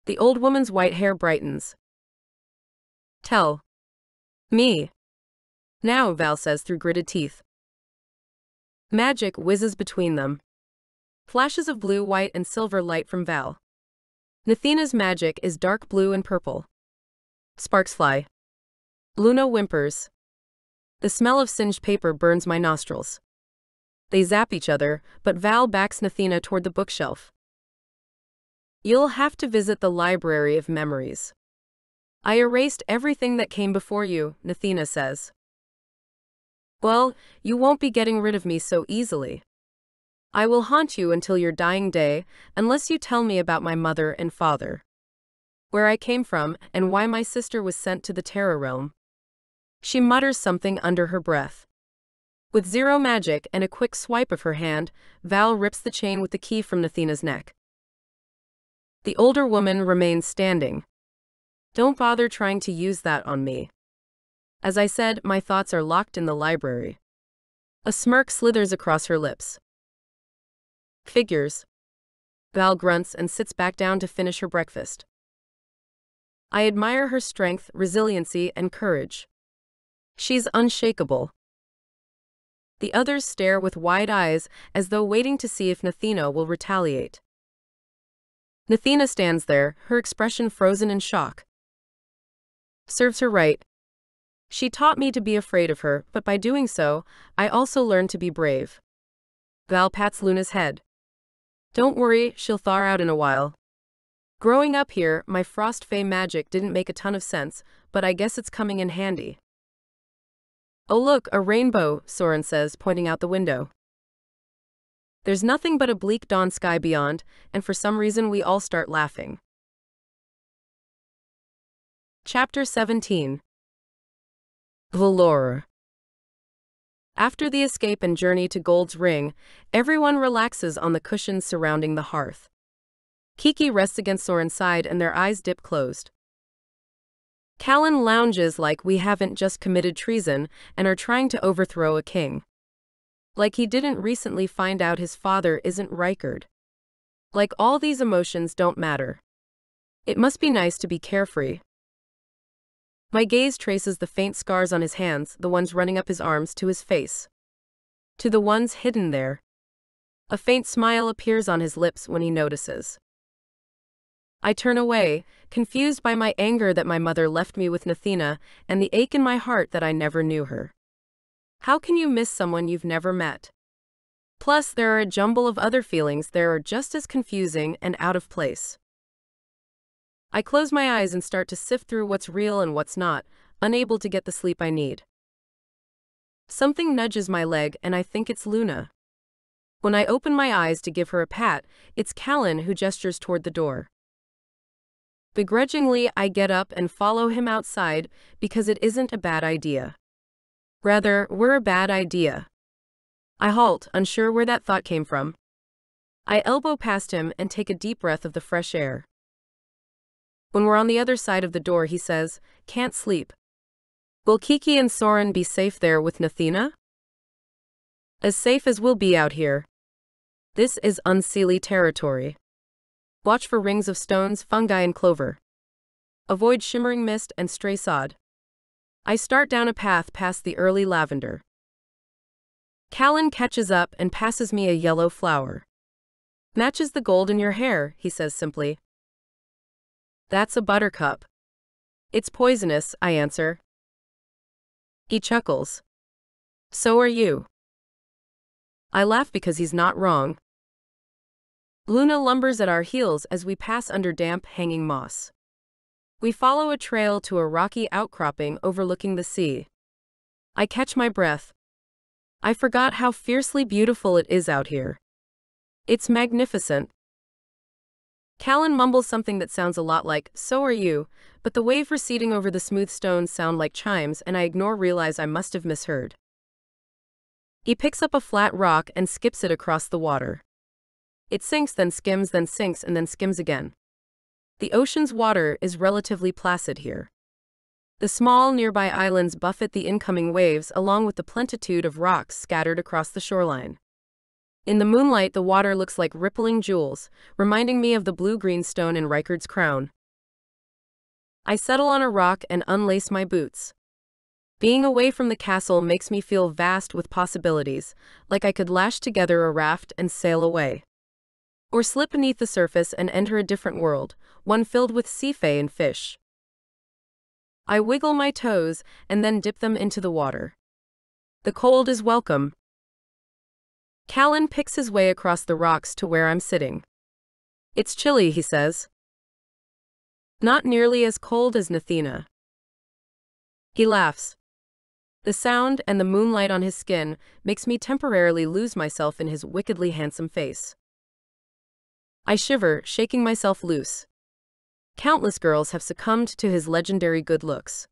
The old woman's white hair brightens. Tell me. Now, Val says through gritted teeth. Magic whizzes between them. Flashes of blue, white, and silver light from Val. Nathina's magic is dark blue and purple. Sparks fly. Luna whimpers. The smell of singed paper burns my nostrils. They zap each other, but Val backs Nathina toward the bookshelf. You'll have to visit the library of memories. I erased everything that came before you, Nathina says. Well, you won't be getting rid of me so easily. I will haunt you until your dying day, unless you tell me about my mother and father. Where I came from, and why my sister was sent to the Terror Realm. She mutters something under her breath. With zero magic and a quick swipe of her hand, Val rips the chain with the key from Nathina's neck. The older woman remains standing. Don't bother trying to use that on me. As I said, my thoughts are locked in the library. A smirk slithers across her lips. Figures. Val grunts and sits back down to finish her breakfast. I admire her strength, resiliency, and courage. She's unshakable. The others stare with wide eyes, as though waiting to see if Nathina will retaliate. Nathina stands there, her expression frozen in shock. Serves her right. She taught me to be afraid of her, but by doing so, I also learned to be brave. Val pats Luna's head. Don't worry, she'll thaw out in a while. Growing up here, my frost fae magic didn't make a ton of sense, but I guess it's coming in handy. Oh look, a rainbow, Soren says, pointing out the window. There's nothing but a bleak dawn sky beyond, and for some reason we all start laughing. Chapter 17. Valor. After the escape and journey to Gold's Ring, everyone relaxes on the cushions surrounding the hearth. Kiki rests against Soren's side and their eyes dip closed. Callen lounges like we haven't just committed treason and are trying to overthrow a king. Like he didn't recently find out his father isn't Rikard. Like all these emotions don't matter. It must be nice to be carefree. My gaze traces the faint scars on his hands, the ones running up his arms, to his face. To the ones hidden there. A faint smile appears on his lips when he notices. I turn away, confused by my anger that my mother left me with Nathina and the ache in my heart that I never knew her. How can you miss someone you've never met? Plus, there are a jumble of other feelings that are just as confusing and out of place. I close my eyes and start to sift through what's real and what's not, unable to get the sleep I need. Something nudges my leg and I think it's Luna. When I open my eyes to give her a pat, it's Callen who gestures toward the door. Begrudgingly, I get up and follow him outside because it isn't a bad idea. Rather, we're a bad idea. I halt, unsure where that thought came from. I elbow past him and take a deep breath of the fresh air. When we're on the other side of the door, he says, "Can't sleep. Will Kiki and Soren be safe there with Nathina?" As safe as we'll be out here. This is unseelie territory. Watch for rings of stones, fungi, and clover. Avoid shimmering mist and stray sod. I start down a path past the early lavender. Callen catches up and passes me a yellow flower. Matches the gold in your hair, he says simply. That's a buttercup. It's poisonous, I answer. He chuckles. So are you. I laugh because he's not wrong. Luna lumbers at our heels as we pass under damp, hanging moss. We follow a trail to a rocky outcropping overlooking the sea. I catch my breath. I forgot how fiercely beautiful it is out here. It's magnificent. Callen mumbles something that sounds a lot like, "So are you," but the wave receding over the smooth stones sound like chimes and I realize I must have misheard. He picks up a flat rock and skips it across the water. It sinks, then skims, then sinks, and then skims again. The ocean's water is relatively placid here. The small nearby islands buffet the incoming waves along with the plentitude of rocks scattered across the shoreline. In the moonlight, the water looks like rippling jewels, reminding me of the blue-green stone in Reichard's crown. I settle on a rock and unlace my boots. Being away from the castle makes me feel vast with possibilities, like I could lash together a raft and sail away. Or slip beneath the surface and enter a different world, one filled with sea fae and fish. I wiggle my toes and then dip them into the water. The cold is welcome. Callen picks his way across the rocks to where I'm sitting. "It's chilly," he says. "Not nearly as cold as Nathina." He laughs. The sound and the moonlight on his skin makes me temporarily lose myself in his wickedly handsome face. I shiver, shaking myself loose. Countless girls have succumbed to his legendary good looks.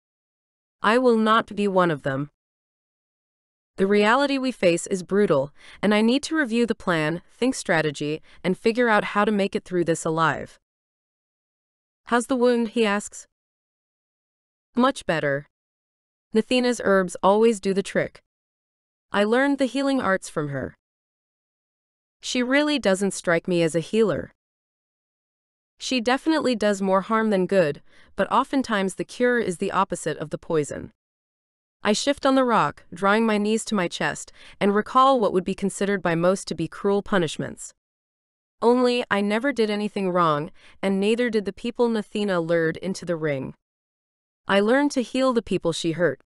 I will not be one of them. The reality we face is brutal, and I need to review the plan, think strategy, and figure out how to make it through this alive. "How's the wound?" he asks. "Much better. Nathina's herbs always do the trick. I learned the healing arts from her. She really doesn't strike me as a healer. She definitely does more harm than good, but oftentimes the cure is the opposite of the poison." I shift on the rock, drawing my knees to my chest, and recall what would be considered by most to be cruel punishments. Only, I never did anything wrong, and neither did the people Nathina lured into the ring. I learned to heal the people she hurt.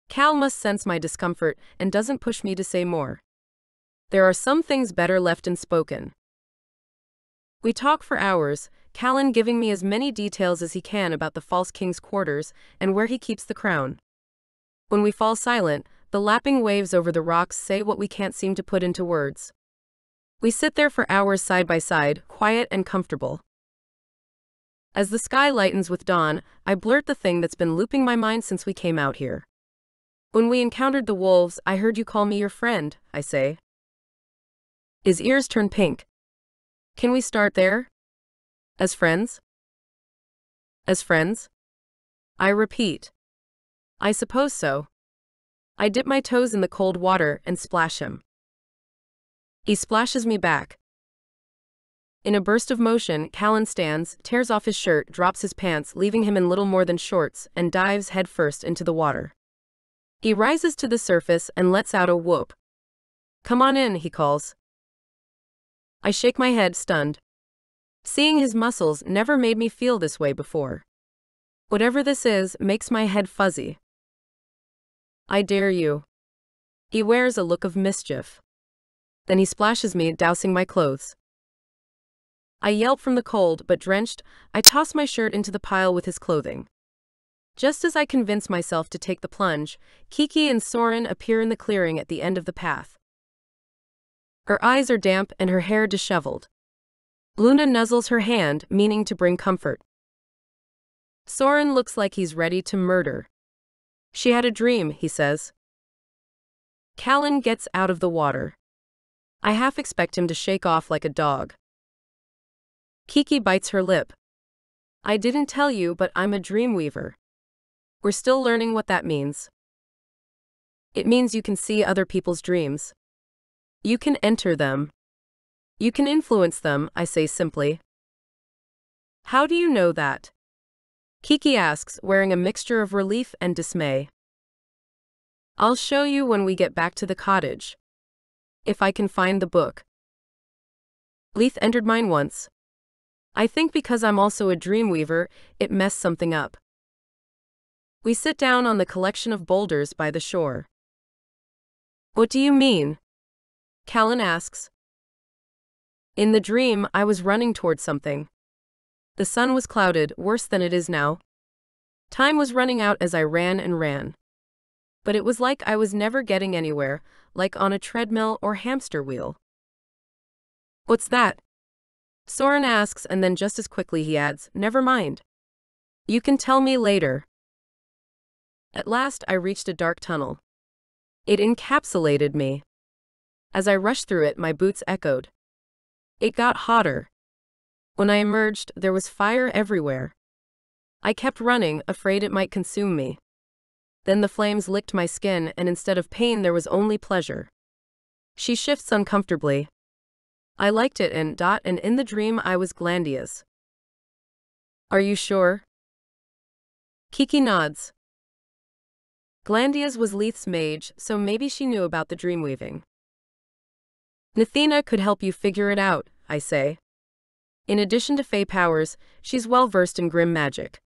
Cal must sense my discomfort and doesn't push me to say more. There are some things better left unspoken. We talk for hours, Callen giving me as many details as he can about the false king's quarters and where he keeps the crown. When we fall silent, the lapping waves over the rocks say what we can't seem to put into words. We sit there for hours side by side, quiet and comfortable. As the sky lightens with dawn, I blurt the thing that's been looping my mind since we came out here. "When we encountered the wolves, I heard you call me your friend," I say. His ears turn pink. "Can we start there? As friends?" "As friends?" I repeat. "I suppose so." I dip my toes in the cold water and splash him. He splashes me back. In a burst of motion, Callen stands, tears off his shirt, drops his pants, leaving him in little more than shorts, and dives headfirst into the water. He rises to the surface and lets out a whoop. "Come on in," he calls. I shake my head, stunned. Seeing his muscles never made me feel this way before. Whatever this is makes my head fuzzy. "I dare you." He wears a look of mischief. Then he splashes me, dousing my clothes. I yelp from the cold, but drenched, I toss my shirt into the pile with his clothing. Just as I convince myself to take the plunge, Kiki and Soren appear in the clearing at the end of the path. Her eyes are damp and her hair disheveled. Luna nuzzles her hand, meaning to bring comfort. Soren looks like he's ready to murder. "She had a dream," he says. Callen gets out of the water. I half expect him to shake off like a dog. Kiki bites her lip. "I didn't tell you, but I'm a dreamweaver." We're still learning what that means. It means you can see other people's dreams. You can enter them. You can influence them, I say simply. "How do you know that?" Kiki asks, wearing a mixture of relief and dismay. "I'll show you when we get back to the cottage. If I can find the book." Leith entered mine once. I think because I'm also a dreamweaver, it messed something up. We sit down on the collection of boulders by the shore. "What do you mean?" Callen asks. "In the dream, I was running toward something. The sun was clouded, worse than it is now. Time was running out as I ran and ran. But it was like I was never getting anywhere, like on a treadmill or hamster wheel. What's that? Soren asks, and then just as quickly he adds, never mind. You can tell me later. At last I reached a dark tunnel. It encapsulated me. As I rushed through it, my boots echoed. It got hotter. When I emerged, there was fire everywhere. I kept running, afraid it might consume me. Then the flames licked my skin, and instead of pain there was only pleasure. She shifts uncomfortably. I liked it and in the dream I was Glandia's. Are you sure? Kiki nods. Glandia's was Leith's mage, so maybe she knew about the dreamweaving. Nathina could help you figure it out, I say. In addition to Fey powers, she's well versed in grim magic.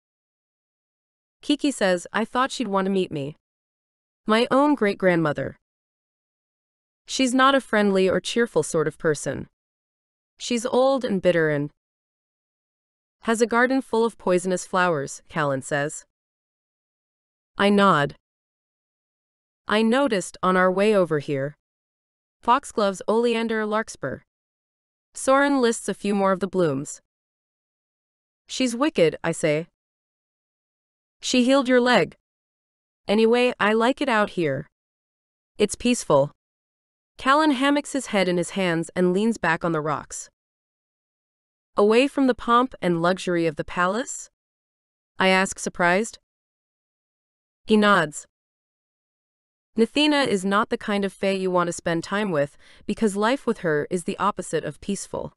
Kiki says, I thought she'd want to meet me. My own great-grandmother. She's not a friendly or cheerful sort of person. She's old and bitter and has a garden full of poisonous flowers, Callen says. I nod. I noticed on our way over here. Foxgloves, oleander, larkspur. Soren lists a few more of the blooms. She's wicked, I say. She healed your leg. Anyway, I like it out here. It's peaceful. Callen hammocks his head in his hands and leans back on the rocks. Away from the pomp and luxury of the palace? I ask, surprised. He nods. Nathina is not the kind of fae you want to spend time with, because life with her is the opposite of peaceful.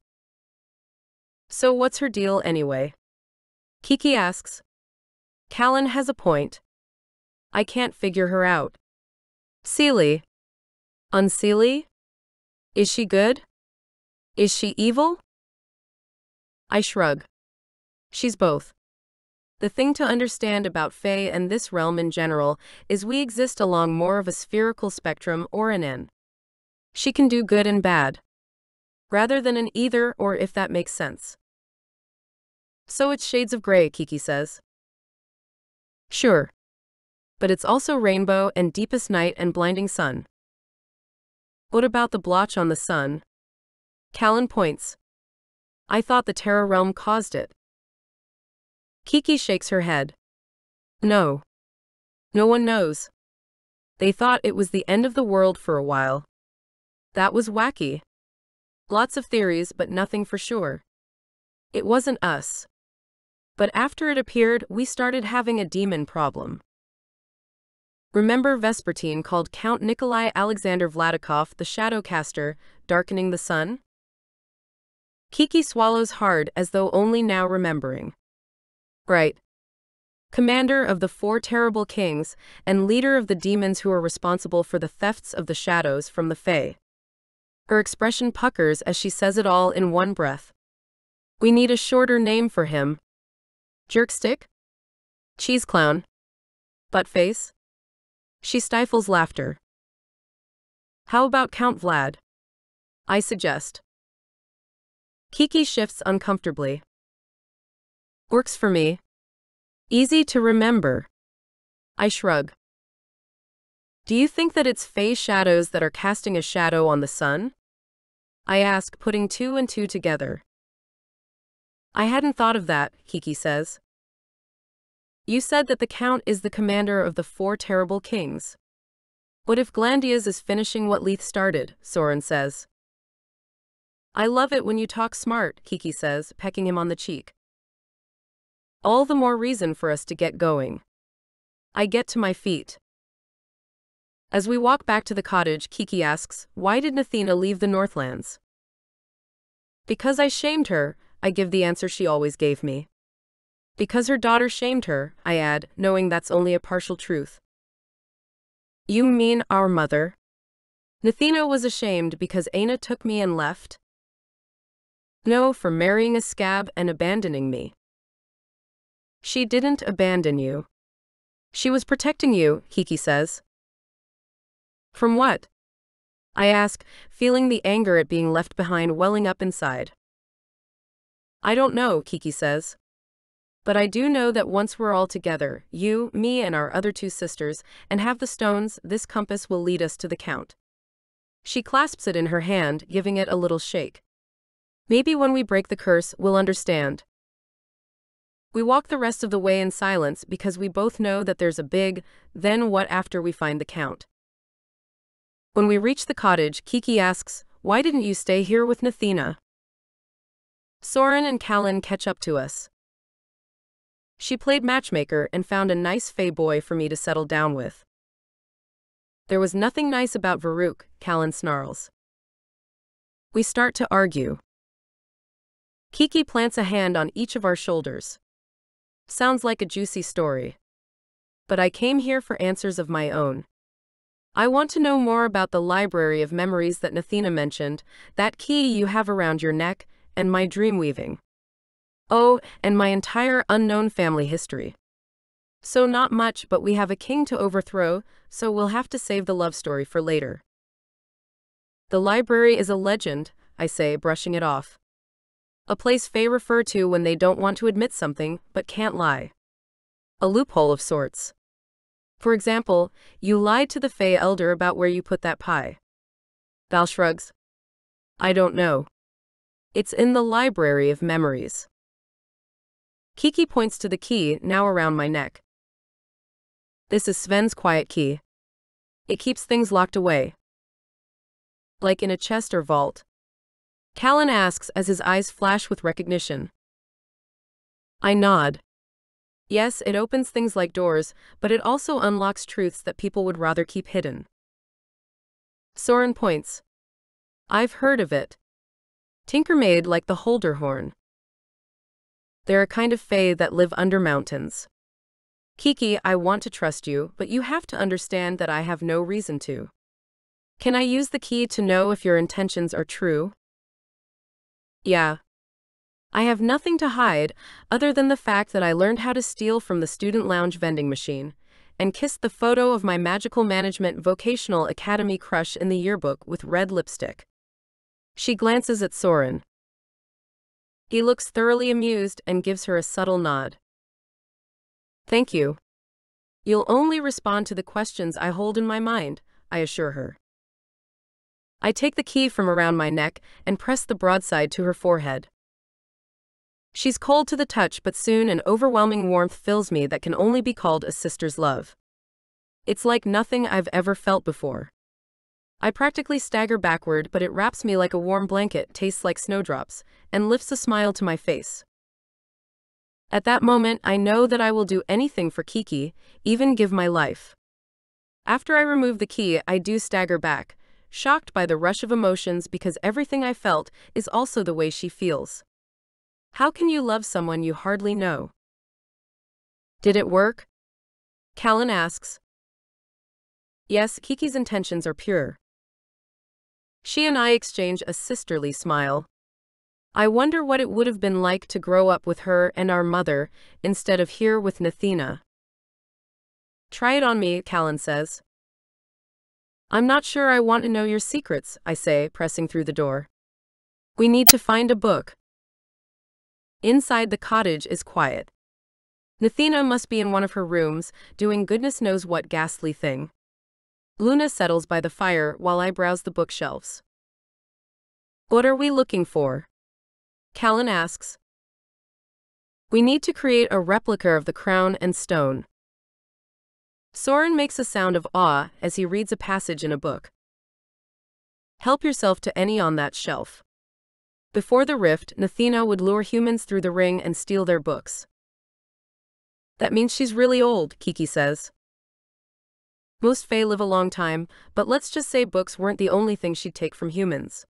So what's her deal anyway? Kiki asks. Callen has a point. I can't figure her out. Seelie. Unseelie? Is she good? Is she evil? I shrug. She's both. The thing to understand about Fae and this realm in general is we exist along more of a spherical spectrum or an N. She can do good and bad, rather than an either or, if that makes sense. So it's shades of gray, Kiki says. Sure. But it's also rainbow and deepest night and blinding sun. What about the blotch on the sun? Callen points. I thought the Terra realm caused it. Kiki shakes her head. No. No one knows. They thought it was the end of the world for a while. That was wacky. Lots of theories, but nothing for sure. It wasn't us. But after it appeared, we started having a demon problem. Remember Vespertine called Count Nikolai Alexander Vladikov the Shadowcaster, darkening the sun? Kiki swallows hard as though only now remembering. Right. Commander of the 4 terrible kings, and leader of the demons who are responsible for the thefts of the shadows from the Fae. Her expression puckers as she says it all in one breath. We need a shorter name for him. Jerkstick? Cheese clown? Buttface? She stifles laughter. How about Count Vlad? I suggest. Kiki shifts uncomfortably. Works for me. Easy to remember. I shrug. Do you think that it's Fae shadows that are casting a shadow on the sun? I ask, putting 2 and 2 together. I hadn't thought of that, Kiki says. You said that the Count is the commander of the 4 terrible kings. What if Glandia's is finishing what Leith started? Soren says. I love it when you talk smart, Kiki says, pecking him on the cheek. All the more reason for us to get going. I get to my feet. As we walk back to the cottage, Kiki asks, why did Nathina leave the Northlands? Because I shamed her, I give the answer she always gave me. Because her daughter shamed her, I add, knowing that's only a partial truth. You mean our mother? Nathina was ashamed because Aina took me and left? No, for marrying a scab and abandoning me. She didn't abandon you. She was protecting you, Kiki says. From what? I ask, feeling the anger at being left behind welling up inside. I don't know, Kiki says. But I do know that once we're all together, you, me, and our other two sisters, and have the stones, this compass will lead us to the Count. She clasps it in her hand, giving it a little shake. Maybe when we break the curse, we'll understand. We walk the rest of the way in silence because we both know that there's a big, then what after we find the Count. When we reach the cottage, Kiki asks, "Why didn't you stay here with Nathina?" Soren and Callen catch up to us. She played matchmaker and found a nice fey boy for me to settle down with. There was nothing nice about Varuk, Callen snarls. We start to argue. Kiki plants a hand on each of our shoulders. Sounds like a juicy story. But I came here for answers of my own. I want to know more about the library of memories that Nathina mentioned, that key you have around your neck, and my dream weaving. Oh, and my entire unknown family history. So not much, but we have a king to overthrow, so we'll have to save the love story for later. The library is a legend, I say, brushing it off. A place Fae refer to when they don't want to admit something, but can't lie. A loophole of sorts. For example, you lied to the Fae elder about where you put that pie. Val shrugs. I don't know. It's in the library of memories. Kiki points to the key, now around my neck. This is Sven's quiet key. It keeps things locked away. Like in a chest or vault? Callen asks as his eyes flash with recognition. I nod. Yes, it opens things like doors, but it also unlocks truths that people would rather keep hidden. Soren points. I've heard of it. Tinker-made like the Holderhorn. They're a kind of fae that live under mountains. Kiki, I want to trust you, but you have to understand that I have no reason to. Can I use the key to know if your intentions are true? Yeah. I have nothing to hide, other than the fact that I learned how to steal from the student lounge vending machine, and kissed the photo of my magical management vocational academy crush in the yearbook with red lipstick. She glances at Soren. He looks thoroughly amused and gives her a subtle nod. Thank you. You'll only respond to the questions I hold in my mind, I assure her. I take the key from around my neck and press the broadside to her forehead. She's cold to the touch, but soon an overwhelming warmth fills me that can only be called a sister's love. It's like nothing I've ever felt before. I practically stagger backward, but it wraps me like a warm blanket, tastes like snowdrops, and lifts a smile to my face. At that moment, I know that I will do anything for Kiki, even give my life. After I remove the key, I do stagger back, shocked by the rush of emotions because everything I felt is also the way she feels. How can you love someone you hardly know? Did it work? Callen asks. Yes, Kiki's intentions are pure. She and I exchange a sisterly smile. I wonder what it would have been like to grow up with her and our mother, instead of here with Nathina. Try it on me, Callen says. I'm not sure I want to know your secrets, I say, pressing through the door. We need to find a book. Inside the cottage is quiet. Nathina must be in one of her rooms, doing goodness knows what ghastly thing. Luna settles by the fire while I browse the bookshelves. What are we looking for? Callen asks. We need to create a replica of the crown and stone. Soren makes a sound of awe as he reads a passage in a book. Help yourself to any on that shelf. Before the rift, Nathina would lure humans through the ring and steal their books. That means she's really old, Kiki says. Most Fae live a long time, but let's just say books weren't the only thing she'd take from humans.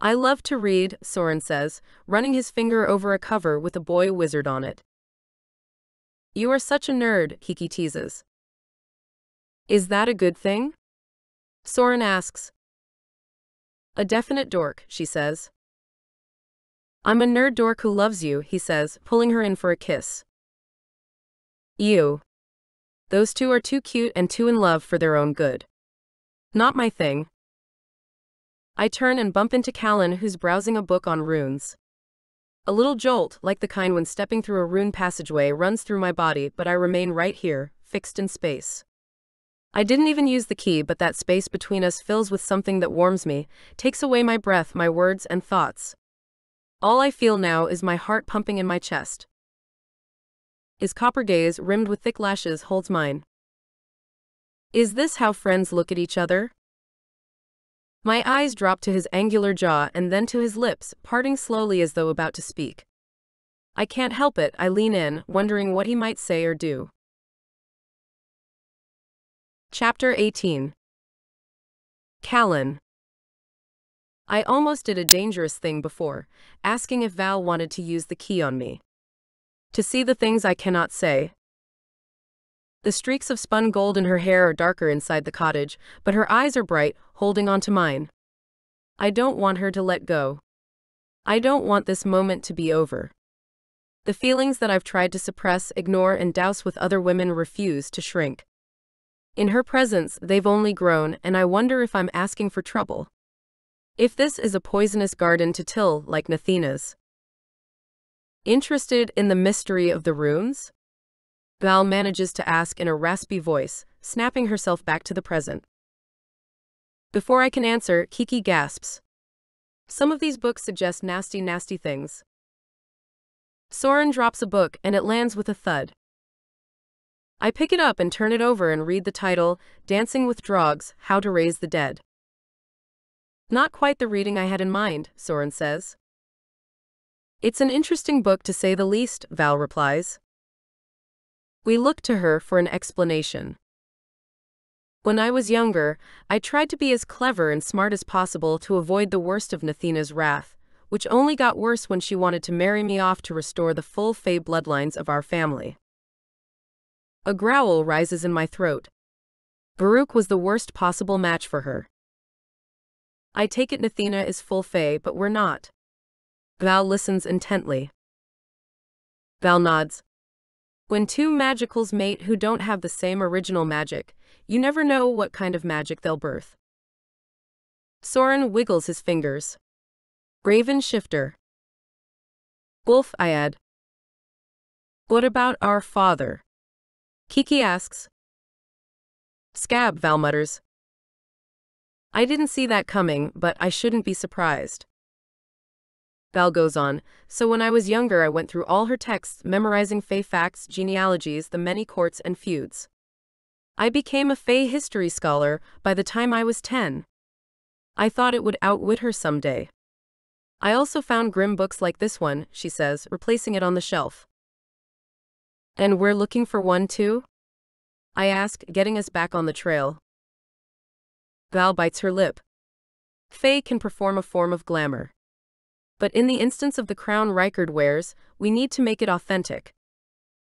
I love to read, Soren says, running his finger over a cover with a boy wizard on it. You are such a nerd, Kiki teases. Is that a good thing? Soren asks. A definite dork, she says. I'm a nerd dork who loves you, he says, pulling her in for a kiss. Ew. Those two are too cute and too in love for their own good. Not my thing. I turn and bump into Callen, who's browsing a book on runes. A little jolt, like the kind when stepping through a ruined passageway, runs through my body, but I remain right here, fixed in space. I didn't even use the key, but that space between us fills with something that warms me, takes away my breath, my words, and thoughts. All I feel now is my heart pumping in my chest. His copper gaze, rimmed with thick lashes, holds mine. Is this how friends look at each other? My eyes drop to his angular jaw and then to his lips, parting slowly as though about to speak. I can't help it, I lean in, wondering what he might say or do. Chapter 18. Callen. I almost did a dangerous thing before, asking if Val wanted to use the key on me. To see the things I cannot say. The streaks of spun gold in her hair are darker inside the cottage, but her eyes are bright, holding on to mine. I don't want her to let go. I don't want this moment to be over. The feelings that I've tried to suppress, ignore, and douse with other women refuse to shrink. In her presence, they've only grown, and I wonder if I'm asking for trouble. If this is a poisonous garden to till, like Nathina's. Interested in the mystery of the runes? Val manages to ask in a raspy voice, snapping herself back to the present. Before I can answer, Kiki gasps. Some of these books suggest nasty, nasty things. Soren drops a book and it lands with a thud. I pick it up and turn it over and read the title, Dancing with Drogs, How to Raise the Dead. Not quite the reading I had in mind, Soren says. It's an interesting book to say the least, Val replies. We look to her for an explanation. When I was younger, I tried to be as clever and smart as possible to avoid the worst of Nathina's wrath, which only got worse when she wanted to marry me off to restore the full Fae bloodlines of our family. A growl rises in my throat. Baruch was the worst possible match for her. I take it Nathina is full Fae, but we're not. Val listens intently. Val nods. When two magicals mate who don't have the same original magic, you never know what kind of magic they'll birth. Soren wiggles his fingers. Raven shifter. Wolf, I add. What about our father? Kiki asks. Scab, Val mutters. I didn't see that coming, but I shouldn't be surprised. Val goes on, so when I was younger I went through all her texts, memorizing Fae facts, genealogies, the many courts and feuds. I became a Fae history scholar by the time I was 10. I thought it would outwit her someday. I also found grim books like this one, she says, replacing it on the shelf. And we're looking for one too? I ask, getting us back on the trail. Val bites her lip. Fae can perform a form of glamour. But in the instance of the crown Reichard wears, we need to make it authentic.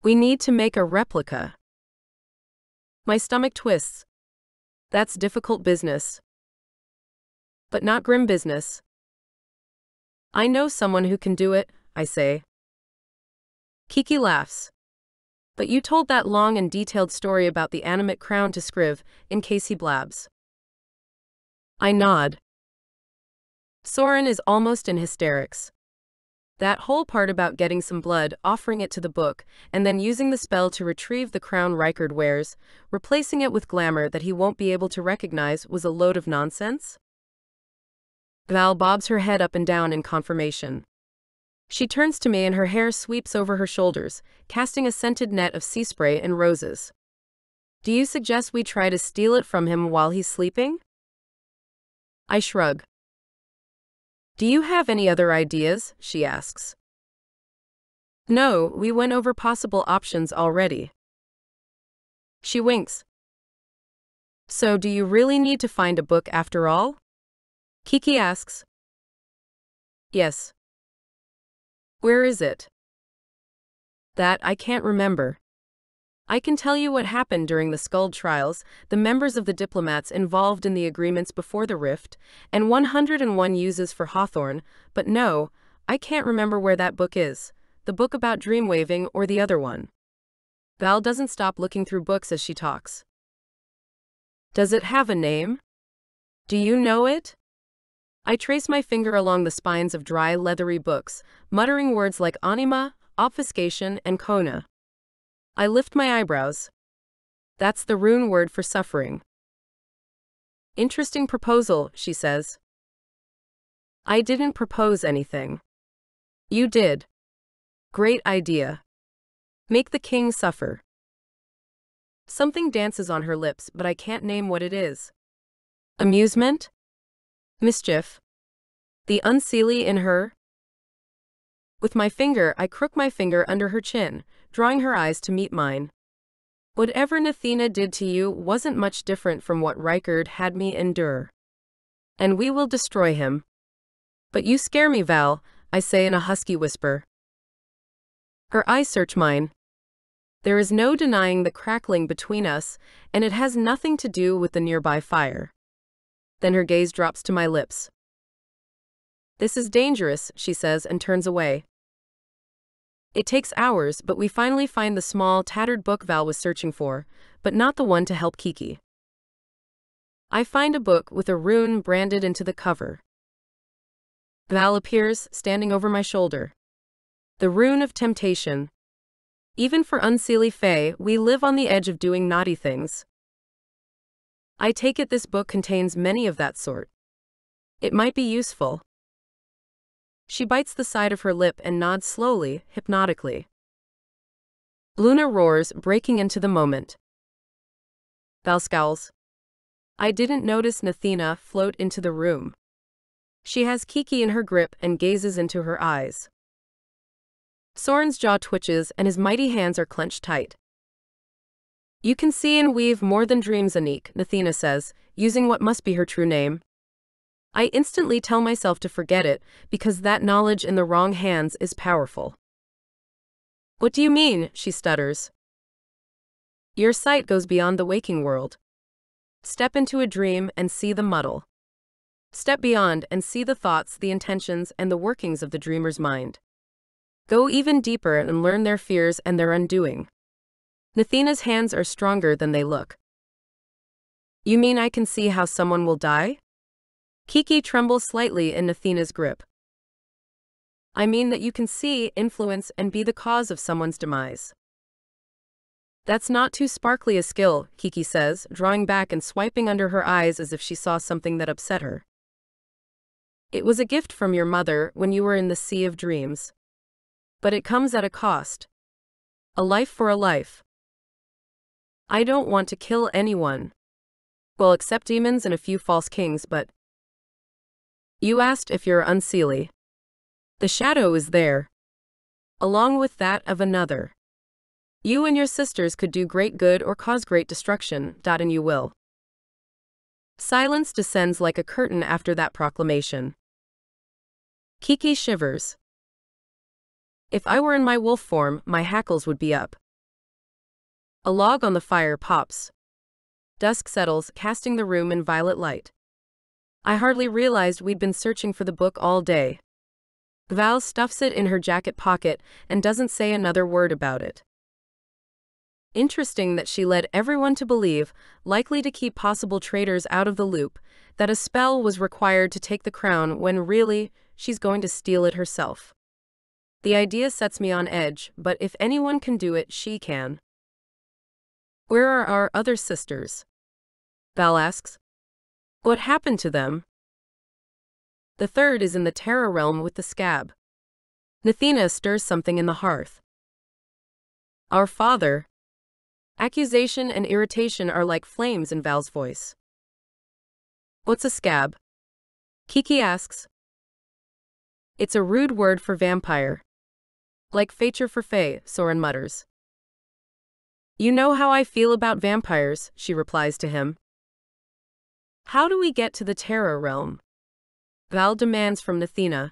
We need to make a replica. My stomach twists. That's difficult business. But not grim business. I know someone who can do it, I say. Kiki laughs. But you told that long and detailed story about the animate crown to Scriv, in case he blabs. I nod. Soren is almost in hysterics. That whole part about getting some blood, offering it to the book, and then using the spell to retrieve the crown Reichard wears, replacing it with glamour that he won't be able to recognize, was a load of nonsense? Val bobs her head up and down in confirmation. She turns to me and her hair sweeps over her shoulders, casting a scented net of sea spray and roses. Do you suggest we try to steal it from him while he's sleeping? I shrug. Do you have any other ideas? She asks. No, we went over possible options already. She winks. So do you really need to find a book after all? Kiki asks. Yes. Where is it? That I can't remember. I can tell you what happened during the Skuld trials, the members of the diplomats involved in the agreements before the rift, and 101 uses for Hawthorne, but no, I can't remember where that book is, the book about dreamwaving or the other one. Val doesn't stop looking through books as she talks. Does it have a name? Do you know it? I trace my finger along the spines of dry, leathery books, muttering words like anima, obfuscation, and kona. I lift my eyebrows. That's the rune word for suffering. Interesting proposal, she says. I didn't propose anything. You did. Great idea. Make the king suffer. Something dances on her lips, but I can't name what it is. Amusement? Mischief? The unseelie in her? With my finger, I crook my finger under her chin, drawing her eyes to meet mine. Whatever Nathina did to you wasn't much different from what Reichard had me endure. And we will destroy him. But you scare me, Val, I say in a husky whisper. Her eyes search mine. There is no denying the crackling between us, and it has nothing to do with the nearby fire. Then her gaze drops to my lips. This is dangerous, she says and turns away. It takes hours, but we finally find the small, tattered book Val was searching for, but not the one to help Kiki. I find a book with a rune branded into the cover. Val appears, standing over my shoulder. The rune of temptation. Even for unseelie fae, we live on the edge of doing naughty things. I take it this book contains many of that sort. It might be useful. She bites the side of her lip and nods slowly, hypnotically. Luna roars, breaking into the moment. Val scowls. I didn't notice Nathina float into the room. She has Kiki in her grip and gazes into her eyes. Soren's jaw twitches and his mighty hands are clenched tight. You can see and weave more than dreams, Anik, Nathina says, using what must be her true name. I instantly tell myself to forget it, because that knowledge in the wrong hands is powerful. What do you mean? She stutters. Your sight goes beyond the waking world. Step into a dream and see the muddle. Step beyond and see the thoughts, the intentions, and the workings of the dreamer's mind. Go even deeper and learn their fears and their undoing. Nathina's hands are stronger than they look. You mean I can see how someone will die? Kiki trembles slightly in Nathina's grip. I mean that you can see, influence, and be the cause of someone's demise. That's not too sparkly a skill, Kiki says, drawing back and swiping under her eyes as if she saw something that upset her. It was a gift from your mother when you were in the sea of dreams. But it comes at a cost. A life for a life. I don't want to kill anyone. Well, except demons and a few false kings, but... You asked if you're unseelie. The shadow is there. Along with that of another. You and your sisters could do great good or cause great destruction, and you will. Silence descends like a curtain after that proclamation. Kiki shivers. If I were in my wolf form, my hackles would be up. A log on the fire pops. Dusk settles, casting the room in violet light. I hardly realized we'd been searching for the book all day. Val stuffs it in her jacket pocket and doesn't say another word about it. Interesting that she led everyone to believe, likely to keep possible traitors out of the loop, that a spell was required to take the crown when really, she's going to steal it herself. The idea sets me on edge, but if anyone can do it, she can. Where are our other sisters? Val asks. What happened to them? The third is in the Terra realm with the scab. Nathina stirs something in the hearth. Our father. Accusation and irritation are like flames in Val's voice. What's a scab? Kiki asks. It's a rude word for vampire. Like fature for fae, Soren mutters. You know how I feel about vampires, she replies to him. How do we get to the Terra realm? Val demands from Nathina.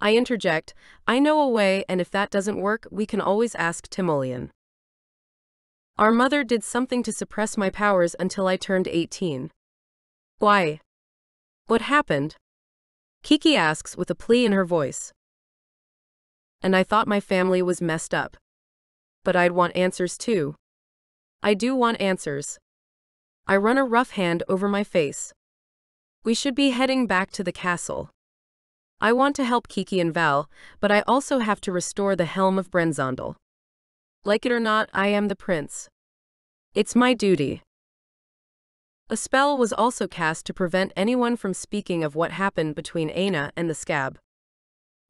I interject, I know a way, and if that doesn't work, we can always ask Timoleon. Our mother did something to suppress my powers until I turned 18. Why? What happened? Kiki asks with a plea in her voice. And I thought my family was messed up. But I'd want answers too. I do want answers. I run a rough hand over my face. We should be heading back to the castle. I want to help Kiki and Val, but I also have to restore the helm of Brenzondel. Like it or not, I am the prince. It's my duty. A spell was also cast to prevent anyone from speaking of what happened between Aina and the scab.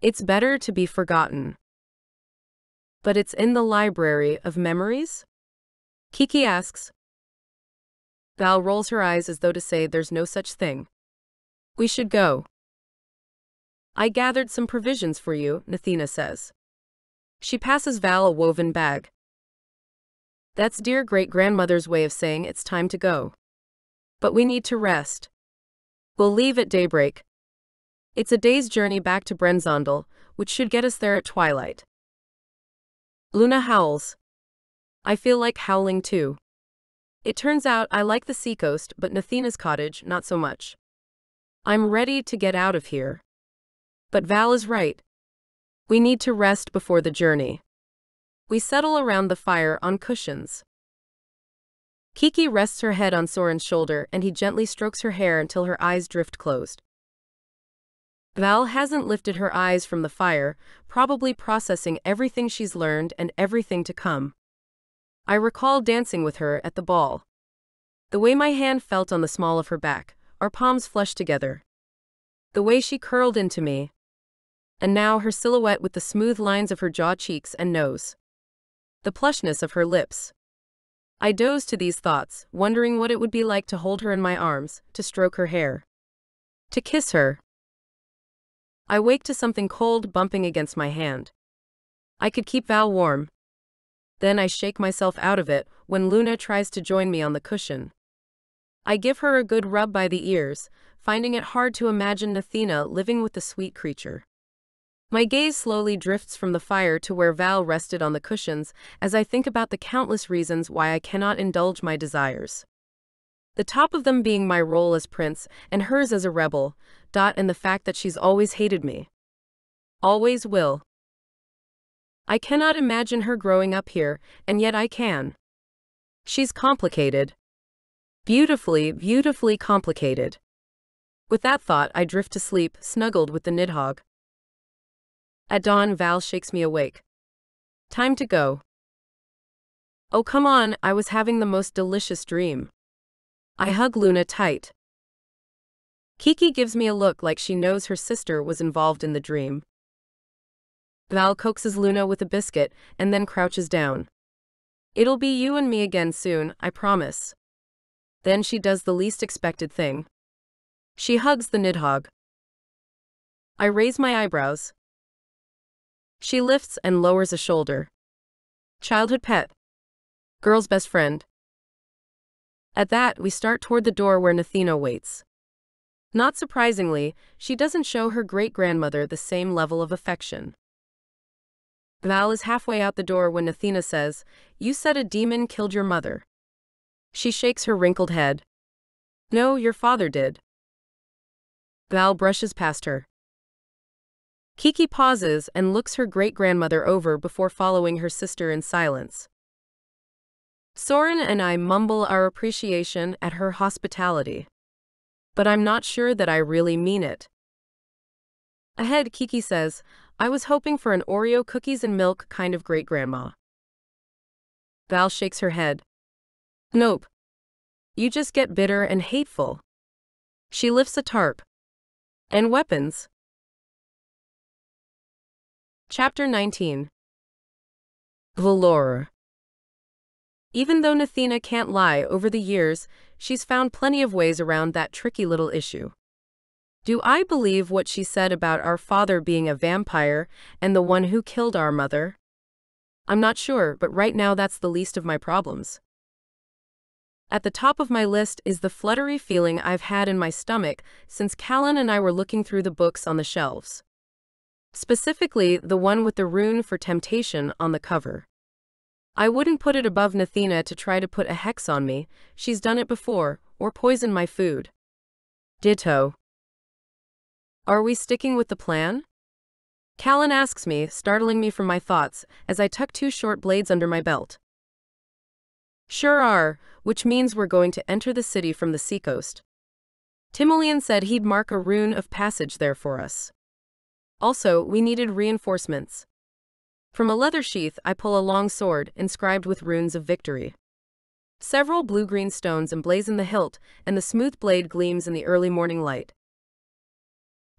It's better to be forgotten. But it's in the library of memories? Kiki asks. Val rolls her eyes as though to say there's no such thing. We should go. I gathered some provisions for you, Nathina says. She passes Val a woven bag. That's dear great-grandmother's way of saying it's time to go. But we need to rest. We'll leave at daybreak. It's a day's journey back to Brenzondel, which should get us there at twilight. Luna howls. I feel like howling too. It turns out I like the seacoast, but Nathina's cottage, not so much. I'm ready to get out of here. But Val is right. We need to rest before the journey. We settle around the fire on cushions. Kiki rests her head on Soren's shoulder and he gently strokes her hair until her eyes drift closed. Val hasn't lifted her eyes from the fire, probably processing everything she's learned and everything to come. I recall dancing with her at the ball. The way my hand felt on the small of her back, our palms flushed together. The way she curled into me. And now her silhouette with the smooth lines of her jaw, cheeks, and nose. The plushness of her lips. I dozed to these thoughts, wondering what it would be like to hold her in my arms, to stroke her hair. To kiss her. I wake to something cold bumping against my hand. I could keep Val warm. Then I shake myself out of it when Luna tries to join me on the cushion. I give her a good rub by the ears, finding it hard to imagine Nathina living with the sweet creature. My gaze slowly drifts from the fire to where Val rested on the cushions as I think about the countless reasons why I cannot indulge my desires. The top of them being my role as prince and hers as a rebel, and the fact that she's always hated me. Always will. I cannot imagine her growing up here, and yet I can. She's complicated. Beautifully, beautifully complicated. With that thought, I drift to sleep, snuggled with the nidhogg. At dawn, Val shakes me awake. Time to go. Oh, come on, I was having the most delicious dream. I hug Luna tight. Kiki gives me a look like she knows her sister was involved in the dream. Val coaxes Luna with a biscuit and then crouches down. It'll be you and me again soon, I promise. Then she does the least expected thing. She hugs the nidhogg. I raise my eyebrows. She lifts and lowers a shoulder. Childhood pet. Girl's best friend. At that, we start toward the door where Nathina waits. Not surprisingly, she doesn't show her great-grandmother the same level of affection. Val is halfway out the door when Nathina says, "You said a demon killed your mother." She shakes her wrinkled head. "No, your father did." Val brushes past her. Kiki pauses and looks her great-grandmother over before following her sister in silence. Soren and I mumble our appreciation at her hospitality. But I'm not sure that I really mean it. Ahead, Kiki says, "I was hoping for an Oreo cookies and milk kind of great-grandma." Val shakes her head. "Nope. You just get bitter and hateful." She lifts a tarp. "And weapons." Chapter 19. Valor. Even though Nathina can't lie, over the years, she's found plenty of ways around that tricky little issue. Do I believe what she said about our father being a vampire and the one who killed our mother? I'm not sure, but right now that's the least of my problems. At the top of my list is the fluttery feeling I've had in my stomach since Callen and I were looking through the books on the shelves. Specifically, the one with the rune for temptation on the cover. I wouldn't put it above Nathina to try to put a hex on me, she's done it before, or poison my food. Ditto. Are we sticking with the plan? Callen asks me, startling me from my thoughts, as I tuck 2 short blades under my belt. Sure are, which means we're going to enter the city from the seacoast. Timoleon said he'd mark a rune of passage there for us. Also, we needed reinforcements. From a leather sheath, I pull a long sword, inscribed with runes of victory. Several blue-green stones emblazon the hilt, and the smooth blade gleams in the early morning light.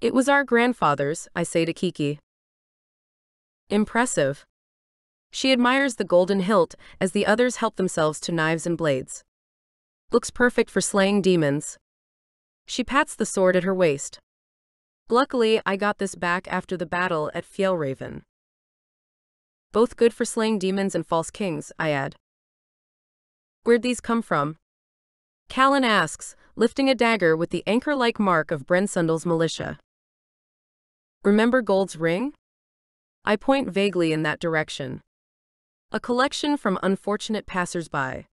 It was our grandfather's, I say to Kiki. Impressive. She admires the golden hilt as the others help themselves to knives and blades. Looks perfect for slaying demons. She pats the sword at her waist. Luckily, I got this back after the battle at Fjellraven. Both good for slaying demons and false kings, I add. Where'd these come from? Callen asks, lifting a dagger with the anchor-like mark of Brensundel's militia. Remember Gold's ring? I point vaguely in that direction. A collection from unfortunate passers-by.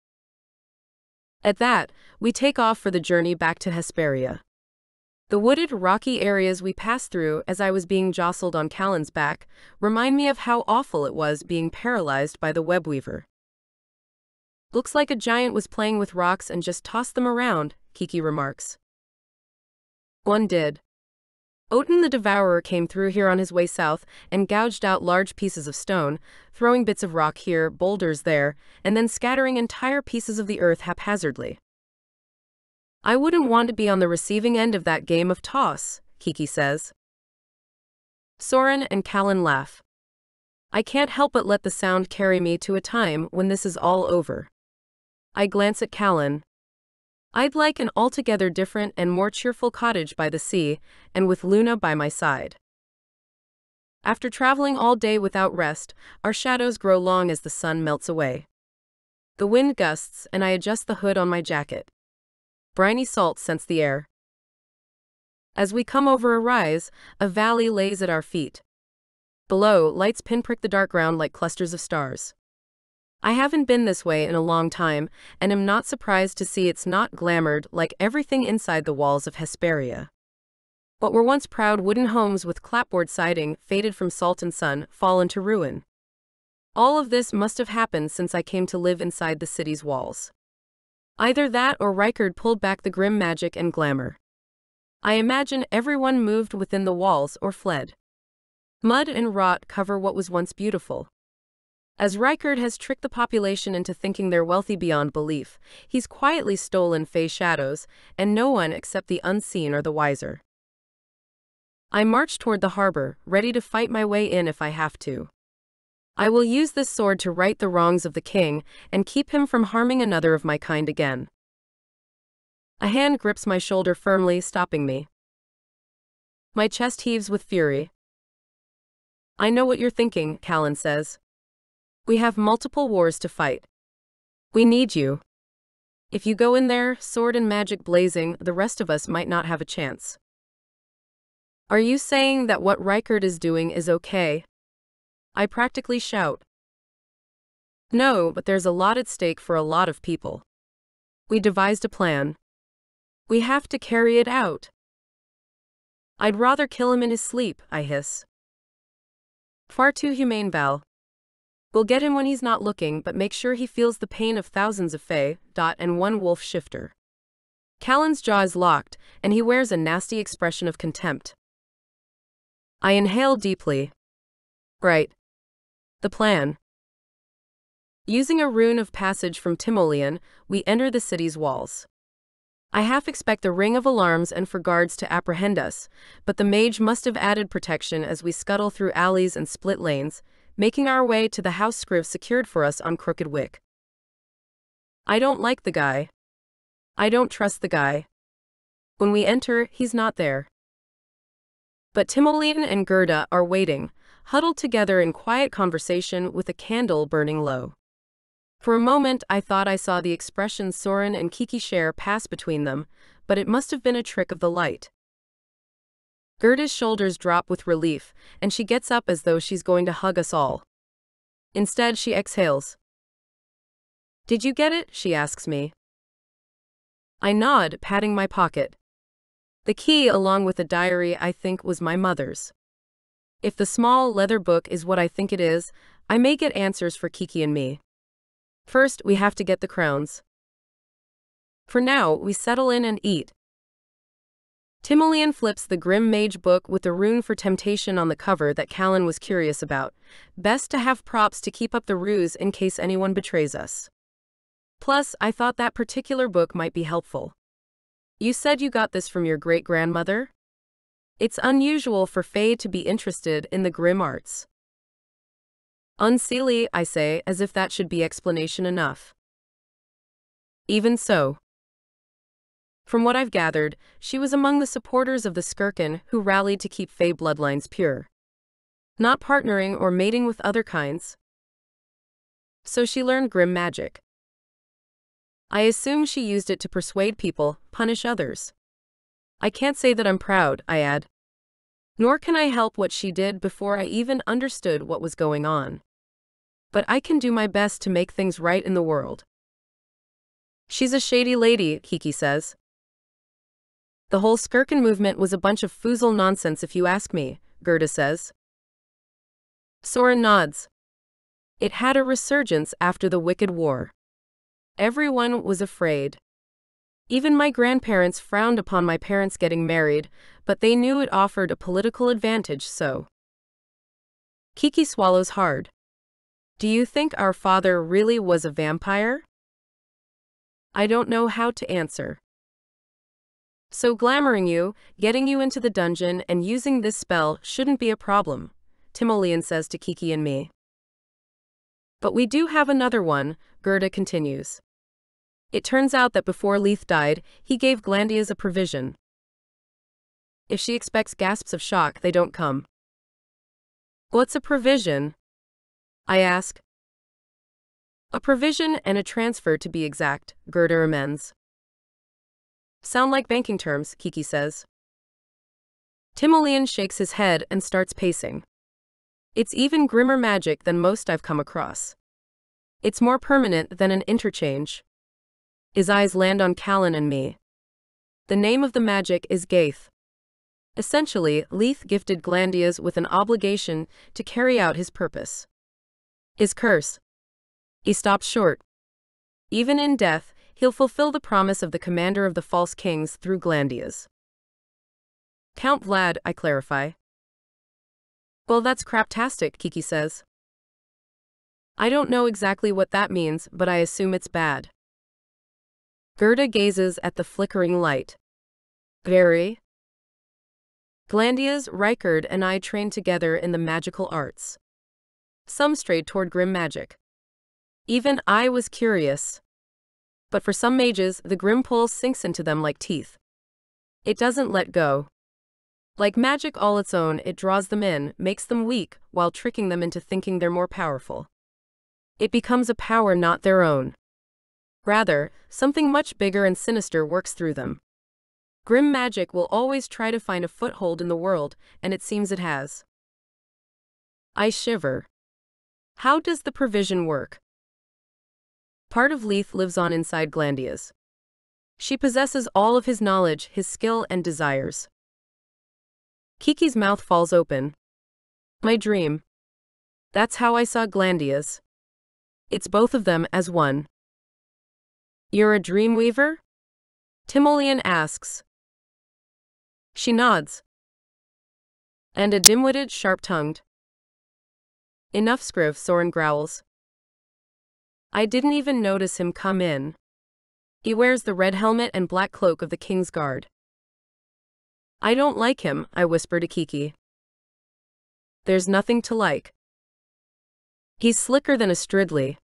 At that, we take off for the journey back to Hesperia. The wooded, rocky areas we passed through as I was being jostled on Callen's back remind me of how awful it was being paralyzed by the webweaver. Looks like a giant was playing with rocks and just tossed them around, Kiki remarks. One did. Oten the Devourer came through here on his way south and gouged out large pieces of stone, throwing bits of rock here, boulders there, and then scattering entire pieces of the earth haphazardly. I wouldn't want to be on the receiving end of that game of toss, Kiki says. Soren and Callen laugh. I can't help but let the sound carry me to a time when this is all over. I glance at Callen. I'd like an altogether different and more cheerful cottage by the sea, and with Luna by my side. After traveling all day without rest, our shadows grow long as the sun melts away. The wind gusts, and I adjust the hood on my jacket. Briny salt scents the air. As we come over a rise, a valley lays at our feet. Below, lights pinprick the dark ground like clusters of stars. I haven't been this way in a long time, and am not surprised to see it's not glamoured like everything inside the walls of Hesperia. What were once proud wooden homes with clapboard siding, faded from salt and sun, fall into ruin. All of this must have happened since I came to live inside the city's walls. Either that or Rykard pulled back the grim magic and glamour. I imagine everyone moved within the walls or fled. Mud and rot cover what was once beautiful. As Rykard has tricked the population into thinking they're wealthy beyond belief, he's quietly stolen Fey shadows, and no one except the unseen are the wiser. I march toward the harbor, ready to fight my way in if I have to. I will use this sword to right the wrongs of the king, and keep him from harming another of my kind again. A hand grips my shoulder firmly, stopping me. My chest heaves with fury. I know what you're thinking, Callen says. We have multiple wars to fight. We need you. If you go in there, sword and magic blazing, the rest of us might not have a chance. Are you saying that what Rykard is doing is okay? I practically shout. No, but there's a lot at stake for a lot of people. We devised a plan. We have to carry it out. I'd rather kill him in his sleep, I hiss. Far too humane, Val. We'll get him when he's not looking, but make sure he feels the pain of thousands of Fey, and one wolf shifter. Callen's jaw is locked, and he wears a nasty expression of contempt. I inhale deeply. Right. The plan. Using a rune of passage from Timoleon, we enter the city's walls. I half expect the ring of alarms and for guards to apprehend us, but the mage must have added protection as we scuttle through alleys and split lanes, making our way to the house Scriv secured for us on Crooked Wick. I don't like the guy. I don't trust the guy. When we enter, he's not there. But Timoleon and Gerda are waiting, huddled together in quiet conversation with a candle burning low. For a moment I thought I saw the expression Soren and Kiki share pass between them, but it must have been a trick of the light. Gerda's shoulders drop with relief, and she gets up as though she's going to hug us all. Instead, she exhales. Did you get it? She asks me. I nod, patting my pocket. The key, along with a diary I think was my mother's. If the small leather book is what I think it is, I may get answers for Kiki and me. First, we have to get the crowns. For now, we settle in and eat. Timoleon flips the grim mage book with the rune for temptation on the cover that Callen was curious about. Best to have props to keep up the ruse in case anyone betrays us. Plus, I thought that particular book might be helpful. You said you got this from your great-grandmother? It's unusual for Fae to be interested in the grim arts. Unseelie, I say, as if that should be explanation enough. Even so. From what I've gathered, she was among the supporters of the Skirkin who rallied to keep Fae bloodlines pure. Not partnering or mating with other kinds. So she learned grim magic. I assume she used it to persuade people, punish others. I can't say that I'm proud, I add. Nor can I help what she did before I even understood what was going on. But I can do my best to make things right in the world. She's a shady lady, Kiki says. The whole Skirkin movement was a bunch of foozle nonsense if you ask me, Gerda says. Soren nods. It had a resurgence after the Wicked War. Everyone was afraid. Even my grandparents frowned upon my parents getting married, but they knew it offered a political advantage, so. Kiki swallows hard. Do you think our father really was a vampire? I don't know how to answer. So glamouring you, getting you into the dungeon, and using this spell shouldn't be a problem, Timoleon says to Kiki and me. But we do have another one, Gerda continues. It turns out that before Leith died, he gave Glandias a provision. If she expects gasps of shock, they don't come. What's a provision? I ask. A provision and a transfer to be exact, Gerda amends. Sound like banking terms, Kiki says. Timoleon shakes his head and starts pacing. It's even grimmer magic than most I've come across. It's more permanent than an interchange. His eyes land on Callen and me. The name of the magic is Gaith. Essentially, Leith gifted Glandias with an obligation to carry out his purpose. His curse. He stops short. Even in death, he'll fulfill the promise of the commander of the false kings through Glandias. Count Vlad, I clarify. Well, that's craptastic, Kiki says. I don't know exactly what that means, but I assume it's bad. Gerda gazes at the flickering light. Very. Glandias, Rykard, and I trained together in the magical arts. Some strayed toward grim magic. Even I was curious. But for some mages, the grim pull sinks into them like teeth. It doesn't let go. Like magic all its own, it draws them in, makes them weak, while tricking them into thinking they're more powerful. It becomes a power not their own. Rather, something much bigger and sinister works through them. Grim magic will always try to find a foothold in the world, and it seems it has. I shiver. How does the provision work? Part of Leith lives on inside Glandias. She possesses all of his knowledge, his skill, and desires. Kiki's mouth falls open. My dream. That's how I saw Glandias. It's both of them as one. You're a dream weaver? Timoleon asks. She nods. And a dim-witted, sharp-tongued. Enough, Scriv, Soren growls. I didn't even notice him come in. He wears the red helmet and black cloak of the King's Guard. I don't like him, I whisper to Kiki. There's nothing to like. He's slicker than a Stridley.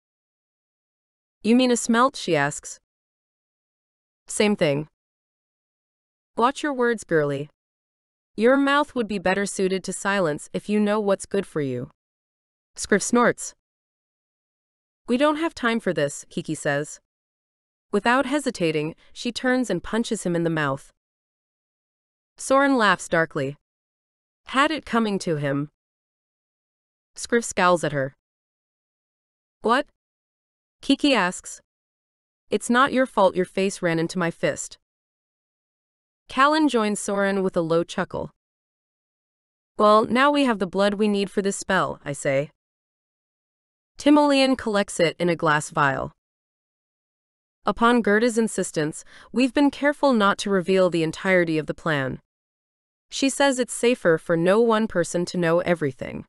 You mean a smelt, she asks. Same thing. Watch your words, girlie. Your mouth would be better suited to silence if you know what's good for you. Scriv snorts. We don't have time for this, Kiki says. Without hesitating, she turns and punches him in the mouth. Soren laughs darkly. Had it coming to him. Scriv scowls at her. What? Kiki asks. It's not your fault your face ran into my fist. Callen joins Soren with a low chuckle. Well, now we have the blood we need for this spell, I say. Timoleon collects it in a glass vial. Upon Gerda's insistence, we've been careful not to reveal the entirety of the plan. She says it's safer for no one person to know everything.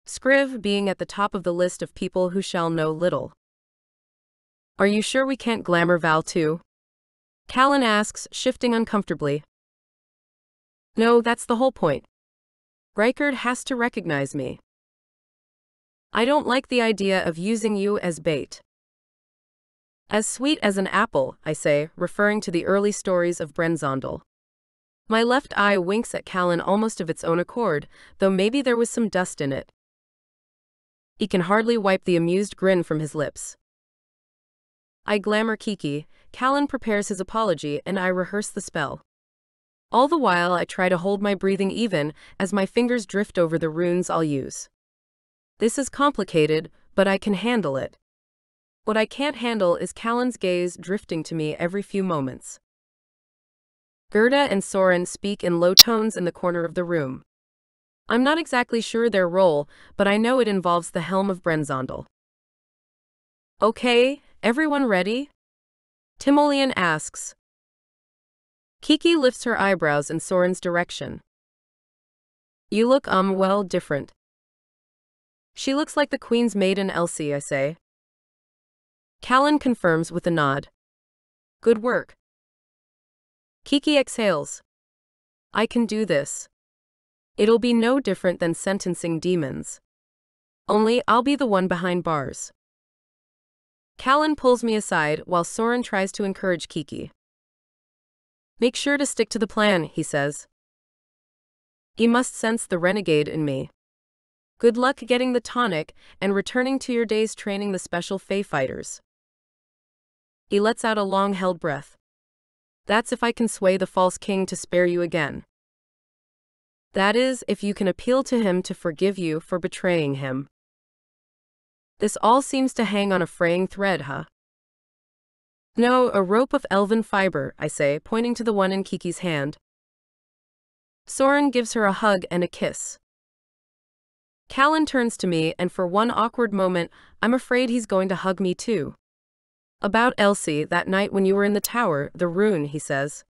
Scriv being at the top of the list of people who shall know little. Are you sure we can't glamour Val too? Callen asks, shifting uncomfortably. No, that's the whole point. Reichard has to recognize me. I don't like the idea of using you as bait. As sweet as an apple, I say, referring to the early stories of Brenzondel. My left eye winks at Callen almost of its own accord, though maybe there was some dust in it. He can hardly wipe the amused grin from his lips. I glamour Kiki, Callen prepares his apology, and I rehearse the spell. All the while I try to hold my breathing even as my fingers drift over the runes I'll use. This is complicated, but I can handle it. What I can't handle is Callen's gaze drifting to me every few moments. Gerda and Soren speak in low tones in the corner of the room. I'm not exactly sure their role, but I know it involves the helm of Brenzondel. Okay, everyone ready? Timoleon asks. Kiki lifts her eyebrows in Soren's direction. You look, well, different. She looks like the Queen's maiden Elsie, I say. Callen confirms with a nod. Good work. Kiki exhales. I can do this. It'll be no different than sentencing demons. Only I'll be the one behind bars. Callen pulls me aside while Soren tries to encourage Kiki. Make sure to stick to the plan, he says. You must sense the renegade in me. Good luck getting the tonic and returning to your day's training the special Fae fighters. He lets out a long-held breath. That's if I can sway the false king to spare you again. That is, if you can appeal to him to forgive you for betraying him. This all seems to hang on a fraying thread, huh? No, a rope of elven fiber, I say, pointing to the one in Kiki's hand. Soren gives her a hug and a kiss. Callen turns to me, and for one awkward moment, I'm afraid he's going to hug me too. About Elsie, that night when you were in the tower, the rune, he says.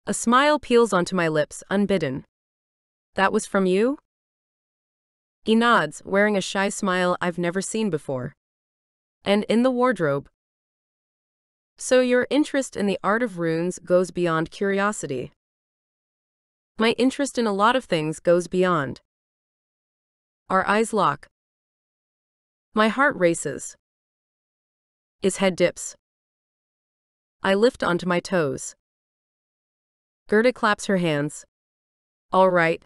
A smile peels onto my lips, unbidden. That was from you? He nods, wearing a shy smile I've never seen before. And in the wardrobe. So your interest in the art of runes goes beyond curiosity. My interest in a lot of things goes beyond. Our eyes lock. My heart races. His head dips. I lift onto my toes. Gerda claps her hands. All right.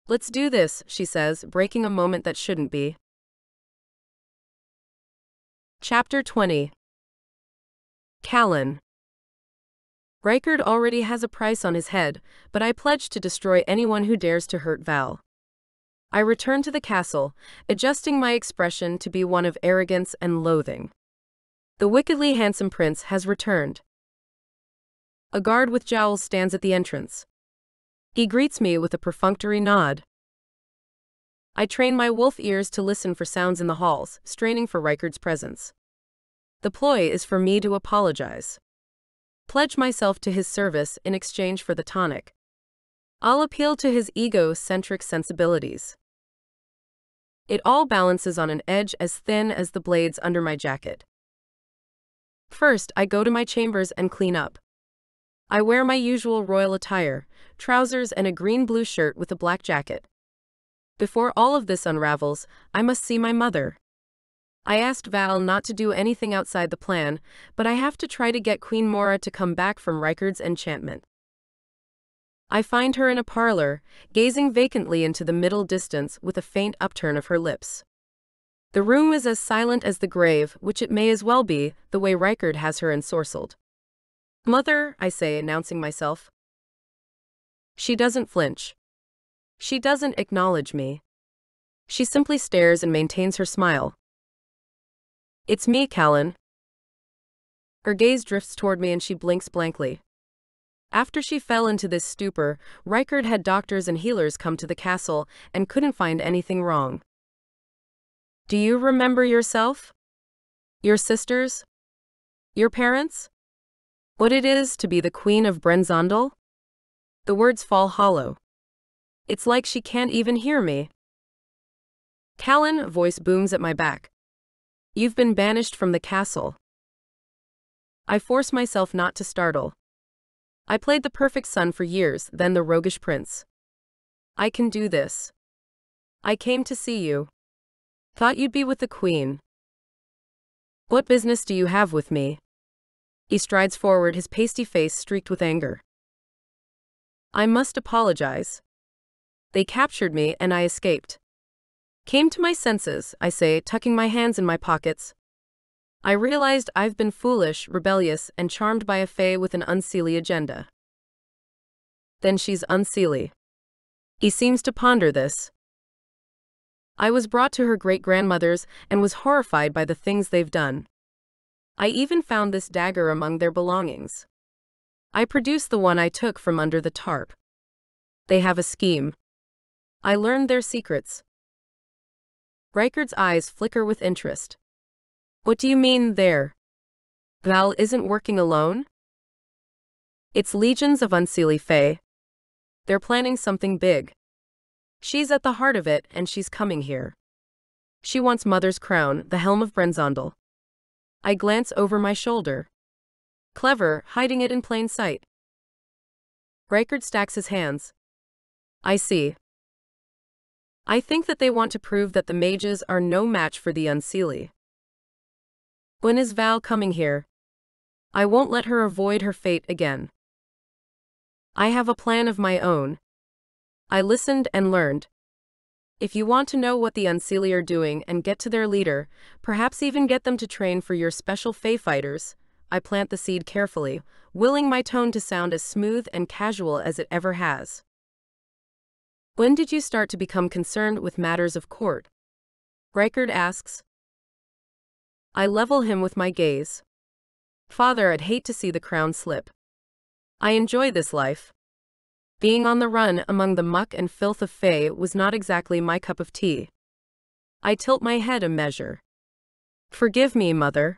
Let's do this, she says, breaking a moment that shouldn't be. Chapter 20. Callen. Reichard already has a price on his head, but I pledge to destroy anyone who dares to hurt Val. I return to the castle, adjusting my expression to be one of arrogance and loathing. The wickedly handsome prince has returned. A guard with jowls stands at the entrance. He greets me with a perfunctory nod. I train my wolf ears to listen for sounds in the halls, straining for Reichard's presence. The ploy is for me to apologize. Pledge myself to his service in exchange for the tonic. I'll appeal to his ego-centric sensibilities. It all balances on an edge as thin as the blades under my jacket. First, I go to my chambers and clean up. I wear my usual royal attire, trousers and a green-blue shirt with a black jacket. Before all of this unravels, I must see my mother. I asked Val not to do anything outside the plan, but I have to try to get Queen Mora to come back from Reichard's enchantment. I find her in a parlor, gazing vacantly into the middle distance with a faint upturn of her lips. The room is as silent as the grave, which it may as well be, the way Reichard has her ensorcelled. Mother, I say, announcing myself. She doesn't flinch. She doesn't acknowledge me. She simply stares and maintains her smile. It's me, Callen. Her gaze drifts toward me and she blinks blankly. After she fell into this stupor, Reichard had doctors and healers come to the castle and couldn't find anything wrong. Do you remember yourself? Your sisters? Your parents? What it is to be the Queen of Brenzondel? The words fall hollow. It's like she can't even hear me. Callen, voice booms at my back. You've been banished from the castle. I force myself not to startle. I played the perfect son for years, then the roguish prince. I can do this. I came to see you. Thought you'd be with the queen. What business do you have with me? He strides forward, his pasty face streaked with anger. I must apologize. They captured me and I escaped. Came to my senses, I say, tucking my hands in my pockets. I realized I've been foolish, rebellious, and charmed by a fae with an unseelie agenda. Then she's unseelie. He seems to ponder this. I was brought to her great-grandmother's and was horrified by the things they've done. I even found this dagger among their belongings. I produced the one I took from under the tarp. They have a scheme. I learned their secrets. Reichard's eyes flicker with interest. What do you mean there? Val isn't working alone? It's legions of unseelie fae. They're planning something big. She's at the heart of it, and she's coming here. She wants Mother's crown, the helm of Brenzondel. I glance over my shoulder. Clever, hiding it in plain sight. Reichard stacks his hands. I see. I think that they want to prove that the mages are no match for the unseelie. When is Val coming here? I won't let her avoid her fate again. I have a plan of my own. I listened and learned. If you want to know what the unseelie are doing and get to their leader, perhaps even get them to train for your special fae fighters, I plant the seed carefully, willing my tone to sound as smooth and casual as it ever has. When did you start to become concerned with matters of court? Reichard asks. I level him with my gaze. Father, I'd hate to see the crown slip. I enjoy this life. Being on the run among the muck and filth of fae was not exactly my cup of tea. I tilt my head a measure. Forgive me, Mother.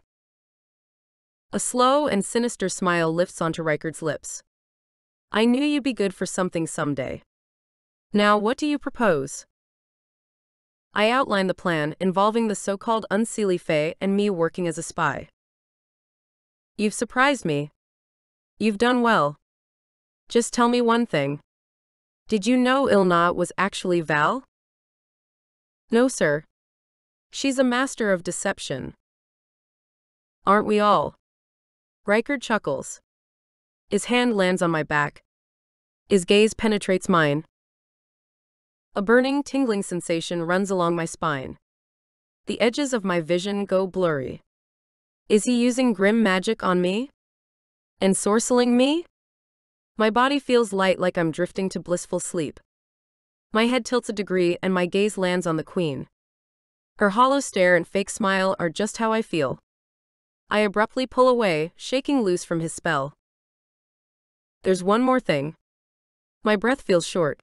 A slow and sinister smile lifts onto Reichard's lips. I knew you'd be good for something someday. Now what do you propose? I outline the plan involving the so-called unseelie fae and me working as a spy. You've surprised me. You've done well. Just tell me one thing. Did you know Ilna was actually Val? No, sir. She's a master of deception. Aren't we all? Reichard chuckles. His hand lands on my back. His gaze penetrates mine. A burning, tingling sensation runs along my spine. The edges of my vision go blurry. Is he using grim magic on me? Ensorceling me? My body feels light, like I'm drifting to blissful sleep. My head tilts a degree and my gaze lands on the queen. Her hollow stare and fake smile are just how I feel. I abruptly pull away, shaking loose from his spell. There's one more thing. My breath feels short.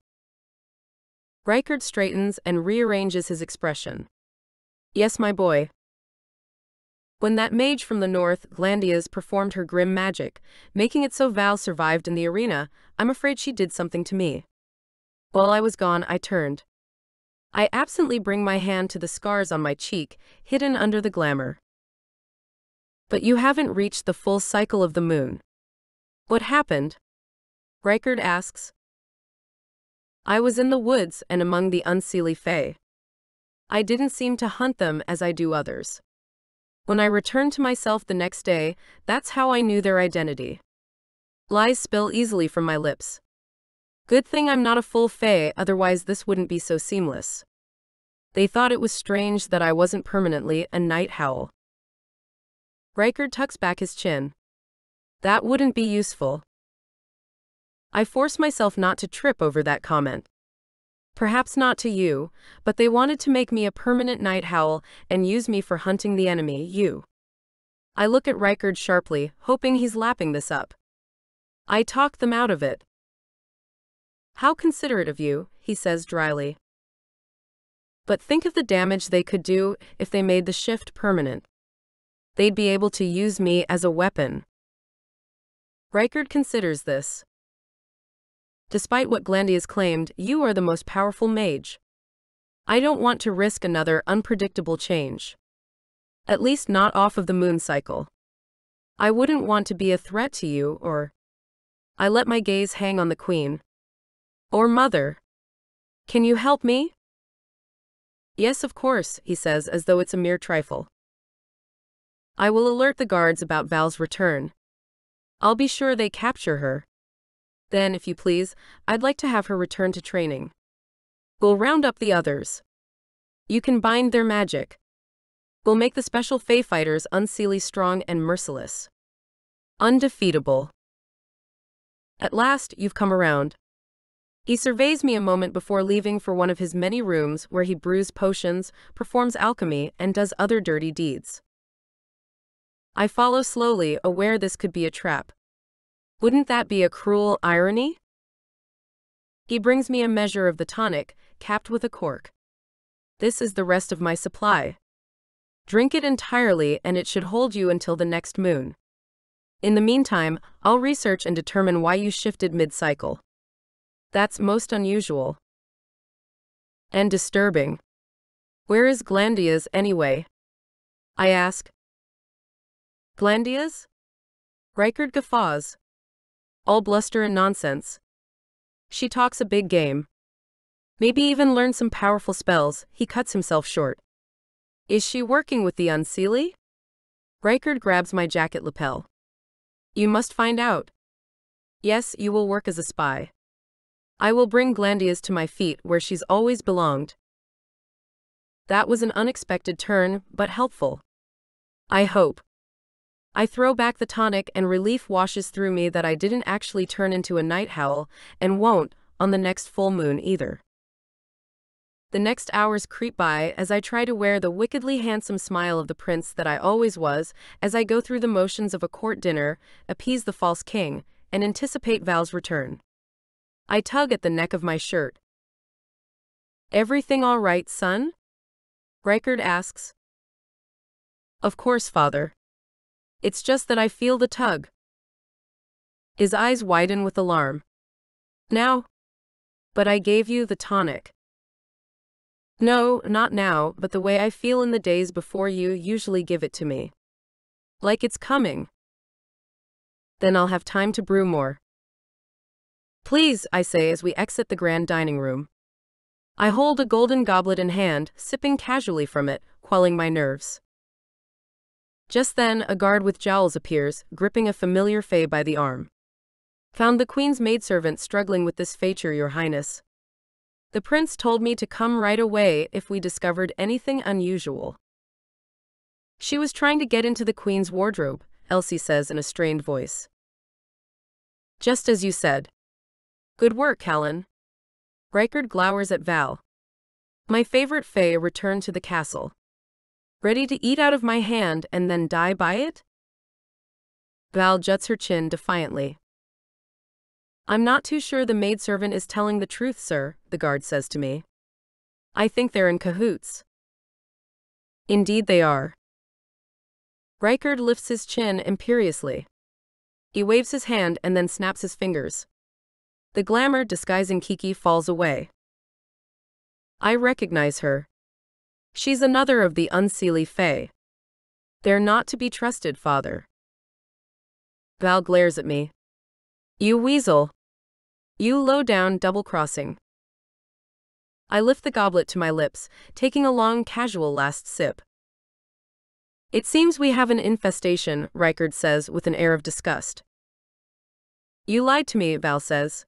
Reichard straightens and rearranges his expression. Yes, my boy. When that mage from the north, Glandias, performed her grim magic, making it so Val survived in the arena, I'm afraid she did something to me. While I was gone, I turned. I absently bring my hand to the scars on my cheek, hidden under the glamour. But you haven't reached the full cycle of the moon. What happened? Reichard asks. I was in the woods and among the unseelie fae. I didn't seem to hunt them as I do others. When I returned to myself the next day, that's how I knew their identity. Lies spill easily from my lips. Good thing I'm not a full fae, otherwise this wouldn't be so seamless. They thought it was strange that I wasn't permanently a night howl. Reichard tucks back his chin. That wouldn't be useful. I force myself not to trip over that comment. Perhaps not to you, but they wanted to make me a permanent night howl and use me for hunting the enemy, you. I look at Reichard sharply, hoping he's lapping this up. I talk them out of it. How considerate of you, he says dryly. But think of the damage they could do if they made the shift permanent. They'd be able to use me as a weapon. Reichard considers this. Despite what Glandius claimed, you are the most powerful mage. I don't want to risk another unpredictable change. At least not off of the moon cycle. I wouldn't want to be a threat to you, or... I let my gaze hang on the queen. Or mother. Can you help me? Yes, of course, he says, as though it's a mere trifle. I will alert the guards about Val's return. I'll be sure they capture her. Then, if you please, I'd like to have her return to training. We'll round up the others. You can bind their magic. We'll make the special Fae fighters unseelie strong and merciless. Undefeatable. At last, you've come around. He surveys me a moment before leaving for one of his many rooms where he brews potions, performs alchemy, and does other dirty deeds. I follow slowly, aware this could be a trap. Wouldn't that be a cruel irony? He brings me a measure of the tonic, capped with a cork. This is the rest of my supply. Drink it entirely and it should hold you until the next moon. In the meantime, I'll research and determine why you shifted mid-cycle. That's most unusual. And disturbing. Where is Glandias anyway? I ask. Glandias? Reichard guffaws. All bluster and nonsense. She talks a big game. Maybe even learn some powerful spells. He cuts himself short. Is she working with the unseelie? Reichard grabs my jacket lapel. You must find out. Yes, you will work as a spy. I will bring Glandias to my feet where she's always belonged. That was an unexpected turn, but helpful. I hope. I throw back the tonic and relief washes through me that I didn't actually turn into a night owl, and won't, on the next full moon either. The next hours creep by as I try to wear the wickedly handsome smile of the prince that I always was, as I go through the motions of a court dinner, appease the false king, and anticipate Val's return. I tug at the neck of my shirt. Everything all right, son? Reichard asks. Of course, father. It's just that I feel the tug. His eyes widen with alarm. Now? But I gave you the tonic. No, not now, but the way I feel in the days before you usually give it to me. Like it's coming. Then I'll have time to brew more. Please, I say as we exit the grand dining room. I hold a golden goblet in hand, sipping casually from it, quelling my nerves. Just then, a guard with jowls appears, gripping a familiar Fae by the arm. Found the queen's maidservant struggling with this feature, your highness. The prince told me to come right away if we discovered anything unusual. She was trying to get into the queen's wardrobe, Elsie says in a strained voice. Just as you said. Good work, Callen. Reichard glowers at Val. My favorite Fae returned to the castle. Ready to eat out of my hand and then die by it? Val juts her chin defiantly. I'm not too sure the maidservant is telling the truth, sir, the guard says to me. I think they're in cahoots. Indeed they are. Reichard lifts his chin imperiously. He waves his hand and then snaps his fingers. The glamour disguising Kiki falls away. I recognize her. She's another of the unseelie Fae. They're not to be trusted, father. Val glares at me. You weasel. You low-down double-crossing. I lift the goblet to my lips, taking a long, casual last sip. It seems we have an infestation, Reichard says with an air of disgust. You lied to me, Val says.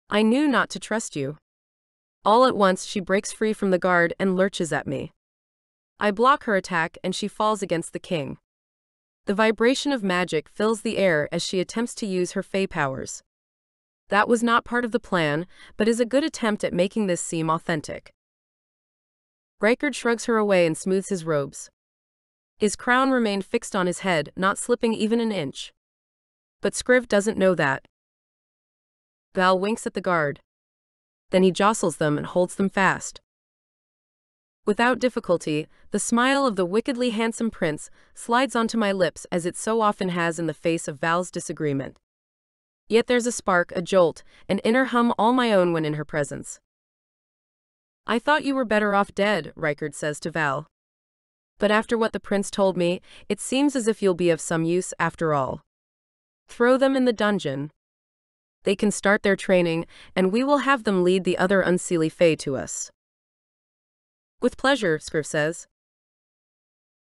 I knew not to trust you. All at once she breaks free from the guard and lurches at me. I block her attack and she falls against the king. The vibration of magic fills the air as she attempts to use her Fae powers. That was not part of the plan, but is a good attempt at making this seem authentic. Reichard shrugs her away and smooths his robes. His crown remained fixed on his head, not slipping even an inch. But Scriv doesn't know that. Val winks at the guard. Then he jostles them and holds them fast. Without difficulty, the smile of the wickedly handsome prince slides onto my lips as it so often has in the face of Val's disagreement. Yet there's a spark, a jolt, an inner hum all my own when in her presence. I thought you were better off dead, Reichard says to Val. But after what the prince told me, it seems as if you'll be of some use after all. Throw them in the dungeon. They can start their training, and we will have them lead the other unseelie fae to us. With pleasure, Scriv says.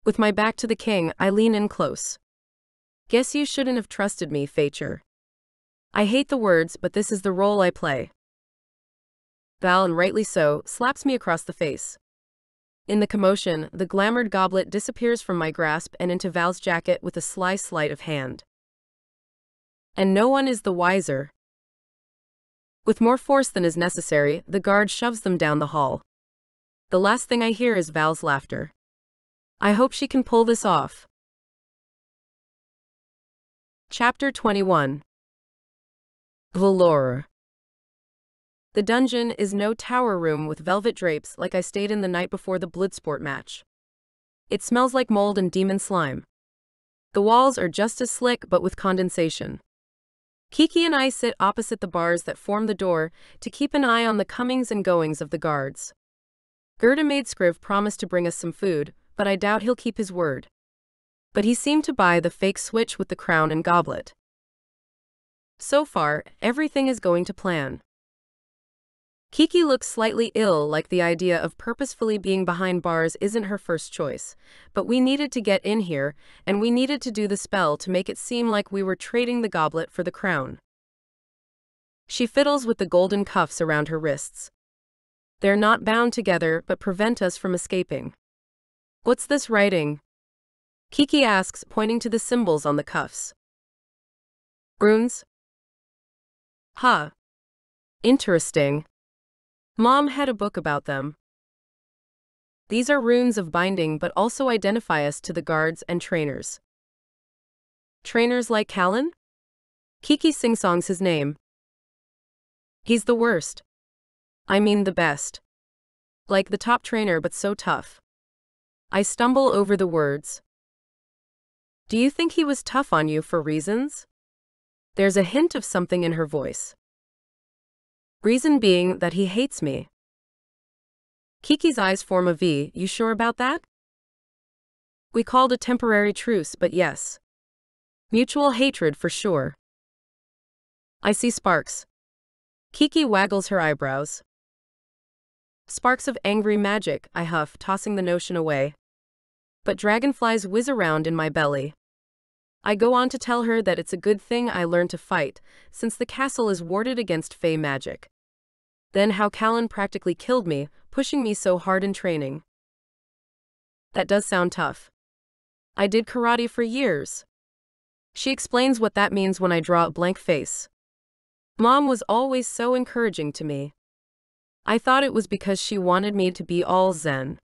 With my back to the king, I lean in close. Guess you shouldn't have trusted me, Facher. I hate the words, but this is the role I play. Val, and rightly so, slaps me across the face. In the commotion, the glamoured goblet disappears from my grasp and into Val's jacket with a sly sleight of hand. And no one is the wiser. With more force than is necessary, the guard shoves them down the hall. The last thing I hear is Val's laughter. I hope she can pull this off. Chapter 21. Velour. The dungeon is no tower room with velvet drapes like I stayed in the night before the Bloodsport match. It smells like mold and demon slime. The walls are just as slick but with condensation. Kiki and I sit opposite the bars that form the door to keep an eye on the comings and goings of the guards. Gerda made Scriv promise to bring us some food, but I doubt he'll keep his word. But he seemed to buy the fake switch with the crown and goblet. So far, everything is going to plan. Kiki looks slightly ill, like the idea of purposefully being behind bars isn't her first choice, but we needed to get in here, and we needed to do the spell to make it seem like we were trading the goblet for the crown. She fiddles with the golden cuffs around her wrists. They're not bound together but prevent us from escaping. What's this writing? Kiki asks, pointing to the symbols on the cuffs. Runes? Huh. Interesting. Mom had a book about them. These are runes of binding but also identify us to the guards and trainers. Trainers like Callen? Kiki sing-songs his name. He's the worst. I mean the best. Like the top trainer but so tough. I stumble over the words. Do you think he was tough on you for reasons? There's a hint of something in her voice. Reason being that he hates me. Kiki's eyes form a V. You sure about that? We called a temporary truce, but yes. Mutual hatred for sure. I see sparks. Kiki waggles her eyebrows. Sparks of angry magic, I huff, tossing the notion away. But dragonflies whiz around in my belly. I go on to tell her that it's a good thing I learned to fight, since the castle is warded against fey magic. Then how Callen practically killed me, pushing me so hard in training. That does sound tough. I did karate for years. She explains what that means when I draw a blank face. Mom was always so encouraging to me. I thought it was because she wanted me to be all zen.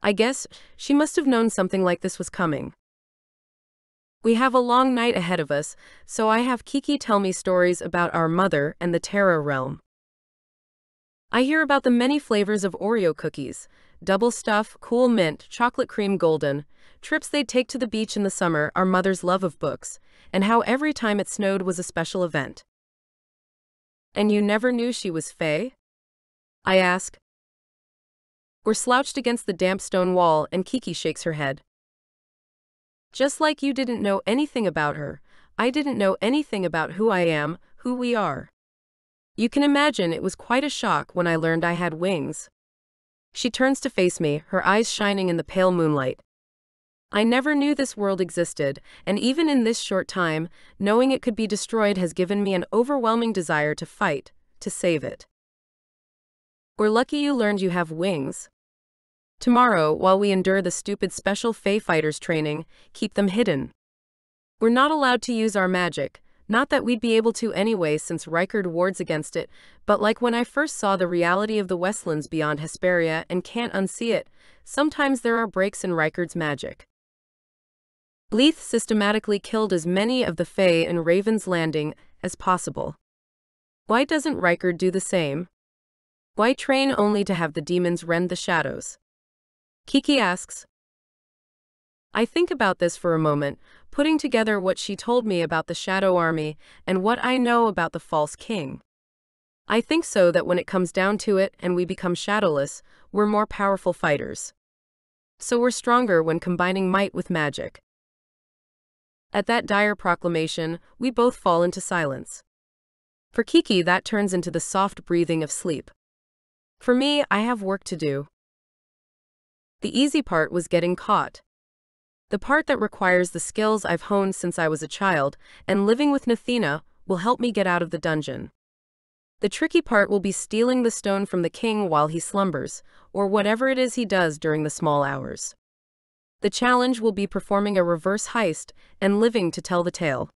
I guess she must have known something like this was coming. We have a long night ahead of us, so I have Kiki tell me stories about our mother and the Terra realm. I hear about the many flavors of Oreo cookies, double stuff, cool mint, chocolate cream golden, trips they'd take to the beach in the summer, our mother's love of books, and how every time it snowed was a special event. And you never knew she was fey? I ask. We're slouched against the damp stone wall and Kiki shakes her head. Just like you didn't know anything about her, I didn't know anything about who I am, who we are. You can imagine it was quite a shock when I learned I had wings. She turns to face me, her eyes shining in the pale moonlight. I never knew this world existed, and even in this short time, knowing it could be destroyed has given me an overwhelming desire to fight, to save it. We're lucky you learned you have wings. Tomorrow, while we endure the stupid special Fey fighters training, keep them hidden. We're not allowed to use our magic, not that we'd be able to anyway since Reichard wards against it, but like when I first saw the reality of the Westlands beyond Hesperia and can't unsee it, sometimes there are breaks in Reichard's magic. Leith systematically killed as many of the Fey in Raven's Landing as possible. Why doesn't Reichard do the same? Why train only to have the demons rend the shadows? Kiki asks. I think about this for a moment, putting together what she told me about the Shadow Army and what I know about the false king. I think so that when it comes down to it and we become shadowless, we're more powerful fighters. So we're stronger when combining might with magic. At that dire proclamation, we both fall into silence. For Kiki, that turns into the soft breathing of sleep. For me, I have work to do. The easy part was getting caught. The part that requires the skills I've honed since I was a child, and living with Nathina, will help me get out of the dungeon. The tricky part will be stealing the stone from the king while he slumbers, or whatever it is he does during the small hours. The challenge will be performing a reverse heist and living to tell the tale.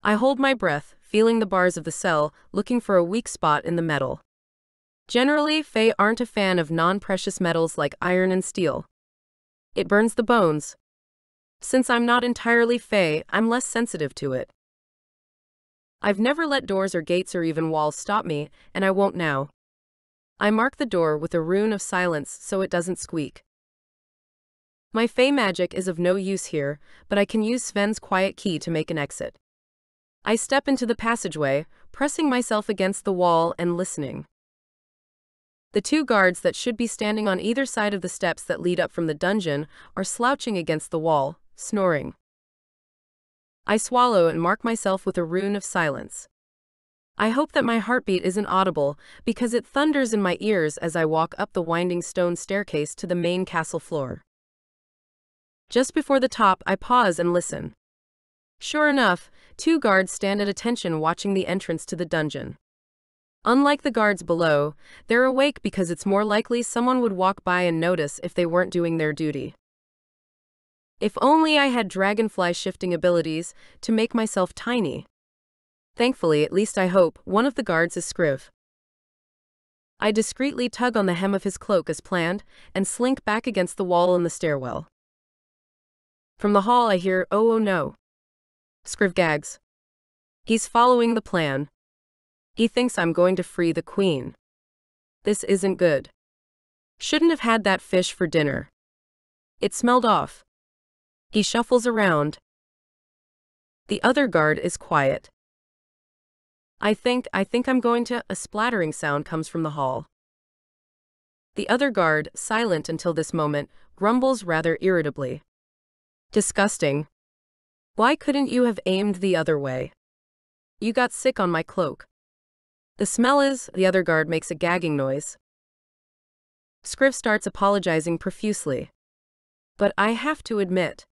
I hold my breath, feeling the bars of the cell, looking for a weak spot in the metal. Generally, Fae aren't a fan of non-precious metals like iron and steel. It burns the bones. Since I'm not entirely Fae, I'm less sensitive to it. I've never let doors or gates or even walls stop me, and I won't now. I mark the door with a rune of silence so it doesn't squeak. My Fae magic is of no use here, but I can use Sven's quiet key to make an exit. I step into the passageway, pressing myself against the wall and listening. The two guards that should be standing on either side of the steps that lead up from the dungeon are slouching against the wall, snoring. I swallow and mark myself with a rune of silence. I hope that my heartbeat isn't audible, because it thunders in my ears as I walk up the winding stone staircase to the main castle floor. Just before the top, I pause and listen. Sure enough, two guards stand at attention watching the entrance to the dungeon. Unlike the guards below, they're awake because it's more likely someone would walk by and notice if they weren't doing their duty. If only I had dragonfly shifting abilities to make myself tiny. Thankfully, at least I hope, one of the guards is Scriv. I discreetly tug on the hem of his cloak as planned and slink back against the wall in the stairwell. From the hall I hear, "Oh no." Scriv gags. He's following the plan. He thinks I'm going to free the queen. This isn't good. Shouldn't have had that fish for dinner. It smelled off. He shuffles around. The other guard is quiet. I think I'm going to. A splattering sound comes from the hall. The other guard, silent until this moment, grumbles rather irritably. Disgusting. Why couldn't you have aimed the other way? You got sick on my cloak. The smell is. The other guard makes a gagging noise. Scriv starts apologizing profusely. But I have to admit.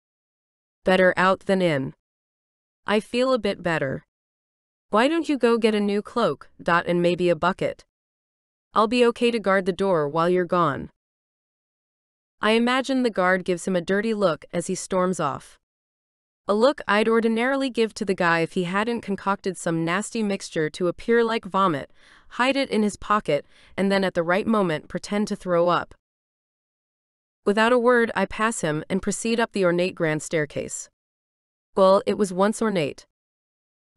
Better out than in. I feel a bit better. Why don't you go get a new cloak, and maybe a bucket? I'll be okay to guard the door while you're gone. I imagine the guard gives him a dirty look as he storms off. A look I'd ordinarily give to the guy if he hadn't concocted some nasty mixture to appear like vomit, hide it in his pocket, and then at the right moment pretend to throw up. Without a word, I pass him and proceed up the ornate grand staircase. Well, it was once ornate.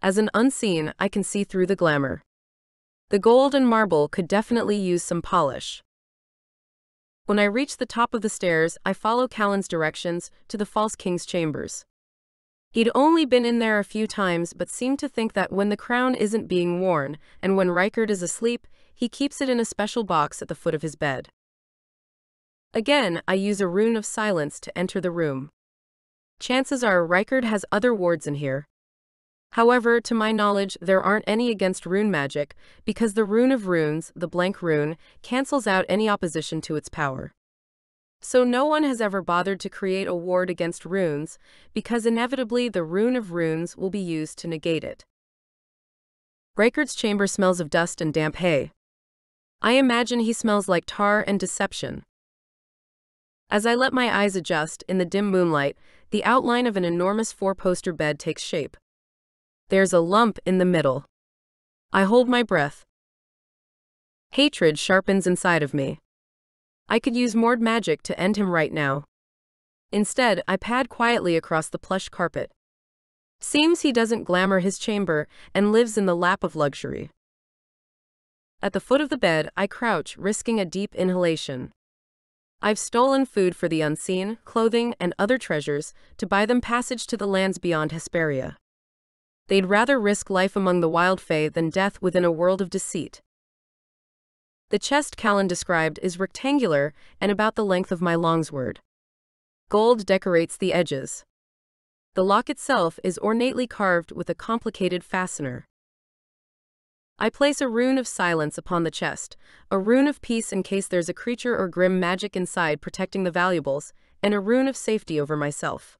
As an unseen, I can see through the glamour. The gold and marble could definitely use some polish. When I reach the top of the stairs, I follow Callen's directions to the false king's chambers. He'd only been in there a few times but seemed to think that when the crown isn't being worn, and when Rykard is asleep, he keeps it in a special box at the foot of his bed. Again, I use a rune of silence to enter the room. Chances are Rykard has other wards in here. However, to my knowledge, there aren't any against rune magic, because the rune of runes, the blank rune, cancels out any opposition to its power. So no one has ever bothered to create a ward against runes, because inevitably the rune of runes will be used to negate it. Rykard's chamber smells of dust and damp hay. I imagine he smells like tar and deception. As I let my eyes adjust, in the dim moonlight, the outline of an enormous four-poster bed takes shape. There's a lump in the middle. I hold my breath. Hatred sharpens inside of me. I could use more magic to end him right now. Instead, I pad quietly across the plush carpet. Seems he doesn't glamour his chamber and lives in the lap of luxury. At the foot of the bed, I crouch, risking a deep inhalation. I've stolen food for the unseen, clothing, and other treasures, to buy them passage to the lands beyond Hesperia. They'd rather risk life among the wild fae than death within a world of deceit. The chest Callen described is rectangular and about the length of my longsword. Gold decorates the edges. The lock itself is ornately carved with a complicated fastener. I place a rune of silence upon the chest, a rune of peace in case there's a creature or grim magic inside protecting the valuables, and a rune of safety over myself.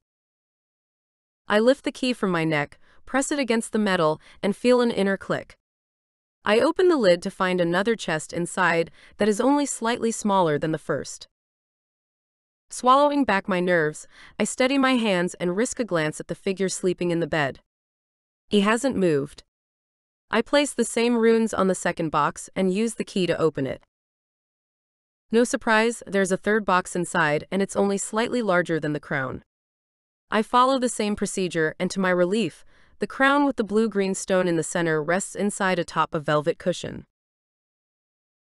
I lift the key from my neck, press it against the metal, and feel an inner click. I open the lid to find another chest inside that is only slightly smaller than the first. Swallowing back my nerves, I steady my hands and risk a glance at the figure sleeping in the bed. He hasn't moved. I place the same runes on the second box and use the key to open it. No surprise, there's a third box inside and it's only slightly larger than the crown. I follow the same procedure and to my relief, the crown with the blue-green stone in the center rests inside atop a velvet cushion.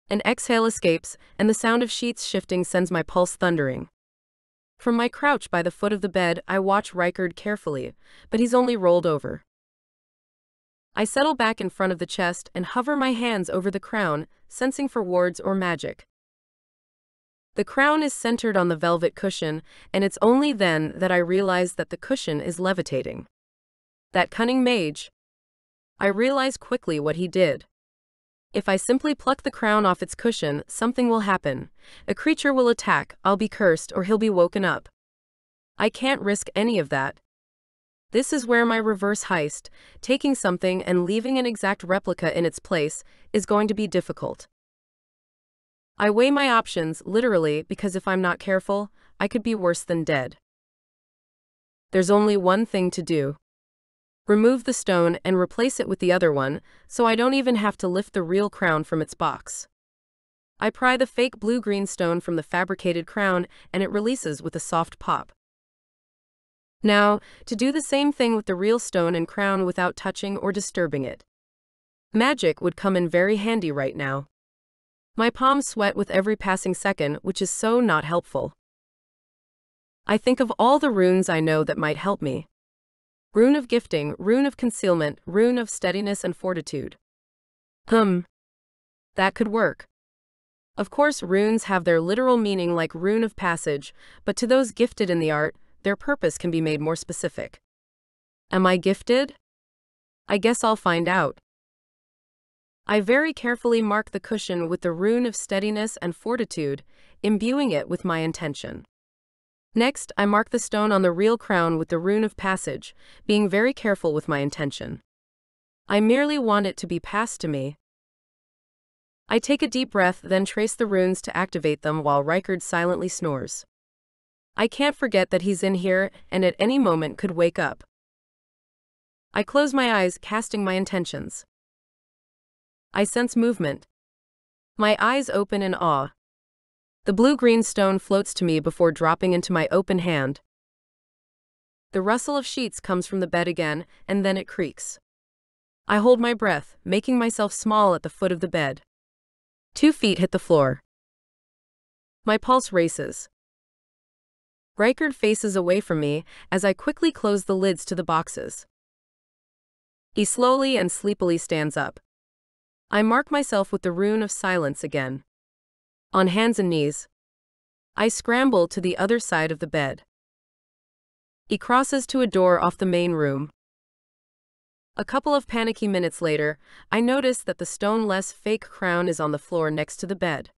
An exhale escapes and the sound of sheets shifting sends my pulse thundering. From my crouch by the foot of the bed, I watch Rightful carefully, but he's only rolled over. I settle back in front of the chest and hover my hands over the crown, sensing for wards or magic. The crown is centered on the velvet cushion, and it's only then that I realize that the cushion is levitating. That cunning mage. I realize quickly what he did. If I simply pluck the crown off its cushion, something will happen. A creature will attack, I'll be cursed, or he'll be woken up. I can't risk any of that. This is where my reverse heist, taking something and leaving an exact replica in its place, is going to be difficult. I weigh my options, literally, because if I'm not careful, I could be worse than dead. There's only one thing to do. Remove the stone and replace it with the other one, so I don't even have to lift the real crown from its box. I pry the fake blue-green stone from the fabricated crown and it releases with a soft pop. Now, to do the same thing with the real stone and crown without touching or disturbing it. Magic would come in very handy right now. My palms sweat with every passing second, which is so not helpful. I think of all the runes I know that might help me. Rune of gifting, rune of concealment, rune of steadiness and fortitude. That could work. Of course, runes have their literal meaning like rune of passage, but to those gifted in the art, their purpose can be made more specific. Am I gifted? I guess I'll find out. I very carefully mark the cushion with the rune of steadiness and fortitude, imbuing it with my intention. Next, I mark the stone on the real crown with the rune of passage, being very careful with my intention. I merely want it to be passed to me. I take a deep breath, then trace the runes to activate them while Rightful silently snores. I can't forget that he's in here and at any moment could wake up. I close my eyes, casting my intentions. I sense movement. My eyes open in awe. The blue-green stone floats to me before dropping into my open hand. The rustle of sheets comes from the bed again, and then it creaks. I hold my breath, making myself small at the foot of the bed. 2 feet hit the floor. My pulse races. Rightful faces away from me as I quickly close the lids to the boxes. He slowly and sleepily stands up. I mark myself with the rune of silence again. On hands and knees, I scramble to the other side of the bed. He crosses to a door off the main room. A couple of panicky minutes later, I notice that the stone-less fake crown is on the floor next to the bed.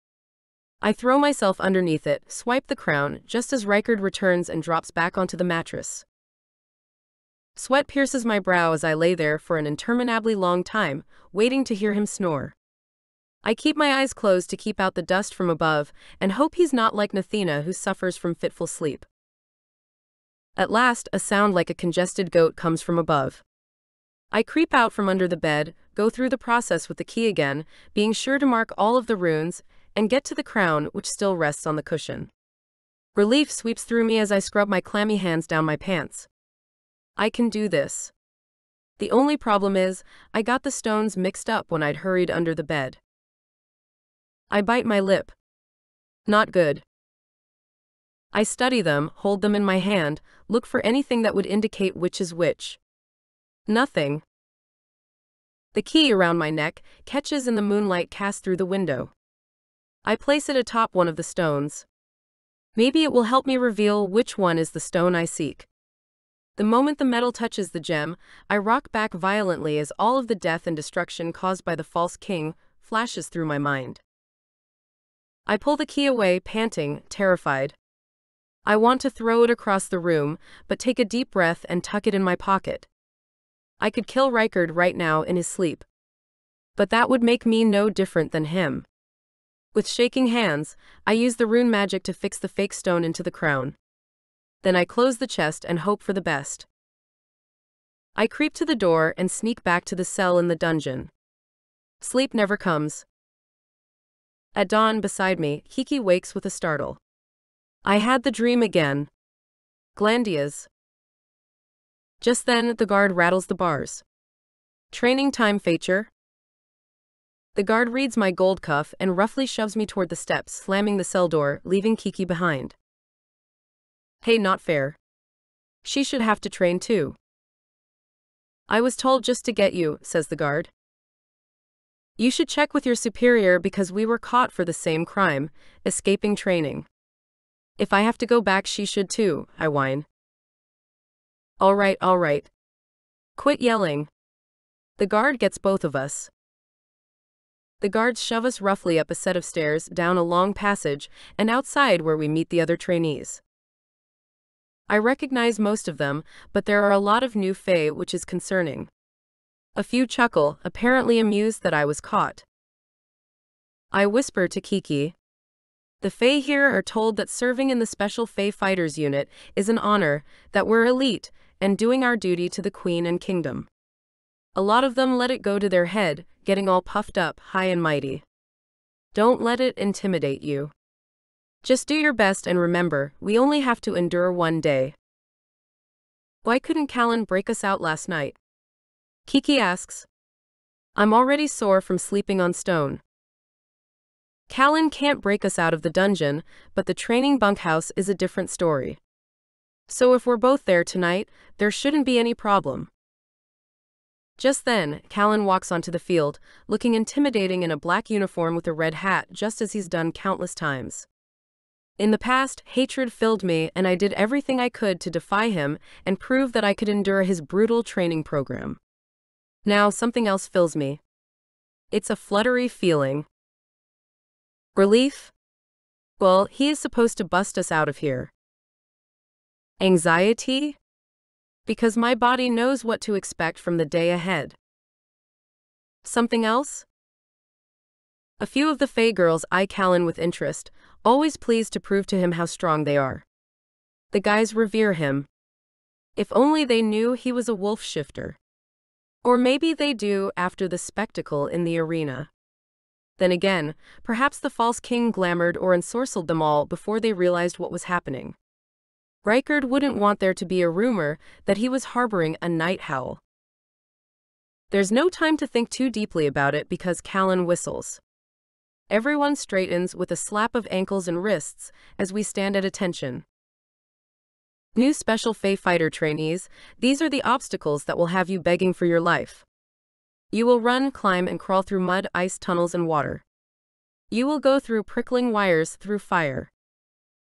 I throw myself underneath it, swipe the crown, just as Rightful returns and drops back onto the mattress. Sweat pierces my brow as I lay there for an interminably long time, waiting to hear him snore. I keep my eyes closed to keep out the dust from above, and hope he's not like Nathina who suffers from fitful sleep. At last, a sound like a congested goat comes from above. I creep out from under the bed, go through the process with the key again, being sure to mark all of the runes, and get to the crown which still rests on the cushion. Relief sweeps through me as I scrub my clammy hands down my pants. I can do this. The only problem is, I got the stones mixed up when I'd hurried under the bed. I bite my lip. Not good. I study them, hold them in my hand, look for anything that would indicate which is which. Nothing. The key around my neck catches in the moonlight cast through the window. I place it atop one of the stones. Maybe it will help me reveal which one is the stone I seek. The moment the metal touches the gem, I rock back violently as all of the death and destruction caused by the false king flashes through my mind. I pull the key away, panting, terrified. I want to throw it across the room, but take a deep breath and tuck it in my pocket. I could kill Rightful right now in his sleep. But that would make me no different than him. With shaking hands, I use the rune magic to fix the fake stone into the crown. Then I close the chest and hope for the best. I creep to the door and sneak back to the cell in the dungeon. Sleep never comes. At dawn beside me, Kiki wakes with a startle. I had the dream again. Glandia's. Just then, the guard rattles the bars. Training time, Facher. The guard reads my gold cuff and roughly shoves me toward the steps, slamming the cell door, leaving Kiki behind. Hey, not fair. She should have to train too. I was told just to get you, says the guard. You should check with your superior because we were caught for the same crime, escaping training. If I have to go back, she should too, I whine. All right. Quit yelling. The guard gets both of us. The guards shove us roughly up a set of stairs, down a long passage, and outside where we meet the other trainees. I recognize most of them, but there are a lot of new fae, which is concerning. A few chuckle, apparently amused that I was caught. I whisper to Kiki. The fae here are told that serving in the Special Fae Fighters unit is an honor, that we're elite, and doing our duty to the Queen and Kingdom. A lot of them let it go to their head, getting all puffed up, high and mighty. Don't let it intimidate you. Just do your best and remember, we only have to endure one day. Why couldn't Callen break us out last night? Kiki asks. I'm already sore from sleeping on stone. Callen can't break us out of the dungeon, but the training bunkhouse is a different story. So if we're both there tonight, there shouldn't be any problem. Just then, Callen walks onto the field, looking intimidating in a black uniform with a red hat, just as he's done countless times. In the past, hatred filled me, and I did everything I could to defy him and prove that I could endure his brutal training program. Now something else fills me. It's a fluttery feeling. Relief? Well, he is supposed to bust us out of here. Anxiety? Because my body knows what to expect from the day ahead. Something else? A few of the Fae girls eye Callen with interest, always pleased to prove to him how strong they are. The guys revere him. If only they knew he was a wolf shifter. Or maybe they do after the spectacle in the arena. Then again, perhaps the false king glamoured or ensorcelled them all before they realized what was happening. Rightful wouldn't want there to be a rumor that he was harboring a night howl. There's no time to think too deeply about it because Callen whistles. Everyone straightens with a slap of ankles and wrists as we stand at attention. New Special Fae Fighter trainees, these are the obstacles that will have you begging for your life. You will run, climb, and crawl through mud, ice, tunnels, and water. You will go through prickling wires, through fire.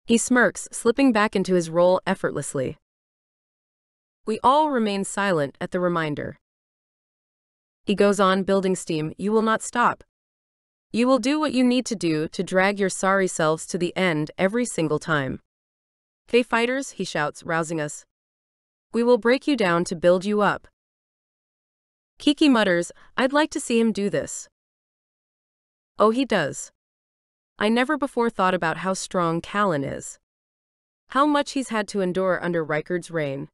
He smirks, slipping back into his role effortlessly. We all remain silent at the reminder. He goes on, building steam. You will not stop. You will do what you need to do to drag your sorry selves to the end every single time. Fae fighters, he shouts, rousing us. We will break you down to build you up. Kiki mutters, I'd like to see him do this. Oh, he does. I never before thought about how strong Callen is. How much he's had to endure under Rightful's reign.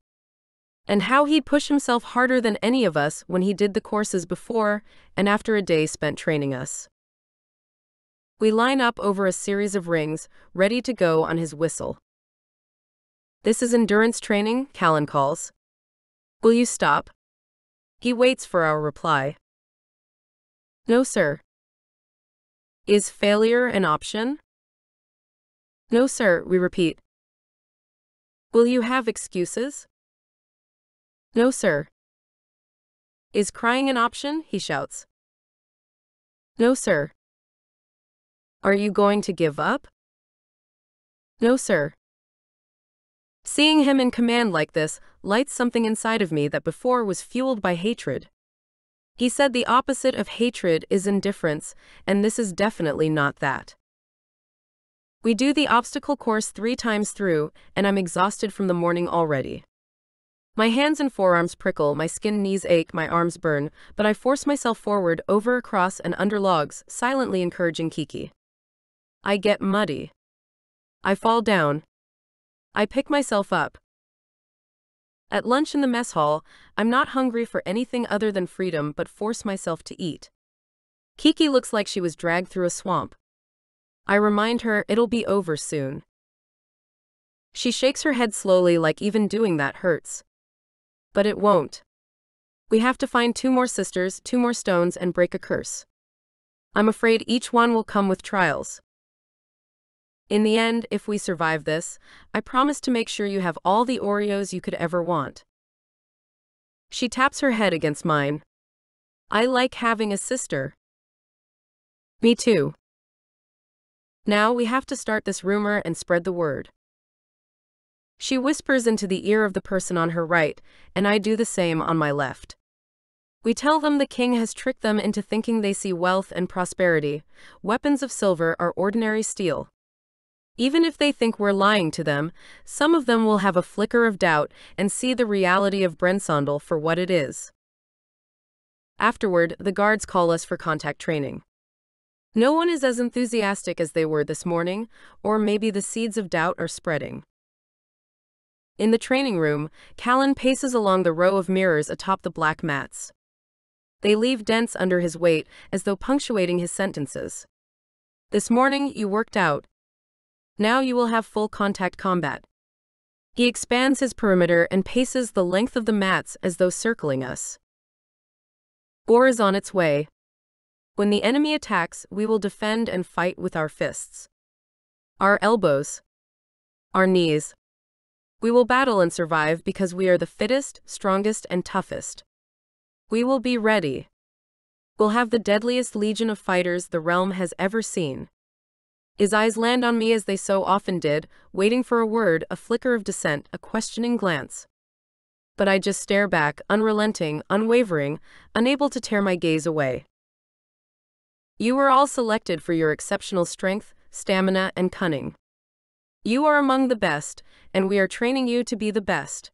And how he'd push himself harder than any of us when he did the courses before and after a day spent training us. We line up over a series of rings, ready to go on his whistle. This is endurance training, Callen calls. Will you stop? He waits for our reply. No, sir. Is failure an option? No, sir, we repeat. Will you have excuses? No, sir. Is crying an option? He shouts. No, sir. Are you going to give up? No, sir. Seeing him in command like this lights something inside of me that before was fueled by hatred. He said the opposite of hatred is indifference, and this is definitely not that. We do the obstacle course 3 times through, and I'm exhausted from the morning already. My hands and forearms prickle, my skin knees ache, my arms burn, but I force myself forward, over, across, and under logs, silently encouraging Kiki. I get muddy. I fall down. I pick myself up. At lunch in the mess hall, I'm not hungry for anything other than freedom but force myself to eat. Kiki looks like she was dragged through a swamp. I remind her it'll be over soon. She shakes her head slowly, like even doing that hurts. But it won't. We have to find 2 more sisters, 2 more stones, and break a curse. I'm afraid each one will come with trials. In the end, if we survive this, I promise to make sure you have all the Oreos you could ever want. She taps her head against mine. I like having a sister. Me too. Now we have to start this rumor and spread the word. She whispers into the ear of the person on her right, and I do the same on my left. We tell them the king has tricked them into thinking they see wealth and prosperity. Weapons of silver are ordinary steel. Even if they think we're lying to them, some of them will have a flicker of doubt and see the reality of Brensondel for what it is. Afterward, the guards call us for contact training. No one is as enthusiastic as they were this morning, or maybe the seeds of doubt are spreading. In the training room, Callen paces along the row of mirrors atop the black mats. They leave dents under his weight, as though punctuating his sentences. This morning you worked out. Now you will have full contact combat. He expands his perimeter and paces the length of the mats as though circling us. War is on its way. When the enemy attacks, we will defend and fight with our fists. Our elbows. Our knees. We will battle and survive because we are the fittest, strongest, and toughest. We will be ready. We'll have the deadliest legion of fighters the realm has ever seen. His eyes land on me as they so often did, waiting for a word, a flicker of dissent, a questioning glance. But I just stare back, unrelenting, unwavering, unable to tear my gaze away. You were all selected for your exceptional strength, stamina, and cunning. You are among the best, and we are training you to be the best.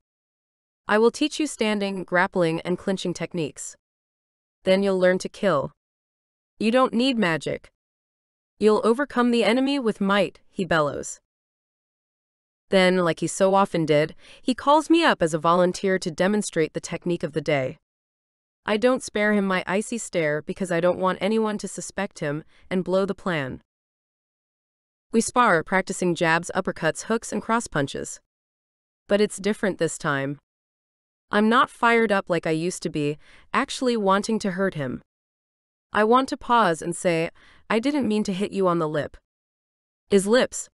I will teach you standing, grappling, and clinching techniques. Then you'll learn to kill. You don't need magic. You'll overcome the enemy with might, he bellows. Then, like he so often did, he calls me up as a volunteer to demonstrate the technique of the day. I don't spare him my icy stare because I don't want anyone to suspect him and blow the plan. We spar, practicing jabs, uppercuts, hooks, and cross punches. But it's different this time. I'm not fired up like I used to be, actually wanting to hurt him. I want to pause and say, I didn't mean to hit you on the lip. His lips.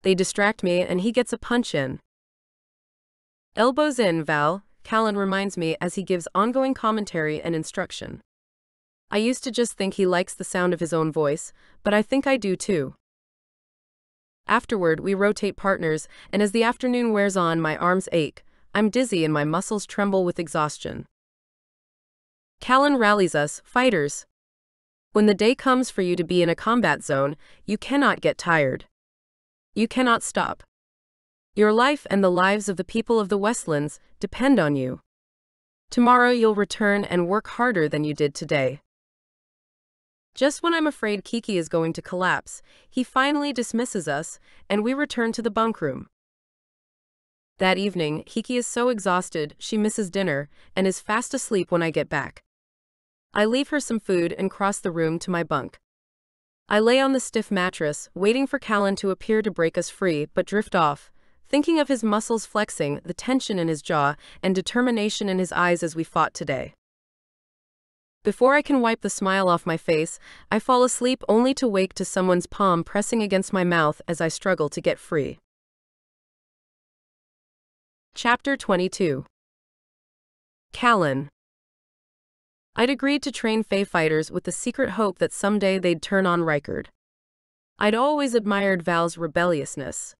They distract me and he gets a punch in. Elbows in, Val, Callen reminds me as he gives ongoing commentary and instruction. I used to just think he likes the sound of his own voice, but I think I do too. Afterward, we rotate partners, and as the afternoon wears on, my arms ache, I'm dizzy and my muscles tremble with exhaustion. Callen rallies us, fighters. When the day comes for you to be in a combat zone, you cannot get tired. You cannot stop. Your life and the lives of the people of the Westlands depend on you. Tomorrow you'll return and work harder than you did today. Just when I'm afraid Kiki is going to collapse, he finally dismisses us, and we return to the bunk room. That evening, Kiki is so exhausted she misses dinner and is fast asleep when I get back. I leave her some food and cross the room to my bunk. I lay on the stiff mattress, waiting for Callen to appear to break us free, but drift off, thinking of his muscles flexing, the tension in his jaw, and determination in his eyes as we fought today. Before I can wipe the smile off my face, I fall asleep only to wake to someone's palm pressing against my mouth as I struggle to get free. Chapter 22. Callen. I'd agreed to train Fae fighters with the secret hope that someday they'd turn on Rykard. I'd always admired Val's rebelliousness.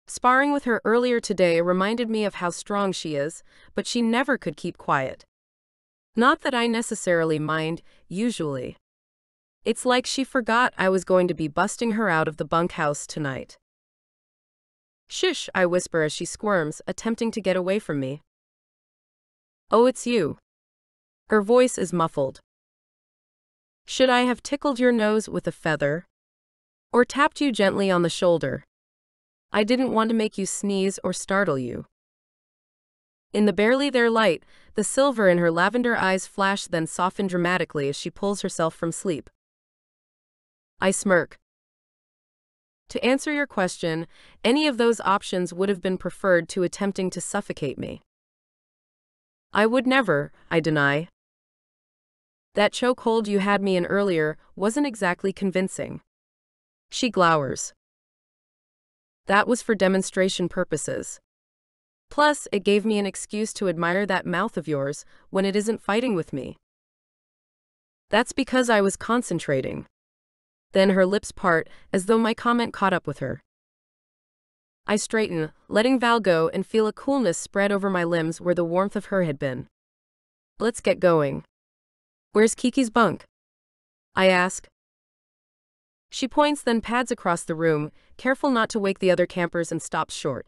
Sparring with her earlier today reminded me of how strong she is, but she never could keep quiet. Not that I necessarily mind, usually. It's like she forgot I was going to be busting her out of the bunkhouse tonight. Shush, I whisper as she squirms, attempting to get away from me. Oh, it's you. Her voice is muffled. Should I have tickled your nose with a feather? Or tapped you gently on the shoulder? I didn't want to make you sneeze or startle you. In the barely there light, the silver in her lavender eyes flash then soften dramatically as she pulls herself from sleep. I smirk. To answer your question, any of those options would have been preferred to attempting to suffocate me. I would never, I deny. That chokehold you had me in earlier wasn't exactly convincing. She glowers. That was for demonstration purposes. Plus, it gave me an excuse to admire that mouth of yours when it isn't fighting with me. That's because I was concentrating. Then her lips part, as though my comment caught up with her. I straighten, letting Val go, and feel a coolness spread over my limbs where the warmth of her had been. Let's get going. Where's Kiki's bunk? I ask. She points, then pads across the room, careful not to wake the other campers, and stops short.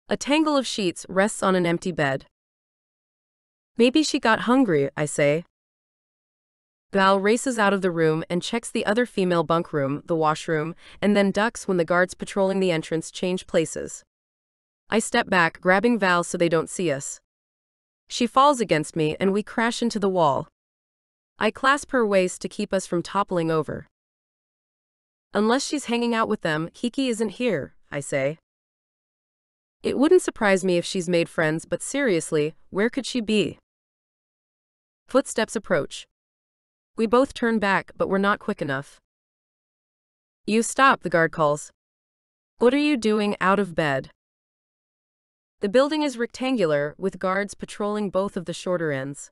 A tangle of sheets rests on an empty bed. Maybe she got hungry, I say. Val races out of the room and checks the other female bunk room, the washroom, and then ducks when the guards patrolling the entrance change places. I step back, grabbing Val so they don't see us. She falls against me and we crash into the wall. I clasp her waist to keep us from toppling over. Unless she's hanging out with them, Kiki isn't here, I say. It wouldn't surprise me if she's made friends, but seriously, where could she be? Footsteps approach. We both turn back, but we're not quick enough. You stop, the guard calls. What are you doing out of bed? The building is rectangular, with guards patrolling both of the shorter ends.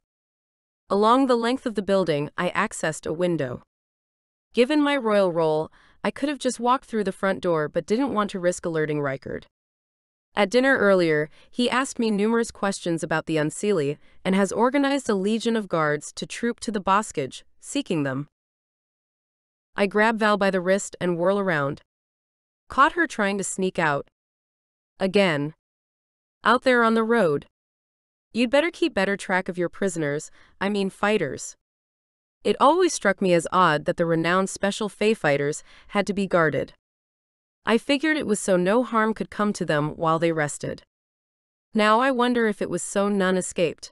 Along the length of the building, I accessed a window. Given my royal role, I could have just walked through the front door but didn't want to risk alerting Rykard. At dinner earlier, he asked me numerous questions about the Unseelie and has organized a legion of guards to troop to the boskage, seeking them. I grab Val by the wrist and whirl around. Caught her trying to sneak out. Again. Out there on the road. You'd better keep better track of your prisoners, I mean fighters. It always struck me as odd that the renowned special Fae fighters had to be guarded. I figured it was so no harm could come to them while they rested. Now I wonder if it was so none escaped.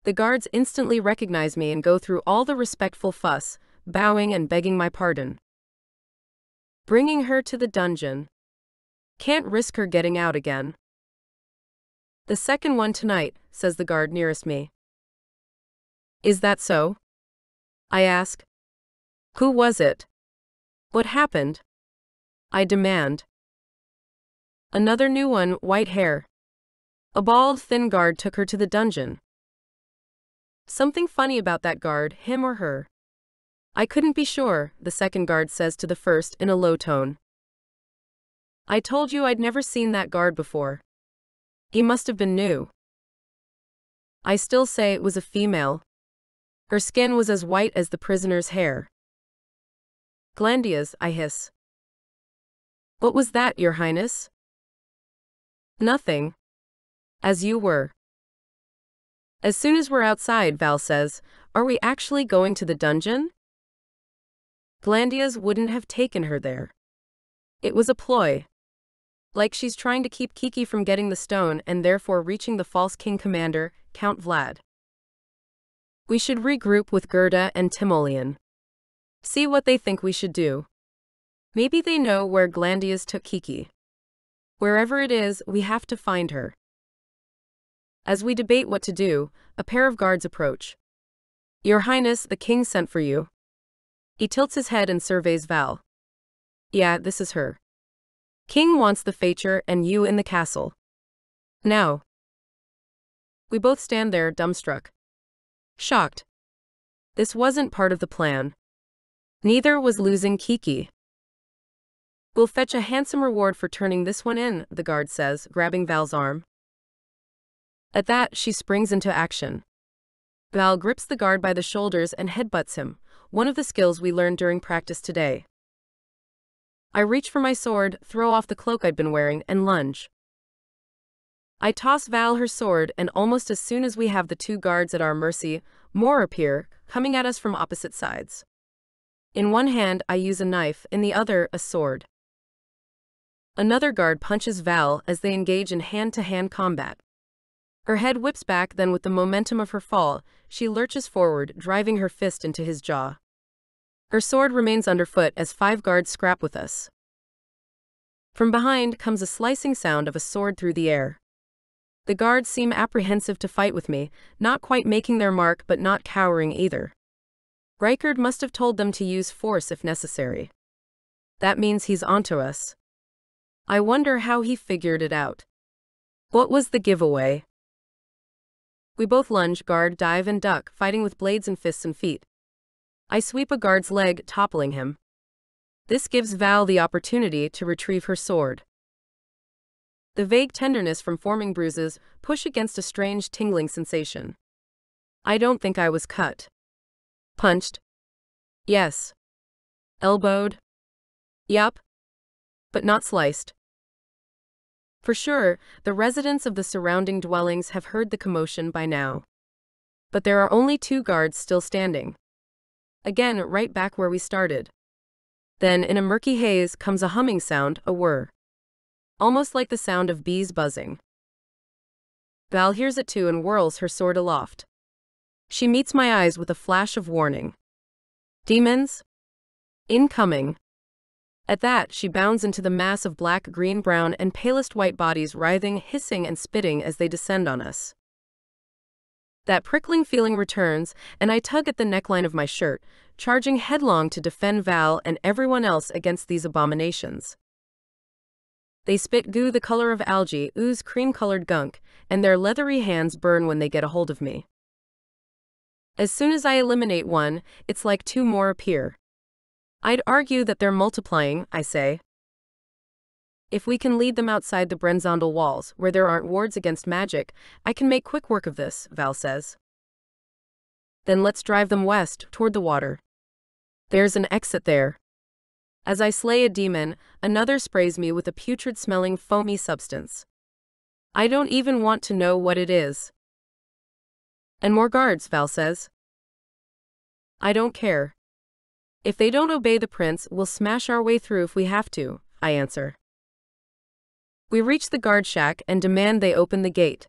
The guards instantly recognize me and go through all the respectful fuss, bowing and begging my pardon. Bringing her to the dungeon. Can't risk her getting out again. The second one tonight, says the guard nearest me. Is that so? I ask. Who was it? What happened? I demand. Another new one, white hair. A bald, thin guard took her to the dungeon. Something funny about that guard, him or her. I couldn't be sure, the second guard says to the first in a low tone. I told you I'd never seen that guard before. He must have been new. I still say it was a female. Her skin was as white as the prisoner's hair. Glandias, I hiss. What was that, Your Highness? Nothing. As you were. As soon as we're outside, Val says, are we actually going to the dungeon? Glandias wouldn't have taken her there. It was a ploy. Like she's trying to keep Kiki from getting the stone and therefore reaching the false king commander, Count Vlad. We should regroup with Gerda and Timoleon. See what they think we should do. Maybe they know where Glandias took Kiki. Wherever it is, we have to find her. As we debate what to do, a pair of guards approach. Your Highness, the king sent for you. He tilts his head and surveys Val. Yeah, this is her. King wants the feature and you in the castle. Now. We both stand there, dumbstruck. Shocked. This wasn't part of the plan. Neither was losing Kiki. We'll fetch a handsome reward for turning this one in, the guard says, grabbing Val's arm. At that, she springs into action. Val grips the guard by the shoulders and headbutts him, one of the skills we learned during practice today. I reach for my sword, throw off the cloak I'd been wearing, and lunge. I toss Val her sword, and almost as soon as we have the two guards at our mercy, more appear, coming at us from opposite sides. In one hand, I use a knife, in the other, a sword. Another guard punches Val as they engage in hand-to-hand combat. Her head whips back, then with the momentum of her fall, she lurches forward, driving her fist into his jaw. Her sword remains underfoot as 5 guards scrap with us. From behind comes a slicing sound of a sword through the air. The guards seem apprehensive to fight with me, not quite making their mark but not cowering either. Reichard must have told them to use force if necessary. That means he's onto us. I wonder how he figured it out. What was the giveaway? We both lunge, guard, dive, and duck, fighting with blades and fists and feet. I sweep a guard's leg, toppling him. This gives Val the opportunity to retrieve her sword. The vague tenderness from forming bruises push against a strange tingling sensation. I don't think I was cut. Punched? Yes. Elbowed? Yup. But not sliced. For sure, the residents of the surrounding dwellings have heard the commotion by now. But there are only 2 guards still standing. Again, right back where we started. Then, in a murky haze, comes a humming sound, a whir. Almost like the sound of bees buzzing. Val hears it too and whirls her sword aloft. She meets my eyes with a flash of warning. Demons? Incoming. At that, she bounds into the mass of black, green, brown, and palest white bodies writhing, hissing, and spitting as they descend on us. That prickling feeling returns, and I tug at the neckline of my shirt, charging headlong to defend Val and everyone else against these abominations. They spit goo the color of algae, ooze cream-colored gunk, and their leathery hands burn when they get a hold of me. As soon as I eliminate one, it's like 2 more appear. I'd argue that they're multiplying, I say. If we can lead them outside the Brenzondel walls, where there aren't wards against magic, I can make quick work of this, Val says. Then let's drive them west, toward the water. There's an exit there. As I slay a demon, another sprays me with a putrid-smelling, foamy substance. I don't even want to know what it is. And more guards, Val says. I don't care. If they don't obey the prince, we'll smash our way through if we have to, I answer. We reach the guard shack and demand they open the gate.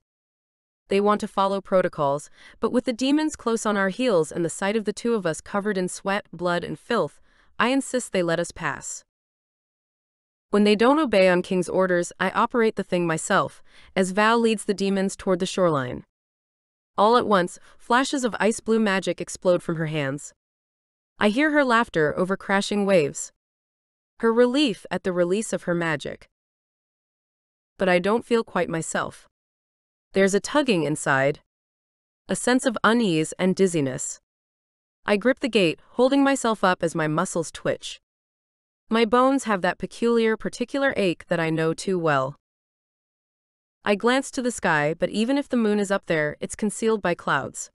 They want to follow protocols, but with the demons close on our heels and the sight of the 2 of us covered in sweat, blood, and filth, I insist they let us pass. When they don't obey on King's orders, I operate the thing myself, as Val leads the demons toward the shoreline. All at once, flashes of ice-blue magic explode from her hands. I hear her laughter over crashing waves. Her relief at the release of her magic. But I don't feel quite myself. There's a tugging inside. A sense of unease and dizziness. I grip the gate, holding myself up as my muscles twitch. My bones have that particular ache that I know too well. I glance to the sky, but even if the moon is up there, it's concealed by clouds.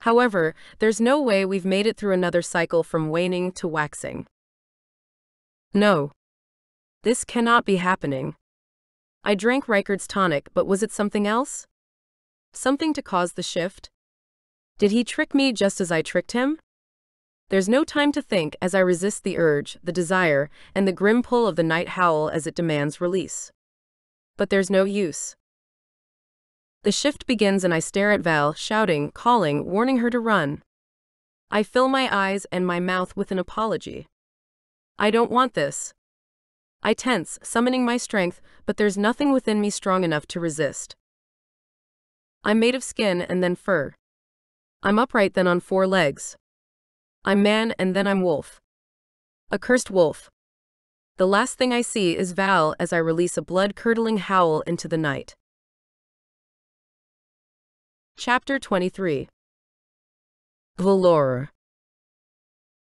However, there's no way we've made it through another cycle from waning to waxing. No. This cannot be happening. I drank Reichard's tonic, but was it something else? Something to cause the shift? Did he trick me just as I tricked him? There's no time to think as I resist the urge, the desire, and the grim pull of the night howl as it demands release. But there's no use. The shift begins and I stare at Val, shouting, calling, warning her to run. I fill my eyes and my mouth with an apology. I don't want this. I tense, summoning my strength, but there's nothing within me strong enough to resist. I'm made of skin and then fur. I'm upright then on 4 legs. I'm man and then I'm wolf. A cursed wolf. The last thing I see is Val as I release a blood-curdling howl into the night. Chapter 23. Valor.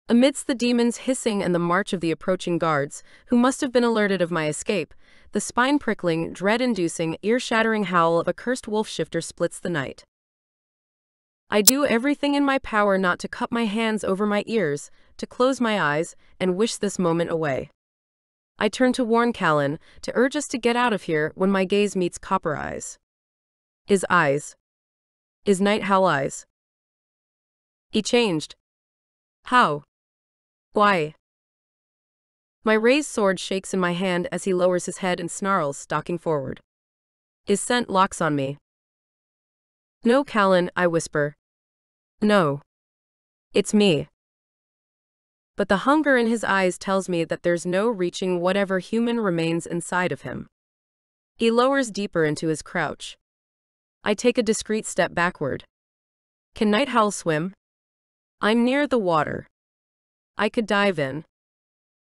Amidst the demons' hissing and the march of the approaching guards, who must have been alerted of my escape, the spine-prickling, dread-inducing, ear-shattering howl of a cursed wolf-shifter splits the night. I do everything in my power not to cup my hands over my ears, to close my eyes, and wish this moment away. I turn to warn Callen, to urge us to get out of here when my gaze meets Copper Eyes. His eyes. His night howl eyes. He changed. How? Why? My raised sword shakes in my hand as he lowers his head and snarls, stalking forward. His scent locks on me. No, Callen, I whisper. No. It's me. But the hunger in his eyes tells me that there's no reaching whatever human remains inside of him. He lowers deeper into his crouch. I take a discreet step backward. Can Night Howl swim? I'm near the water. I could dive in.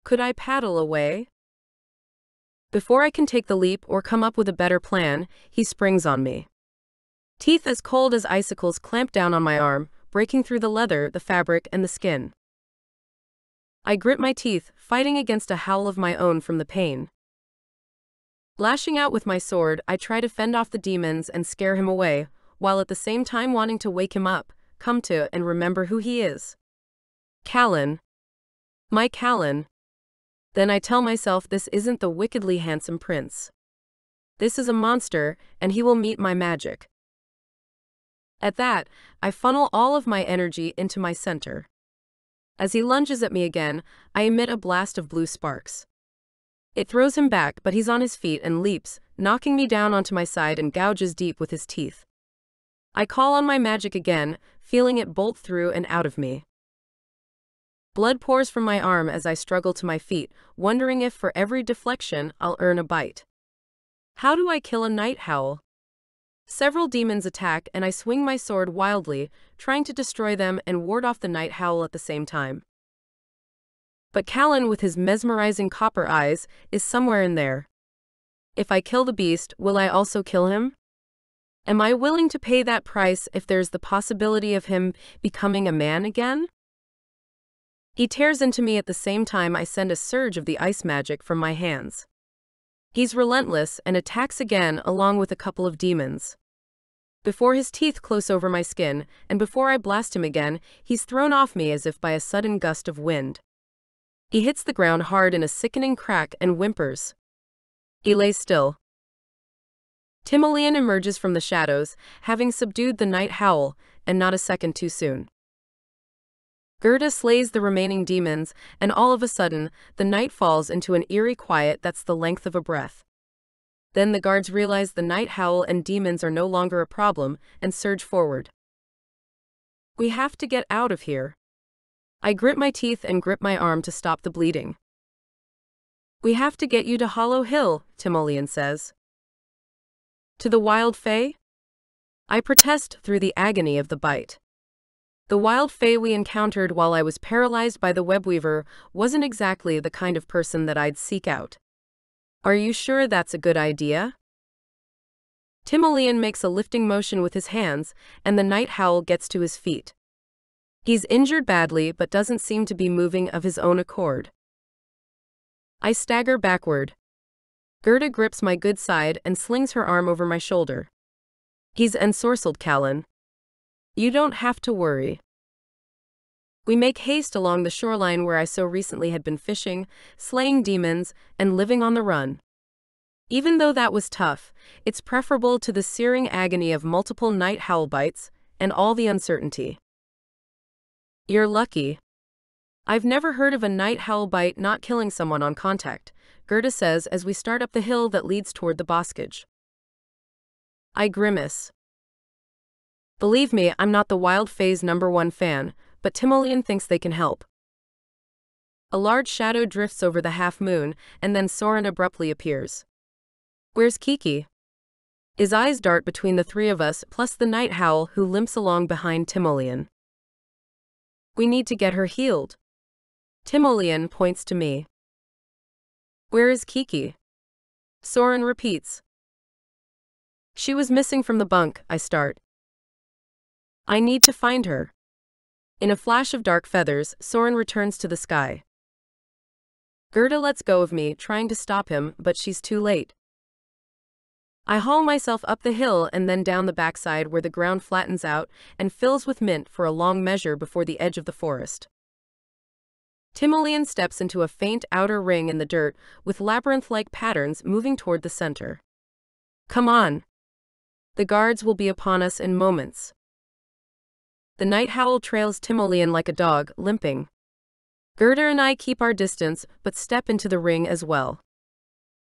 Could I paddle away? Before I can take the leap or come up with a better plan, he springs on me. Teeth as cold as icicles clamp down on my arm, breaking through the leather, the fabric, and the skin. I grit my teeth, fighting against a howl of my own from the pain. Lashing out with my sword, I try to fend off the demons and scare him away, while at the same time wanting to wake him up, come to and remember who he is. Callen. My Callen. Then I tell myself this isn't the wickedly handsome prince. This is a monster, and he will meet my magic. At that, I funnel all of my energy into my center. As he lunges at me again, I emit a blast of blue sparks. It throws him back, but he's on his feet and leaps, knocking me down onto my side and gouges deep with his teeth. I call on my magic again, feeling it bolt through and out of me. Blood pours from my arm as I struggle to my feet, wondering if for every deflection I'll earn a bite. How do I kill a night howl? Several demons attack and I swing my sword wildly, trying to destroy them and ward off the night howl at the same time. But Callen, with his mesmerizing copper eyes, is somewhere in there. If I kill the beast, will I also kill him? Am I willing to pay that price if there's the possibility of him becoming a man again? He tears into me at the same time I send a surge of the ice magic from my hands. He's relentless and attacks again along with a couple of demons. Before his teeth close over my skin, and before I blast him again, he's thrown off me as if by a sudden gust of wind. He hits the ground hard in a sickening crack and whimpers. He lays still. Timoleon emerges from the shadows, having subdued the night howl, and not a second too soon. Gerda slays the remaining demons, and all of a sudden, the night falls into an eerie quiet that's the length of a breath. Then the guards realize the night howl and demons are no longer a problem, and surge forward. We have to get out of here. I grit my teeth and grip my arm to stop the bleeding. We have to get you to Hollow Hill, Timoleon says. To the wild fae? I protest through the agony of the bite. The wild fae we encountered while I was paralyzed by the webweaver wasn't exactly the kind of person that I'd seek out. Are you sure that's a good idea? Timoleon makes a lifting motion with his hands, and the night howl gets to his feet. He's injured badly but doesn't seem to be moving of his own accord. I stagger backward. Gerda grips my good side and slings her arm over my shoulder. He's ensorcelled, Callen. You don't have to worry. We make haste along the shoreline where I so recently had been fishing, slaying demons, and living on the run. Even though that was tough, it's preferable to the searing agony of multiple night howl bites, and all the uncertainty. You're lucky. I've never heard of a night howl bite not killing someone on contact, Gerda says as we start up the hill that leads toward the boskage. I grimace. Believe me, I'm not the wild fae's #1 fan, but Timoleon thinks they can help. A large shadow drifts over the half-moon, and then Soren abruptly appears. Where's Kiki? His eyes dart between the three of us, plus the night howl who limps along behind Timoleon. We need to get her healed. Timoleon points to me. Where is Kiki? Soren repeats. She was missing from the bunk, I start. I need to find her. In a flash of dark feathers, Soren returns to the sky. Gerda lets go of me, trying to stop him, but she's too late. I haul myself up the hill and then down the backside where the ground flattens out and fills with mint for a long measure before the edge of the forest. Timoleon steps into a faint outer ring in the dirt with labyrinth-like patterns moving toward the center. Come on. The guards will be upon us in moments. The night howl trails Timoleon like a dog, limping. Gerda and I keep our distance, but step into the ring as well.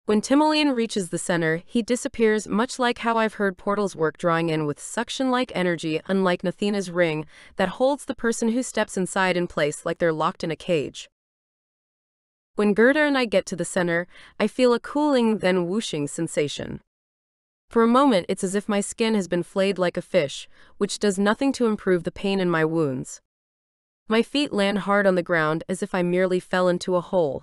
When Timoleon reaches the center, he disappears, much like how I've heard portals work, drawing in with suction-like energy, unlike Nathina's ring, that holds the person who steps inside in place like they're locked in a cage. When Gerda and I get to the center, I feel a cooling, then whooshing sensation. For a moment, it's as if my skin has been flayed like a fish, which does nothing to improve the pain in my wounds. My feet land hard on the ground as if I merely fell into a hole.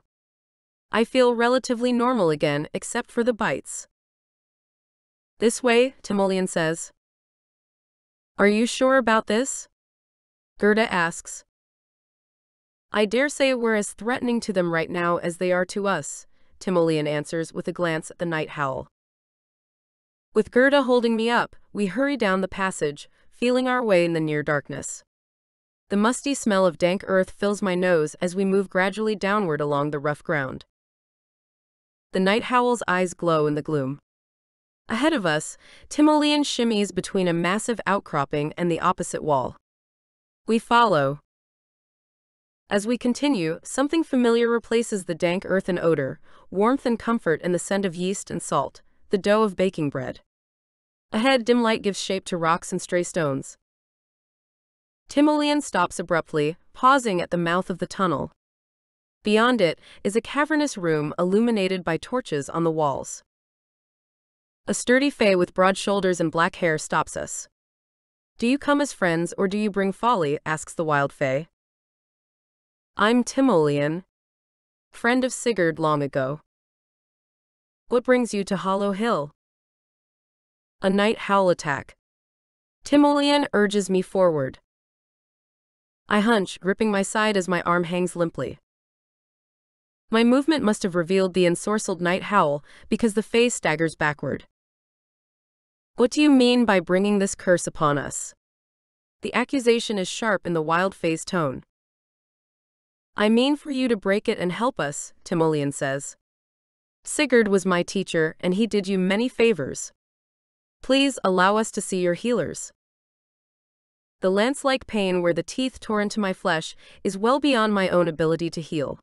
I feel relatively normal again, except for the bites. This way, Timoleon says. Are you sure about this? Gerda asks. I dare say we're as threatening to them right now as they are to us, Timoleon answers with a glance at the night howl. With Gerda holding me up, we hurry down the passage, feeling our way in the near darkness. The musty smell of dank earth fills my nose as we move gradually downward along the rough ground. The night howl's eyes glow in the gloom. Ahead of us, Timoleon shimmies between a massive outcropping and the opposite wall. We follow. As we continue, something familiar replaces the dank earthen odor, warmth and comfort in the scent of yeast and salt, the dough of baking bread. Ahead, dim light gives shape to rocks and stray stones. Timoleon stops abruptly, pausing at the mouth of the tunnel. Beyond it is a cavernous room illuminated by torches on the walls. A sturdy fae with broad shoulders and black hair stops us. Do you come as friends or do you bring folly? Asks the wild fae. I'm Timoleon, friend of Sigurd long ago. What brings you to Hollow Hill? A night howl attack. Timoleon urges me forward. I hunch, gripping my side as my arm hangs limply. My movement must have revealed the ensorcelled night howl, because the fae staggers backward. What do you mean by bringing this curse upon us? The accusation is sharp in the wild fae's tone. I mean for you to break it and help us, Timoleon says. Sigurd was my teacher, and he did you many favors. Please allow us to see your healers. The lance-like pain where the teeth tore into my flesh is well beyond my own ability to heal.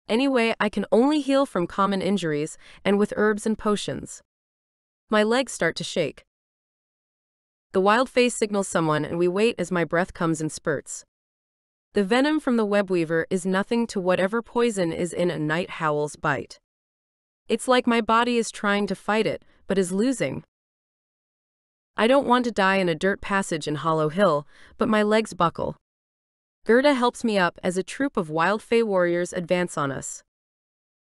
Anyway, I can only heal from common injuries, and with herbs and potions. My legs start to shake. The wild fae signals someone and we wait as my breath comes in spurts. The venom from the webweaver is nothing to whatever poison is in a night howl's bite. It's like my body is trying to fight it, but is losing. I don't want to die in a dirt passage in Hollow Hill, but my legs buckle. Gerda helps me up as a troop of wild fae warriors advance on us.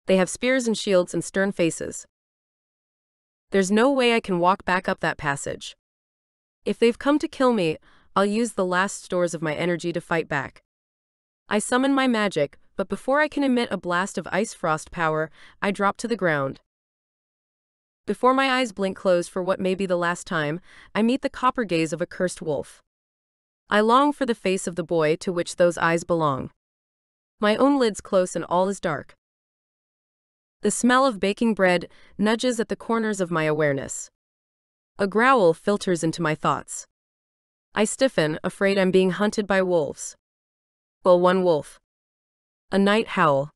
They have spears and shields and stern faces. There's no way I can walk back up that passage. If they've come to kill me, I'll use the last stores of my energy to fight back. I summon my magic, but before I can emit a blast of ice frost power, I drop to the ground. Before my eyes blink closed for what may be the last time, I meet the copper gaze of a cursed wolf. I long for the face of the boy to which those eyes belong. My own lid's close and all is dark. The smell of baking bread nudges at the corners of my awareness. A growl filters into my thoughts. I stiffen, afraid I'm being hunted by wolves. Well, one wolf. A night howl.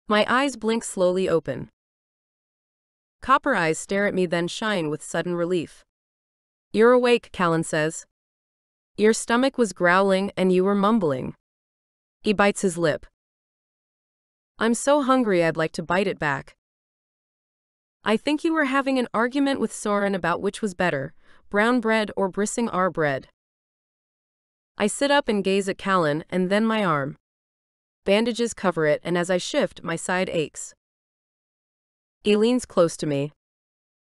My eyes blink slowly open. Copper eyes stare at me then shine with sudden relief. You're awake, Callen says. Your stomach was growling and you were mumbling. He bites his lip. I'm so hungry I'd like to bite it back. I think you were having an argument with Soren about which was better, brown bread or brissing our bread. I sit up and gaze at Callen and then my arm. Bandages cover it and as I shift, my side aches. He leans close to me.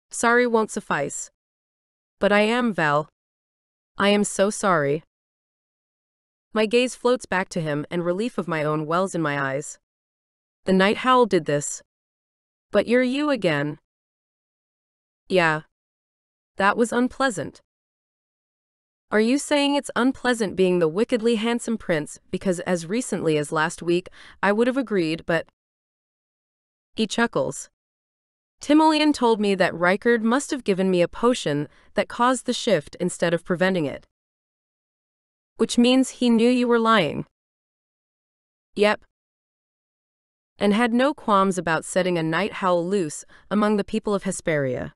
Sorry won't suffice. But I am Val. I am so sorry. My gaze floats back to him and relief of my own wells in my eyes. The night howl did this. But you're you again. Yeah. That was unpleasant. Are you saying it's unpleasant being the wickedly handsome prince because as recently as last week I would have agreed, but... He chuckles. Timoleon told me that Reichard must have given me a potion that caused the shift instead of preventing it. Which means he knew you were lying. Yep. And had no qualms about setting a night howl loose among the people of Hesperia.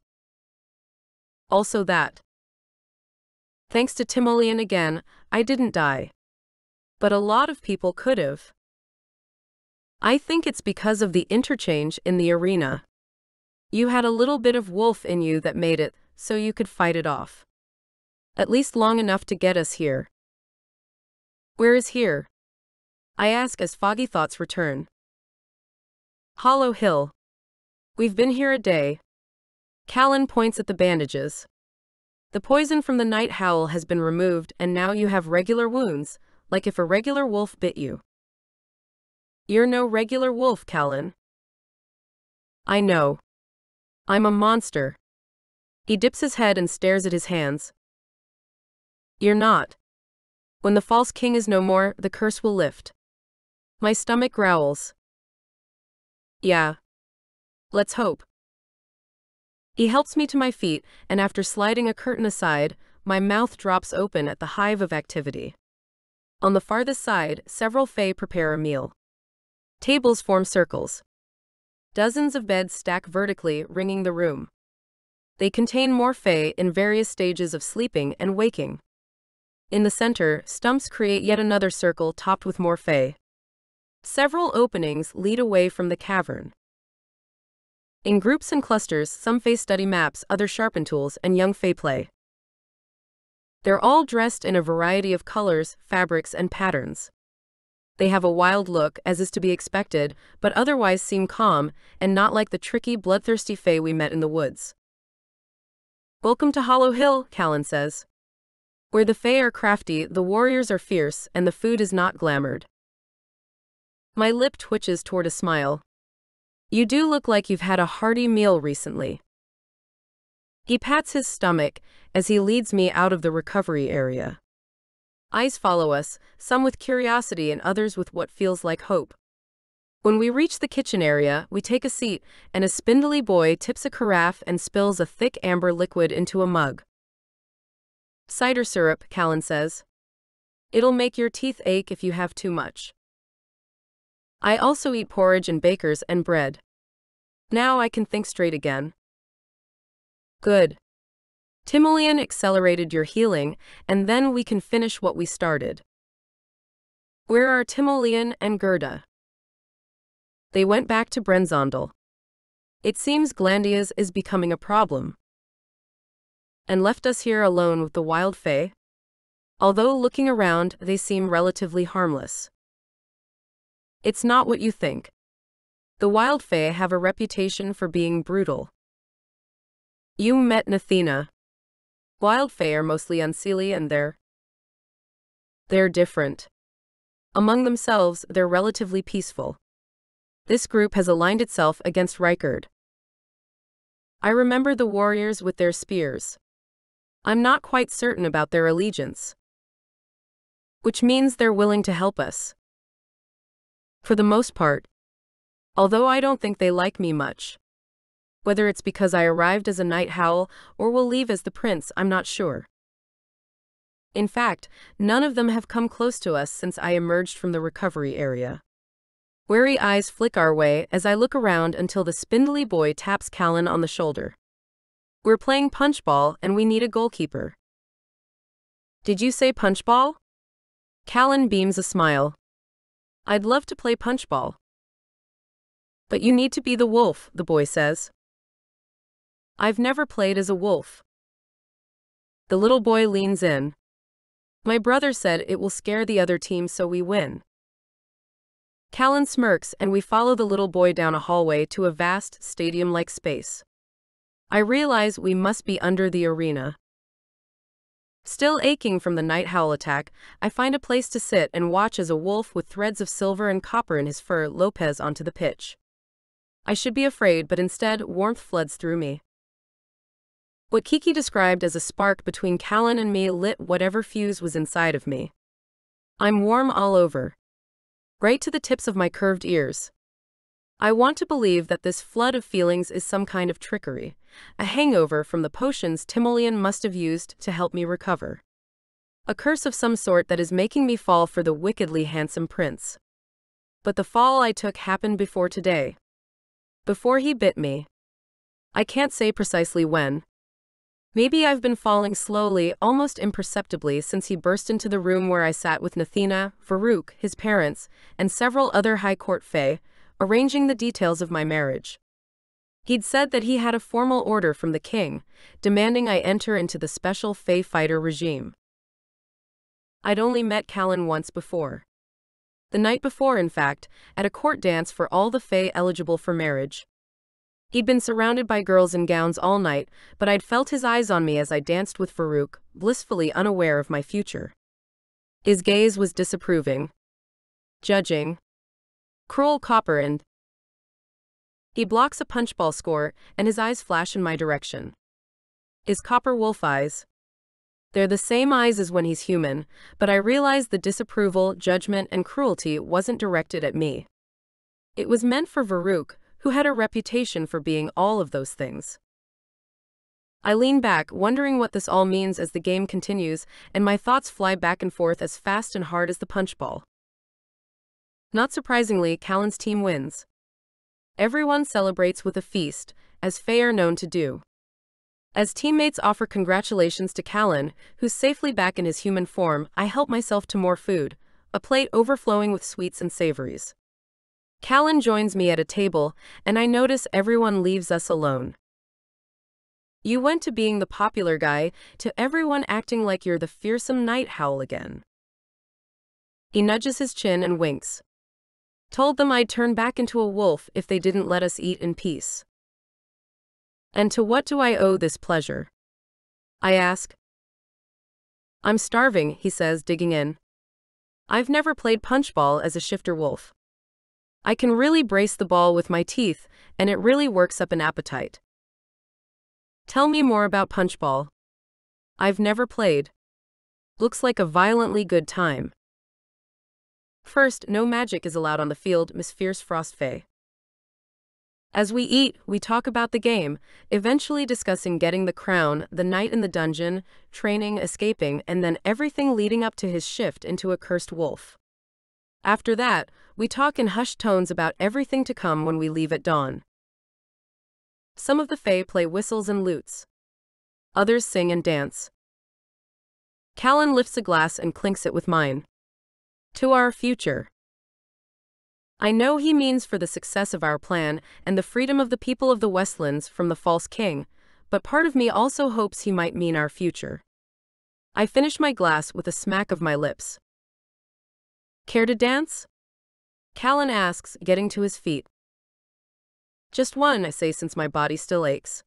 Also that. Thanks to Timoleon again, I didn't die. But a lot of people could have. I think it's because of the interchange in the arena. You had a little bit of wolf in you that made it so you could fight it off. At least long enough to get us here. Where is here? I ask as foggy thoughts return. Hollow Hill. We've been here a day. Callen points at the bandages. The poison from the night howl has been removed and now you have regular wounds, like if a regular wolf bit you. You're no regular wolf, Callen. I know. I'm a monster. He dips his head and stares at his hands. You're not. When the false king is no more, the curse will lift. My stomach growls. Yeah. Let's hope. He helps me to my feet, and after sliding a curtain aside, my mouth drops open at the hive of activity. On the farthest side, several fae prepare a meal. Tables form circles. Dozens of beds stack vertically, ringing the room. They contain more fae in various stages of sleeping and waking. In the center, stumps create yet another circle topped with more fae. Several openings lead away from the cavern. In groups and clusters, some fae study maps, others sharpen tools, and young fae play. They're all dressed in a variety of colors, fabrics, and patterns. They have a wild look, as is to be expected, but otherwise seem calm, and not like the tricky, bloodthirsty fae we met in the woods. Welcome to Hollow Hill, Callen says. Where the fae are crafty, the warriors are fierce, and the food is not glamoured. My lip twitches toward a smile. You do look like you've had a hearty meal recently. He pats his stomach as he leads me out of the recovery area. Eyes follow us, some with curiosity and others with what feels like hope. When we reach the kitchen area, we take a seat, and a spindly boy tips a carafe and spills a thick amber liquid into a mug. Cider syrup, Callen says. It'll make your teeth ache if you have too much. I also eat porridge and bakers and bread. Now I can think straight again. Good. Timoleon accelerated your healing, and then we can finish what we started. Where are Timoleon and Gerda? They went back to Brenzondel. It seems Glandia's is becoming a problem. And left us here alone with the wild fae? Although looking around, they seem relatively harmless. It's not what you think. The wild fae have a reputation for being brutal. You met Nathina. Wild fae are mostly unseelie and they're different. Among themselves, they're relatively peaceful. This group has aligned itself against Reichard. I remember the warriors with their spears. I'm not quite certain about their allegiance. Which means they're willing to help us. For the most part. Although I don't think they like me much. Whether it's because I arrived as a night howl or will leave as the prince, I'm not sure. In fact, none of them have come close to us since I emerged from the recovery area. Wary eyes flick our way as I look around until the spindly boy taps Callen on the shoulder. We're playing punchball and we need a goalkeeper. Did you say punchball? Callen beams a smile. I'd love to play punchball. But you need to be the wolf, the boy says. I've never played as a wolf. The little boy leans in. My brother said it will scare the other team so we win. Callen smirks and we follow the little boy down a hallway to a vast, stadium-like space. I realize we must be under the arena. Still aching from the night howl attack, I find a place to sit and watch as a wolf with threads of silver and copper in his fur lopes onto the pitch. I should be afraid, but instead, warmth floods through me. What Kiki described as a spark between Callen and me lit whatever fuse was inside of me. I'm warm all over, right to the tips of my curved ears. I want to believe that this flood of feelings is some kind of trickery, a hangover from the potions Timoleon must have used to help me recover. A curse of some sort that is making me fall for the wickedly handsome prince. But the fall I took happened before today. Before he bit me. I can't say precisely when. Maybe I've been falling slowly, almost imperceptibly, since he burst into the room where I sat with Nathina, Varuk, his parents, and several other high court fae, arranging the details of my marriage. He'd said that he had a formal order from the king, demanding I enter into the special fae fighter regime. I'd only met Callen once before. The night before, in fact, at a court dance for all the fae eligible for marriage. He'd been surrounded by girls in gowns all night, but I'd felt his eyes on me as I danced with Varuk, blissfully unaware of my future. His gaze was disapproving, judging, cruel copper, and he blocks a punchball score, and his eyes flash in my direction. His copper wolf eyes. They're the same eyes as when he's human, but I realized the disapproval, judgment, and cruelty wasn't directed at me. It was meant for Varuk, who had a reputation for being all of those things. I lean back, wondering what this all means as the game continues, and my thoughts fly back and forth as fast and hard as the punchball. Not surprisingly, Callen's team wins. Everyone celebrates with a feast, as fae are known to do. As teammates offer congratulations to Callen, who's safely back in his human form, I help myself to more food, a plate overflowing with sweets and savories. Callen joins me at a table, and I notice everyone leaves us alone. You went to being the popular guy, to everyone acting like you're the fearsome night howl again. He nudges his chin and winks. Told them I'd turn back into a wolf if they didn't let us eat in peace. And to what do I owe this pleasure? I ask. I'm starving, he says, digging in. I've never played punchball as a shifter wolf. I can really brace the ball with my teeth, and it really works up an appetite. Tell me more about punchball. I've never played. Looks like a violently good time. First, no magic is allowed on the field, Miss Fierce Frost Fae. As we eat, we talk about the game, eventually discussing getting the crown, the night in the dungeon, training, escaping, and then everything leading up to his shift into a cursed wolf. After that, we talk in hushed tones about everything to come when we leave at dawn. Some of the fae play whistles and lutes. Others sing and dance. Callen lifts a glass and clinks it with mine. To our future. I know he means for the success of our plan and the freedom of the people of the Westlands from the false king, but part of me also hopes he might mean our future. I finish my glass with a smack of my lips. Care to dance? Callen asks, getting to his feet. Just one, I say, since my body still aches.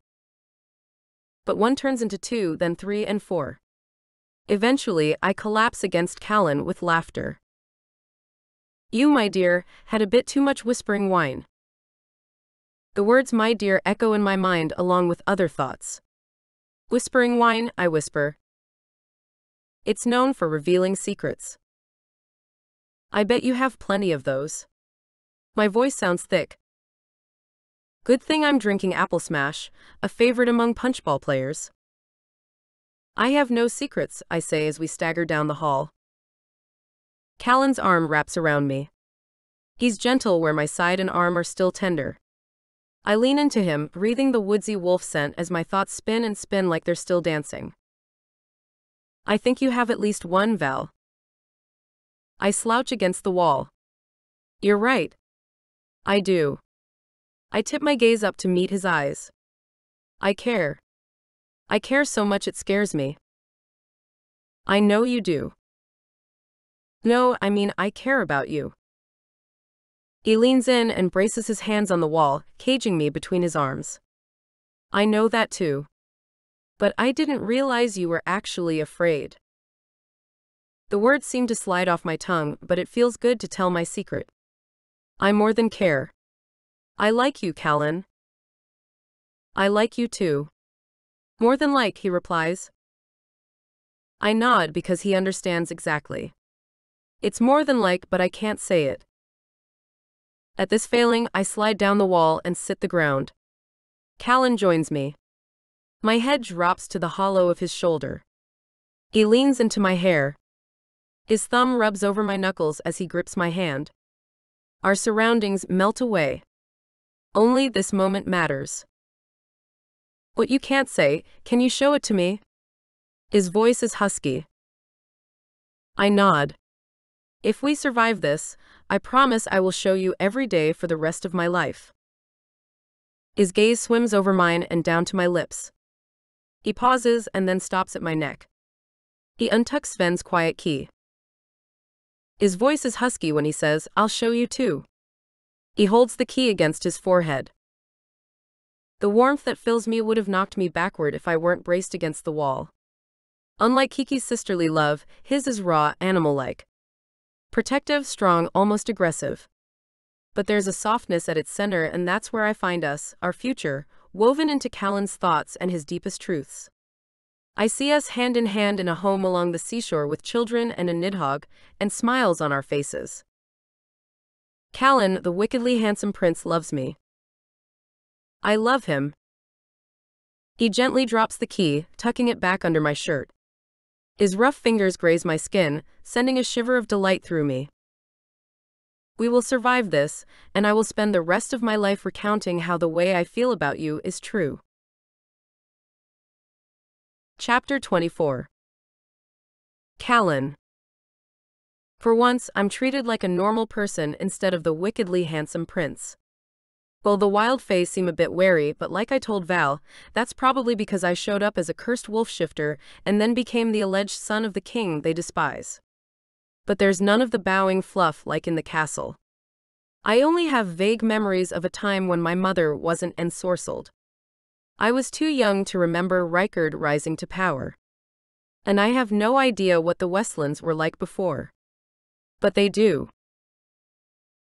But one turns into two, then three and four. Eventually, I collapse against Callen with laughter. You, my dear, had a bit too much whispering wine. The words my dear echo in my mind along with other thoughts. Whispering wine, I whisper. It's known for revealing secrets. I bet you have plenty of those. My voice sounds thick. Good thing I'm drinking apple smash, a favorite among punchball players. I have no secrets, I say as we stagger down the hall. Callen's arm wraps around me. He's gentle where my side and arm are still tender. I lean into him, breathing the woodsy wolf scent as my thoughts spin and spin like they're still dancing. I think you have at least one, Val. I slouch against the wall. You're right. I do. I tip my gaze up to meet his eyes. I care. I care so much it scares me. I know you do. No, I mean, I care about you. He leans in and braces his hands on the wall, caging me between his arms. I know that too. But I didn't realize you were actually afraid. The words seem to slide off my tongue, but it feels good to tell my secret. I more than care. I like you, Callen. I like you too. More than like, he replies. I nod because he understands exactly. It's more than like, but I can't say it. At this failing, I slide down the wall and sit the ground. Callen joins me. My head drops to the hollow of his shoulder. He leans into my hair. His thumb rubs over my knuckles as he grips my hand. Our surroundings melt away. Only this moment matters. What you can't say, can you show it to me? His voice is husky. I nod. If we survive this, I promise I will show you every day for the rest of my life. His gaze swims over mine and down to my lips. He pauses and then stops at my neck. He untucks Sven's quiet key. His voice is husky when he says, I'll show you too. He holds the key against his forehead. The warmth that fills me would have knocked me backward if I weren't braced against the wall. Unlike Kiki's sisterly love, his is raw, animal-like. Protective, strong, almost aggressive. But there's a softness at its center, and that's where I find us, our future, woven into Callen's thoughts and his deepest truths. I see us hand in hand in a home along the seashore with children and a nidhogg, and smiles on our faces. Callen, the wickedly handsome prince, loves me. I love him. He gently drops the key, tucking it back under my shirt. His rough fingers graze my skin, sending a shiver of delight through me. We will survive this, and I will spend the rest of my life recounting how the way I feel about you is true. Chapter 24. Callen. For once, I'm treated like a normal person instead of the wickedly handsome prince. Well, the wild fae seem a bit wary, but like I told Val, that's probably because I showed up as a cursed wolf shifter and then became the alleged son of the king they despise. But there's none of the bowing fluff like in the castle. I only have vague memories of a time when my mother wasn't ensorcelled. I was too young to remember Rightful rising to power. And I have no idea what the Westlands were like before. But they do.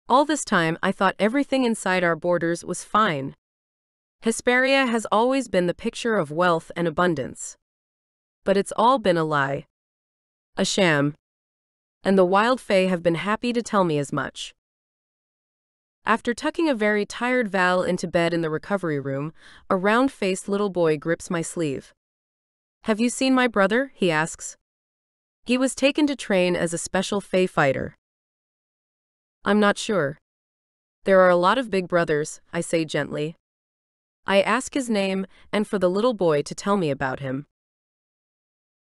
All this time, I thought everything inside our borders was fine. Hesperia has always been the picture of wealth and abundance. But it's all been a lie. A sham. And the wild fae have been happy to tell me as much. After tucking a very tired Val into bed in the recovery room, a round-faced little boy grips my sleeve. Have you seen my brother? He asks. He was taken to train as a special fae fighter. I'm not sure. There are a lot of big brothers, I say gently. I ask his name and for the little boy to tell me about him.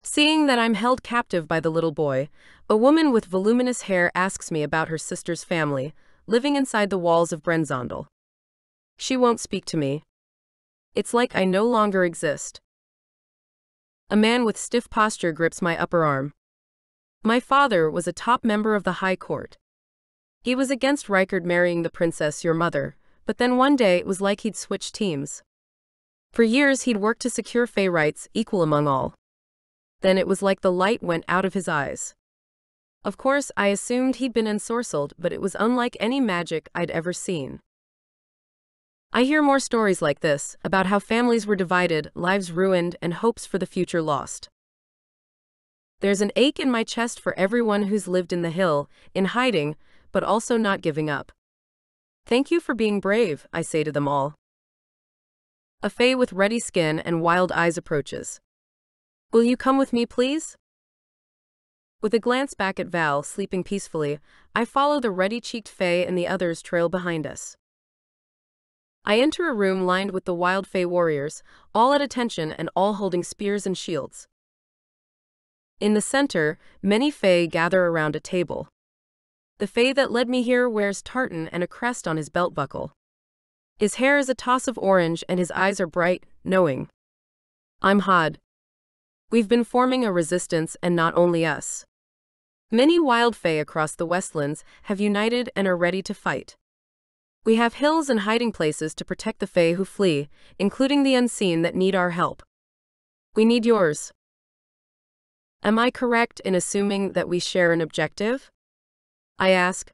Seeing that I'm held captive by the little boy, a woman with voluminous hair asks me about her sister's family, living inside the walls of Brenzondel. She won't speak to me. It's like I no longer exist. A man with stiff posture grips my upper arm. My father was a top member of the High Court. He was against Rightful marrying the princess, your mother, but then one day it was like he'd switched teams. For years he'd worked to secure fae rights, equal among all. Then it was like the light went out of his eyes. Of course, I assumed he'd been ensorcelled, but it was unlike any magic I'd ever seen. I hear more stories like this, about how families were divided, lives ruined, and hopes for the future lost. There's an ache in my chest for everyone who's lived in the hill, in hiding, but also not giving up. Thank you for being brave, I say to them all. A fae with ruddy skin and wild eyes approaches. Will you come with me, please? With a glance back at Val, sleeping peacefully, I follow the ruddy-cheeked fae and the others trail behind us. I enter a room lined with the wild fae warriors, all at attention and all holding spears and shields. In the center, many fae gather around a table. The fae that led me here wears tartan and a crest on his belt buckle. His hair is a toss of orange and his eyes are bright, knowing. I'm Hod. We've been forming a resistance, and not only us. Many wild fae across the Westlands have united and are ready to fight. We have hills and hiding places to protect the fae who flee, including the unseen that need our help. We need yours. Am I correct in assuming that we share an objective? I ask.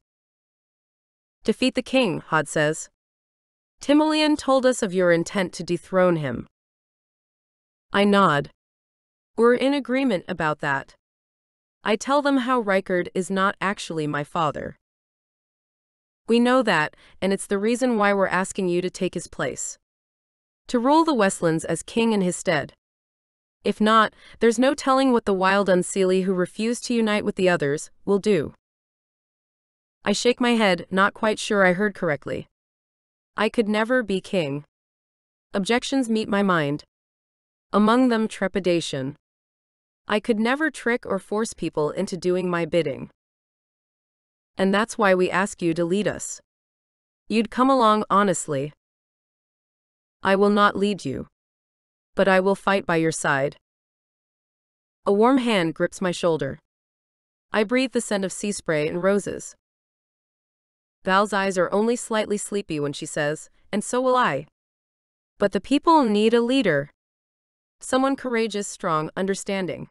Defeat the king, Hod says. Timoleon told us of your intent to dethrone him. I nod. We're in agreement about that. I tell them how Rykard is not actually my father. We know that, and it's the reason why we're asking you to take his place. To rule the Westlands as king in his stead. If not, there's no telling what the wild unseelie who refuse to unite with the others will do. I shake my head, not quite sure I heard correctly. I could never be king. Objections meet my mind. Among them trepidation. I could never trick or force people into doing my bidding. And that's why we ask you to lead us. You'd come along honestly. I will not lead you. But I will fight by your side. A warm hand grips my shoulder. I breathe the scent of sea spray and roses. Val's eyes are only slightly sleepy when she says, and so will I. But the people need a leader. Someone courageous, strong, understanding.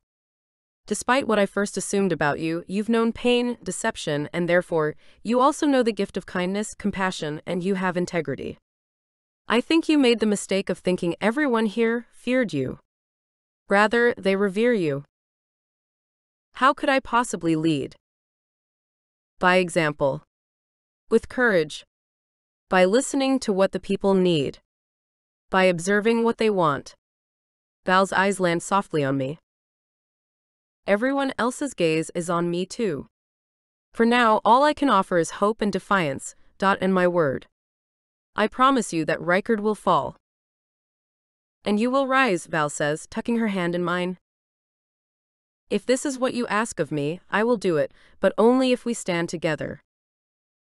Despite what I first assumed about you, you've known pain, deception, and therefore, you also know the gift of kindness, compassion, and you have integrity. I think you made the mistake of thinking everyone here feared you. Rather, they revere you. How could I possibly lead? By example. With courage. By listening to what the people need. By observing what they want. Val's eyes land softly on me. Everyone else's gaze is on me too. For now, all I can offer is hope and defiance, and my word. I promise you that Rykard will fall. And you will rise, Val says, tucking her hand in mine. If this is what you ask of me, I will do it, but only if we stand together.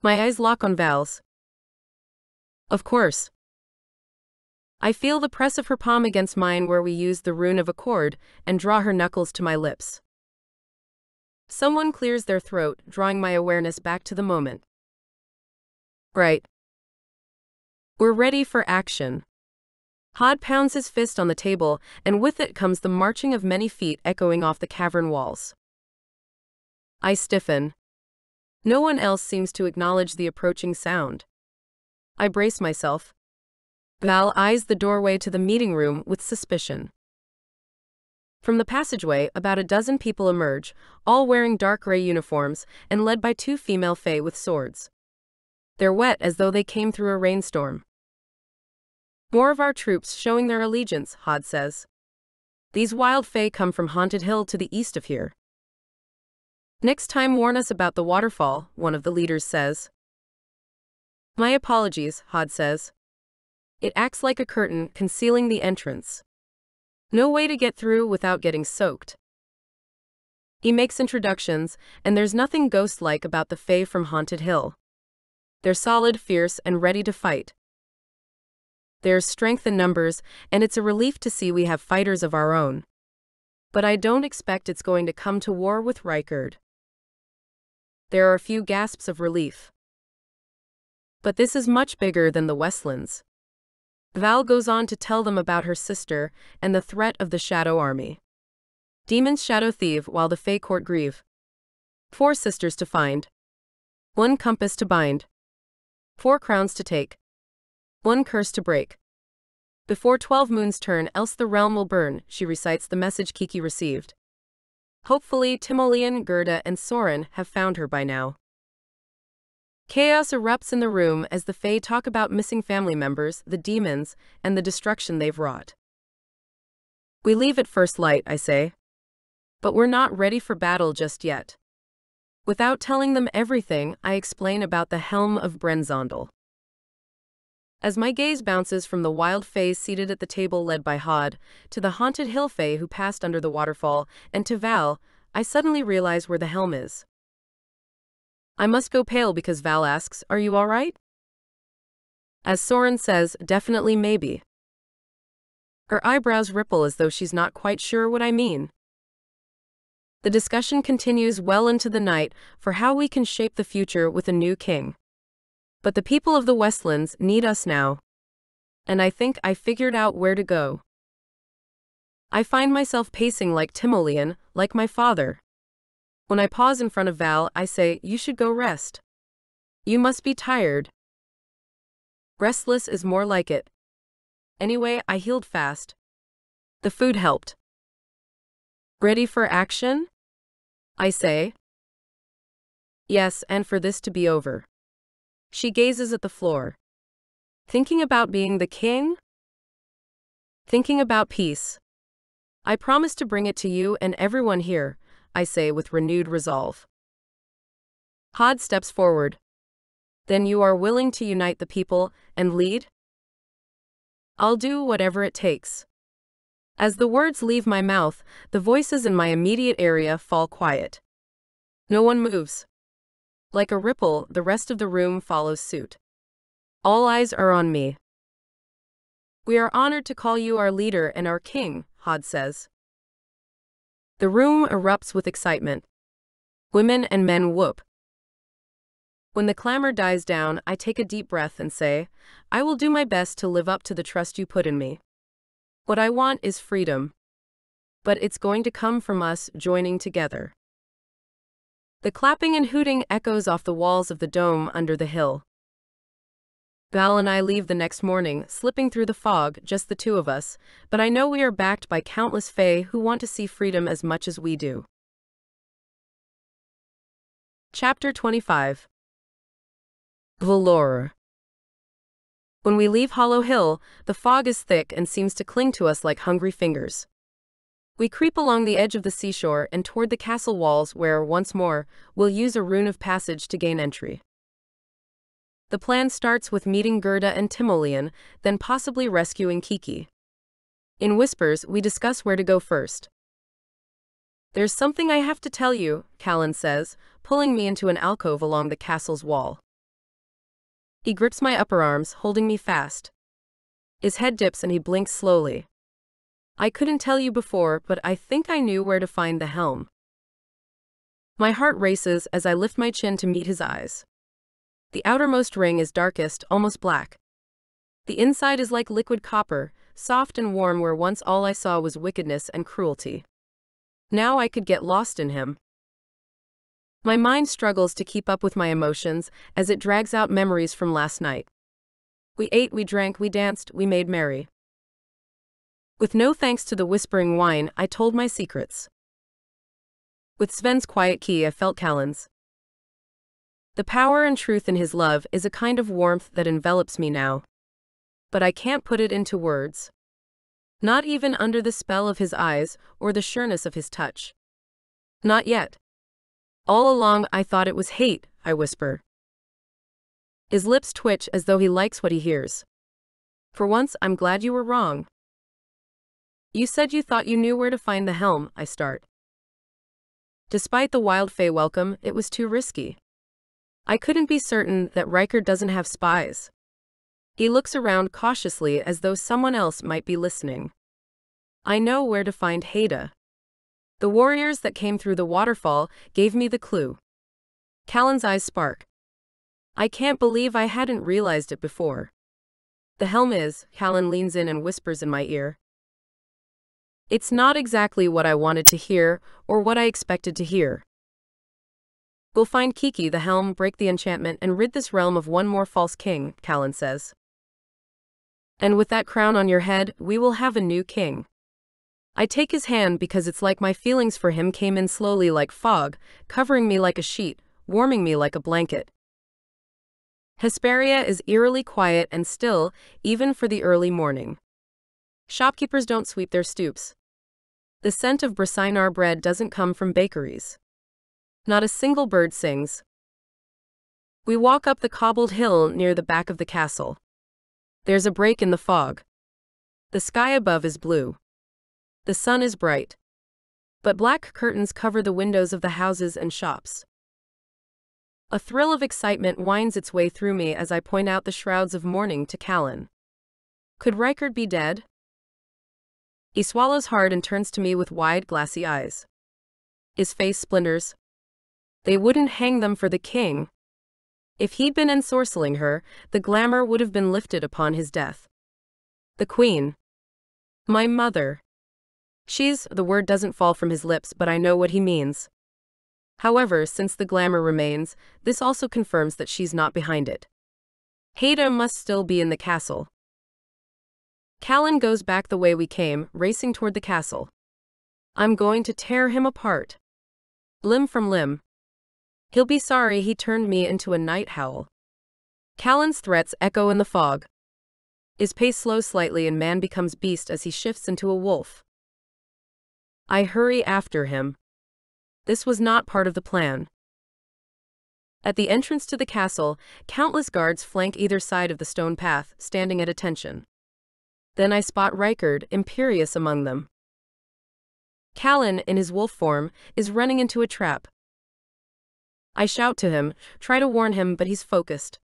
My eyes lock on Val's. Of course. I feel the press of her palm against mine where we use the rune of accord, and draw her knuckles to my lips. Someone clears their throat, drawing my awareness back to the moment. Right. We're ready for action. Hod pounds his fist on the table, and with it comes the marching of many feet echoing off the cavern walls. I stiffen. No one else seems to acknowledge the approaching sound. I brace myself. Val eyes the doorway to the meeting room with suspicion. From the passageway, about a dozen people emerge, all wearing dark gray uniforms, and led by two female fae with swords. They're wet as though they came through a rainstorm. More of our troops showing their allegiance, Hod says. These wild fae come from Haunted Hill to the east of here. Next time warn us about the waterfall, one of the leaders says. My apologies, Hod says. It acts like a curtain, concealing the entrance. No way to get through without getting soaked. He makes introductions, and there's nothing ghost-like about the fae from Haunted Hill. They're solid, fierce, and ready to fight. There's strength in numbers, and it's a relief to see we have fighters of our own. But I don't expect it's going to come to war with Rykard. There are a few gasps of relief. But this is much bigger than the Westlands. Val goes on to tell them about her sister and the threat of the Shadow Army. Demons shadow thieve while the Fae court grieve. 4 sisters to find. 1 compass to bind. 4 crowns to take. 1 curse to break. Before 12 moons turn, else the realm will burn, she recites the message Kiki received. Hopefully Timoleon, Gerda, and Soren have found her by now. Chaos erupts in the room as the Fae talk about missing family members, the demons, and the destruction they've wrought. We leave at first light, I say. But we're not ready for battle just yet. Without telling them everything, I explain about the Helm of Brenzondel. As my gaze bounces from the wild Fae seated at the table led by Hod, to the Haunted Hill Fae who passed under the waterfall, and to Val, I suddenly realize where the helm is. I must go pale because Val asks, "Are you all right?" As Soren says, "Definitely maybe." Her eyebrows ripple as though she's not quite sure what I mean. The discussion continues well into the night for how we can shape the future with a new king. But the people of the Westlands need us now. And I think I figured out where to go. I find myself pacing like Timoleon, like my father. When I pause in front of Val, I say, "You should go rest. You must be tired." Restless is more like it. Anyway, I healed fast. The food helped. Ready for action? I say. Yes, and for this to be over. She gazes at the floor. Thinking about being the king? Thinking about peace. I promise to bring it to you and everyone here, I say with renewed resolve. Hod steps forward. Then you are willing to unite the people and lead? I'll do whatever it takes. As the words leave my mouth, the voices in my immediate area fall quiet. No one moves. Like a ripple, the rest of the room follows suit. All eyes are on me. We are honored to call you our leader and our king, Hod says. The room erupts with excitement. Women and men whoop. When the clamor dies down, I take a deep breath and say, I will do my best to live up to the trust you put in me. What I want is freedom. But it's going to come from us joining together. The clapping and hooting echoes off the walls of the dome under the hill. Val and I leave the next morning, slipping through the fog, just the two of us, but I know we are backed by countless fae who want to see freedom as much as we do. Chapter 25. Velour. When we leave Hollow Hill, the fog is thick and seems to cling to us like hungry fingers. We creep along the edge of the seashore and toward the castle walls where, once more, we'll use a rune of passage to gain entry. The plan starts with meeting Gerda and Timoleon, then possibly rescuing Kiki. In whispers, we discuss where to go first. There's something I have to tell you, Callen says, pulling me into an alcove along the castle's wall. He grips my upper arms, holding me fast. His head dips and he blinks slowly. I couldn't tell you before, but I think I knew where to find the helm. My heart races as I lift my chin to meet his eyes. The outermost ring is darkest, almost black. The inside is like liquid copper, soft and warm where once all I saw was wickedness and cruelty. Now I could get lost in him. My mind struggles to keep up with my emotions as it drags out memories from last night. We ate, we drank, we danced, we made merry. With no thanks to the whispering wine, I told my secrets. With Sven's quiet key, I felt Callen's. The power and truth in his love is a kind of warmth that envelops me now. But I can't put it into words. Not even under the spell of his eyes or the sureness of his touch. Not yet. All along I thought it was hate, I whisper. His lips twitch as though he likes what he hears. For once, I'm glad you were wrong. You said you thought you knew where to find the helm, I start. Despite the wild fae welcome, it was too risky. I couldn't be certain that Riker doesn't have spies. He looks around cautiously as though someone else might be listening. I know where to find Haida. The warriors that came through the waterfall gave me the clue. Callen's eyes spark. I can't believe I hadn't realized it before. The helm is, Callen leans in and whispers in my ear. It's not exactly what I wanted to hear or what I expected to hear. We'll find Kiki, the helm, break the enchantment, and rid this realm of one more false king, Callen says. And with that crown on your head, we will have a new king. I take his hand because it's like my feelings for him came in slowly like fog, covering me like a sheet, warming me like a blanket. Hesperia is eerily quiet and still, even for the early morning. Shopkeepers don't sweep their stoops. The scent of Brasinar bread doesn't come from bakeries. Not a single bird sings. We walk up the cobbled hill near the back of the castle. There's a break in the fog. The sky above is blue. The sun is bright. But black curtains cover the windows of the houses and shops. A thrill of excitement winds its way through me as I point out the shrouds of mourning to Callen. Could Riker be dead? He swallows hard and turns to me with wide, glassy eyes. His face splinters. They wouldn't hang them for the king. If he'd been ensorceling her, the glamour would have been lifted upon his death. The queen. My mother. The word doesn't fall from his lips, but I know what he means. However, since the glamour remains, this also confirms that she's not behind it. Haida must still be in the castle. Callen goes back the way we came, racing toward the castle. I'm going to tear him apart. Limb from limb. He'll be sorry he turned me into a night howl. Callen's threats echo in the fog. His pace slows slightly and man becomes beast as he shifts into a wolf. I hurry after him. This was not part of the plan. At the entrance to the castle, countless guards flank either side of the stone path, standing at attention. Then I spot Rightful, imperious among them. Callen, in his wolf form, is running into a trap. I shout to him, try to warn him, but he's focused.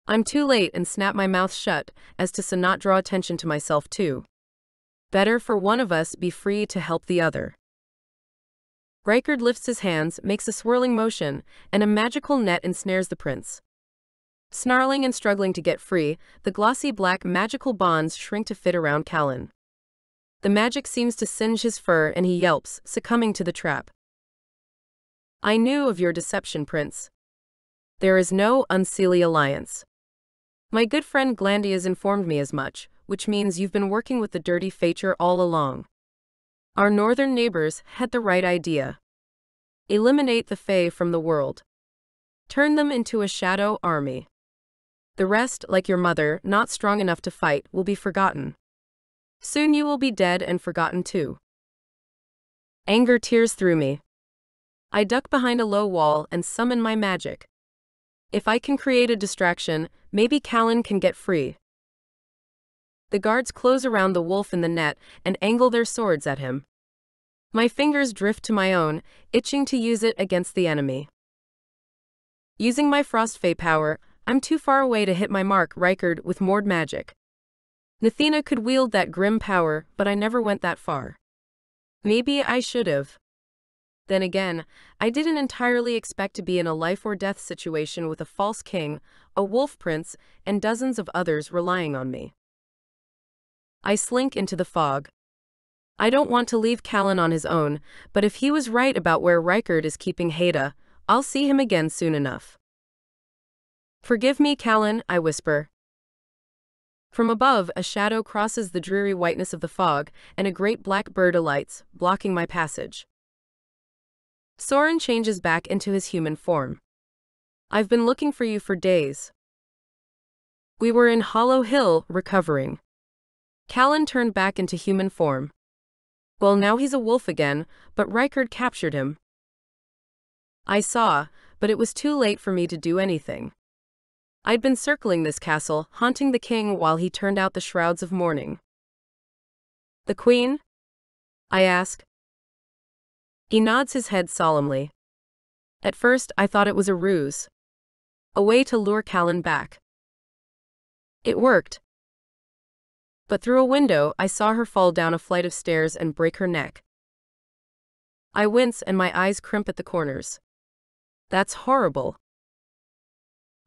I'm too late and snap my mouth shut, as to not draw attention to myself too. Better for one of us be free to help the other. Rightful lifts his hands, makes a swirling motion, and a magical net ensnares the prince. Snarling and struggling to get free, the glossy black magical bonds shrink to fit around Callen. The magic seems to singe his fur and he yelps, succumbing to the trap. I knew of your deception, Prince. There is no unseelie alliance. My good friend Glandy has informed me as much, which means you've been working with the dirty Facher all along. Our northern neighbors had the right idea. Eliminate the Fae from the world. Turn them into a shadow army. The rest, like your mother, not strong enough to fight, will be forgotten. Soon you will be dead and forgotten too. Anger tears through me. I duck behind a low wall and summon my magic. If I can create a distraction, maybe Callen can get free. The guards close around the wolf in the net and angle their swords at him. My fingers drift to my own, itching to use it against the enemy. Using my Frost Fae power, I'm too far away to hit my mark, Rightful, with moored magic. Nathina could wield that grim power, but I never went that far. Maybe I should have. Then again, I didn't entirely expect to be in a life-or-death situation with a false king, a wolf prince, and dozens of others relying on me. I slink into the fog. I don't want to leave Callen on his own, but if he was right about where Rightful is keeping Haida, I'll see him again soon enough. Forgive me, Callen, I whisper. From above, a shadow crosses the dreary whiteness of the fog, and a great black bird alights, blocking my passage. Soren changes back into his human form. I've been looking for you for days. We were in Hollow Hill, recovering. Callen turned back into human form. Well, now he's a wolf again, but Rightful captured him. I saw, but it was too late for me to do anything. I'd been circling this castle, haunting the king while he turned out the shrouds of mourning. The queen? I ask. He nods his head solemnly. At first, I thought it was a ruse. A way to lure Callen back. It worked. But through a window, I saw her fall down a flight of stairs and break her neck. I wince and my eyes crimp at the corners. That's horrible.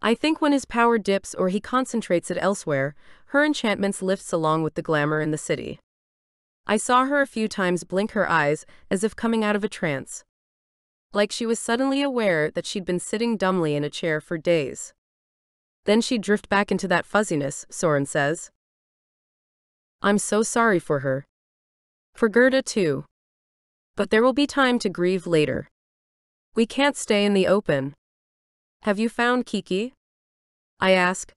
I think when his power dips or he concentrates it elsewhere, her enchantments lifts along with the glamour in the city. I saw her a few times blink her eyes as if coming out of a trance. Like she was suddenly aware that she'd been sitting dumbly in a chair for days. Then she'd drift back into that fuzziness, Soren says. I'm so sorry for her. For Gerda too. But there will be time to grieve later. We can't stay in the open. Have you found Kiki? I ask.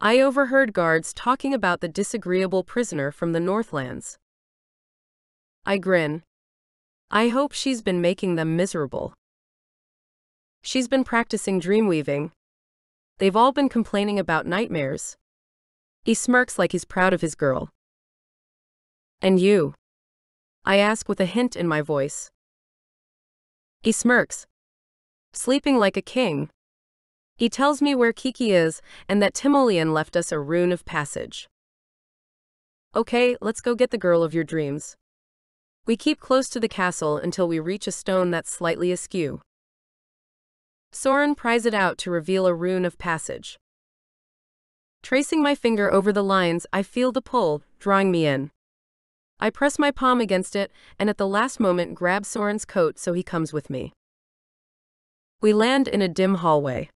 I overheard guards talking about the disagreeable prisoner from the Northlands. I grin. I hope she's been making them miserable. She's been practicing dreamweaving. They've all been complaining about nightmares. He smirks like he's proud of his girl. And you? I ask with a hint in my voice. He smirks. Sleeping like a king. He tells me where Kiki is and that Timoleon left us a rune of passage. Okay, let's go get the girl of your dreams. We keep close to the castle until we reach a stone that's slightly askew. Soren pries it out to reveal a rune of passage. Tracing my finger over the lines, I feel the pull, drawing me in. I press my palm against it, and at the last moment grab Soren's coat so he comes with me. We land in a dim hallway.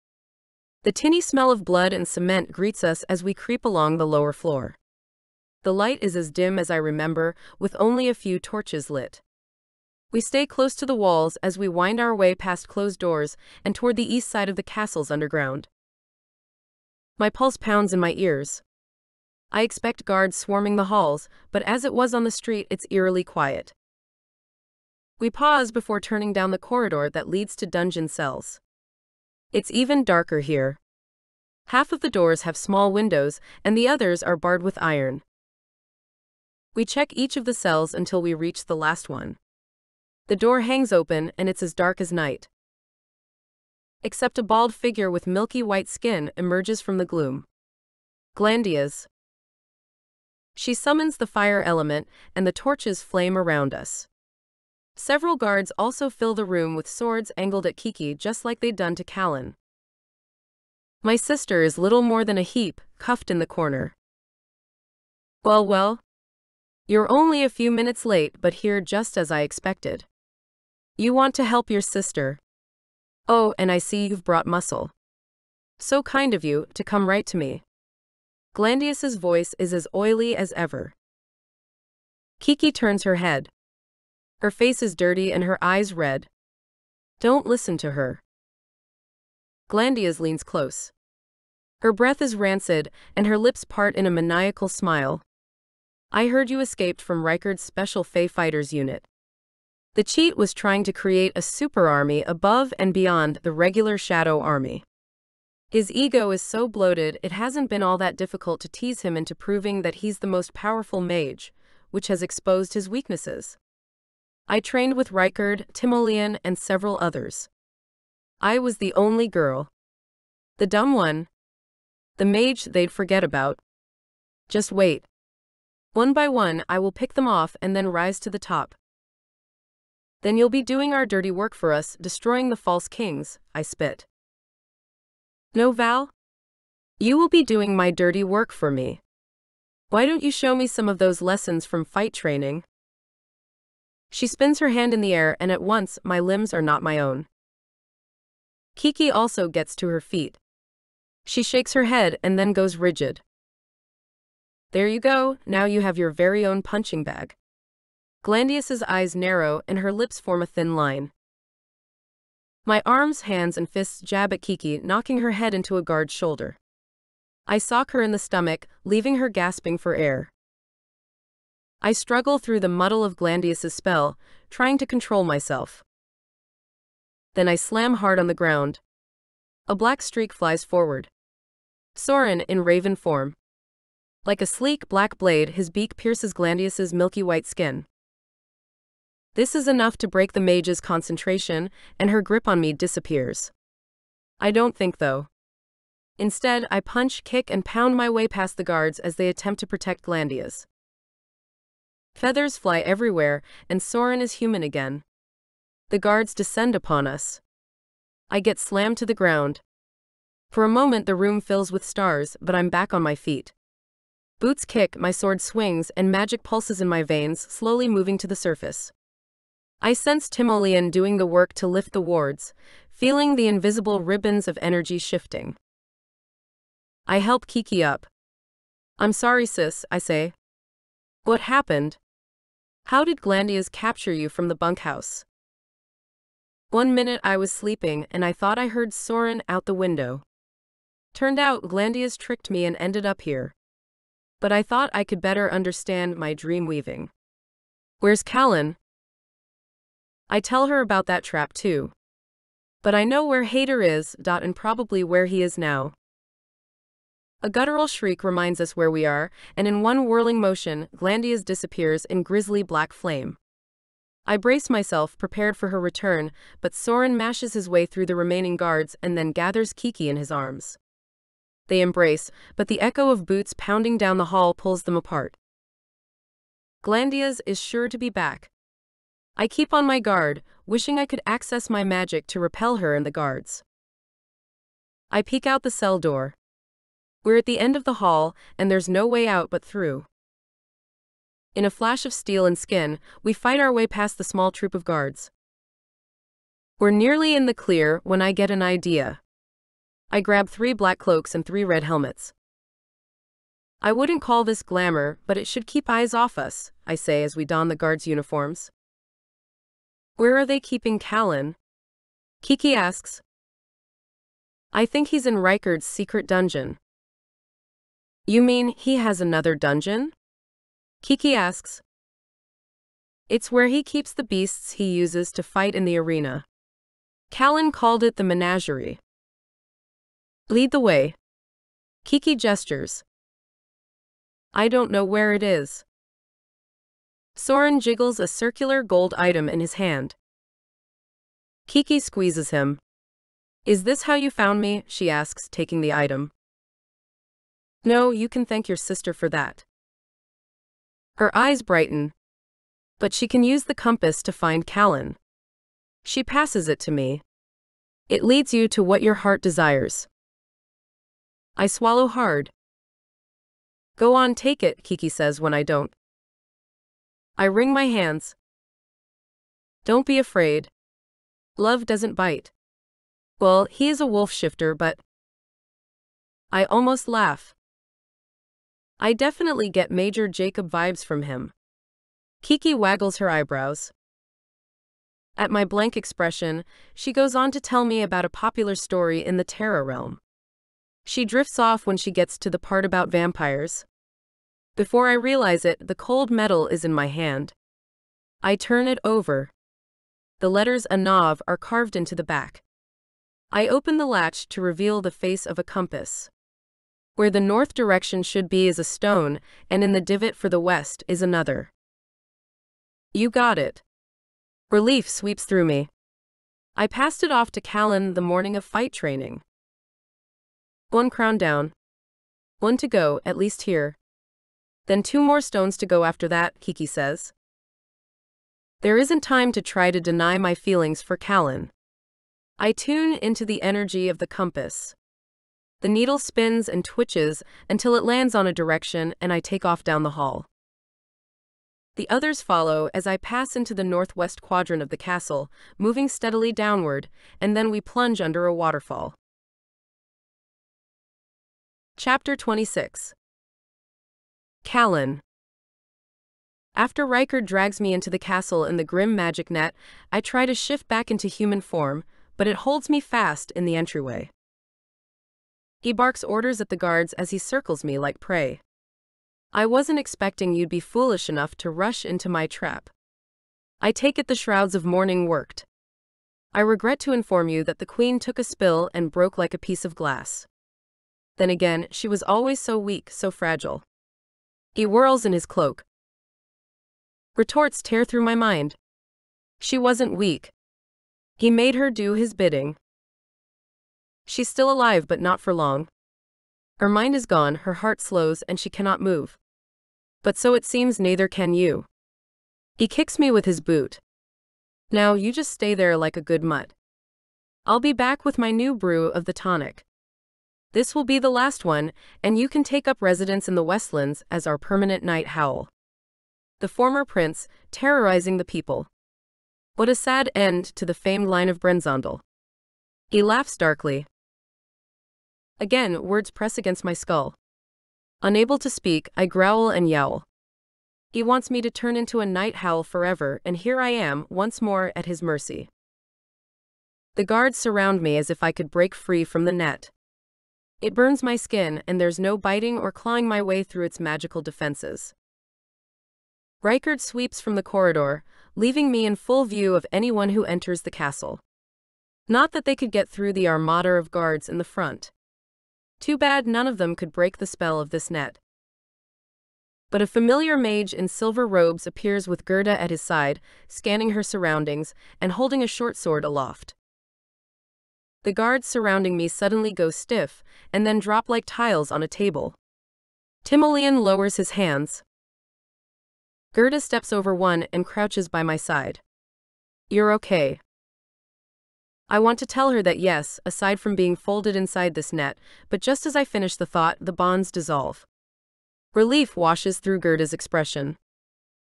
The tinny smell of blood and cement greets us as we creep along the lower floor. The light is as dim as I remember, with only a few torches lit. We stay close to the walls as we wind our way past closed doors and toward the east side of the castle's underground. My pulse pounds in my ears. I expect guards swarming the halls, but as it was on the street, it's eerily quiet. We pause before turning down the corridor that leads to dungeon cells. It's even darker here. Half of the doors have small windows, and the others are barred with iron. We check each of the cells until we reach the last one. The door hangs open, and it's as dark as night. Except a bald figure with milky white skin emerges from the gloom. Glandia's. She summons the fire element, and the torches flame around us. Several guards also fill the room with swords angled at Kiki just like they'd done to Callen. My sister is little more than a heap, cuffed in the corner. Well, you're only a few minutes late, but here just as I expected. You want to help your sister. Oh, and I see you've brought muscle. So kind of you, to come right to me. Glandius's voice is as oily as ever. Kiki turns her head. Her face is dirty and her eyes red. Don't listen to her. Glandia's leans close. Her breath is rancid, and her lips part in a maniacal smile. I heard you escaped from Rikard's Special Fey Fighters unit. The cheat was trying to create a super army above and beyond the regular Shadow Army. His ego is so bloated it hasn't been all that difficult to tease him into proving that he's the most powerful mage, which has exposed his weaknesses. I trained with Rikard, Timoleon, and several others. I was the only girl. The dumb one. The mage they'd forget about. Just wait. One by one I will pick them off and then rise to the top. Then you'll be doing our dirty work for us, destroying the false kings, I spit. No, Val? You will be doing my dirty work for me. Why don't you show me some of those lessons from fight training? She spins her hand in the air, and at once my limbs are not my own. Kiki also gets to her feet. She shakes her head and then goes rigid. There you go, now you have your very own punching bag. Glandius's eyes narrow and her lips form a thin line. My arms, hands, and fists jab at Kiki, knocking her head into a guard's shoulder. I sock her in the stomach, leaving her gasping for air. I struggle through the muddle of Glandius's spell, trying to control myself. Then I slam hard on the ground. A black streak flies forward. Soren in raven form. Like a sleek black blade, his beak pierces Glandius's milky white skin. This is enough to break the mage's concentration, and her grip on me disappears. I don't think, though. Instead, I punch, kick, and pound my way past the guards as they attempt to protect Glandius. Feathers fly everywhere, and Soren is human again. The guards descend upon us. I get slammed to the ground. For a moment the room fills with stars, but I'm back on my feet. Boots kick, my sword swings, and magic pulses in my veins, slowly moving to the surface. I sense Timoleon doing the work to lift the wards, feeling the invisible ribbons of energy shifting. I help Kiki up. I'm sorry, sis, I say. What happened? How did Glandius capture you from the bunkhouse? 1 minute I was sleeping and I thought I heard Soren out the window. Turned out Glandius tricked me and ended up here. But I thought I could better understand my dream weaving. Where's Callen? I tell her about that trap too. But I know where Hader is, and probably where he is now. A guttural shriek reminds us where we are, and in one whirling motion, Glandius disappears in grisly black flame. I brace myself, prepared for her return, but Soren mashes his way through the remaining guards and then gathers Kiki in his arms. They embrace, but the echo of boots pounding down the hall pulls them apart. Glandius is sure to be back. I keep on my guard, wishing I could access my magic to repel her and the guards. I peek out the cell door. We're at the end of the hall, and there's no way out but through. In a flash of steel and skin, we fight our way past the small troop of guards. We're nearly in the clear when I get an idea. I grab 3 black cloaks and 3 red helmets. I wouldn't call this glamour, but it should keep eyes off us, I say as we don the guards' uniforms. Where are they keeping Callen? Kiki asks. I think he's in Rikard's secret dungeon. You mean he has another dungeon? Kiki asks. It's where he keeps the beasts he uses to fight in the arena. Callen called it the menagerie. Lead the way. Kiki gestures. I don't know where it is. Soren jiggles a circular gold item in his hand. Kiki squeezes him. Is this how you found me? She asks, taking the item. No, you can thank your sister for that. Her eyes brighten. But she can use the compass to find Callen. She passes it to me. It leads you to what your heart desires. I swallow hard. Go on, take it, Kiki says when I don't. I wring my hands. Don't be afraid. Love doesn't bite. Well, he is a wolf shifter, but... I almost laugh. I definitely get Major Jacob vibes from him. Kiki waggles her eyebrows. At my blank expression, she goes on to tell me about a popular story in the Terra realm. She drifts off when she gets to the part about vampires. Before I realize it, the cold metal is in my hand. I turn it over. The letters Anav are carved into the back. I open the latch to reveal the face of a compass. Where the north direction should be is a stone, and in the divot for the west is another. You got it. Relief sweeps through me. I passed it off to Callen the morning of fight training. 1 crown down. 1 to go, at least here. Then 2 more stones to go after that, Kiki says. There isn't time to try to deny my feelings for Callen. I tune into the energy of the compass. The needle spins and twitches until it lands on a direction and I take off down the hall. The others follow as I pass into the northwest quadrant of the castle, moving steadily downward, and then we plunge under a waterfall. Chapter 26. Callen. After Rikard drags me into the castle in the grim magic net, I try to shift back into human form, but it holds me fast in the entryway. He barks orders at the guards as he circles me like prey. I wasn't expecting you'd be foolish enough to rush into my trap. I take it the shrouds of mourning worked. I regret to inform you that the queen took a spill and broke like a piece of glass. Then again, she was always so weak, so fragile. He whirls in his cloak. Retorts tear through my mind. She wasn't weak. He made her do his bidding. She's still alive, but not for long. Her mind is gone, her heart slows, and she cannot move. But so it seems neither can you. He kicks me with his boot. Now you just stay there like a good mutt. I'll be back with my new brew of the tonic. This will be the last one, and you can take up residence in the Westlands as our permanent night howl. The former prince, terrorizing the people. What a sad end to the famed line of Brenzandel. He laughs darkly. Again, words press against my skull. Unable to speak, I growl and yowl. He wants me to turn into a night howl forever, and here I am, once more at his mercy. The guards surround me as if I could break free from the net. It burns my skin, and there's no biting or clawing my way through its magical defenses. Rikard sweeps from the corridor, leaving me in full view of anyone who enters the castle. Not that they could get through the armada of guards in the front. Too bad none of them could break the spell of this net. But a familiar mage in silver robes appears with Gerda at his side, scanning her surroundings, and holding a short sword aloft. The guards surrounding me suddenly go stiff, and then drop like tiles on a table. Timoleon lowers his hands. Gerda steps over one and crouches by my side. You're okay. I want to tell her that yes, aside from being folded inside this net, but just as I finish the thought, the bonds dissolve. Relief washes through Gerda's expression.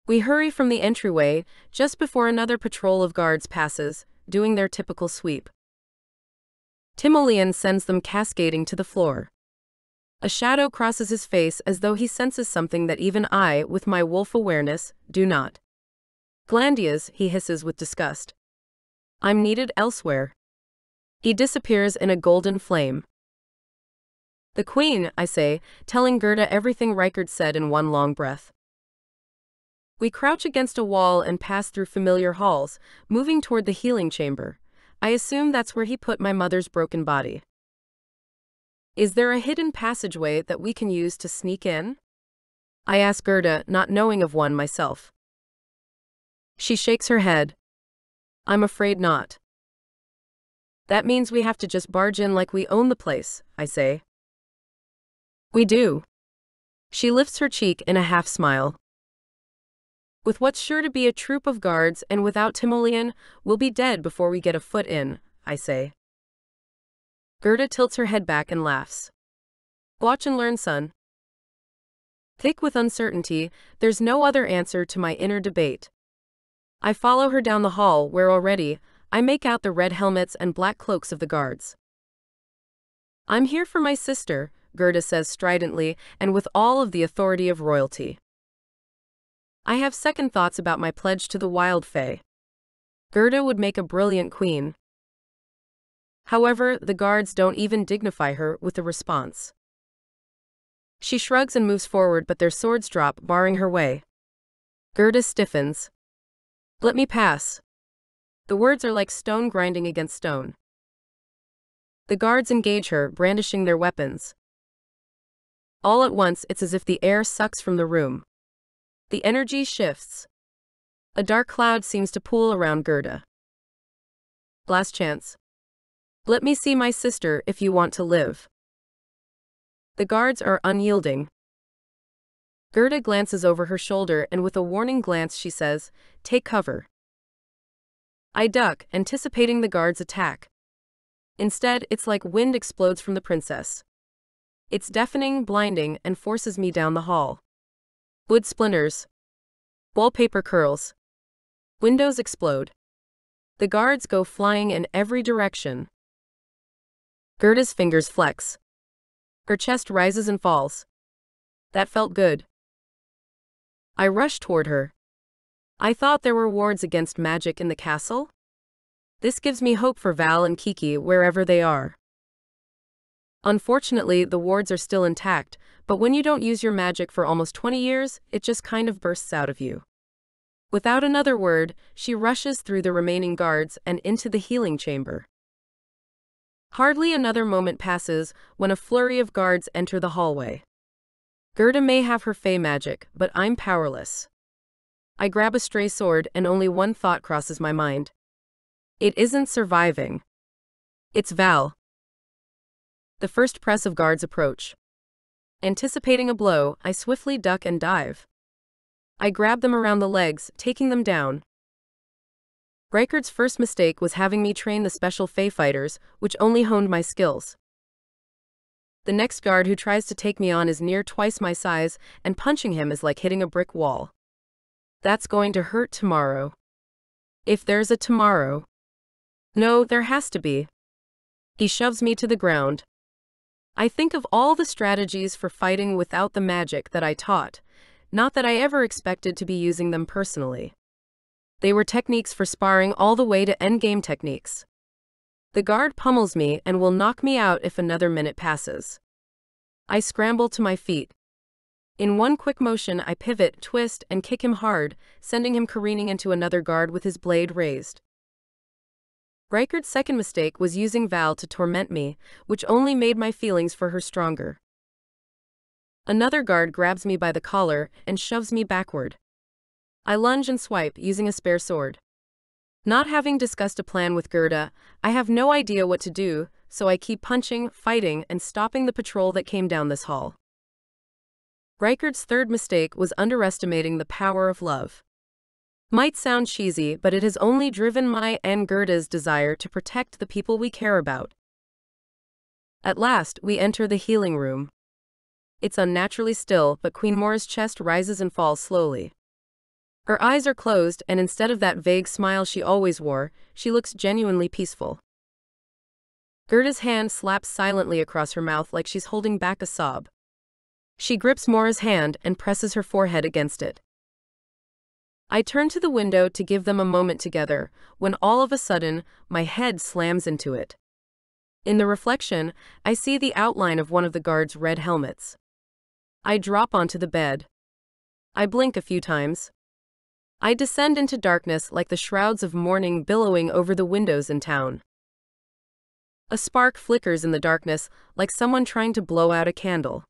We hurry from the entryway just before another patrol of guards passes, doing their typical sweep. Timoleon sends them cascading to the floor. A shadow crosses his face as though he senses something that even I, with my wolf awareness, do not. Glandias, he hisses with disgust. I'm needed elsewhere. He disappears in a golden flame. The queen, I say, telling Gerda everything Reichard said in one long breath. We crouch against a wall and pass through familiar halls, moving toward the healing chamber. I assume that's where he put my mother's broken body. Is there a hidden passageway that we can use to sneak in? I ask Gerda, not knowing of one myself. She shakes her head. I'm afraid not. That means we have to just barge in like we own the place, I say. We do. She lifts her cheek in a half-smile. With what's sure to be a troop of guards and without Timoleon, we'll be dead before we get a foot in, I say. Gerda tilts her head back and laughs. Watch and learn, son. Thick with uncertainty, there's no other answer to my inner debate. I follow her down the hall where already, I make out the red helmets and black cloaks of the guards. I'm here for my sister, Gerda says stridently and with all of the authority of royalty. I have second thoughts about my pledge to the wild fae. Gerda would make a brilliant queen. However, the guards don't even dignify her with a response. She shrugs and moves forward, but their swords drop, barring her way. Gerda stiffens. Let me pass. The words are like stone grinding against stone. The guards engage her, brandishing their weapons. All at once, it's as if the air sucks from the room. The energy shifts. A dark cloud seems to pool around Gerda. Last chance. Let me see my sister if you want to live. The guards are unyielding. Gerda glances over her shoulder and with a warning glance she says, "Take cover." I duck, anticipating the guards' attack. Instead, it's like wind explodes from the princess. It's deafening, blinding, and forces me down the hall. Wood splinters. Wallpaper curls. Windows explode. The guards go flying in every direction. Gerda's fingers flex. Her chest rises and falls. That felt good. I rush toward her. I thought there were wards against magic in the castle? This gives me hope for Val and Kiki wherever they are. Unfortunately, the wards are still intact, but when you don't use your magic for almost 20 years, it just kind of bursts out of you. Without another word, she rushes through the remaining guards and into the healing chamber. Hardly another moment passes when a flurry of guards enter the hallway. Gerda may have her fey magic, but I'm powerless. I grab a stray sword and only one thought crosses my mind. It isn't surviving. It's Val. The first press of guards approach. Anticipating a blow, I swiftly duck and dive. I grab them around the legs, taking them down. Reichard's first mistake was having me train the special Fey fighters, which only honed my skills. The next guard who tries to take me on is near twice my size, and punching him is like hitting a brick wall. That's going to hurt tomorrow. If there's a tomorrow. No, there has to be. He shoves me to the ground. I think of all the strategies for fighting without the magic that I taught, not that I ever expected to be using them personally. They were techniques for sparring all the way to endgame techniques. The guard pummels me and will knock me out if another minute passes. I scramble to my feet. In one quick motion, I pivot, twist, and kick him hard, sending him careening into another guard with his blade raised. Reichard's second mistake was using Val to torment me, which only made my feelings for her stronger. Another guard grabs me by the collar and shoves me backward. I lunge and swipe, using a spare sword. Not having discussed a plan with Gerda, I have no idea what to do, so I keep punching, fighting, and stopping the patrol that came down this hall. Reichard's third mistake was underestimating the power of love. Might sound cheesy, but it has only driven my and Gerda's desire to protect the people we care about. At last, we enter the healing room. It's unnaturally still, but Queen Mora's chest rises and falls slowly. Her eyes are closed, and instead of that vague smile she always wore, she looks genuinely peaceful. Gerda's hand slaps silently across her mouth like she's holding back a sob. She grips Mora's hand and presses her forehead against it. I turn to the window to give them a moment together, when all of a sudden, my head slams into it. In the reflection, I see the outline of one of the guards' red helmets. I drop onto the bed. I blink a few times. I descend into darkness like the shrouds of morning billowing over the windows in town. A spark flickers in the darkness, like someone trying to blow out a candle.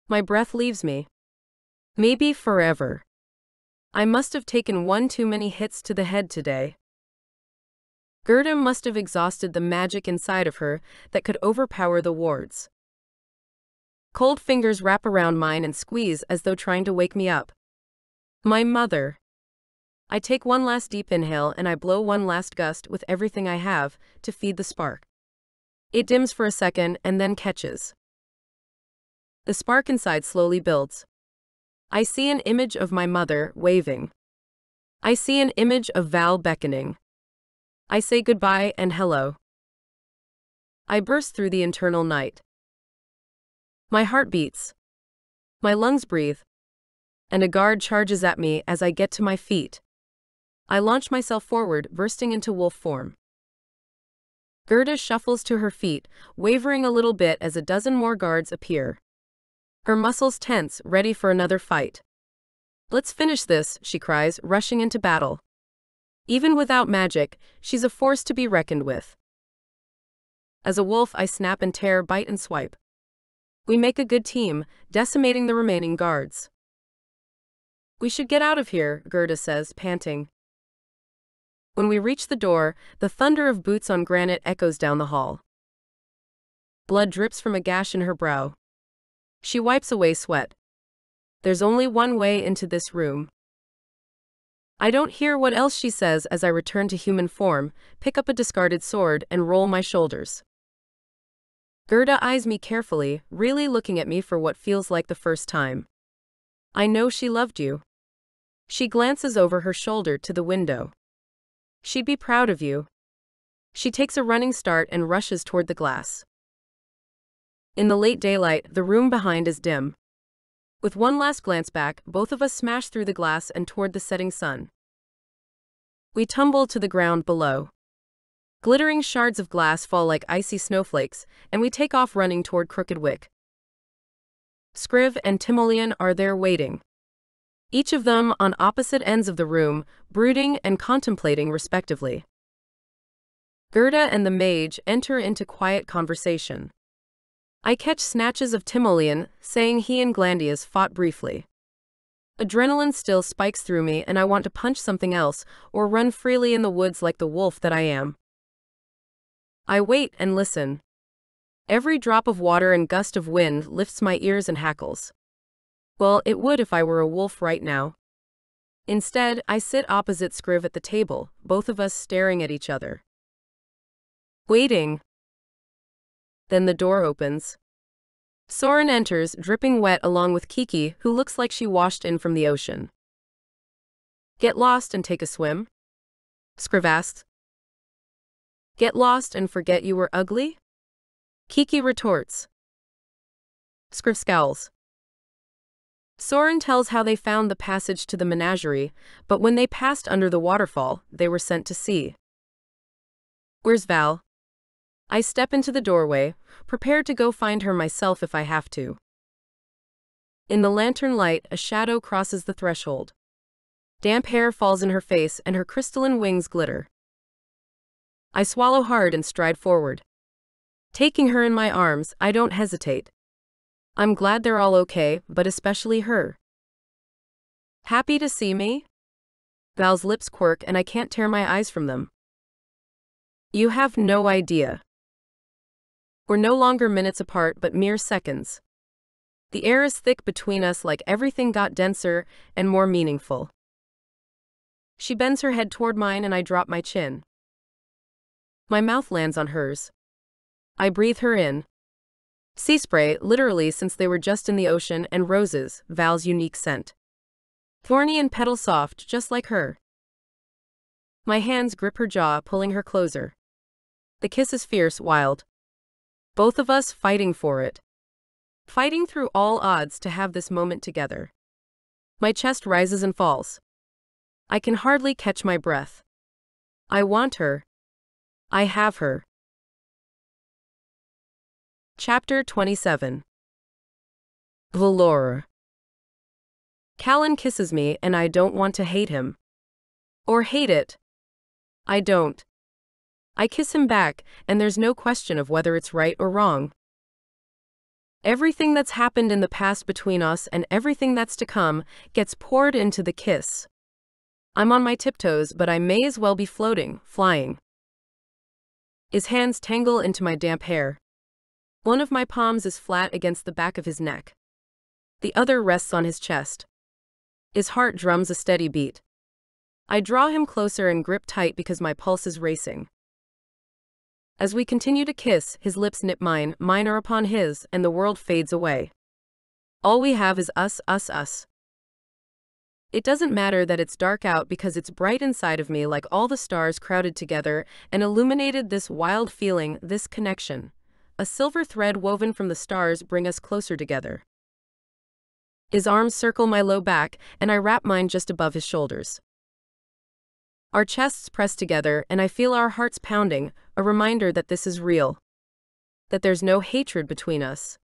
My breath leaves me. Maybe forever. I must have taken one too many hits to the head today. Gerda must have exhausted the magic inside of her that could overpower the wards. Cold fingers wrap around mine and squeeze as though trying to wake me up. My mother. I take one last deep inhale and I blow one last gust with everything I have to feed the spark. It dims for a second and then catches. The spark inside slowly builds. I see an image of my mother waving. I see an image of Val beckoning. I say goodbye and hello. I burst through the internal night. My heart beats. My lungs breathe. And a guard charges at me as I get to my feet. I launch myself forward, bursting into wolf form. Gerda shuffles to her feet, wavering a little bit as a dozen more guards appear. Her muscles tense, ready for another fight. Let's finish this, she cries, rushing into battle. Even without magic, she's a force to be reckoned with. As a wolf, I snap and tear, bite and swipe. We make a good team, decimating the remaining guards. We should get out of here, Gerda says, panting. When we reach the door, the thunder of boots on granite echoes down the hall. Blood drips from a gash in her brow. She wipes away sweat. There's only one way into this room. I don't hear what else she says as I return to human form, pick up a discarded sword, and roll my shoulders. Gerda eyes me carefully, really looking at me for what feels like the first time. I know she loved you. She glances over her shoulder to the window. She'd be proud of you. She takes a running start and rushes toward the glass. In the late daylight, the room behind is dim. With one last glance back, both of us smash through the glass and toward the setting sun. We tumble to the ground below. Glittering shards of glass fall like icy snowflakes, and we take off running toward Crooked Wick. Scriv and Timoleon are there waiting. Each of them on opposite ends of the room, brooding and contemplating respectively. Gerda and the mage enter into quiet conversation. I catch snatches of Timoleon saying he and Glandius fought briefly. Adrenaline still spikes through me and I want to punch something else or run freely in the woods like the wolf that I am. I wait and listen. Every drop of water and gust of wind lifts my ears and hackles. Well, it would if I were a wolf right now. Instead, I sit opposite Scriv at the table, both of us staring at each other. Waiting. Then the door opens. Soren enters, dripping wet along with Kiki, who looks like she washed in from the ocean. Get lost and take a swim? Scriv asks. Get lost and forget you were ugly? Kiki retorts. Scriv scowls. Soren tells how they found the passage to the menagerie, but when they passed under the waterfall, they were sent to sea. Where's Val? I step into the doorway, prepared to go find her myself if I have to. In the lantern light, a shadow crosses the threshold. Damp hair falls in her face and her crystalline wings glitter. I swallow hard and stride forward. Taking her in my arms, I don't hesitate. I'm glad they're all okay, but especially her. Happy to see me? Val's lips quirk and I can't tear my eyes from them. You have no idea. We're no longer minutes apart but mere seconds. The air is thick between us like everything got denser and more meaningful. She bends her head toward mine and I drop my chin. My mouth lands on hers. I breathe her in. Sea spray, literally since they were just in the ocean, and roses, Val's unique scent. Thorny and petal soft, just like her. My hands grip her jaw, pulling her closer. The kiss is fierce, wild. Both of us fighting for it. Fighting through all odds to have this moment together. My chest rises and falls. I can hardly catch my breath. I want her. I have her. Chapter 27. Velour. Callen kisses me and I don't want to hate him. Or hate it. I don't. I kiss him back, and there's no question of whether it's right or wrong. Everything that's happened in the past between us and everything that's to come gets poured into the kiss. I'm on my tiptoes, but I may as well be floating, flying. His hands tangle into my damp hair. One of my palms is flat against the back of his neck. The other rests on his chest. His heart drums a steady beat. I draw him closer and grip tight because my pulse is racing. As we continue to kiss, his lips nip mine, mine are upon his, and the world fades away. All we have is us, us, us. It doesn't matter that it's dark out because it's bright inside of me, like all the stars crowded together and illuminated this wild feeling, this connection. A silver thread woven from the stars bring us closer together. His arms circle my low back, and I wrap mine just above his shoulders. Our chests press together, and I feel our hearts pounding, a reminder that this is real. That there's no hatred between us.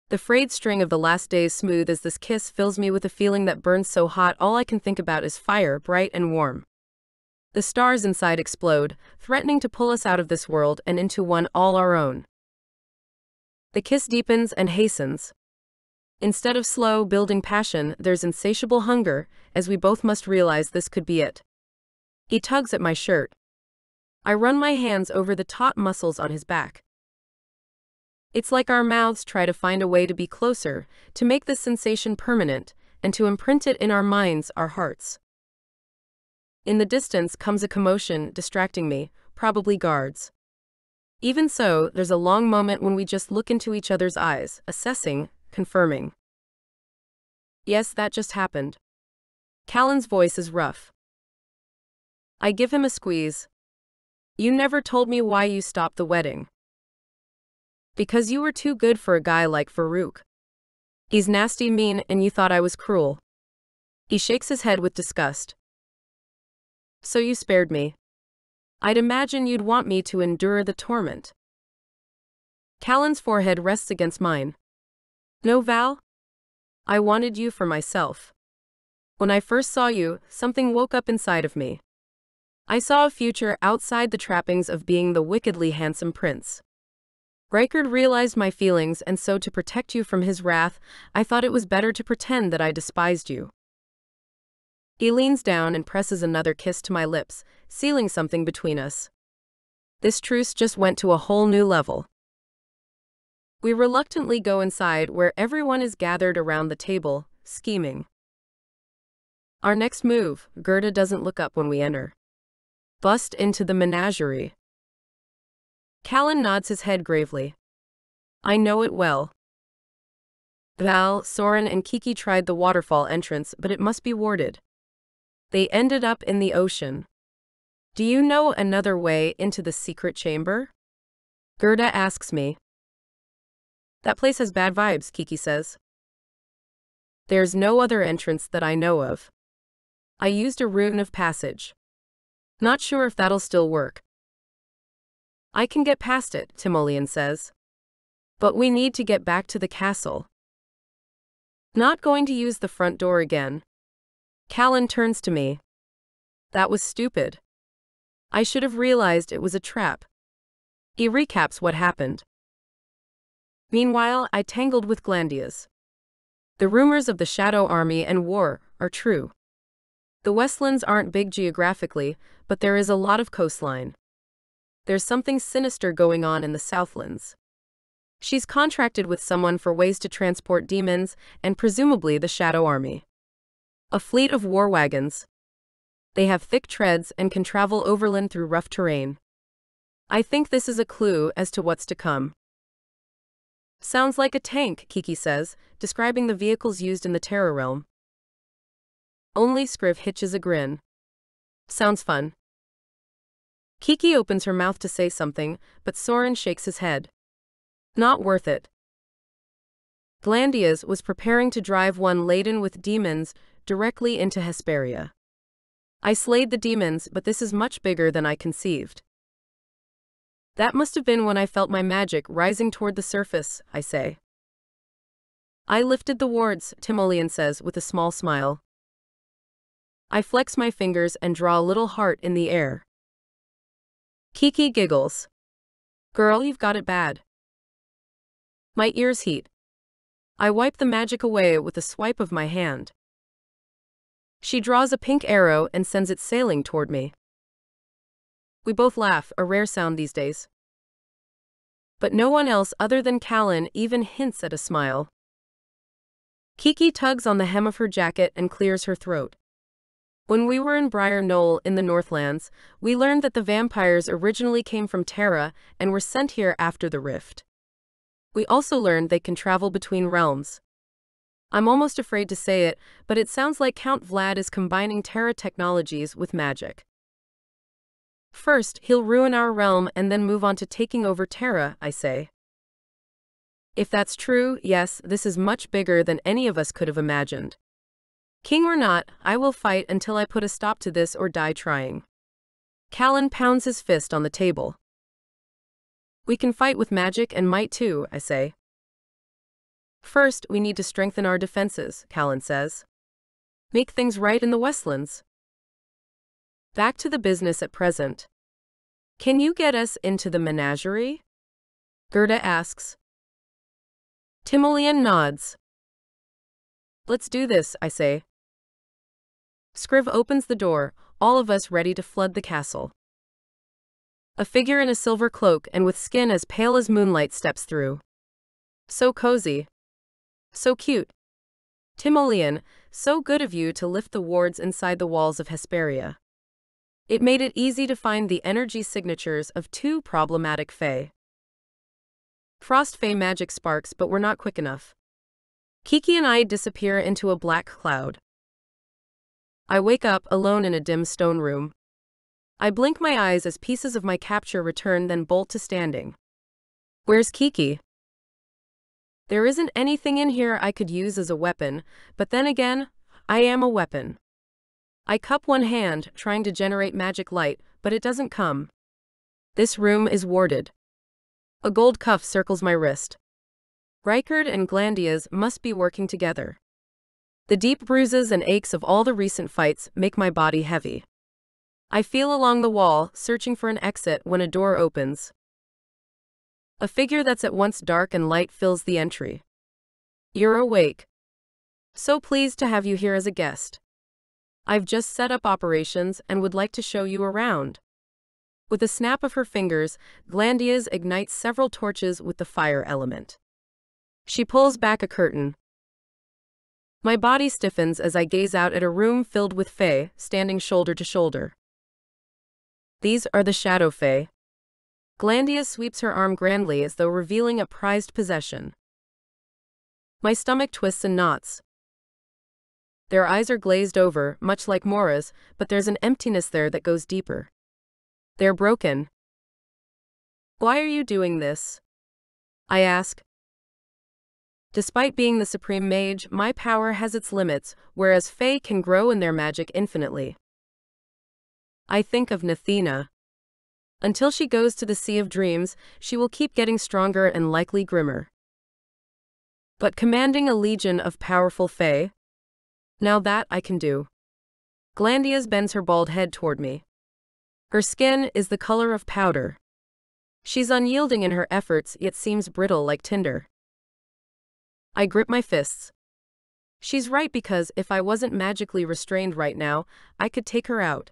The frayed string of the last days smooth as this kiss fills me with a feeling that burns so hot all I can think about is fire, bright and warm. The stars inside explode, threatening to pull us out of this world and into one all our own. The kiss deepens and hastens. Instead of slow, building passion, there's insatiable hunger, as we both must realize this could be it. He tugs at my shirt. I run my hands over the taut muscles on his back. It's like our mouths try to find a way to be closer, to make this sensation permanent, and to imprint it in our minds, our hearts. In the distance comes a commotion, distracting me, probably guards. Even so, there's a long moment when we just look into each other's eyes, assessing, confirming. Yes, that just happened. Callen's voice is rough. I give him a squeeze. You never told me why you stopped the wedding. Because you were too good for a guy like Farouk. He's nasty, mean, and you thought I was cruel. He shakes his head with disgust. So you spared me. I'd imagine you'd want me to endure the torment. Callen's forehead rests against mine. No, Val? I wanted you for myself. When I first saw you, something woke up inside of me. I saw a future outside the trappings of being the wickedly handsome prince. Reichard realized my feelings, and so to protect you from his wrath, I thought it was better to pretend that I despised you. He leans down and presses another kiss to my lips, sealing something between us. This truce just went to a whole new level. We reluctantly go inside where everyone is gathered around the table, scheming. Our next move, Gerda doesn't look up when we enter. Bust into the menagerie. Callen nods his head gravely. I know it well. Val, Soren and Kiki tried the waterfall entrance, but it must be warded. They ended up in the ocean. Do you know another way into the secret chamber? Gerda asks me. That place has bad vibes, Kiki says. There's no other entrance that I know of. I used a rune of passage. Not sure if that'll still work. I can get past it, Timoleon says. But we need to get back to the castle. Not going to use the front door again. Callen turns to me. That was stupid. I should have realized it was a trap. He recaps what happened. Meanwhile, I tangled with Glandias. The rumors of the Shadow Army and war are true. The Westlands aren't big geographically, but there is a lot of coastline. There's something sinister going on in the Southlands. She's contracted with someone for ways to transport demons, and presumably the Shadow Army. A fleet of war wagons. They have thick treads and can travel overland through rough terrain. I think this is a clue as to what's to come. Sounds like a tank, Kiki says, describing the vehicles used in the Terror Realm. Only Scriv hitches a grin. Sounds fun. Kiki opens her mouth to say something, but Soren shakes his head. Not worth it. Glandias was preparing to drive one laden with demons directly into Hesperia. I slayed the demons, but this is much bigger than I conceived. That must have been when I felt my magic rising toward the surface, I say. I lifted the wards, Timoleon says with a small smile. I flex my fingers and draw a little heart in the air. Kiki giggles. Girl, you've got it bad. My ears heat. I wipe the magic away with a swipe of my hand. She draws a pink arrow and sends it sailing toward me. We both laugh, a rare sound these days. But no one else other than Callen even hints at a smile. Kiki tugs on the hem of her jacket and clears her throat. When we were in Briar Knoll in the Northlands, we learned that the vampires originally came from Terra and were sent here after the rift. We also learned they can travel between realms. I'm almost afraid to say it, but it sounds like Count Vlad is combining Terra technologies with magic. First, he'll ruin our realm and then move on to taking over Terra, I say. If that's true, yes, this is much bigger than any of us could have imagined. King or not, I will fight until I put a stop to this or die trying. Callen pounds his fist on the table. We can fight with magic and might too, I say. First, we need to strengthen our defenses, Callen says. Make things right in the Westlands. Back to the business at present. Can you get us into the menagerie? Gerda asks. Timoleon nods. Let's do this, I say. Scriv opens the door, all of us ready to flood the castle. A figure in a silver cloak and with skin as pale as moonlight steps through. So cozy. So cute. Timoleon, so good of you to lift the wards inside the walls of Hesperia. It made it easy to find the energy signatures of two problematic fae. Frost fae magic sparks, but we're not quick enough. Kiki and I disappear into a black cloud. I wake up alone in a dim stone room. I blink my eyes as pieces of my capture return, then bolt to standing. Where's Kiki? There isn't anything in here I could use as a weapon, but then again, I am a weapon. I cup one hand, trying to generate magic light, but it doesn't come. This room is warded. A gold cuff circles my wrist. Rightful and Glandias must be working together. The deep bruises and aches of all the recent fights make my body heavy. I feel along the wall, searching for an exit when a door opens. A figure that's at once dark and light fills the entry. You're awake. So pleased to have you here as a guest. I've just set up operations and would like to show you around. With a snap of her fingers, Glandias ignites several torches with the fire element. She pulls back a curtain. My body stiffens as I gaze out at a room filled with fae, standing shoulder to shoulder. These are the shadow fae. Glandias sweeps her arm grandly as though revealing a prized possession. My stomach twists and knots. Their eyes are glazed over, much like Mora's, but there's an emptiness there that goes deeper. They're broken. Why are you doing this? I ask. Despite being the supreme mage, my power has its limits, whereas fae can grow in their magic infinitely. I think of Nathina. Until she goes to the Sea of Dreams, she will keep getting stronger and likely grimmer. But commanding a legion of powerful fae? Now that I can do. Glandias bends her bald head toward me. Her skin is the color of powder. She's unyielding in her efforts, yet seems brittle like tinder. I grip my fists. She's right, because if I wasn't magically restrained right now, I could take her out.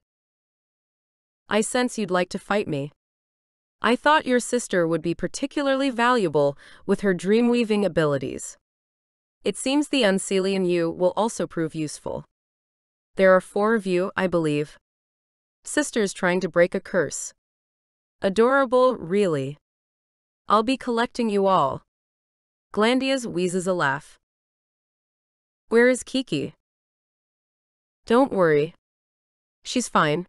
I sense you'd like to fight me. I thought your sister would be particularly valuable with her dream-weaving abilities. It seems the Unseelie in you will also prove useful. There are 4 of you, I believe. Sisters trying to break a curse. Adorable, really. I'll be collecting you all. Glandias wheezes a laugh. Where is Kiki? Don't worry. She's fine.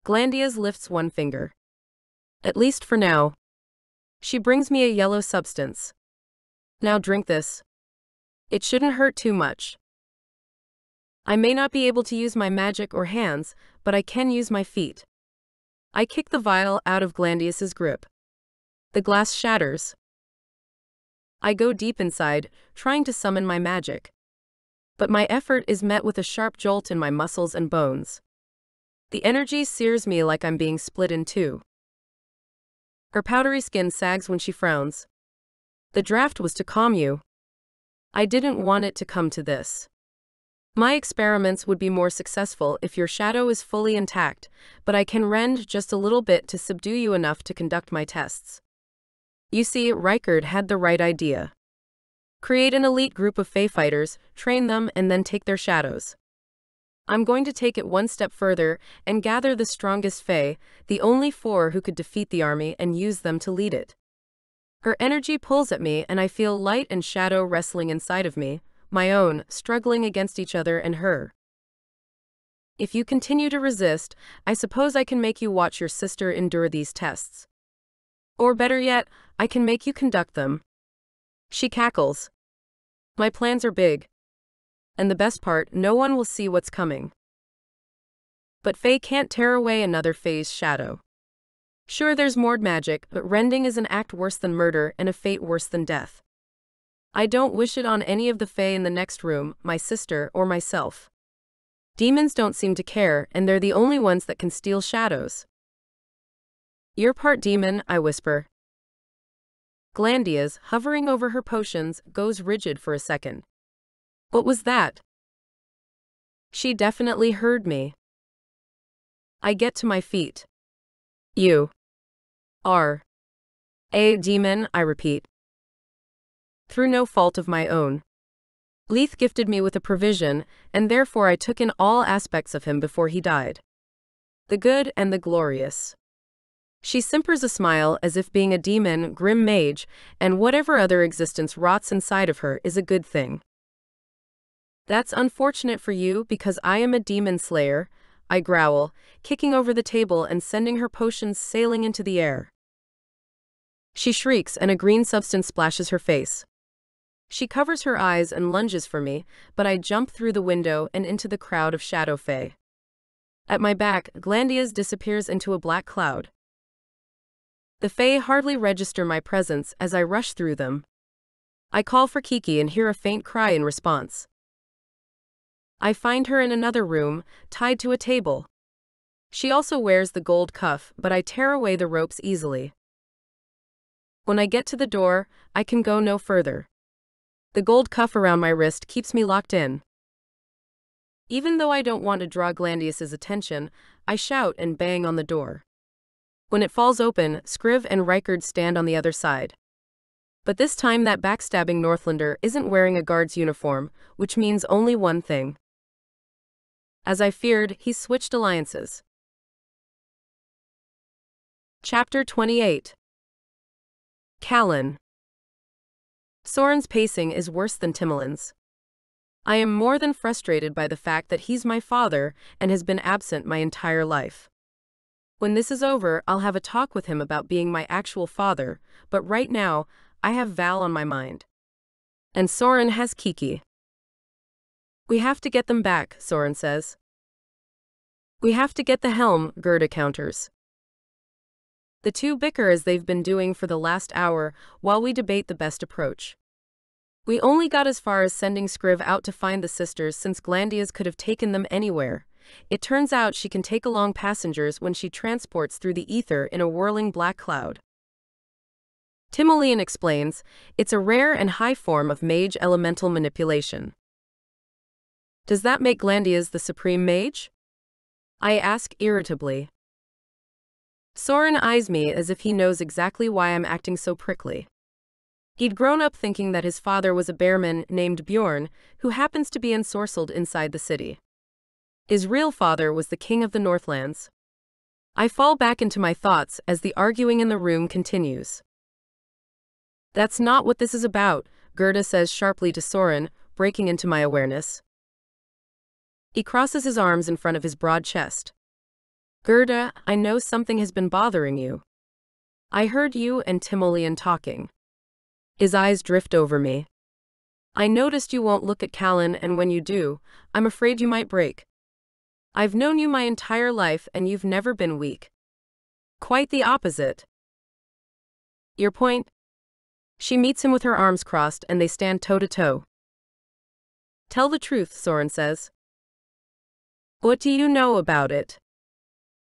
Glandias lifts one finger. At least for now. She brings me a yellow substance. Now drink this. It shouldn't hurt too much. I may not be able to use my magic or hands, but I can use my feet. I kick the vial out of Glandias's grip. The glass shatters. I go deep inside, trying to summon my magic. But my effort is met with a sharp jolt in my muscles and bones. The energy sears me like I'm being split in two. Her powdery skin sags when she frowns. The draft was to calm you. I didn't want it to come to this. My experiments would be more successful if your shadow is fully intact, but I can rend just a little bit to subdue you enough to conduct my tests. You see, Reichard had the right idea. Create an elite group of Fae fighters, train them, and then take their shadows. I'm going to take it one step further and gather the strongest Fae, the only 4 who could defeat the army, and use them to lead it. Her energy pulls at me and I feel light and shadow wrestling inside of me, my own, struggling against each other and her. If you continue to resist, I suppose I can make you watch your sister endure these tests. Or better yet, I can make you conduct them. She cackles. My plans are big. And the best part, no one will see what's coming. But Fae can't tear away another Fae's shadow. Sure, there's more magic, but rending is an act worse than murder and a fate worse than death. I don't wish it on any of the Fae in the next room, my sister, or myself. Demons don't seem to care, and they're the only ones that can steal shadows. You're part demon, I whisper. Glandias, hovering over her potions, goes rigid for a second. What was that? She definitely heard me. I get to my feet. You are a demon, I repeat. Through no fault of my own. Leith gifted me with a provision, and therefore I took in all aspects of him before he died. The good and the glorious. She simpers a smile as if being a demon, grim mage, and whatever other existence rots inside of her is a good thing. That's unfortunate for you because I am a demon slayer, I growl, kicking over the table and sending her potions sailing into the air. She shrieks and a green substance splashes her face. She covers her eyes and lunges for me, but I jump through the window and into the crowd of shadow Fae. At my back, Glandias disappears into a black cloud. The Fae hardly register my presence as I rush through them. I call for Kiki and hear a faint cry in response. I find her in another room, tied to a table. She also wears the gold cuff, but I tear away the ropes easily. When I get to the door, I can go no further. The gold cuff around my wrist keeps me locked in. Even though I don't want to draw Glandias's attention, I shout and bang on the door. When it falls open, Scriv and Reichard stand on the other side. But this time that backstabbing Northlander isn't wearing a guard's uniform, which means only one thing. As I feared, he's switched alliances. Chapter 28. Callen. Soren's pacing is worse than Timolin's. I am more than frustrated by the fact that he's my father and has been absent my entire life. When this is over, I'll have a talk with him about being my actual father, but right now, I have Val on my mind. And Soren has Kiki. We have to get them back, Soren says. We have to get the helm, Gerda counters. The two bicker as they've been doing for the last hour while we debate the best approach. We only got as far as sending Scriv out to find the sisters since Glandias could have taken them anywhere. It turns out she can take along passengers when she transports through the ether in a whirling black cloud. Timoleon explains, it's a rare and high form of mage elemental manipulation. Does that make Glandias the supreme mage? I ask irritably. Soren eyes me as if he knows exactly why I'm acting so prickly. He'd grown up thinking that his father was a bearman named Bjorn, who happens to be ensorcelled inside the city. His real father was the king of the Northlands. I fall back into my thoughts as the arguing in the room continues. That's not what this is about, Gerda says sharply to Soren, breaking into my awareness. He crosses his arms in front of his broad chest. Gerda, I know something has been bothering you. I heard you and Timoleon talking. His eyes drift over me. I noticed you won't look at Callen, and when you do, I'm afraid you might break. I've known you my entire life and you've never been weak. Quite the opposite. Your point? She meets him with her arms crossed and they stand toe to toe. Tell the truth, Soren says. What do you know about it?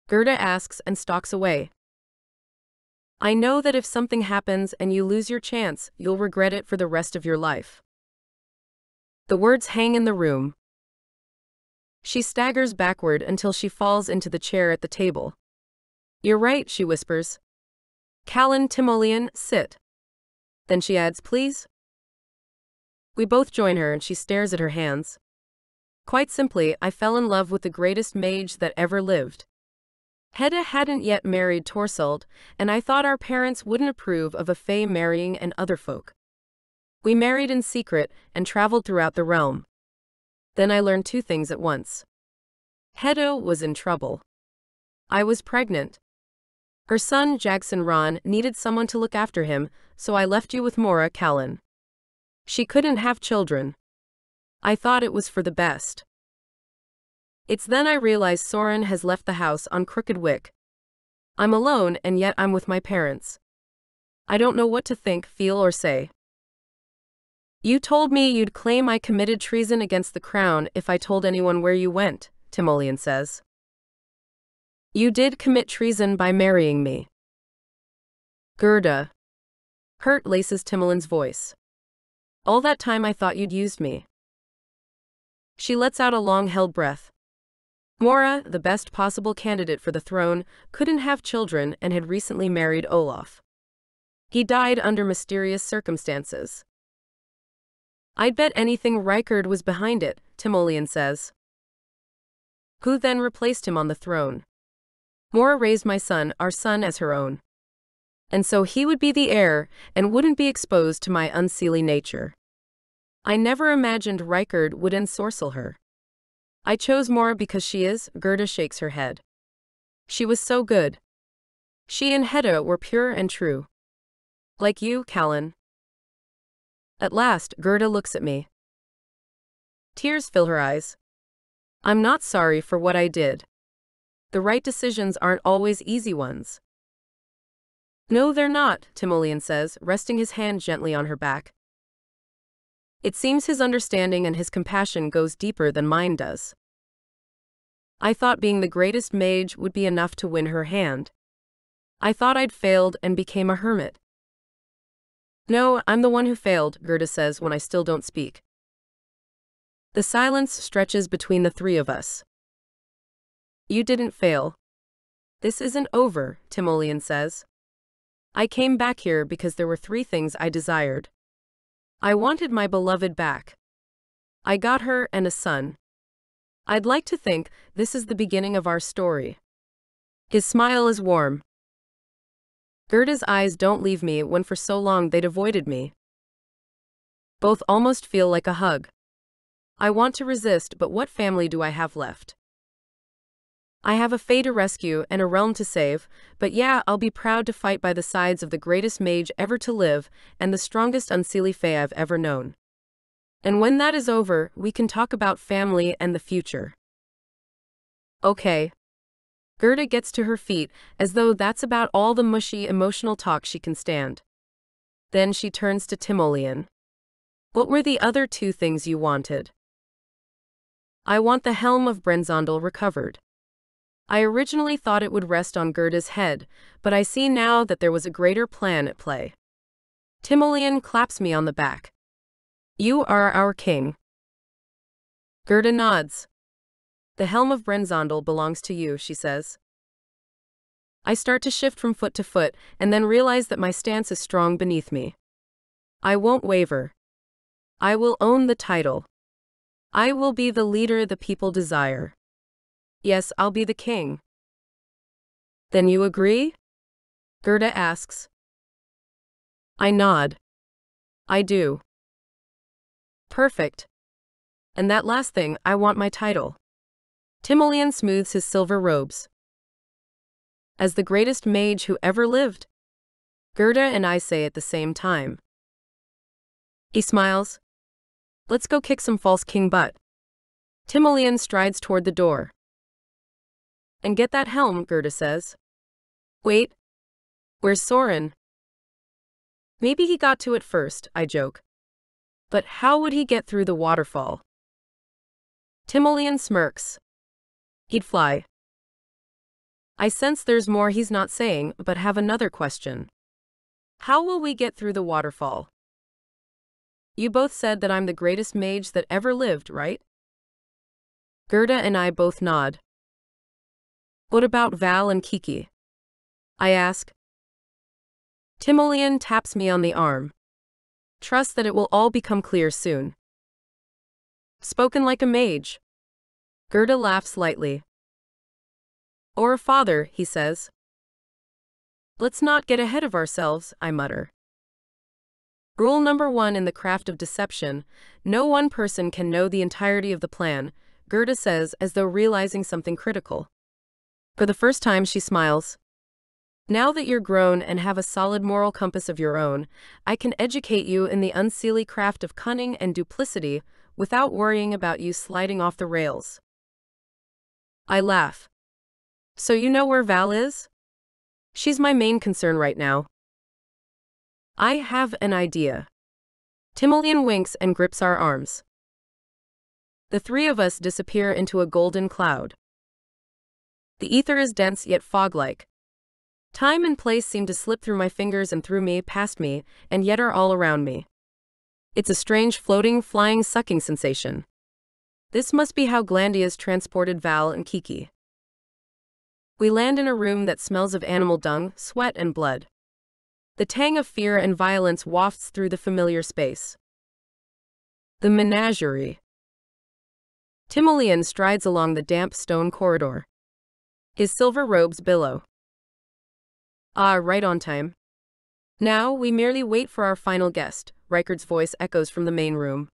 Gerda asks and stalks away. I know that if something happens and you lose your chance, you'll regret it for the rest of your life. The words hang in the room. She staggers backward until she falls into the chair at the table. You're right, she whispers. Callen, Timoleon, sit. Then she adds, please. We both join her and she stares at her hands. Quite simply, I fell in love with the greatest mage that ever lived. Hedda hadn't yet married Torsold, and I thought our parents wouldn't approve of a fae marrying and other folk. We married in secret and traveled throughout the realm. Then I learned two things at once. Hedda was in trouble. I was pregnant. Her son, Jackson Ron, needed someone to look after him, so I left you with Mora Callen. She couldn't have children. I thought it was for the best. It's then I realize Soren has left the house on Crooked Wick. I'm alone and yet I'm with my parents. I don't know what to think, feel or say. You told me you'd claim I committed treason against the crown if I told anyone where you went, Timoleon says. You did commit treason by marrying me. Gerda. Hurt laces Timoleon's voice. All that time I thought you'd used me. She lets out a long-held breath. Mora, the best possible candidate for the throne, couldn't have children and had recently married Olaf. He died under mysterious circumstances. I'd bet anything Richard was behind it, Timoleon says. Who then replaced him on the throne? Mora raised my son, our son, as her own. And so he would be the heir and wouldn't be exposed to my unseelie nature. I never imagined Richard would ensorcel her. I chose Mora because she is, Gerda shakes her head. She was so good. She and Hedda were pure and true. Like you, Callen. At last, Gerda looks at me. Tears fill her eyes. I'm not sorry for what I did. The right decisions aren't always easy ones. No, they're not, Timoleon says, resting his hand gently on her back. It seems his understanding and his compassion goes deeper than mine does. I thought being the greatest mage would be enough to win her hand. I thought I'd failed and became a hermit. No, I'm the one who failed, Gerda says when I still don't speak. The silence stretches between the three of us. You didn't fail. This isn't over, Timoleon says. I came back here because there were three things I desired. I wanted my beloved back. I got her and a son. I'd like to think this is the beginning of our story. His smile is warm. Gerda's eyes don't leave me when for so long they'd avoided me. Both almost feel like a hug. I want to resist, but what family do I have left? I have a fae to rescue and a realm to save, but yeah, I'll be proud to fight by the sides of the greatest mage ever to live and the strongest unseelie fae I've ever known. And when that is over, we can talk about family and the future. Okay. Gerda gets to her feet, as though that's about all the mushy, emotional talk she can stand. Then she turns to Timoleon. What were the other two things you wanted? I want the helm of Brenzondel recovered. I originally thought it would rest on Gerda's head, but I see now that there was a greater plan at play. Timoleon claps me on the back. You are our king. Gerda nods. The helm of Brenzondel belongs to you, she says. I start to shift from foot to foot, and then realize that my stance is strong beneath me. I won't waver. I will own the title. I will be the leader the people desire. Yes, I'll be the king. Then you agree? Gerda asks. I nod. I do. Perfect. And that last thing, I want my title. Timoleon smooths his silver robes. As the greatest mage who ever lived, Gerda and I say at the same time. He smiles. Let's go kick some false king butt. Timoleon strides toward the door. And get that helm, Gerda says. Wait. Where's Soren? Maybe he got to it first, I joke. But how would he get through the waterfall? Timoleon smirks. He'd fly. I sense there's more he's not saying, but have another question. How will we get through the waterfall? You both said that I'm the greatest mage that ever lived, right? Gerda and I both nod. What about Val and Kiki? I ask. Timoleon taps me on the arm. Trust that it will all become clear soon. Spoken like a mage. Gerda laughs lightly. Or a father, he says. Let's not get ahead of ourselves, I mutter. Rule number 1 in the craft of deception: no one person can know the entirety of the plan, Gerda says as though realizing something critical. For the first time she smiles. Now that you're grown and have a solid moral compass of your own, I can educate you in the unseelie craft of cunning and duplicity without worrying about you sliding off the rails. I laugh. So you know where Val is? She's my main concern right now. I have an idea. Timoleon winks and grips our arms. The three of us disappear into a golden cloud. The ether is dense yet fog-like. Time and place seem to slip through my fingers and through me, past me, and yet are all around me. It's a strange floating, flying, sucking sensation. This must be how Glandias transported Val and Kiki. We land in a room that smells of animal dung, sweat, and blood. The tang of fear and violence wafts through the familiar space. The menagerie. Timoleon strides along the damp stone corridor. His silver robes billow. Ah, right on time. Now we merely wait for our final guest, Reichard's voice echoes from the main room.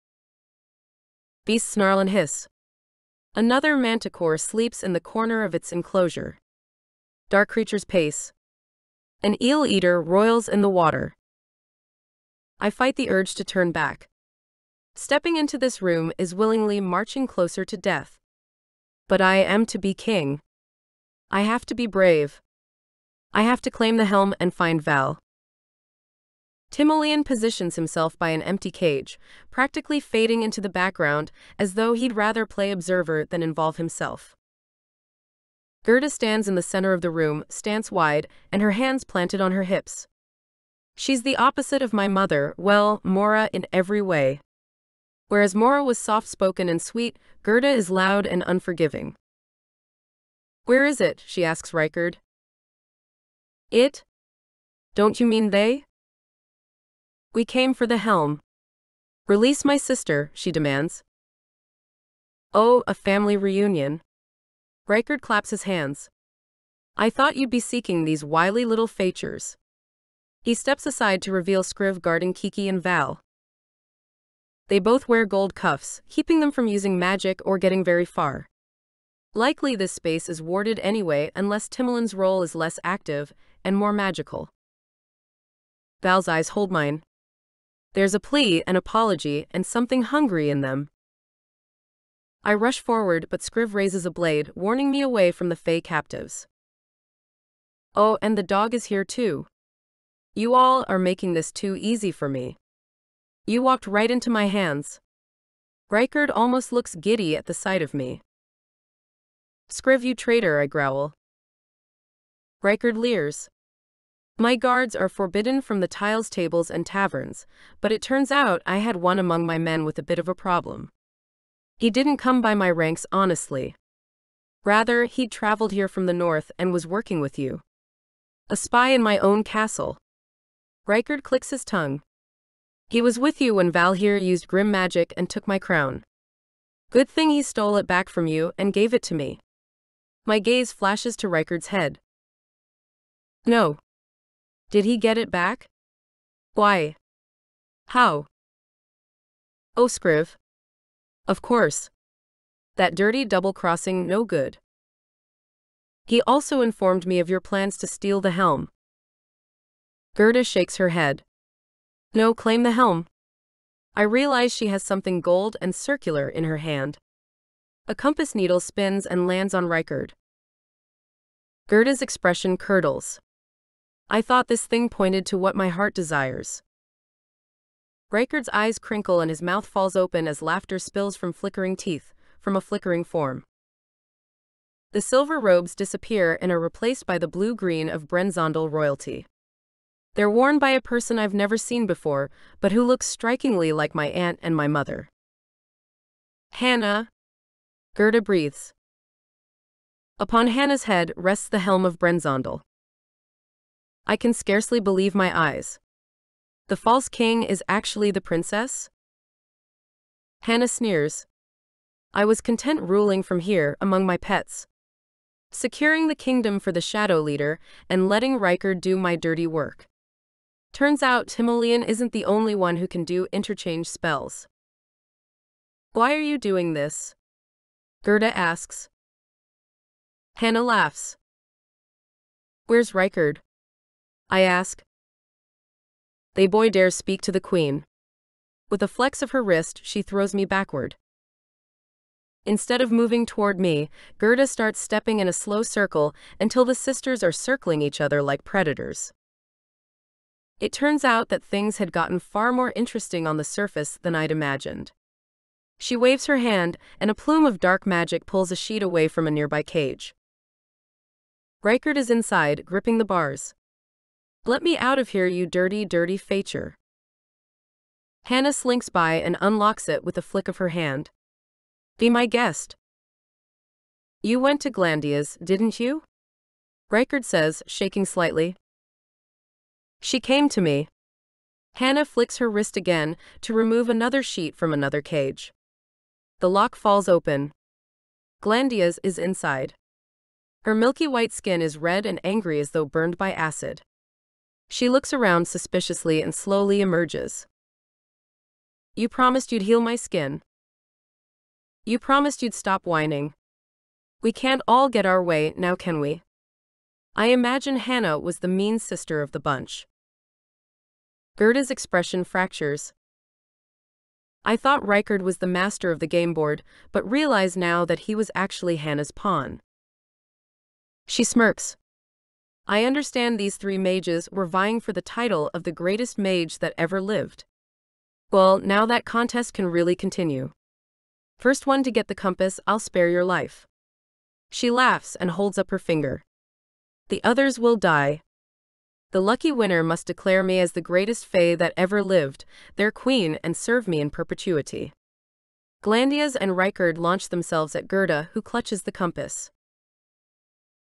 Beasts snarl and hiss. Another manticore sleeps in the corner of its enclosure. Dark creatures pace. An eel-eater roils in the water. I fight the urge to turn back. Stepping into this room is willingly marching closer to death. But I am to be king. I have to be brave. I have to claim the helm and find Val. Timoleon positions himself by an empty cage, practically fading into the background as though he'd rather play observer than involve himself. Gerda stands in the center of the room, stance wide, and her hands planted on her hips. She's the opposite of my mother, well, Mora in every way. Whereas Mora was soft-spoken and sweet, Gerda is loud and unforgiving. Where is it? She asks Reichard. It? Don't you mean they? We came for the helm. Release my sister, she demands. Oh, a family reunion. Reichard claps his hands. I thought you'd be seeking these wily little features. He steps aside to reveal Scriv guarding Kiki and Val. They both wear gold cuffs, keeping them from using magic or getting very far. Likely this space is warded anyway unless Timoleon's role is less active and more magical. Val's eyes hold mine. There's a plea, an apology, and something hungry in them. I rush forward, but Scriv raises a blade, warning me away from the Fey captives. Oh, and the dog is here too. You all are making this too easy for me. You walked right into my hands. Reichard almost looks giddy at the sight of me. Scriv, you traitor, I growl. Reichard leers. My guards are forbidden from the tiles tables and taverns, but it turns out I had one among my men with a bit of a problem. He didn't come by my ranks honestly. Rather, he'd traveled here from the north and was working with you. A spy in my own castle. Reichard clicks his tongue. He was with you when Val here used grim magic and took my crown. Good thing he stole it back from you and gave it to me. My gaze flashes to Reichard's head. No. Did he get it back? Why? How? Oh, Scriv. Of course. That dirty double-crossing no good. He also informed me of your plans to steal the helm. Gerda shakes her head. No, claim the helm. I realize she has something gold and circular in her hand. A compass needle spins and lands on Reichard. Gerda's expression curdles. I thought this thing pointed to what my heart desires. Reichard's eyes crinkle and his mouth falls open as laughter spills from flickering teeth, from a flickering form. The silver robes disappear and are replaced by the blue-green of Brenzondel royalty. They're worn by a person I've never seen before, but who looks strikingly like my aunt and my mother. Hannah. Gerda breathes. Upon Hannah's head rests the helm of Brenzondel. I can scarcely believe my eyes. The false king is actually the princess? Hannah sneers. I was content ruling from here among my pets, securing the kingdom for the shadow leader and letting Reichard do my dirty work. Turns out Timoleon isn't the only one who can do interchange spells. Why are you doing this? Gerda asks. Hannah laughs. Where's Reichard? I ask. They boy dares speak to the queen. With a flex of her wrist, she throws me backward. Instead of moving toward me, Gerda starts stepping in a slow circle until the sisters are circling each other like predators. It turns out that things had gotten far more interesting on the surface than I'd imagined. She waves her hand, and a plume of dark magic pulls a sheet away from a nearby cage. Reichard is inside, gripping the bars. Let me out of here, you dirty, dirty facher. Hannah slinks by and unlocks it with a flick of her hand. Be my guest. You went to Glandia's, didn't you? Reichard says, shaking slightly. She came to me. Hannah flicks her wrist again to remove another sheet from another cage. The lock falls open. Glandia's is inside. Her milky white skin is red and angry as though burned by acid. She looks around suspiciously and slowly emerges. You promised you'd heal my skin. You promised you'd stop whining. We can't all get our way, now can we? I imagine Hannah was the mean sister of the bunch. Gerda's expression fractures. I thought Reichard was the master of the game board, but realize now that he was actually Hannah's pawn. She smirks. I understand these three mages were vying for the title of the greatest mage that ever lived. Well, now that contest can really continue. First one to get the compass, I'll spare your life. She laughs and holds up her finger. The others will die. The lucky winner must declare me as the greatest fae that ever lived, their queen, and serve me in perpetuity. Glandias and Reichard launch themselves at Gerda, who clutches the compass.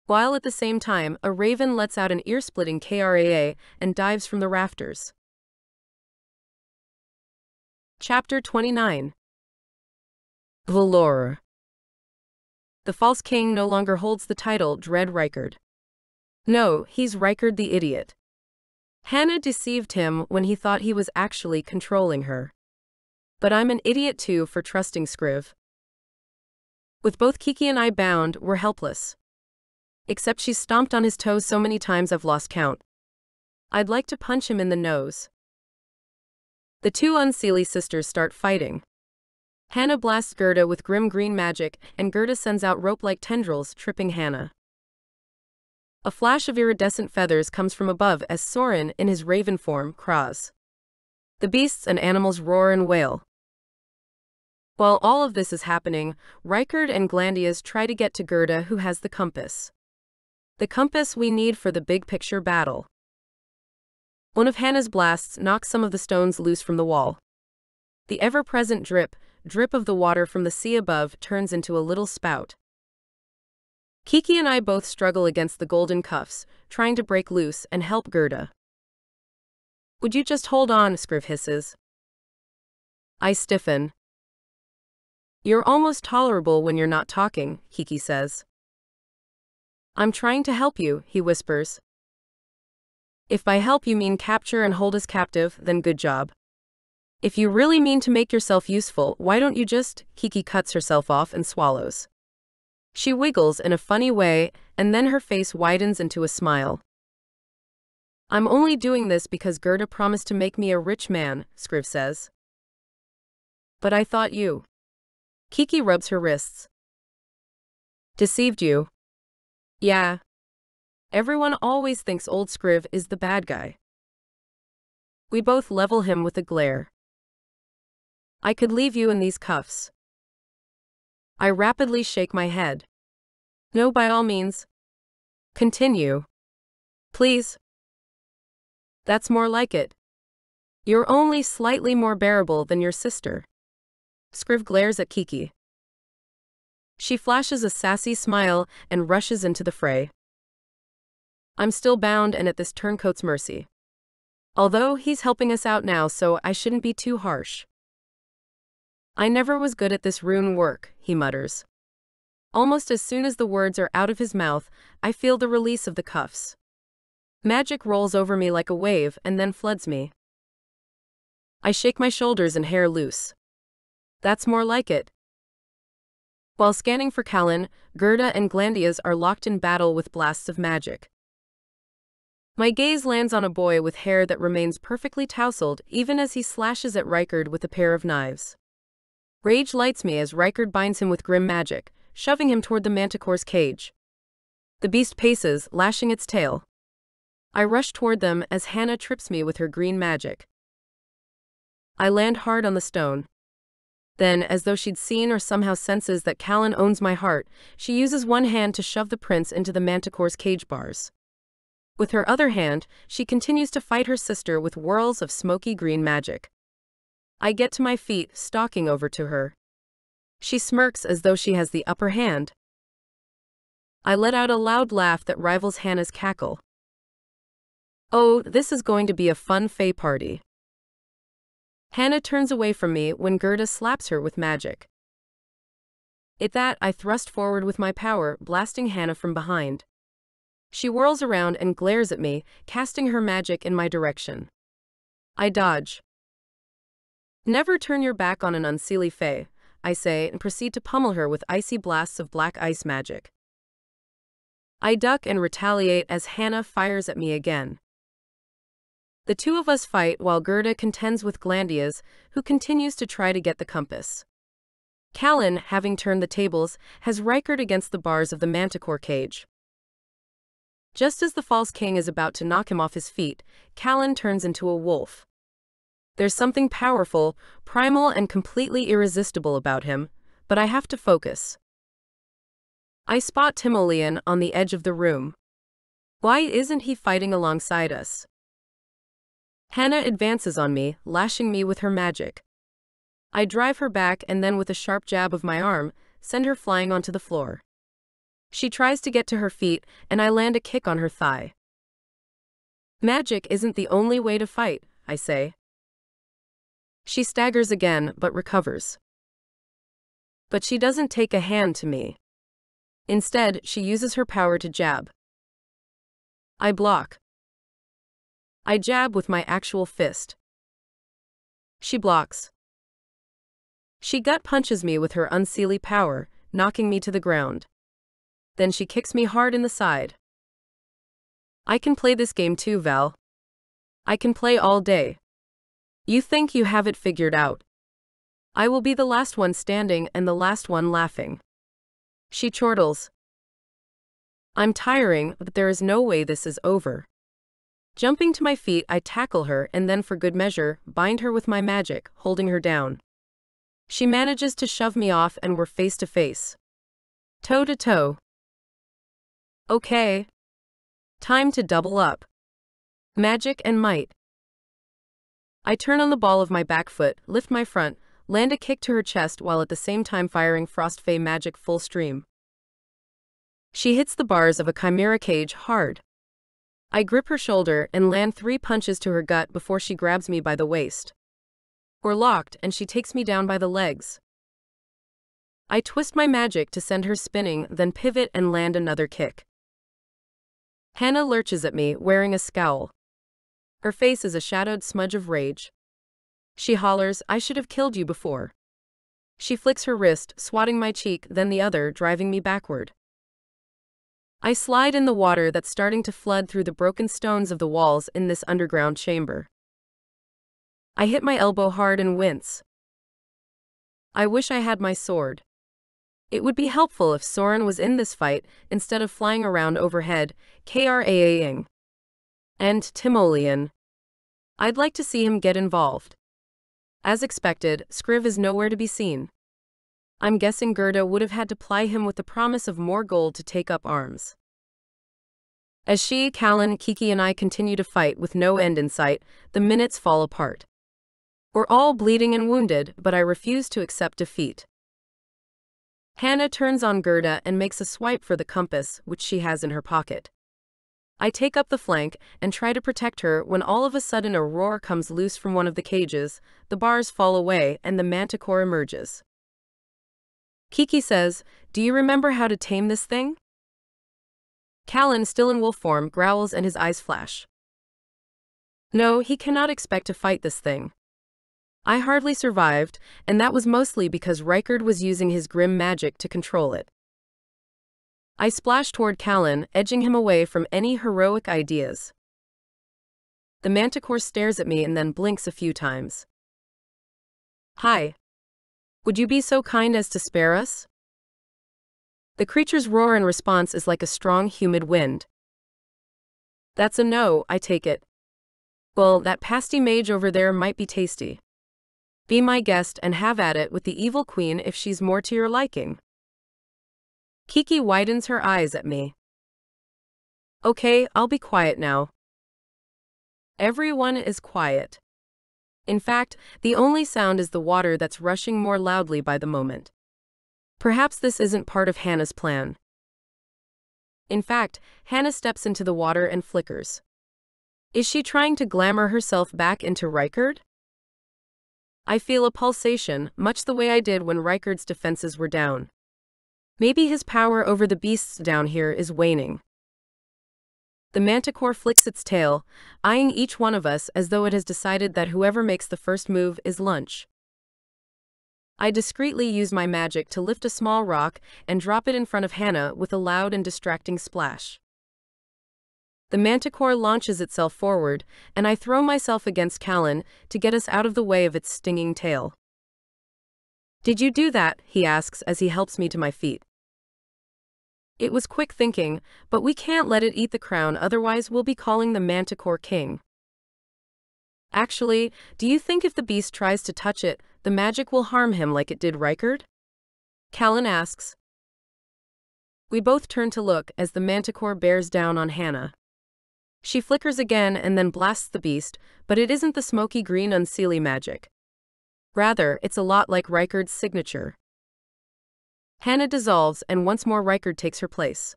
While at the same time, a raven lets out an ear-splitting kraa and dives from the rafters. Chapter 29. Valor. The false king no longer holds the title Dread Reichard. No, he's Reichard the idiot. Hannah deceived him when he thought he was actually controlling her. But I'm an idiot too for trusting Scriv. With both Kiki and I bound, we're helpless. Except she's stomped on his toes so many times I've lost count. I'd like to punch him in the nose. The two Unseelie sisters start fighting. Hannah blasts Gerda with grim green magic, and Gerda sends out rope-like tendrils, tripping Hannah. A flash of iridescent feathers comes from above as Soren, in his raven form, craws. The beasts and animals roar and wail. While all of this is happening, Reichard and Glandias try to get to Gerda, who has the compass. The compass we need for the big picture battle. One of Hannah's blasts knocks some of the stones loose from the wall. The ever-present drip of the water from the sea above turns into a little spout. Kiki and I both struggle against the golden cuffs, trying to break loose and help Gerda. Would you just hold on, Scriv hisses. I stiffen. You're almost tolerable when you're not talking, Kiki says. I'm trying to help you, he whispers. If by help you mean capture and hold us captive, then good job. If you really mean to make yourself useful, why don't you just? Kiki cuts herself off and swallows. She wiggles in a funny way, and then her face widens into a smile. I'm only doing this because Gerda promised to make me a rich man, Scriv says. But I thought you. Kiki rubs her wrists. Deceived you. Yeah. Everyone always thinks old Scriv is the bad guy. We both level him with a glare. I could leave you in these cuffs. I rapidly shake my head. No, by all means. Continue. Please. That's more like it. You're only slightly more bearable than your sister. Scriv glares at Kiki. She flashes a sassy smile and rushes into the fray. I'm still bound and at this turncoat's mercy. Although he's helping us out now, so I shouldn't be too harsh. I never was good at this rune work, he mutters. Almost as soon as the words are out of his mouth, I feel the release of the cuffs. Magic rolls over me like a wave and then floods me. I shake my shoulders and hair loose. That's more like it. While scanning for Callen, Gerda and Glandias are locked in battle with blasts of magic. My gaze lands on a boy with hair that remains perfectly tousled even as he slashes at Rykard with a pair of knives. Rage lights me as Rykard binds him with grim magic, shoving him toward the manticore's cage. The beast paces, lashing its tail. I rush toward them as Hannah trips me with her green magic. I land hard on the stone. Then, as though she'd seen or somehow senses that Callen owns my heart, she uses one hand to shove the prince into the manticore's cage bars. With her other hand, she continues to fight her sister with whirls of smoky green magic. I get to my feet, stalking over to her. She smirks as though she has the upper hand. I let out a loud laugh that rivals Hannah's cackle. Oh, this is going to be a fun fae party. Hannah turns away from me when Gerda slaps her with magic. At that, I thrust forward with my power, blasting Hannah from behind. She whirls around and glares at me, casting her magic in my direction. I dodge. Never turn your back on an unseelie fae, I say, and proceed to pummel her with icy blasts of black ice magic. I duck and retaliate as Hannah fires at me again. The two of us fight while Gerda contends with Glandias, who continues to try to get the compass. Callen, having turned the tables, has Rykard against the bars of the manticore cage. Just as the false king is about to knock him off his feet, Callen turns into a wolf. There's something powerful, primal and completely irresistible about him, but I have to focus. I spot Timoleon on the edge of the room. Why isn't he fighting alongside us? Hannah advances on me, lashing me with her magic. I drive her back and then with a sharp jab of my arm, send her flying onto the floor. She tries to get to her feet, and I land a kick on her thigh. Magic isn't the only way to fight, I say. She staggers again, but recovers. But she doesn't take a hand to me. Instead, she uses her power to jab. I block. I jab with my actual fist. She blocks. She gut punches me with her unseelie power, knocking me to the ground. Then she kicks me hard in the side. I can play this game too, Val. I can play all day. You think you have it figured out. I will be the last one standing and the last one laughing. She chortles. I'm tiring, but there is no way this is over. Jumping to my feet, I tackle her and then for good measure, bind her with my magic, holding her down. She manages to shove me off and we're face to face. Toe to toe. Okay. Time to double up. Magic and might. I turn on the ball of my back foot, lift my front, land a kick to her chest while at the same time firing Frost Fae magic full stream. She hits the bars of a chimera cage hard. I grip her shoulder and land 3 punches to her gut before she grabs me by the waist. We're locked and she takes me down by the legs. I twist my magic to send her spinning, then pivot and land another kick. Hannah lurches at me, wearing a scowl. Her face is a shadowed smudge of rage. She hollers, I should have killed you before. She flicks her wrist, swatting my cheek, then the other, driving me backward. I slide in the water that's starting to flood through the broken stones of the walls in this underground chamber. I hit my elbow hard and wince. I wish I had my sword. It would be helpful if Soren was in this fight instead of flying around overhead, kraaing. And Timoleon. I'd like to see him get involved. As expected, Skriv is nowhere to be seen. I'm guessing Gerda would have had to ply him with the promise of more gold to take up arms. As she, Callen, Kiki and I continue to fight with no end in sight, the minutes fall apart. We're all bleeding and wounded, but I refuse to accept defeat. Hannah turns on Gerda and makes a swipe for the compass, which she has in her pocket. I take up the flank and try to protect her when all of a sudden a roar comes loose from one of the cages, the bars fall away and the manticore emerges. Kiki says, Do you remember how to tame this thing? Callen, still in wolf form, growls and his eyes flash. No, he cannot expect to fight this thing. I hardly survived, and that was mostly because Rykard was using his grim magic to control it. I splash toward Callen, edging him away from any heroic ideas. The manticore stares at me and then blinks a few times. Hi. Would you be so kind as to spare us? The creature's roar in response is like a strong, humid wind. That's a no, I take it. Well, that pasty mage over there might be tasty. Be my guest and have at it with the evil queen if she's more to your liking. Kiki widens her eyes at me. Okay, I'll be quiet now. Everyone is quiet. In fact, the only sound is the water that's rushing more loudly by the moment. Perhaps this isn't part of Hannah's plan. In fact, Hannah steps into the water and flickers. Is she trying to glamour herself back into Rykard? I feel a pulsation, much the way I did when Rykard's defenses were down. Maybe his power over the beasts down here is waning. The manticore flicks its tail, eyeing each one of us as though it has decided that whoever makes the first move is lunch. I discreetly use my magic to lift a small rock and drop it in front of Hannah with a loud and distracting splash. The manticore launches itself forward, and I throw myself against Callen to get us out of the way of its stinging tail. Did you do that? He asks as he helps me to my feet. It was quick thinking, but we can't let it eat the crown, otherwise we'll be calling the manticore king. Actually, do you think if the beast tries to touch it, the magic will harm him like it did Rykard? Callen asks. We both turn to look as the manticore bears down on Hannah. She flickers again and then blasts the beast, but it isn't the smoky green unseelie magic. Rather, it's a lot like Rykard's signature. Hannah dissolves and once more Rykard takes her place.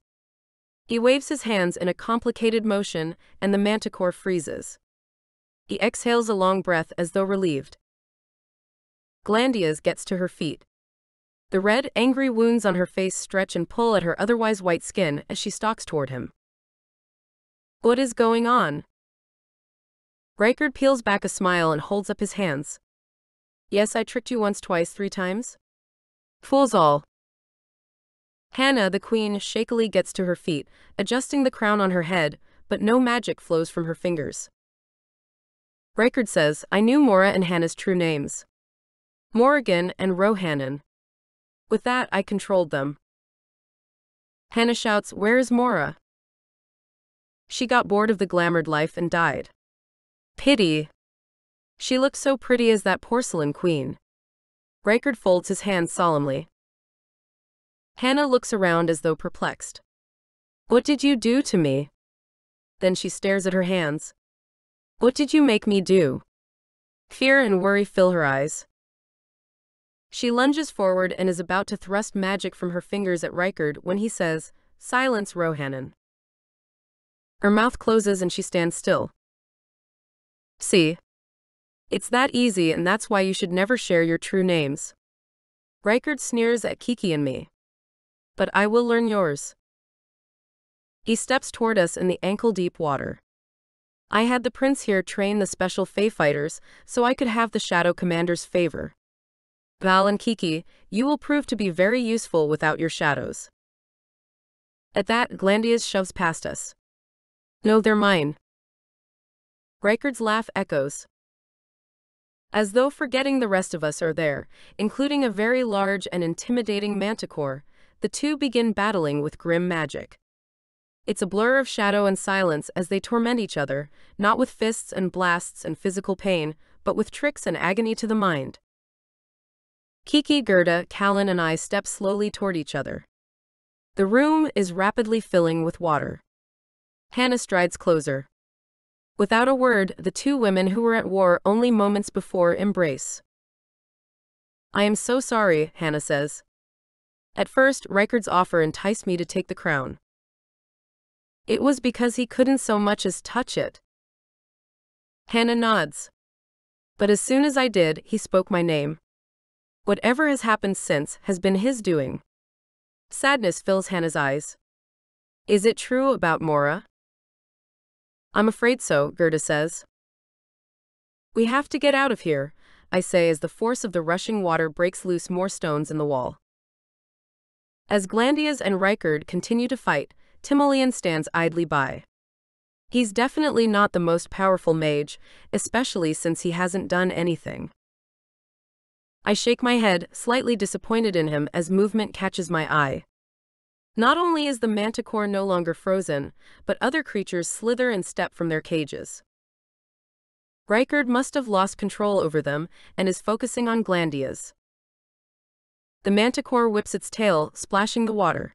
He waves his hands in a complicated motion and the manticore freezes. He exhales a long breath as though relieved. Glandias gets to her feet. The red, angry wounds on her face stretch and pull at her otherwise white skin as she stalks toward him. What is going on? Rykard peels back a smile and holds up his hands. Yes, I tricked you once, twice, 3 times. Fools all. Hannah, the queen, shakily gets to her feet, adjusting the crown on her head, but no magic flows from her fingers. Rykard says, I knew Mora and Hannah's true names. Morrigan and Rohannan. With that, I controlled them. Hannah shouts, Where is Mora? She got bored of the glamoured life and died. Pity. She looked so pretty as that porcelain queen. Rykard folds his hands solemnly. Hannah looks around as though perplexed. What did you do to me? Then she stares at her hands. What did you make me do? Fear and worry fill her eyes. She lunges forward and is about to thrust magic from her fingers at Rykard when he says, Silence, Rohannan. Her mouth closes and she stands still. See? It's that easy, and that's why you should never share your true names. Rykard sneers at Kiki and me. But I will learn yours. He steps toward us in the ankle-deep water. I had the prince here train the special Fey fighters, so I could have the Shadow Commander's favor. Val and Kiki, you will prove to be very useful without your shadows. At that, Glandius shoves past us. No, they're mine. Rykard's laugh echoes. As though forgetting the rest of us are there, including a very large and intimidating manticore, the two begin battling with grim magic. It's a blur of shadow and silence as they torment each other, not with fists and blasts and physical pain, but with tricks and agony to the mind. Kiki, Gerda, Callen and I step slowly toward each other. The room is rapidly filling with water. Hannah strides closer. Without a word, the two women who were at war only moments before embrace. I am so sorry, Hannah says. At first, Rykard's offer enticed me to take the crown. It was because he couldn't so much as touch it. Hannah nods. But as soon as I did, he spoke my name. Whatever has happened since has been his doing. Sadness fills Hannah's eyes. Is it true about Mora? I'm afraid so, Gerda says. We have to get out of here, I say as the force of the rushing water breaks loose more stones in the wall. As Glandias and Rykard continue to fight, Timoleon stands idly by. He's definitely not the most powerful mage, especially since he hasn't done anything. I shake my head, slightly disappointed in him as movement catches my eye. Not only is the manticore no longer frozen, but other creatures slither and step from their cages. Rykard must have lost control over them and is focusing on Glandias. The manticore whips its tail, splashing the water.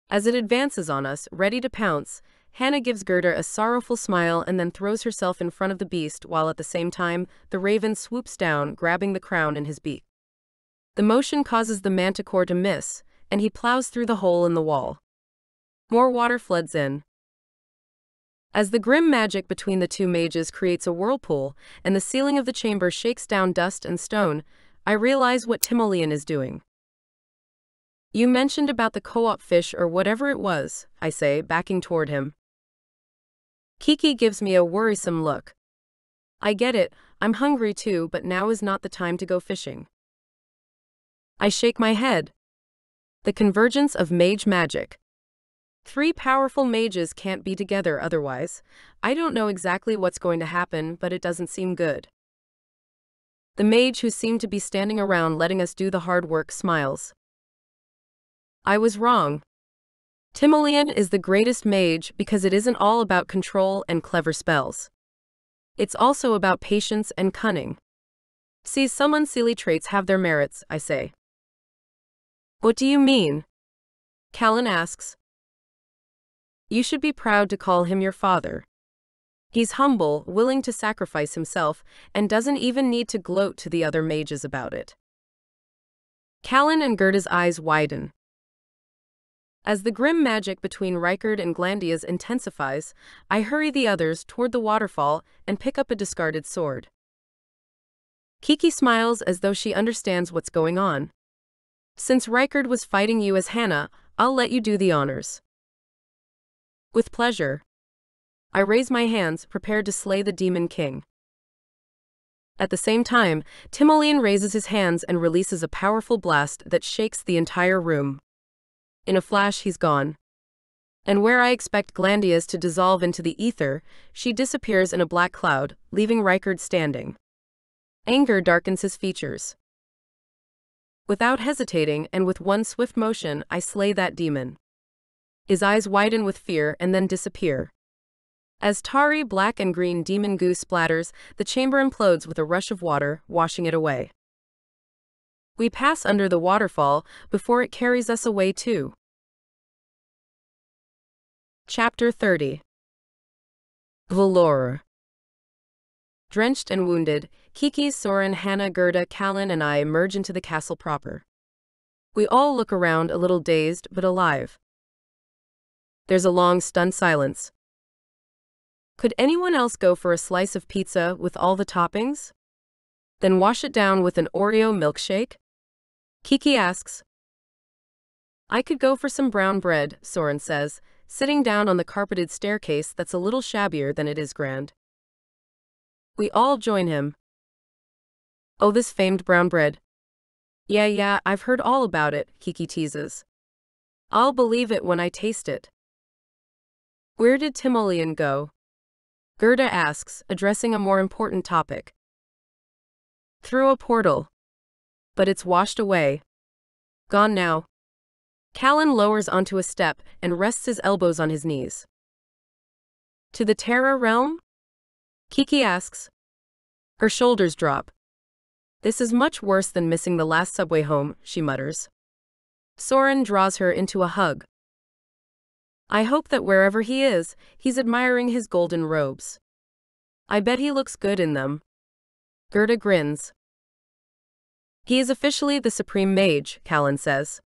As it advances on us, ready to pounce, Hannah gives Gerda a sorrowful smile and then throws herself in front of the beast while at the same time, the raven swoops down, grabbing the crown in his beak. The motion causes the manticore to miss, and he plows through the hole in the wall. More water floods in. As the grim magic between the two mages creates a whirlpool, and the ceiling of the chamber shakes down dust and stone, I realize what Timoleon is doing. You mentioned about the co-op fish or whatever it was, I say, backing toward him. Kiki gives me a worrisome look. I get it, I'm hungry too, but now is not the time to go fishing. I shake my head. The convergence of mage magic. 3 powerful mages can't be together otherwise. I don't know exactly what's going to happen, but it doesn't seem good. The mage who seemed to be standing around letting us do the hard work smiles. I was wrong. Timoleon is the greatest mage because it isn't all about control and clever spells. It's also about patience and cunning. See, some unseelie traits have their merits, I say. What do you mean? Callen asks. You should be proud to call him your father. He's humble, willing to sacrifice himself, and doesn't even need to gloat to the other mages about it. Callen and Gerda's eyes widen. As the grim magic between Rykard and Glandias intensifies, I hurry the others toward the waterfall and pick up a discarded sword. Kiki smiles as though she understands what's going on. Since Rykard was fighting you as Hannah, I'll let you do the honors. With pleasure. I raise my hands, prepared to slay the Demon King. At the same time, Timoleon raises his hands and releases a powerful blast that shakes the entire room. In a flash, he's gone. And where I expect Glandias to dissolve into the ether, she disappears in a black cloud, leaving Rykard standing. Anger darkens his features. Without hesitating and with one swift motion, I slay that demon. His eyes widen with fear and then disappear. As tarry black and green demon goo splatters, the chamber implodes with a rush of water, washing it away. We pass under the waterfall before it carries us away too. Chapter 30. Valor. Drenched and wounded, Kiki, Soren, Hannah, Gerda, Callen, and I emerge into the castle proper. We all look around, a little dazed but alive. There's a long, stunned silence. Could anyone else go for a slice of pizza with all the toppings? Then wash it down with an Oreo milkshake? Kiki asks. I could go for some brown bread, Soren says, sitting down on the carpeted staircase that's a little shabbier than it is grand. We all join him. Oh, this famed brown bread. Yeah, I've heard all about it, Kiki teases. I'll believe it when I taste it. Where did Timoleon go? Gerda asks, addressing a more important topic. Through a portal. But it's washed away. Gone now. Callen lowers onto a step and rests his elbows on his knees. To the Terra realm? Kiki asks. Her shoulders drop. This is much worse than missing the last subway home, she mutters. Soren draws her into a hug. I hope that wherever he is, he's admiring his golden robes. I bet he looks good in them. Gerda grins. He is officially the supreme mage, Callen says.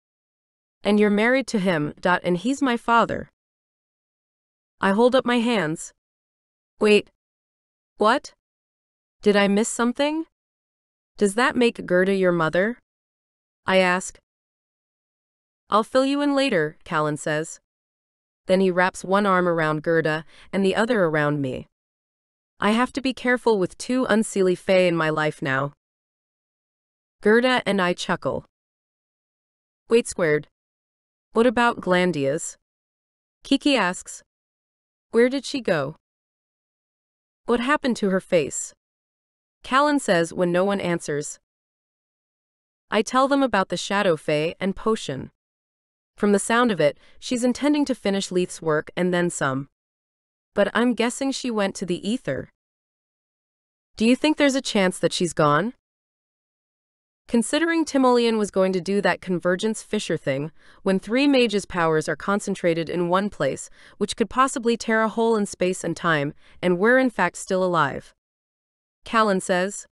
And you're married to him, and he's my father. I hold up my hands. Wait. What? Did I miss something? Does that make Gerda your mother? I ask. I'll fill you in later, Callen says. Then he wraps one arm around Gerda and the other around me. I have to be careful with two unseelie fae in my life now. Gerda and I chuckle. Wait squared. What about Glandia's? Kiki asks. Where did she go? What happened to her face? Callen says when no one answers. I tell them about the shadow fae and potion. From the sound of it, she's intending to finish Leith's work and then some. But I'm guessing she went to the ether. Do you think there's a chance that she's gone? Considering Timoleon was going to do that convergence fissure thing, when three mages' powers are concentrated in one place, which could possibly tear a hole in space and time, and we're in fact still alive. Callen says.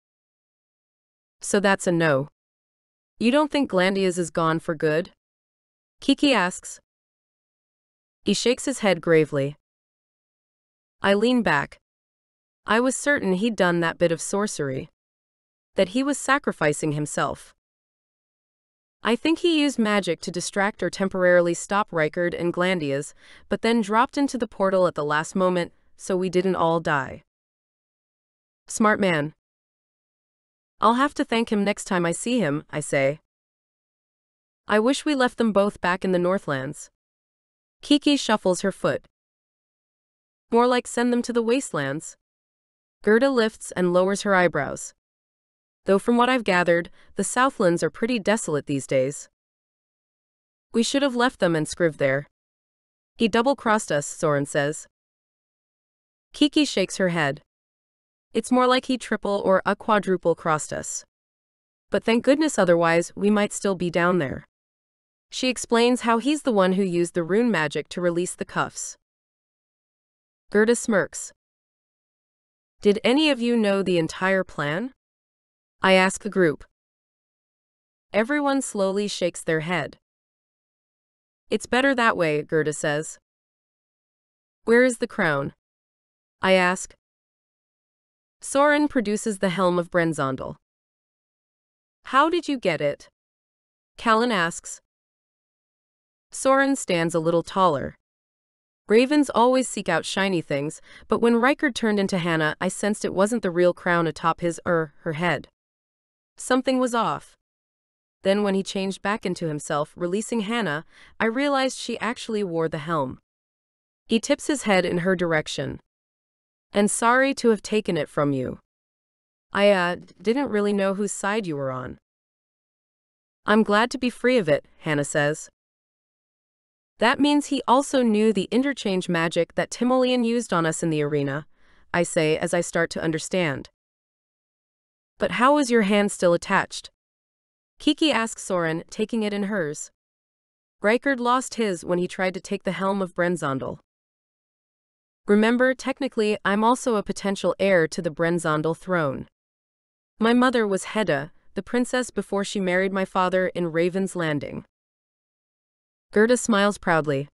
So that's a no. You don't think Glandia's is gone for good? Kiki asks. He shakes his head gravely. I lean back. I was certain he'd done that bit of sorcery. That he was sacrificing himself. I think he used magic to distract or temporarily stop Rykard and Glandia's, but then dropped into the portal at the last moment, so we didn't all die. Smart man. I'll have to thank him next time I see him, I say. I wish we left them both back in the Northlands. Kiki shuffles her foot. More like send them to the Wastelands. Gerda lifts and lowers her eyebrows. Though from what I've gathered, the Southlands are pretty desolate these days. We should have left them and Scriv there. He double-crossed us, Soren says. Kiki shakes her head. It's more like he triple or a quadruple crossed us. But thank goodness otherwise we might still be down there. She explains how he's the one who used the rune magic to release the cuffs. Gerda smirks. Did any of you know the entire plan? I ask the group. Everyone slowly shakes their head. It's better that way, Gerda says. Where is the crown? I ask. Soren produces the helm of Brenzondel. How did you get it? Callen asks. Soren stands a little taller. Ravens always seek out shiny things, but when Rykard turned into Hannah, I sensed it wasn't the real crown atop her head. Something was off. Then when he changed back into himself, releasing Hannah, I realized she actually wore the helm. He tips his head in her direction. And sorry to have taken it from you. I didn't really know whose side you were on. I'm glad to be free of it, Hannah says. That means he also knew the interchange magic that Timoleon used on us in the arena, I say as I start to understand. But how was your hand still attached? Kiki asks Soren, taking it in hers. Rykard lost his when he tried to take the helm of Brenzondel. Remember, technically, I'm also a potential heir to the Brenzondel throne. My mother was Hedda, the princess before she married my father in Raven's Landing. Gerda smiles proudly.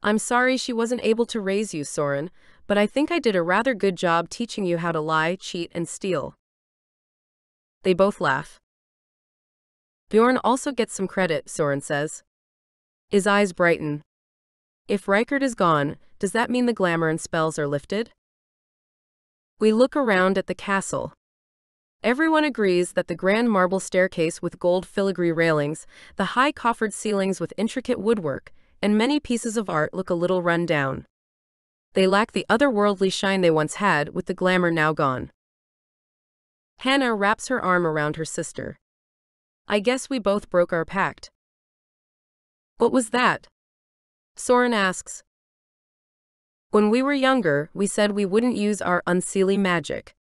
I'm sorry she wasn't able to raise you, Soren, but I think I did a rather good job teaching you how to lie, cheat, and steal. They both laugh. Bjorn also gets some credit, Soren says. His eyes brighten. If Reichard is gone, does that mean the glamour and spells are lifted? We look around at the castle. Everyone agrees that the grand marble staircase with gold filigree railings, the high coffered ceilings with intricate woodwork, and many pieces of art look a little run down. They lack the otherworldly shine they once had, with the glamour now gone. Hannah wraps her arm around her sister. I guess we both broke our pact. What was that? Soren asks. When we were younger, we said we wouldn't use our unseelie magic.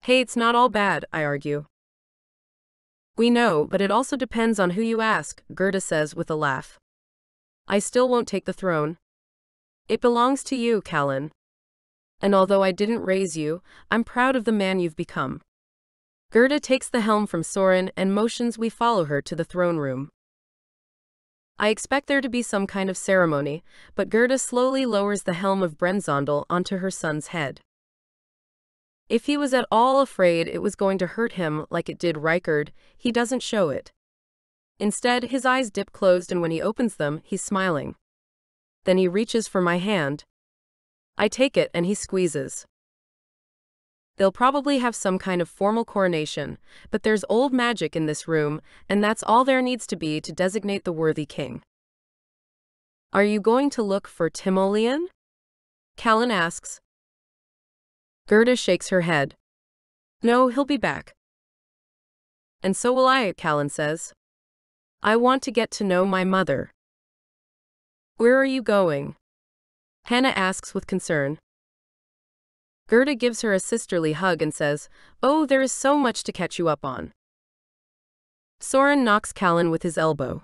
Hey, it's not all bad, I argue. We know, but it also depends on who you ask, Gerda says with a laugh. I still won't take the throne. It belongs to you, Callen. And although I didn't raise you, I'm proud of the man you've become. Gerda takes the helm from Soren and motions we follow her to the throne room. I expect there to be some kind of ceremony, but Gerda slowly lowers the helm of Brenzondel onto her son's head. If he was at all afraid it was going to hurt him like it did Reichard, he doesn't show it. Instead, his eyes dip closed, and when he opens them, he's smiling. Then he reaches for my hand. I take it and he squeezes. They'll probably have some kind of formal coronation, but there's old magic in this room, and that's all there needs to be to designate the worthy king. Are you going to look for Timoleon? Callen asks. Gerda shakes her head. No, he'll be back. And so will I, Callen says. I want to get to know my mother. Where are you going? Hannah asks with concern. Gerda gives her a sisterly hug and says, Oh, there is so much to catch you up on. Soren knocks Callen with his elbow.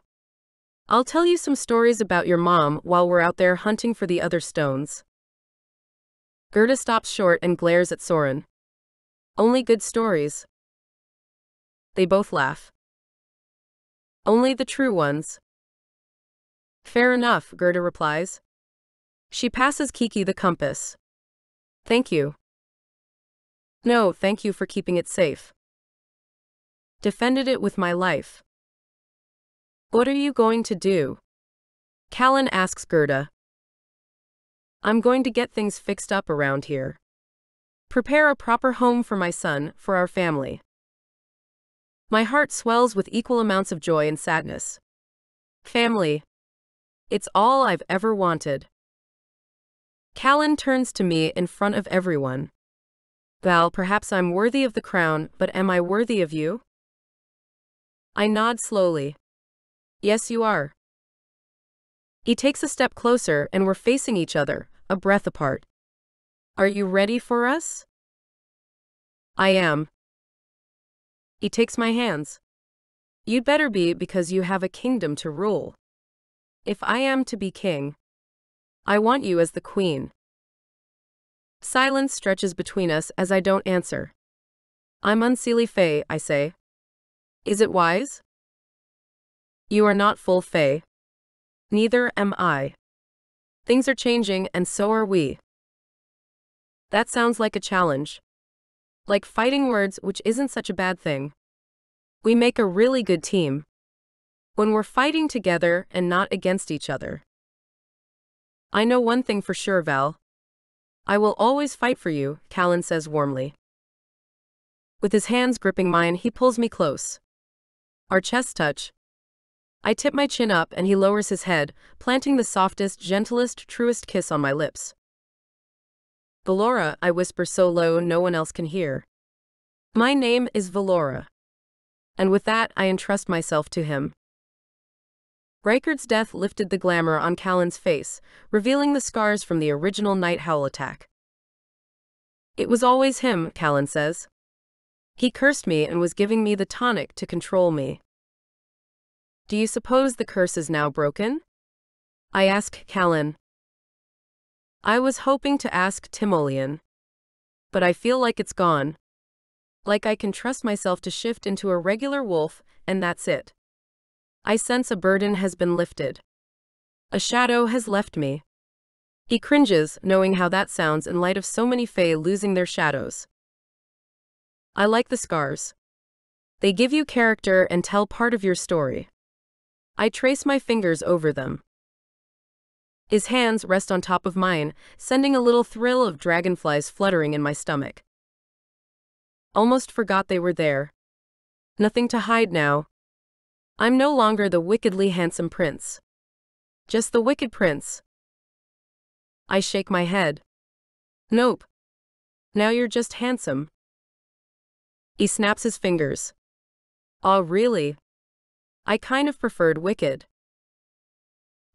I'll tell you some stories about your mom while we're out there hunting for the other stones. Gerda stops short and glares at Soren. Only good stories. They both laugh. Only the true ones. Fair enough, Gerda replies. She passes Kiki the compass. Thank you. No, thank you for keeping it safe. Defended it with my life. What are you going to do? Callen asks Gerda. I'm going to get things fixed up around here. Prepare a proper home for my son, for our family. My heart swells with equal amounts of joy and sadness. Family. It's all I've ever wanted. Callen turns to me in front of everyone. Val, perhaps I'm worthy of the crown, but am I worthy of you? I nod slowly. Yes, you are. He takes a step closer and we're facing each other, a breath apart. Are you ready for us? I am. He takes my hands. You'd better be, because you have a kingdom to rule. If I am to be king, I want you as the queen. Silence stretches between us as I don't answer. I'm unseelie fae, I say. Is it wise? You are not full fae. Neither am I. Things are changing, and so are we. That sounds like a challenge. Like fighting words, which isn't such a bad thing. We make a really good team. When we're fighting together and not against each other. I know one thing for sure, Val. I will always fight for you, Callen says warmly. With his hands gripping mine, he pulls me close. Our chests touch. I tip my chin up and he lowers his head, planting the softest, gentlest, truest kiss on my lips. Valora, I whisper so low no one else can hear. My name is Valora. And with that, I entrust myself to him. Reichard's death lifted the glamour on Callen's face, revealing the scars from the original Night Howl attack. It was always him, Callen says. He cursed me and was giving me the tonic to control me. Do you suppose the curse is now broken? I ask Callen. I was hoping to ask Timoleon. But I feel like it's gone. Like I can trust myself to shift into a regular wolf, and that's it. I sense a burden has been lifted. A shadow has left me. He cringes, knowing how that sounds in light of so many fae losing their shadows. I like the scars. They give you character and tell part of your story. I trace my fingers over them. His hands rest on top of mine, sending a little thrill of dragonflies fluttering in my stomach. Almost forgot they were there. Nothing to hide now. I'm no longer the wickedly handsome prince. Just the wicked prince. I shake my head. Nope. Now you're just handsome. He snaps his fingers. Aw, really? I kind of preferred wicked.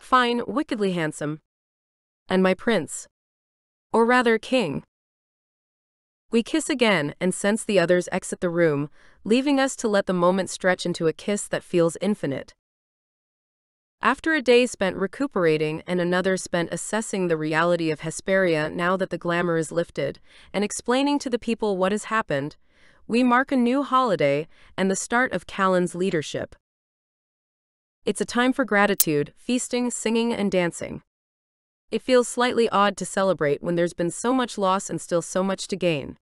Fine, wickedly handsome. And my prince. Or rather, king. We kiss again and sense the others exit the room, leaving us to let the moment stretch into a kiss that feels infinite. After a day spent recuperating and another spent assessing the reality of Hesperia now that the glamour is lifted, and explaining to the people what has happened, we mark a new holiday and the start of Callen's leadership. It's a time for gratitude, feasting, singing, and dancing. It feels slightly odd to celebrate when there's been so much loss and still so much to gain.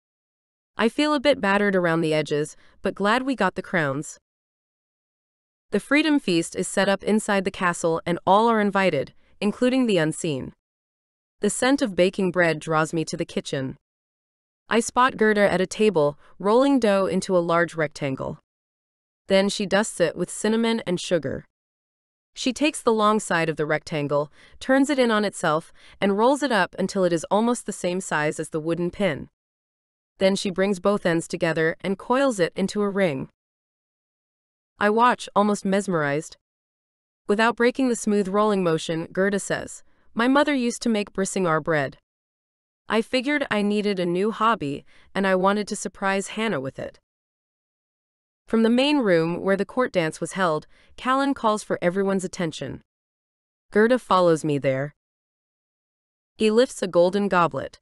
I feel a bit battered around the edges, but glad we got the crowns. The Freedom Feast is set up inside the castle and all are invited, including the unseen. The scent of baking bread draws me to the kitchen. I spot Gerda at a table, rolling dough into a large rectangle. Then she dusts it with cinnamon and sugar. She takes the long side of the rectangle, turns it in on itself, and rolls it up until it is almost the same size as the wooden pin. Then she brings both ends together and coils it into a ring. I watch, almost mesmerized. Without breaking the smooth rolling motion, Gerda says, "My mother used to make brissingar bread." I figured I needed a new hobby, and I wanted to surprise Hannah with it. From the main room where the court dance was held, Callen calls for everyone's attention. Gerda follows me there. He lifts a golden goblet.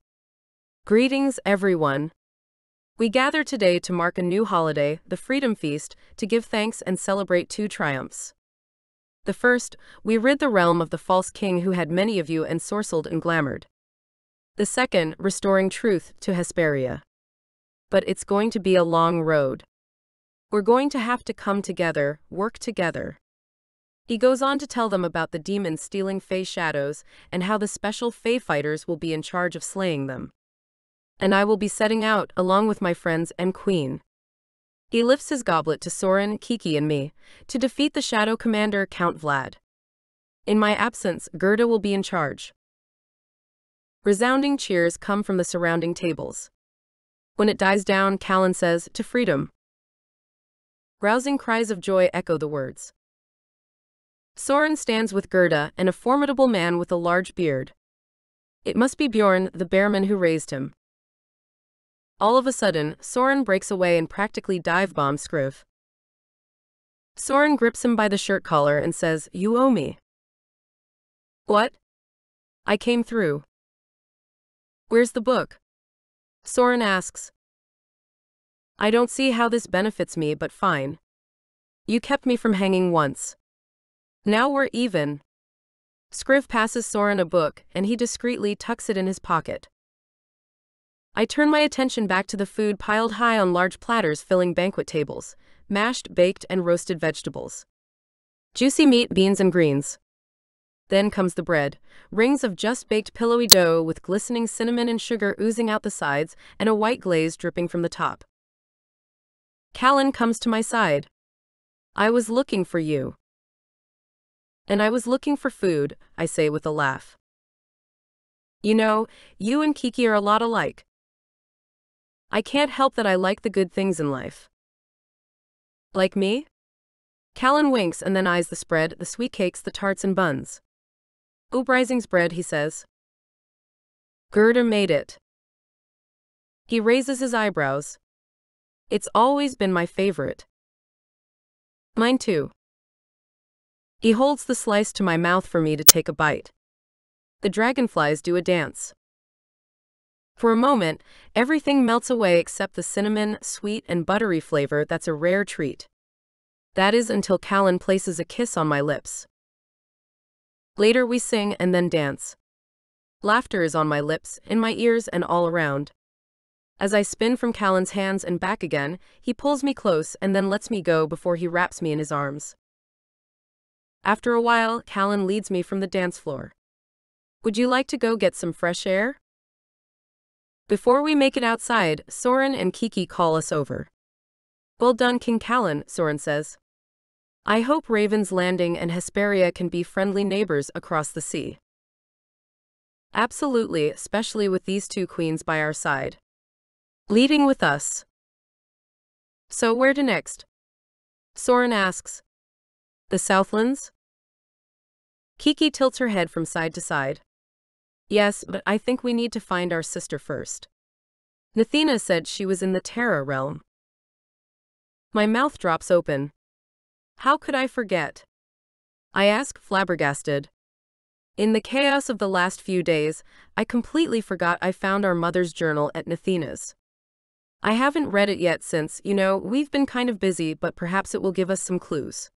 Greetings, everyone. We gather today to mark a new holiday, the Freedom Feast, to give thanks and celebrate two triumphs. The first, we rid the realm of the false king who had many of you ensorcelled and glamoured. The second, restoring truth to Hesperia. But it's going to be a long road. We're going to have to come together, work together. He goes on to tell them about the demons stealing Fae shadows and how the special Fae fighters will be in charge of slaying them. And I will be setting out along with my friends and queen. He lifts his goblet to Soren, Kiki and me, to defeat the shadow commander Count Vlad. In my absence, Gerda will be in charge. Resounding cheers come from the surrounding tables. When it dies down, Callen says, "To freedom." Rousing cries of joy echo the words. Soren stands with Gerda and a formidable man with a large beard. It must be Bjorn, the bearman who raised him. All of a sudden, Soren breaks away and practically dive-bombs Skriv. Soren grips him by the shirt collar and says, "You owe me." "What?" "I came through." "Where's the book?" Soren asks. "I don't see how this benefits me, but fine. You kept me from hanging once. Now we're even." Skriv passes Soren a book, and he discreetly tucks it in his pocket. I turn my attention back to the food piled high on large platters filling banquet tables, mashed, baked, and roasted vegetables. Juicy meat, beans, and greens. Then comes the bread, rings of just-baked pillowy dough with glistening cinnamon and sugar oozing out the sides and a white glaze dripping from the top. Callen comes to my side. "I was looking for you." "And I was looking for food," I say with a laugh. "You know, you and Kiki are a lot alike. I can't help that I like the good things in life." "Like me?" Callen winks and then eyes the spread, the sweet cakes, the tarts and buns. "Uprising's bread," he says. "Gerda made it." He raises his eyebrows. "It's always been my favorite." "Mine too." He holds the slice to my mouth for me to take a bite. The dragonflies do a dance. For a moment, everything melts away except the cinnamon, sweet, and buttery flavor that's a rare treat. That is until Callen places a kiss on my lips. Later we sing and then dance. Laughter is on my lips, in my ears, and all around. As I spin from Callen's hands and back again, he pulls me close and then lets me go before he wraps me in his arms. After a while, Callen leads me from the dance floor. Would you like to go get some fresh air? Before we make it outside, Soren and Kiki call us over. Well done, King Callen, Soren says. I hope Raven's Landing and Hesperia can be friendly neighbors across the sea. Absolutely, especially with these two queens by our side. Leading with us. So where to next? Soren asks. The Southlands? Kiki tilts her head from side to side. Yes, but I think we need to find our sister first. Nathina said she was in the Terra realm. My mouth drops open. How could I forget? I ask, flabbergasted. In the chaos of the last few days, I completely forgot I found our mother's journal at Nathina's. I haven't read it yet since, we've been kind of busy, but perhaps it will give us some clues.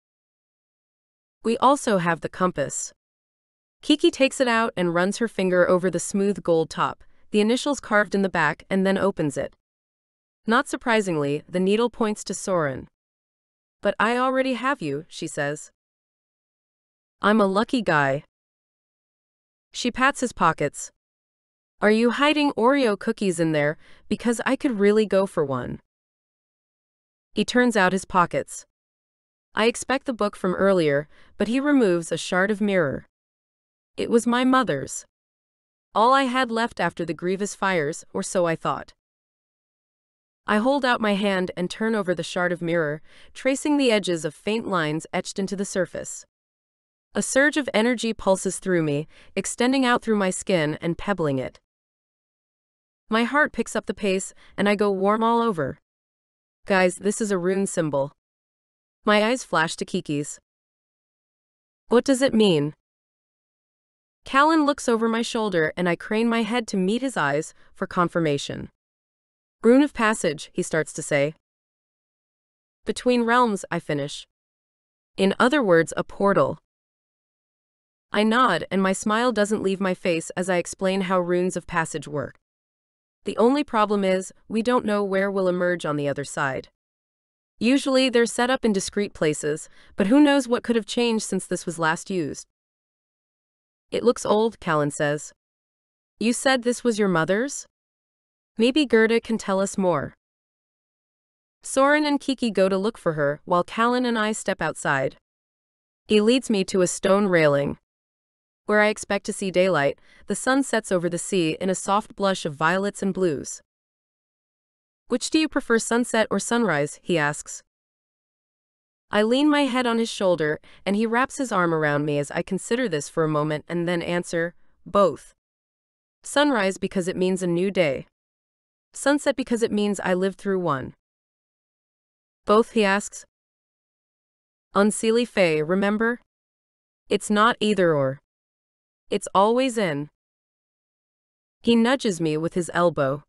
We also have the compass. Kiki takes it out and runs her finger over the smooth gold top, the initials carved in the back, and then opens it. Not surprisingly, the needle points to Soren. But I already have you, she says. I'm a lucky guy. She pats his pockets. Are you hiding Oreo cookies in there? Because I could really go for one. He turns out his pockets. I expect the book from earlier, but he removes a shard of mirror. It was my mother's. All I had left after the grievous fires, or so I thought. I hold out my hand and turn over the shard of mirror, tracing the edges of faint lines etched into the surface. A surge of energy pulses through me, extending out through my skin and pebbling it. My heart picks up the pace, and I go warm all over. Guys, this is a rune symbol. My eyes flash to Kiki's. What does it mean? Callen looks over my shoulder and I crane my head to meet his eyes for confirmation. Rune of passage, he starts to say. Between realms, I finish. In other words, a portal. I nod, and my smile doesn't leave my face as I explain how runes of passage work. The only problem is, we don't know where we'll emerge on the other side. Usually, they're set up in discrete places, but who knows what could have changed since this was last used. It looks old, Callen says. You said this was your mother's? Maybe Gerda can tell us more. Soren and Kiki go to look for her, while Callen and I step outside. He leads me to a stone railing. Where I expect to see daylight, the sun sets over the sea in a soft blush of violets and blues. Which do you prefer, sunset or sunrise? He asks. I lean my head on his shoulder, and he wraps his arm around me as I consider this for a moment and then answer, both. Sunrise because it means a new day. Sunset because it means I lived through one. Both, he asks. Unseelie Fae, remember? It's not either or. It's always in. He nudges me with his elbow.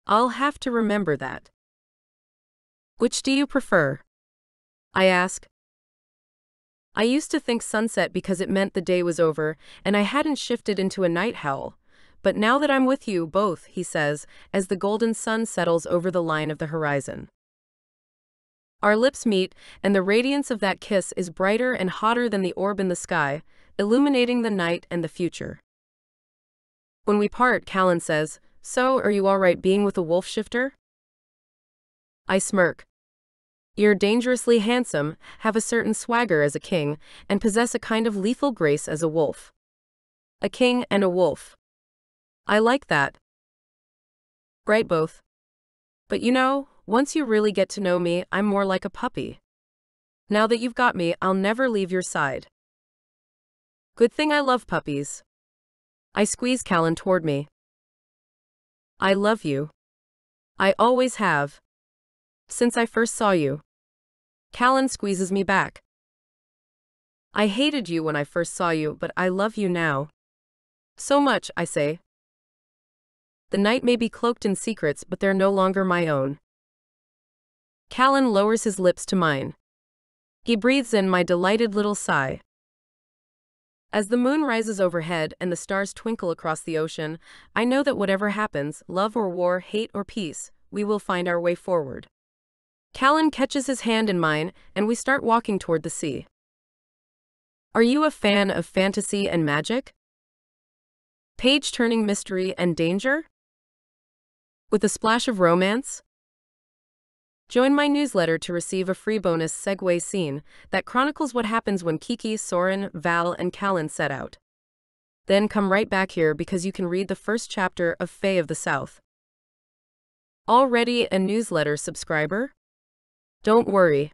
I'll have to remember that. Which do you prefer? I ask. I used to think sunset because it meant the day was over, and I hadn't shifted into a night howl. But now that I'm with you, both, he says, as the golden sun settles over the line of the horizon. Our lips meet, and the radiance of that kiss is brighter and hotter than the orb in the sky, illuminating the night and the future. When we part, Callen says, So, are you all right being with a wolf shifter? I smirk. You're dangerously handsome, have a certain swagger as a king, and possess a kind of lethal grace as a wolf. A king and a wolf. I like that. Right, both. But once you really get to know me, I'm more like a puppy. Now that you've got me, I'll never leave your side. Good thing I love puppies. I squeeze Callen toward me. I love you. I always have. Since I first saw you. Callen squeezes me back. I hated you when I first saw you, but I love you now. So much, I say. The night may be cloaked in secrets, but they're no longer my own. Callen lowers his lips to mine. He breathes in my delighted little sigh. As the moon rises overhead and the stars twinkle across the ocean, I know that whatever happens, love or war, hate or peace, we will find our way forward. Callen catches his hand in mine, and we start walking toward the sea. Are you a fan of fantasy and magic? Page-turning mystery and danger? With a splash of romance? Join my newsletter to receive a free bonus segue scene that chronicles what happens when Kiki, Soren, Val, and Callen set out. Then come right back here because you can read the first chapter of Fae of the South. Already a newsletter subscriber? Don't worry.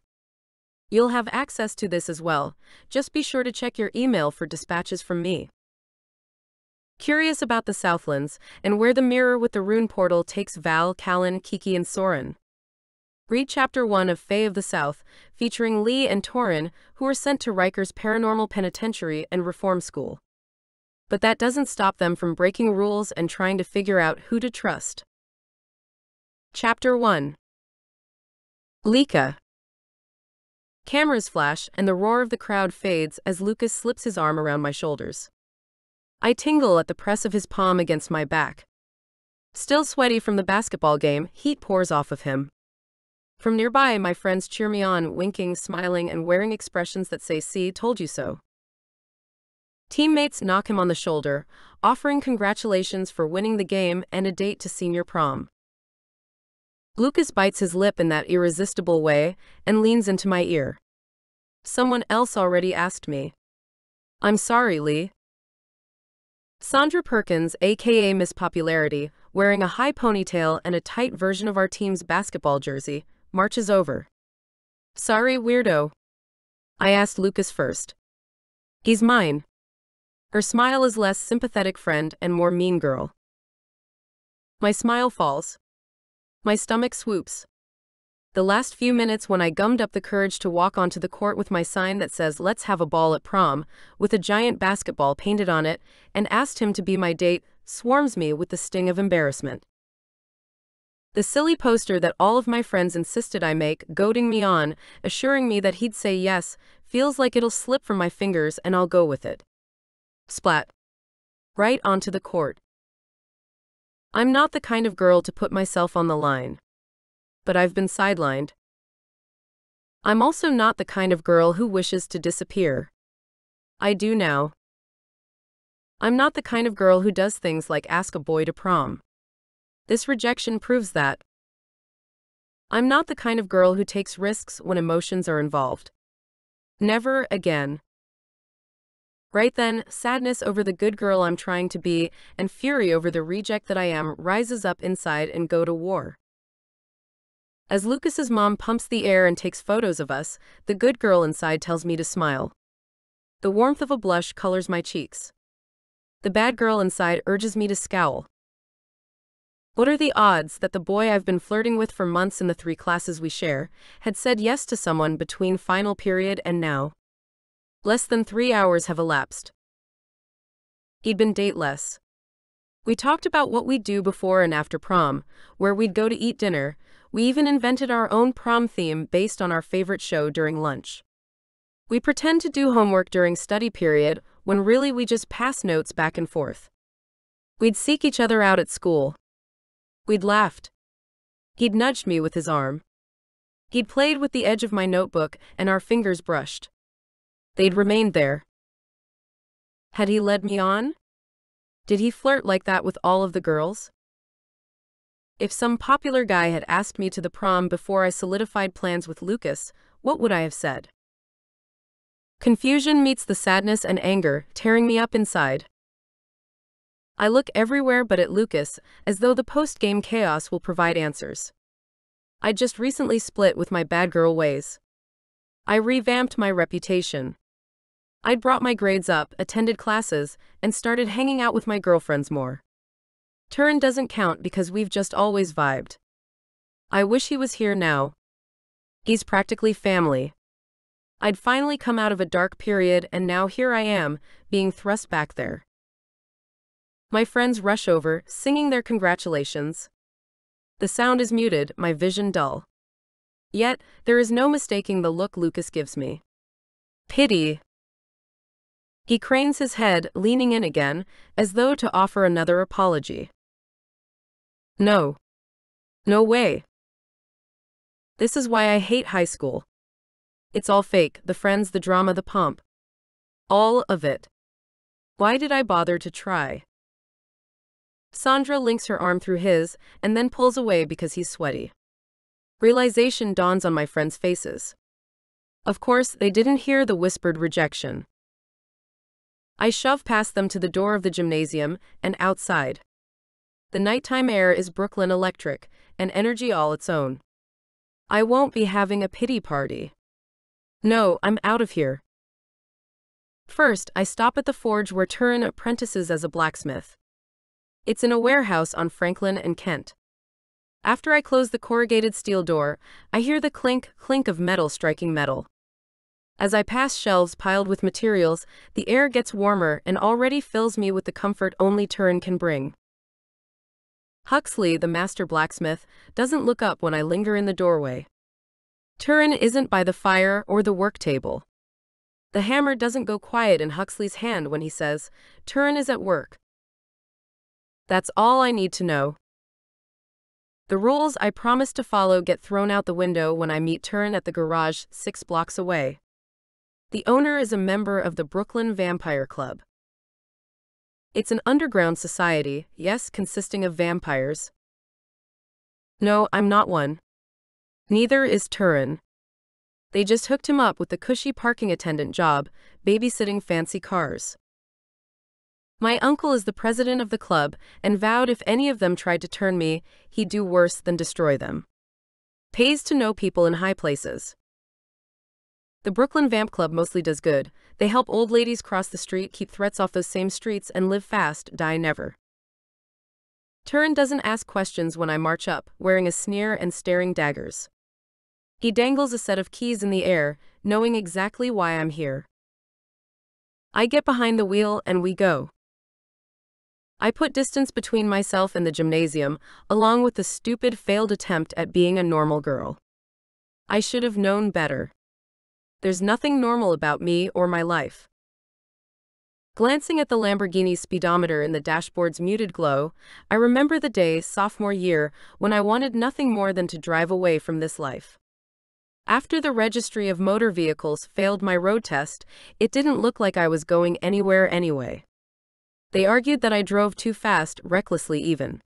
You'll have access to this as well. Just be sure to check your email for dispatches from me. Curious about the Southlands and where the mirror with the rune portal takes Val, Callen, Kiki, and Soren? Read Chapter 1 of Fae of the South, featuring Lee and Torin, who are sent to Riker's Paranormal Penitentiary and Reform School. But that doesn't stop them from breaking rules and trying to figure out who to trust. Chapter 1. Lika. Cameras flash and the roar of the crowd fades as Lucas slips his arm around my shoulders. I tingle at the press of his palm against my back. Still sweaty from the basketball game, heat pours off of him. From nearby, my friends cheer me on, winking, smiling, and wearing expressions that say, "See, told you so." Teammates knock him on the shoulder, offering congratulations for winning the game and a date to senior prom. Lucas bites his lip in that irresistible way and leans into my ear. Someone else already asked me. I'm sorry, Lee. Sandra Perkins, aka Miss Popularity, wearing a high ponytail and a tight version of our team's basketball jersey, marches over. Sorry, weirdo. I asked Lucas first. He's mine. Her smile is less sympathetic friend and more mean girl. My smile falls. My stomach swoops. The last few minutes when I gummed up the courage to walk onto the court with my sign that says "Let's have a ball at prom," with a giant basketball painted on it, and asked him to be my date, swarms me with the sting of embarrassment. The silly poster that all of my friends insisted I make, goading me on, assuring me that he'd say yes, feels like it'll slip from my fingers and I'll go with it. Splat. Right onto the court. I'm not the kind of girl to put myself on the line. But I've been sidelined. I'm also not the kind of girl who wishes to disappear. I do now. I'm not the kind of girl who does things like ask a boy to prom. This rejection proves that. I'm not the kind of girl who takes risks when emotions are involved. Never again. Right then, sadness over the good girl I'm trying to be and fury over the reject that I am rises up inside and go to war. As Lucas's mom pumps the air and takes photos of us, the good girl inside tells me to smile. The warmth of a blush colors my cheeks. The bad girl inside urges me to scowl. What are the odds that the boy I've been flirting with for months in the 3 classes we share had said yes to someone between final period and now? Less than 3 hours have elapsed. He'd been dateless. We talked about what we'd do before and after prom, where we'd go to eat dinner. We even invented our own prom theme based on our favorite show during lunch. We pretend to do homework during study period, when really we just pass notes back and forth. We'd seek each other out at school. We'd laughed. He'd nudged me with his arm. He'd played with the edge of my notebook, and our fingers brushed. They'd remained there. Had he led me on? Did he flirt like that with all of the girls? If some popular guy had asked me to the prom before I solidified plans with Lucas, what would I have said? Confusion meets the sadness and anger, tearing me up inside. I look everywhere but at Lucas, as though the post-game chaos will provide answers. I'd just recently split with my bad girl ways. I revamped my reputation. I'd brought my grades up, attended classes, and started hanging out with my girlfriends more. Turn doesn't count because we've just always vibed. I wish he was here now. He's practically family. I'd finally come out of a dark period and now here I am, being thrust back there. My friends rush over, singing their congratulations. The sound is muted, my vision dull. Yet, there is no mistaking the look Lucas gives me. Pity. He cranes his head, leaning in again, as though to offer another apology. No. No way. This is why I hate high school. It's all fake, the friends, the drama, the pomp. All of it. Why did I bother to try? Sandra links her arm through his, and then pulls away because he's sweaty. Realization dawns on my friends' faces. Of course, they didn't hear the whispered rejection. I shove past them to the door of the gymnasium, and outside. The nighttime air is Brooklyn electric, an energy all its own. I won't be having a pity party. No, I'm out of here. First, I stop at the forge where Turin apprentices as a blacksmith. It's in a warehouse on Franklin and Kent. After I close the corrugated steel door, I hear the clink, clink of metal striking metal. As I pass shelves piled with materials, the air gets warmer and already fills me with the comfort only Turin can bring. Huxley, the master blacksmith, doesn't look up when I linger in the doorway. Turin isn't by the fire or the work table. The hammer doesn't go quiet in Huxley's hand when he says, "Turin is at work." That's all I need to know. The rules I promised to follow get thrown out the window when I meet Turin at the garage 6 blocks away. The owner is a member of the Brooklyn Vampire Club. It's an underground society, yes, consisting of vampires. No, I'm not one. Neither is Turin. They just hooked him up with the cushy parking attendant job, babysitting fancy cars. My uncle is the president of the club and vowed if any of them tried to turn me, he'd do worse than destroy them. Pays to know people in high places. The Brooklyn Vamp Club mostly does good. They help old ladies cross the street, keep threats off those same streets, and live fast, die never. Turin doesn't ask questions when I march up, wearing a sneer and staring daggers. He dangles a set of keys in the air, knowing exactly why I'm here. I get behind the wheel and we go. I put distance between myself and the gymnasium, along with the stupid failed attempt at being a normal girl. I should have known better. There's nothing normal about me or my life. Glancing at the Lamborghini speedometer in the dashboard's muted glow, I remember the day, sophomore year, when I wanted nothing more than to drive away from this life. After the registry of motor vehicles failed my road test, it didn't look like I was going anywhere anyway. They argued that I drove too fast, recklessly even.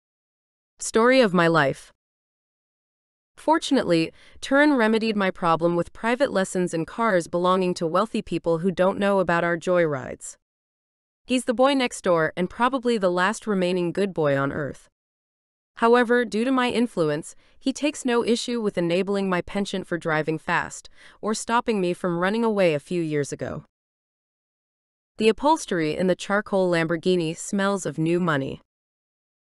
Story of my life. Fortunately, Turin remedied my problem with private lessons in cars belonging to wealthy people who don't know about our joyrides. He's the boy next door and probably the last remaining good boy on earth. However, due to my influence, he takes no issue with enabling my penchant for driving fast, or stopping me from running away a few years ago. The upholstery in the charcoal Lamborghini smells of new money.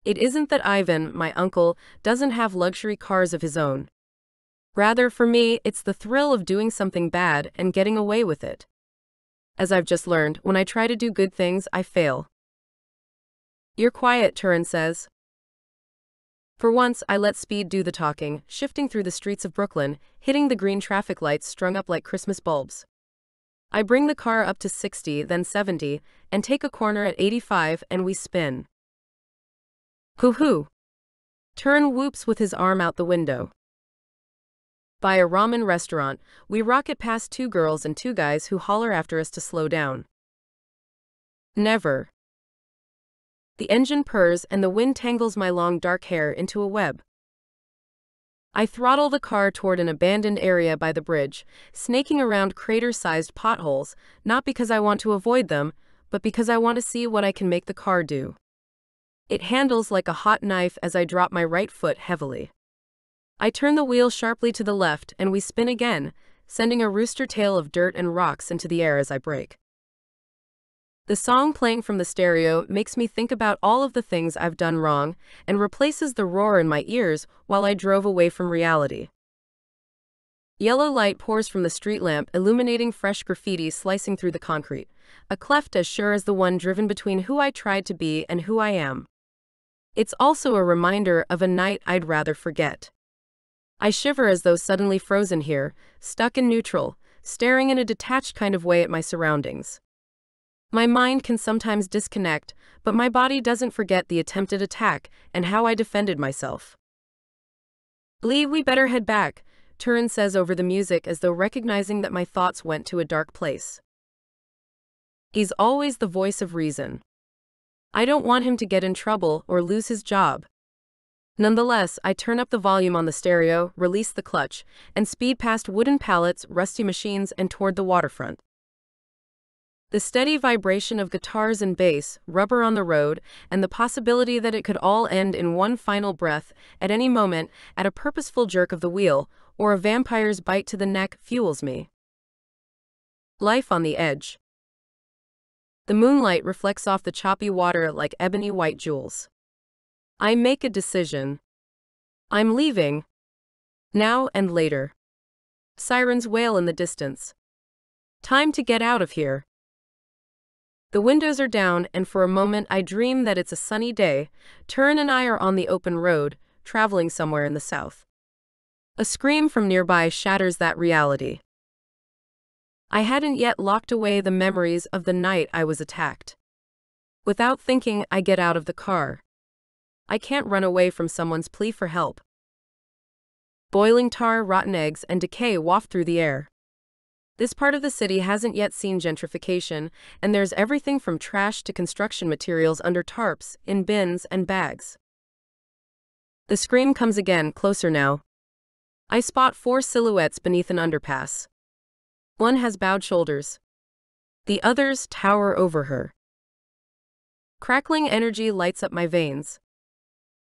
It isn't that Ivan, my uncle, doesn't have luxury cars of his own. Rather, for me, it's the thrill of doing something bad and getting away with it. As I've just learned, when I try to do good things, I fail. You're quiet, Turin says. For once, I let speed do the talking, shifting through the streets of Brooklyn, hitting the green traffic lights strung up like Christmas bulbs. I bring the car up to 60, then 70, and take a corner at 85, and we spin. Hoo-hoo! Turin whoops with his arm out the window. By a ramen restaurant, we rocket past 2 girls and 2 guys who holler after us to slow down. Never. The engine purrs and the wind tangles my long dark hair into a web. I throttle the car toward an abandoned area by the bridge, snaking around crater-sized potholes, not because I want to avoid them, but because I want to see what I can make the car do. It handles like a hot knife as I drop my right foot heavily. I turn the wheel sharply to the left and we spin again, sending a rooster tail of dirt and rocks into the air as I brake. The song playing from the stereo makes me think about all of the things I've done wrong and replaces the roar in my ears while I drove away from reality. Yellow light pours from the street lamp, illuminating fresh graffiti slicing through the concrete, a cleft as sure as the one driven between who I tried to be and who I am. It's also a reminder of a night I'd rather forget. I shiver as though suddenly frozen here, stuck in neutral, staring in a detached kind of way at my surroundings. My mind can sometimes disconnect, but my body doesn't forget the attempted attack and how I defended myself. Lee, we better head back, Turin says over the music as though recognizing that my thoughts went to a dark place. He's always the voice of reason. I don't want him to get in trouble or lose his job. Nonetheless, I turn up the volume on the stereo, release the clutch, and speed past wooden pallets, rusty machines, and toward the waterfront. The steady vibration of guitars and bass, rubber on the road, and the possibility that it could all end in one final breath, at any moment, at a purposeful jerk of the wheel, or a vampire's bite to the neck, fuels me. Life on the edge. The moonlight reflects off the choppy water like ebony white jewels. I make a decision. I'm leaving. Now and later. Sirens wail in the distance. Time to get out of here. The windows are down, and for a moment I dream that it's a sunny day. Turin and I are on the open road, traveling somewhere in the south. A scream from nearby shatters that reality. I hadn't yet locked away the memories of the night I was attacked. Without thinking, I get out of the car. I can't run away from someone's plea for help. Boiling tar, rotten eggs, and decay waft through the air. This part of the city hasn't yet seen gentrification, and there's everything from trash to construction materials under tarps, in bins and bags. The scream comes again, closer now. I spot 4 silhouettes beneath an underpass. One has bowed shoulders. The others tower over her. Crackling energy lights up my veins.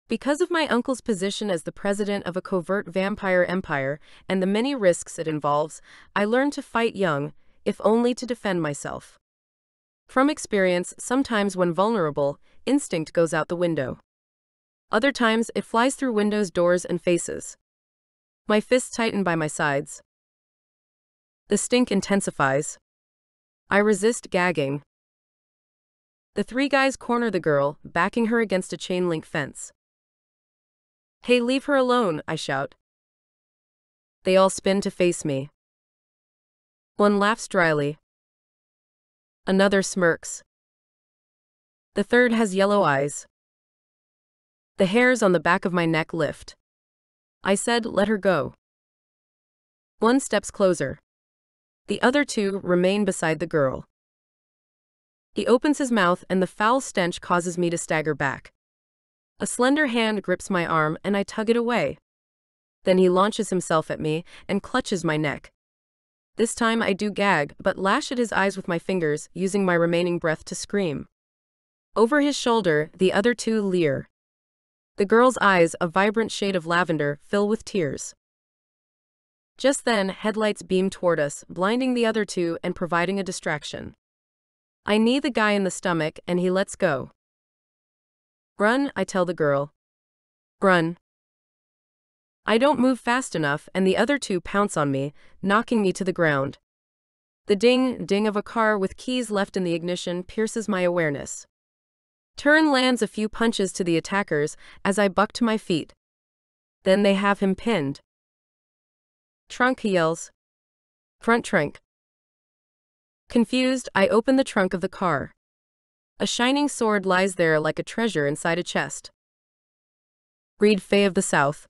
Because of my uncle's position as the president of a covert vampire empire and the many risks it involves, I learned to fight young, if only to defend myself. From experience, sometimes when vulnerable, instinct goes out the window. Other times, it flies through windows, doors, and faces. My fists tighten by my sides. The stink intensifies. I resist gagging. The 3 guys corner the girl, backing her against a chain-link fence. "Hey, leave her alone," I shout. They all spin to face me. One laughs dryly. Another smirks. The third has yellow eyes. The hairs on the back of my neck lift. I said, "Let her go." One steps closer. The other 2 remain beside the girl. He opens his mouth and the foul stench causes me to stagger back. A slender hand grips my arm and I tug it away. Then he launches himself at me and clutches my neck. This time I do gag, but lash at his eyes with my fingers, using my remaining breath to scream. Over his shoulder, the other 2 leer. The girl's eyes, a vibrant shade of lavender, fill with tears. Just then, headlights beam toward us, blinding the other 2 and providing a distraction. I knee the guy in the stomach and he lets go. "Run," I tell the girl. "Run." I don't move fast enough and the other 2 pounce on me, knocking me to the ground. The ding-ding of a car with keys left in the ignition pierces my awareness. Turin lands a few punches to the attackers as I buck to my feet. Then they have him pinned. "Trunk," he yells. "Front trunk." Confused, I open the trunk of the car. A shining sword lies there like a treasure inside a chest. Read Fae of the South.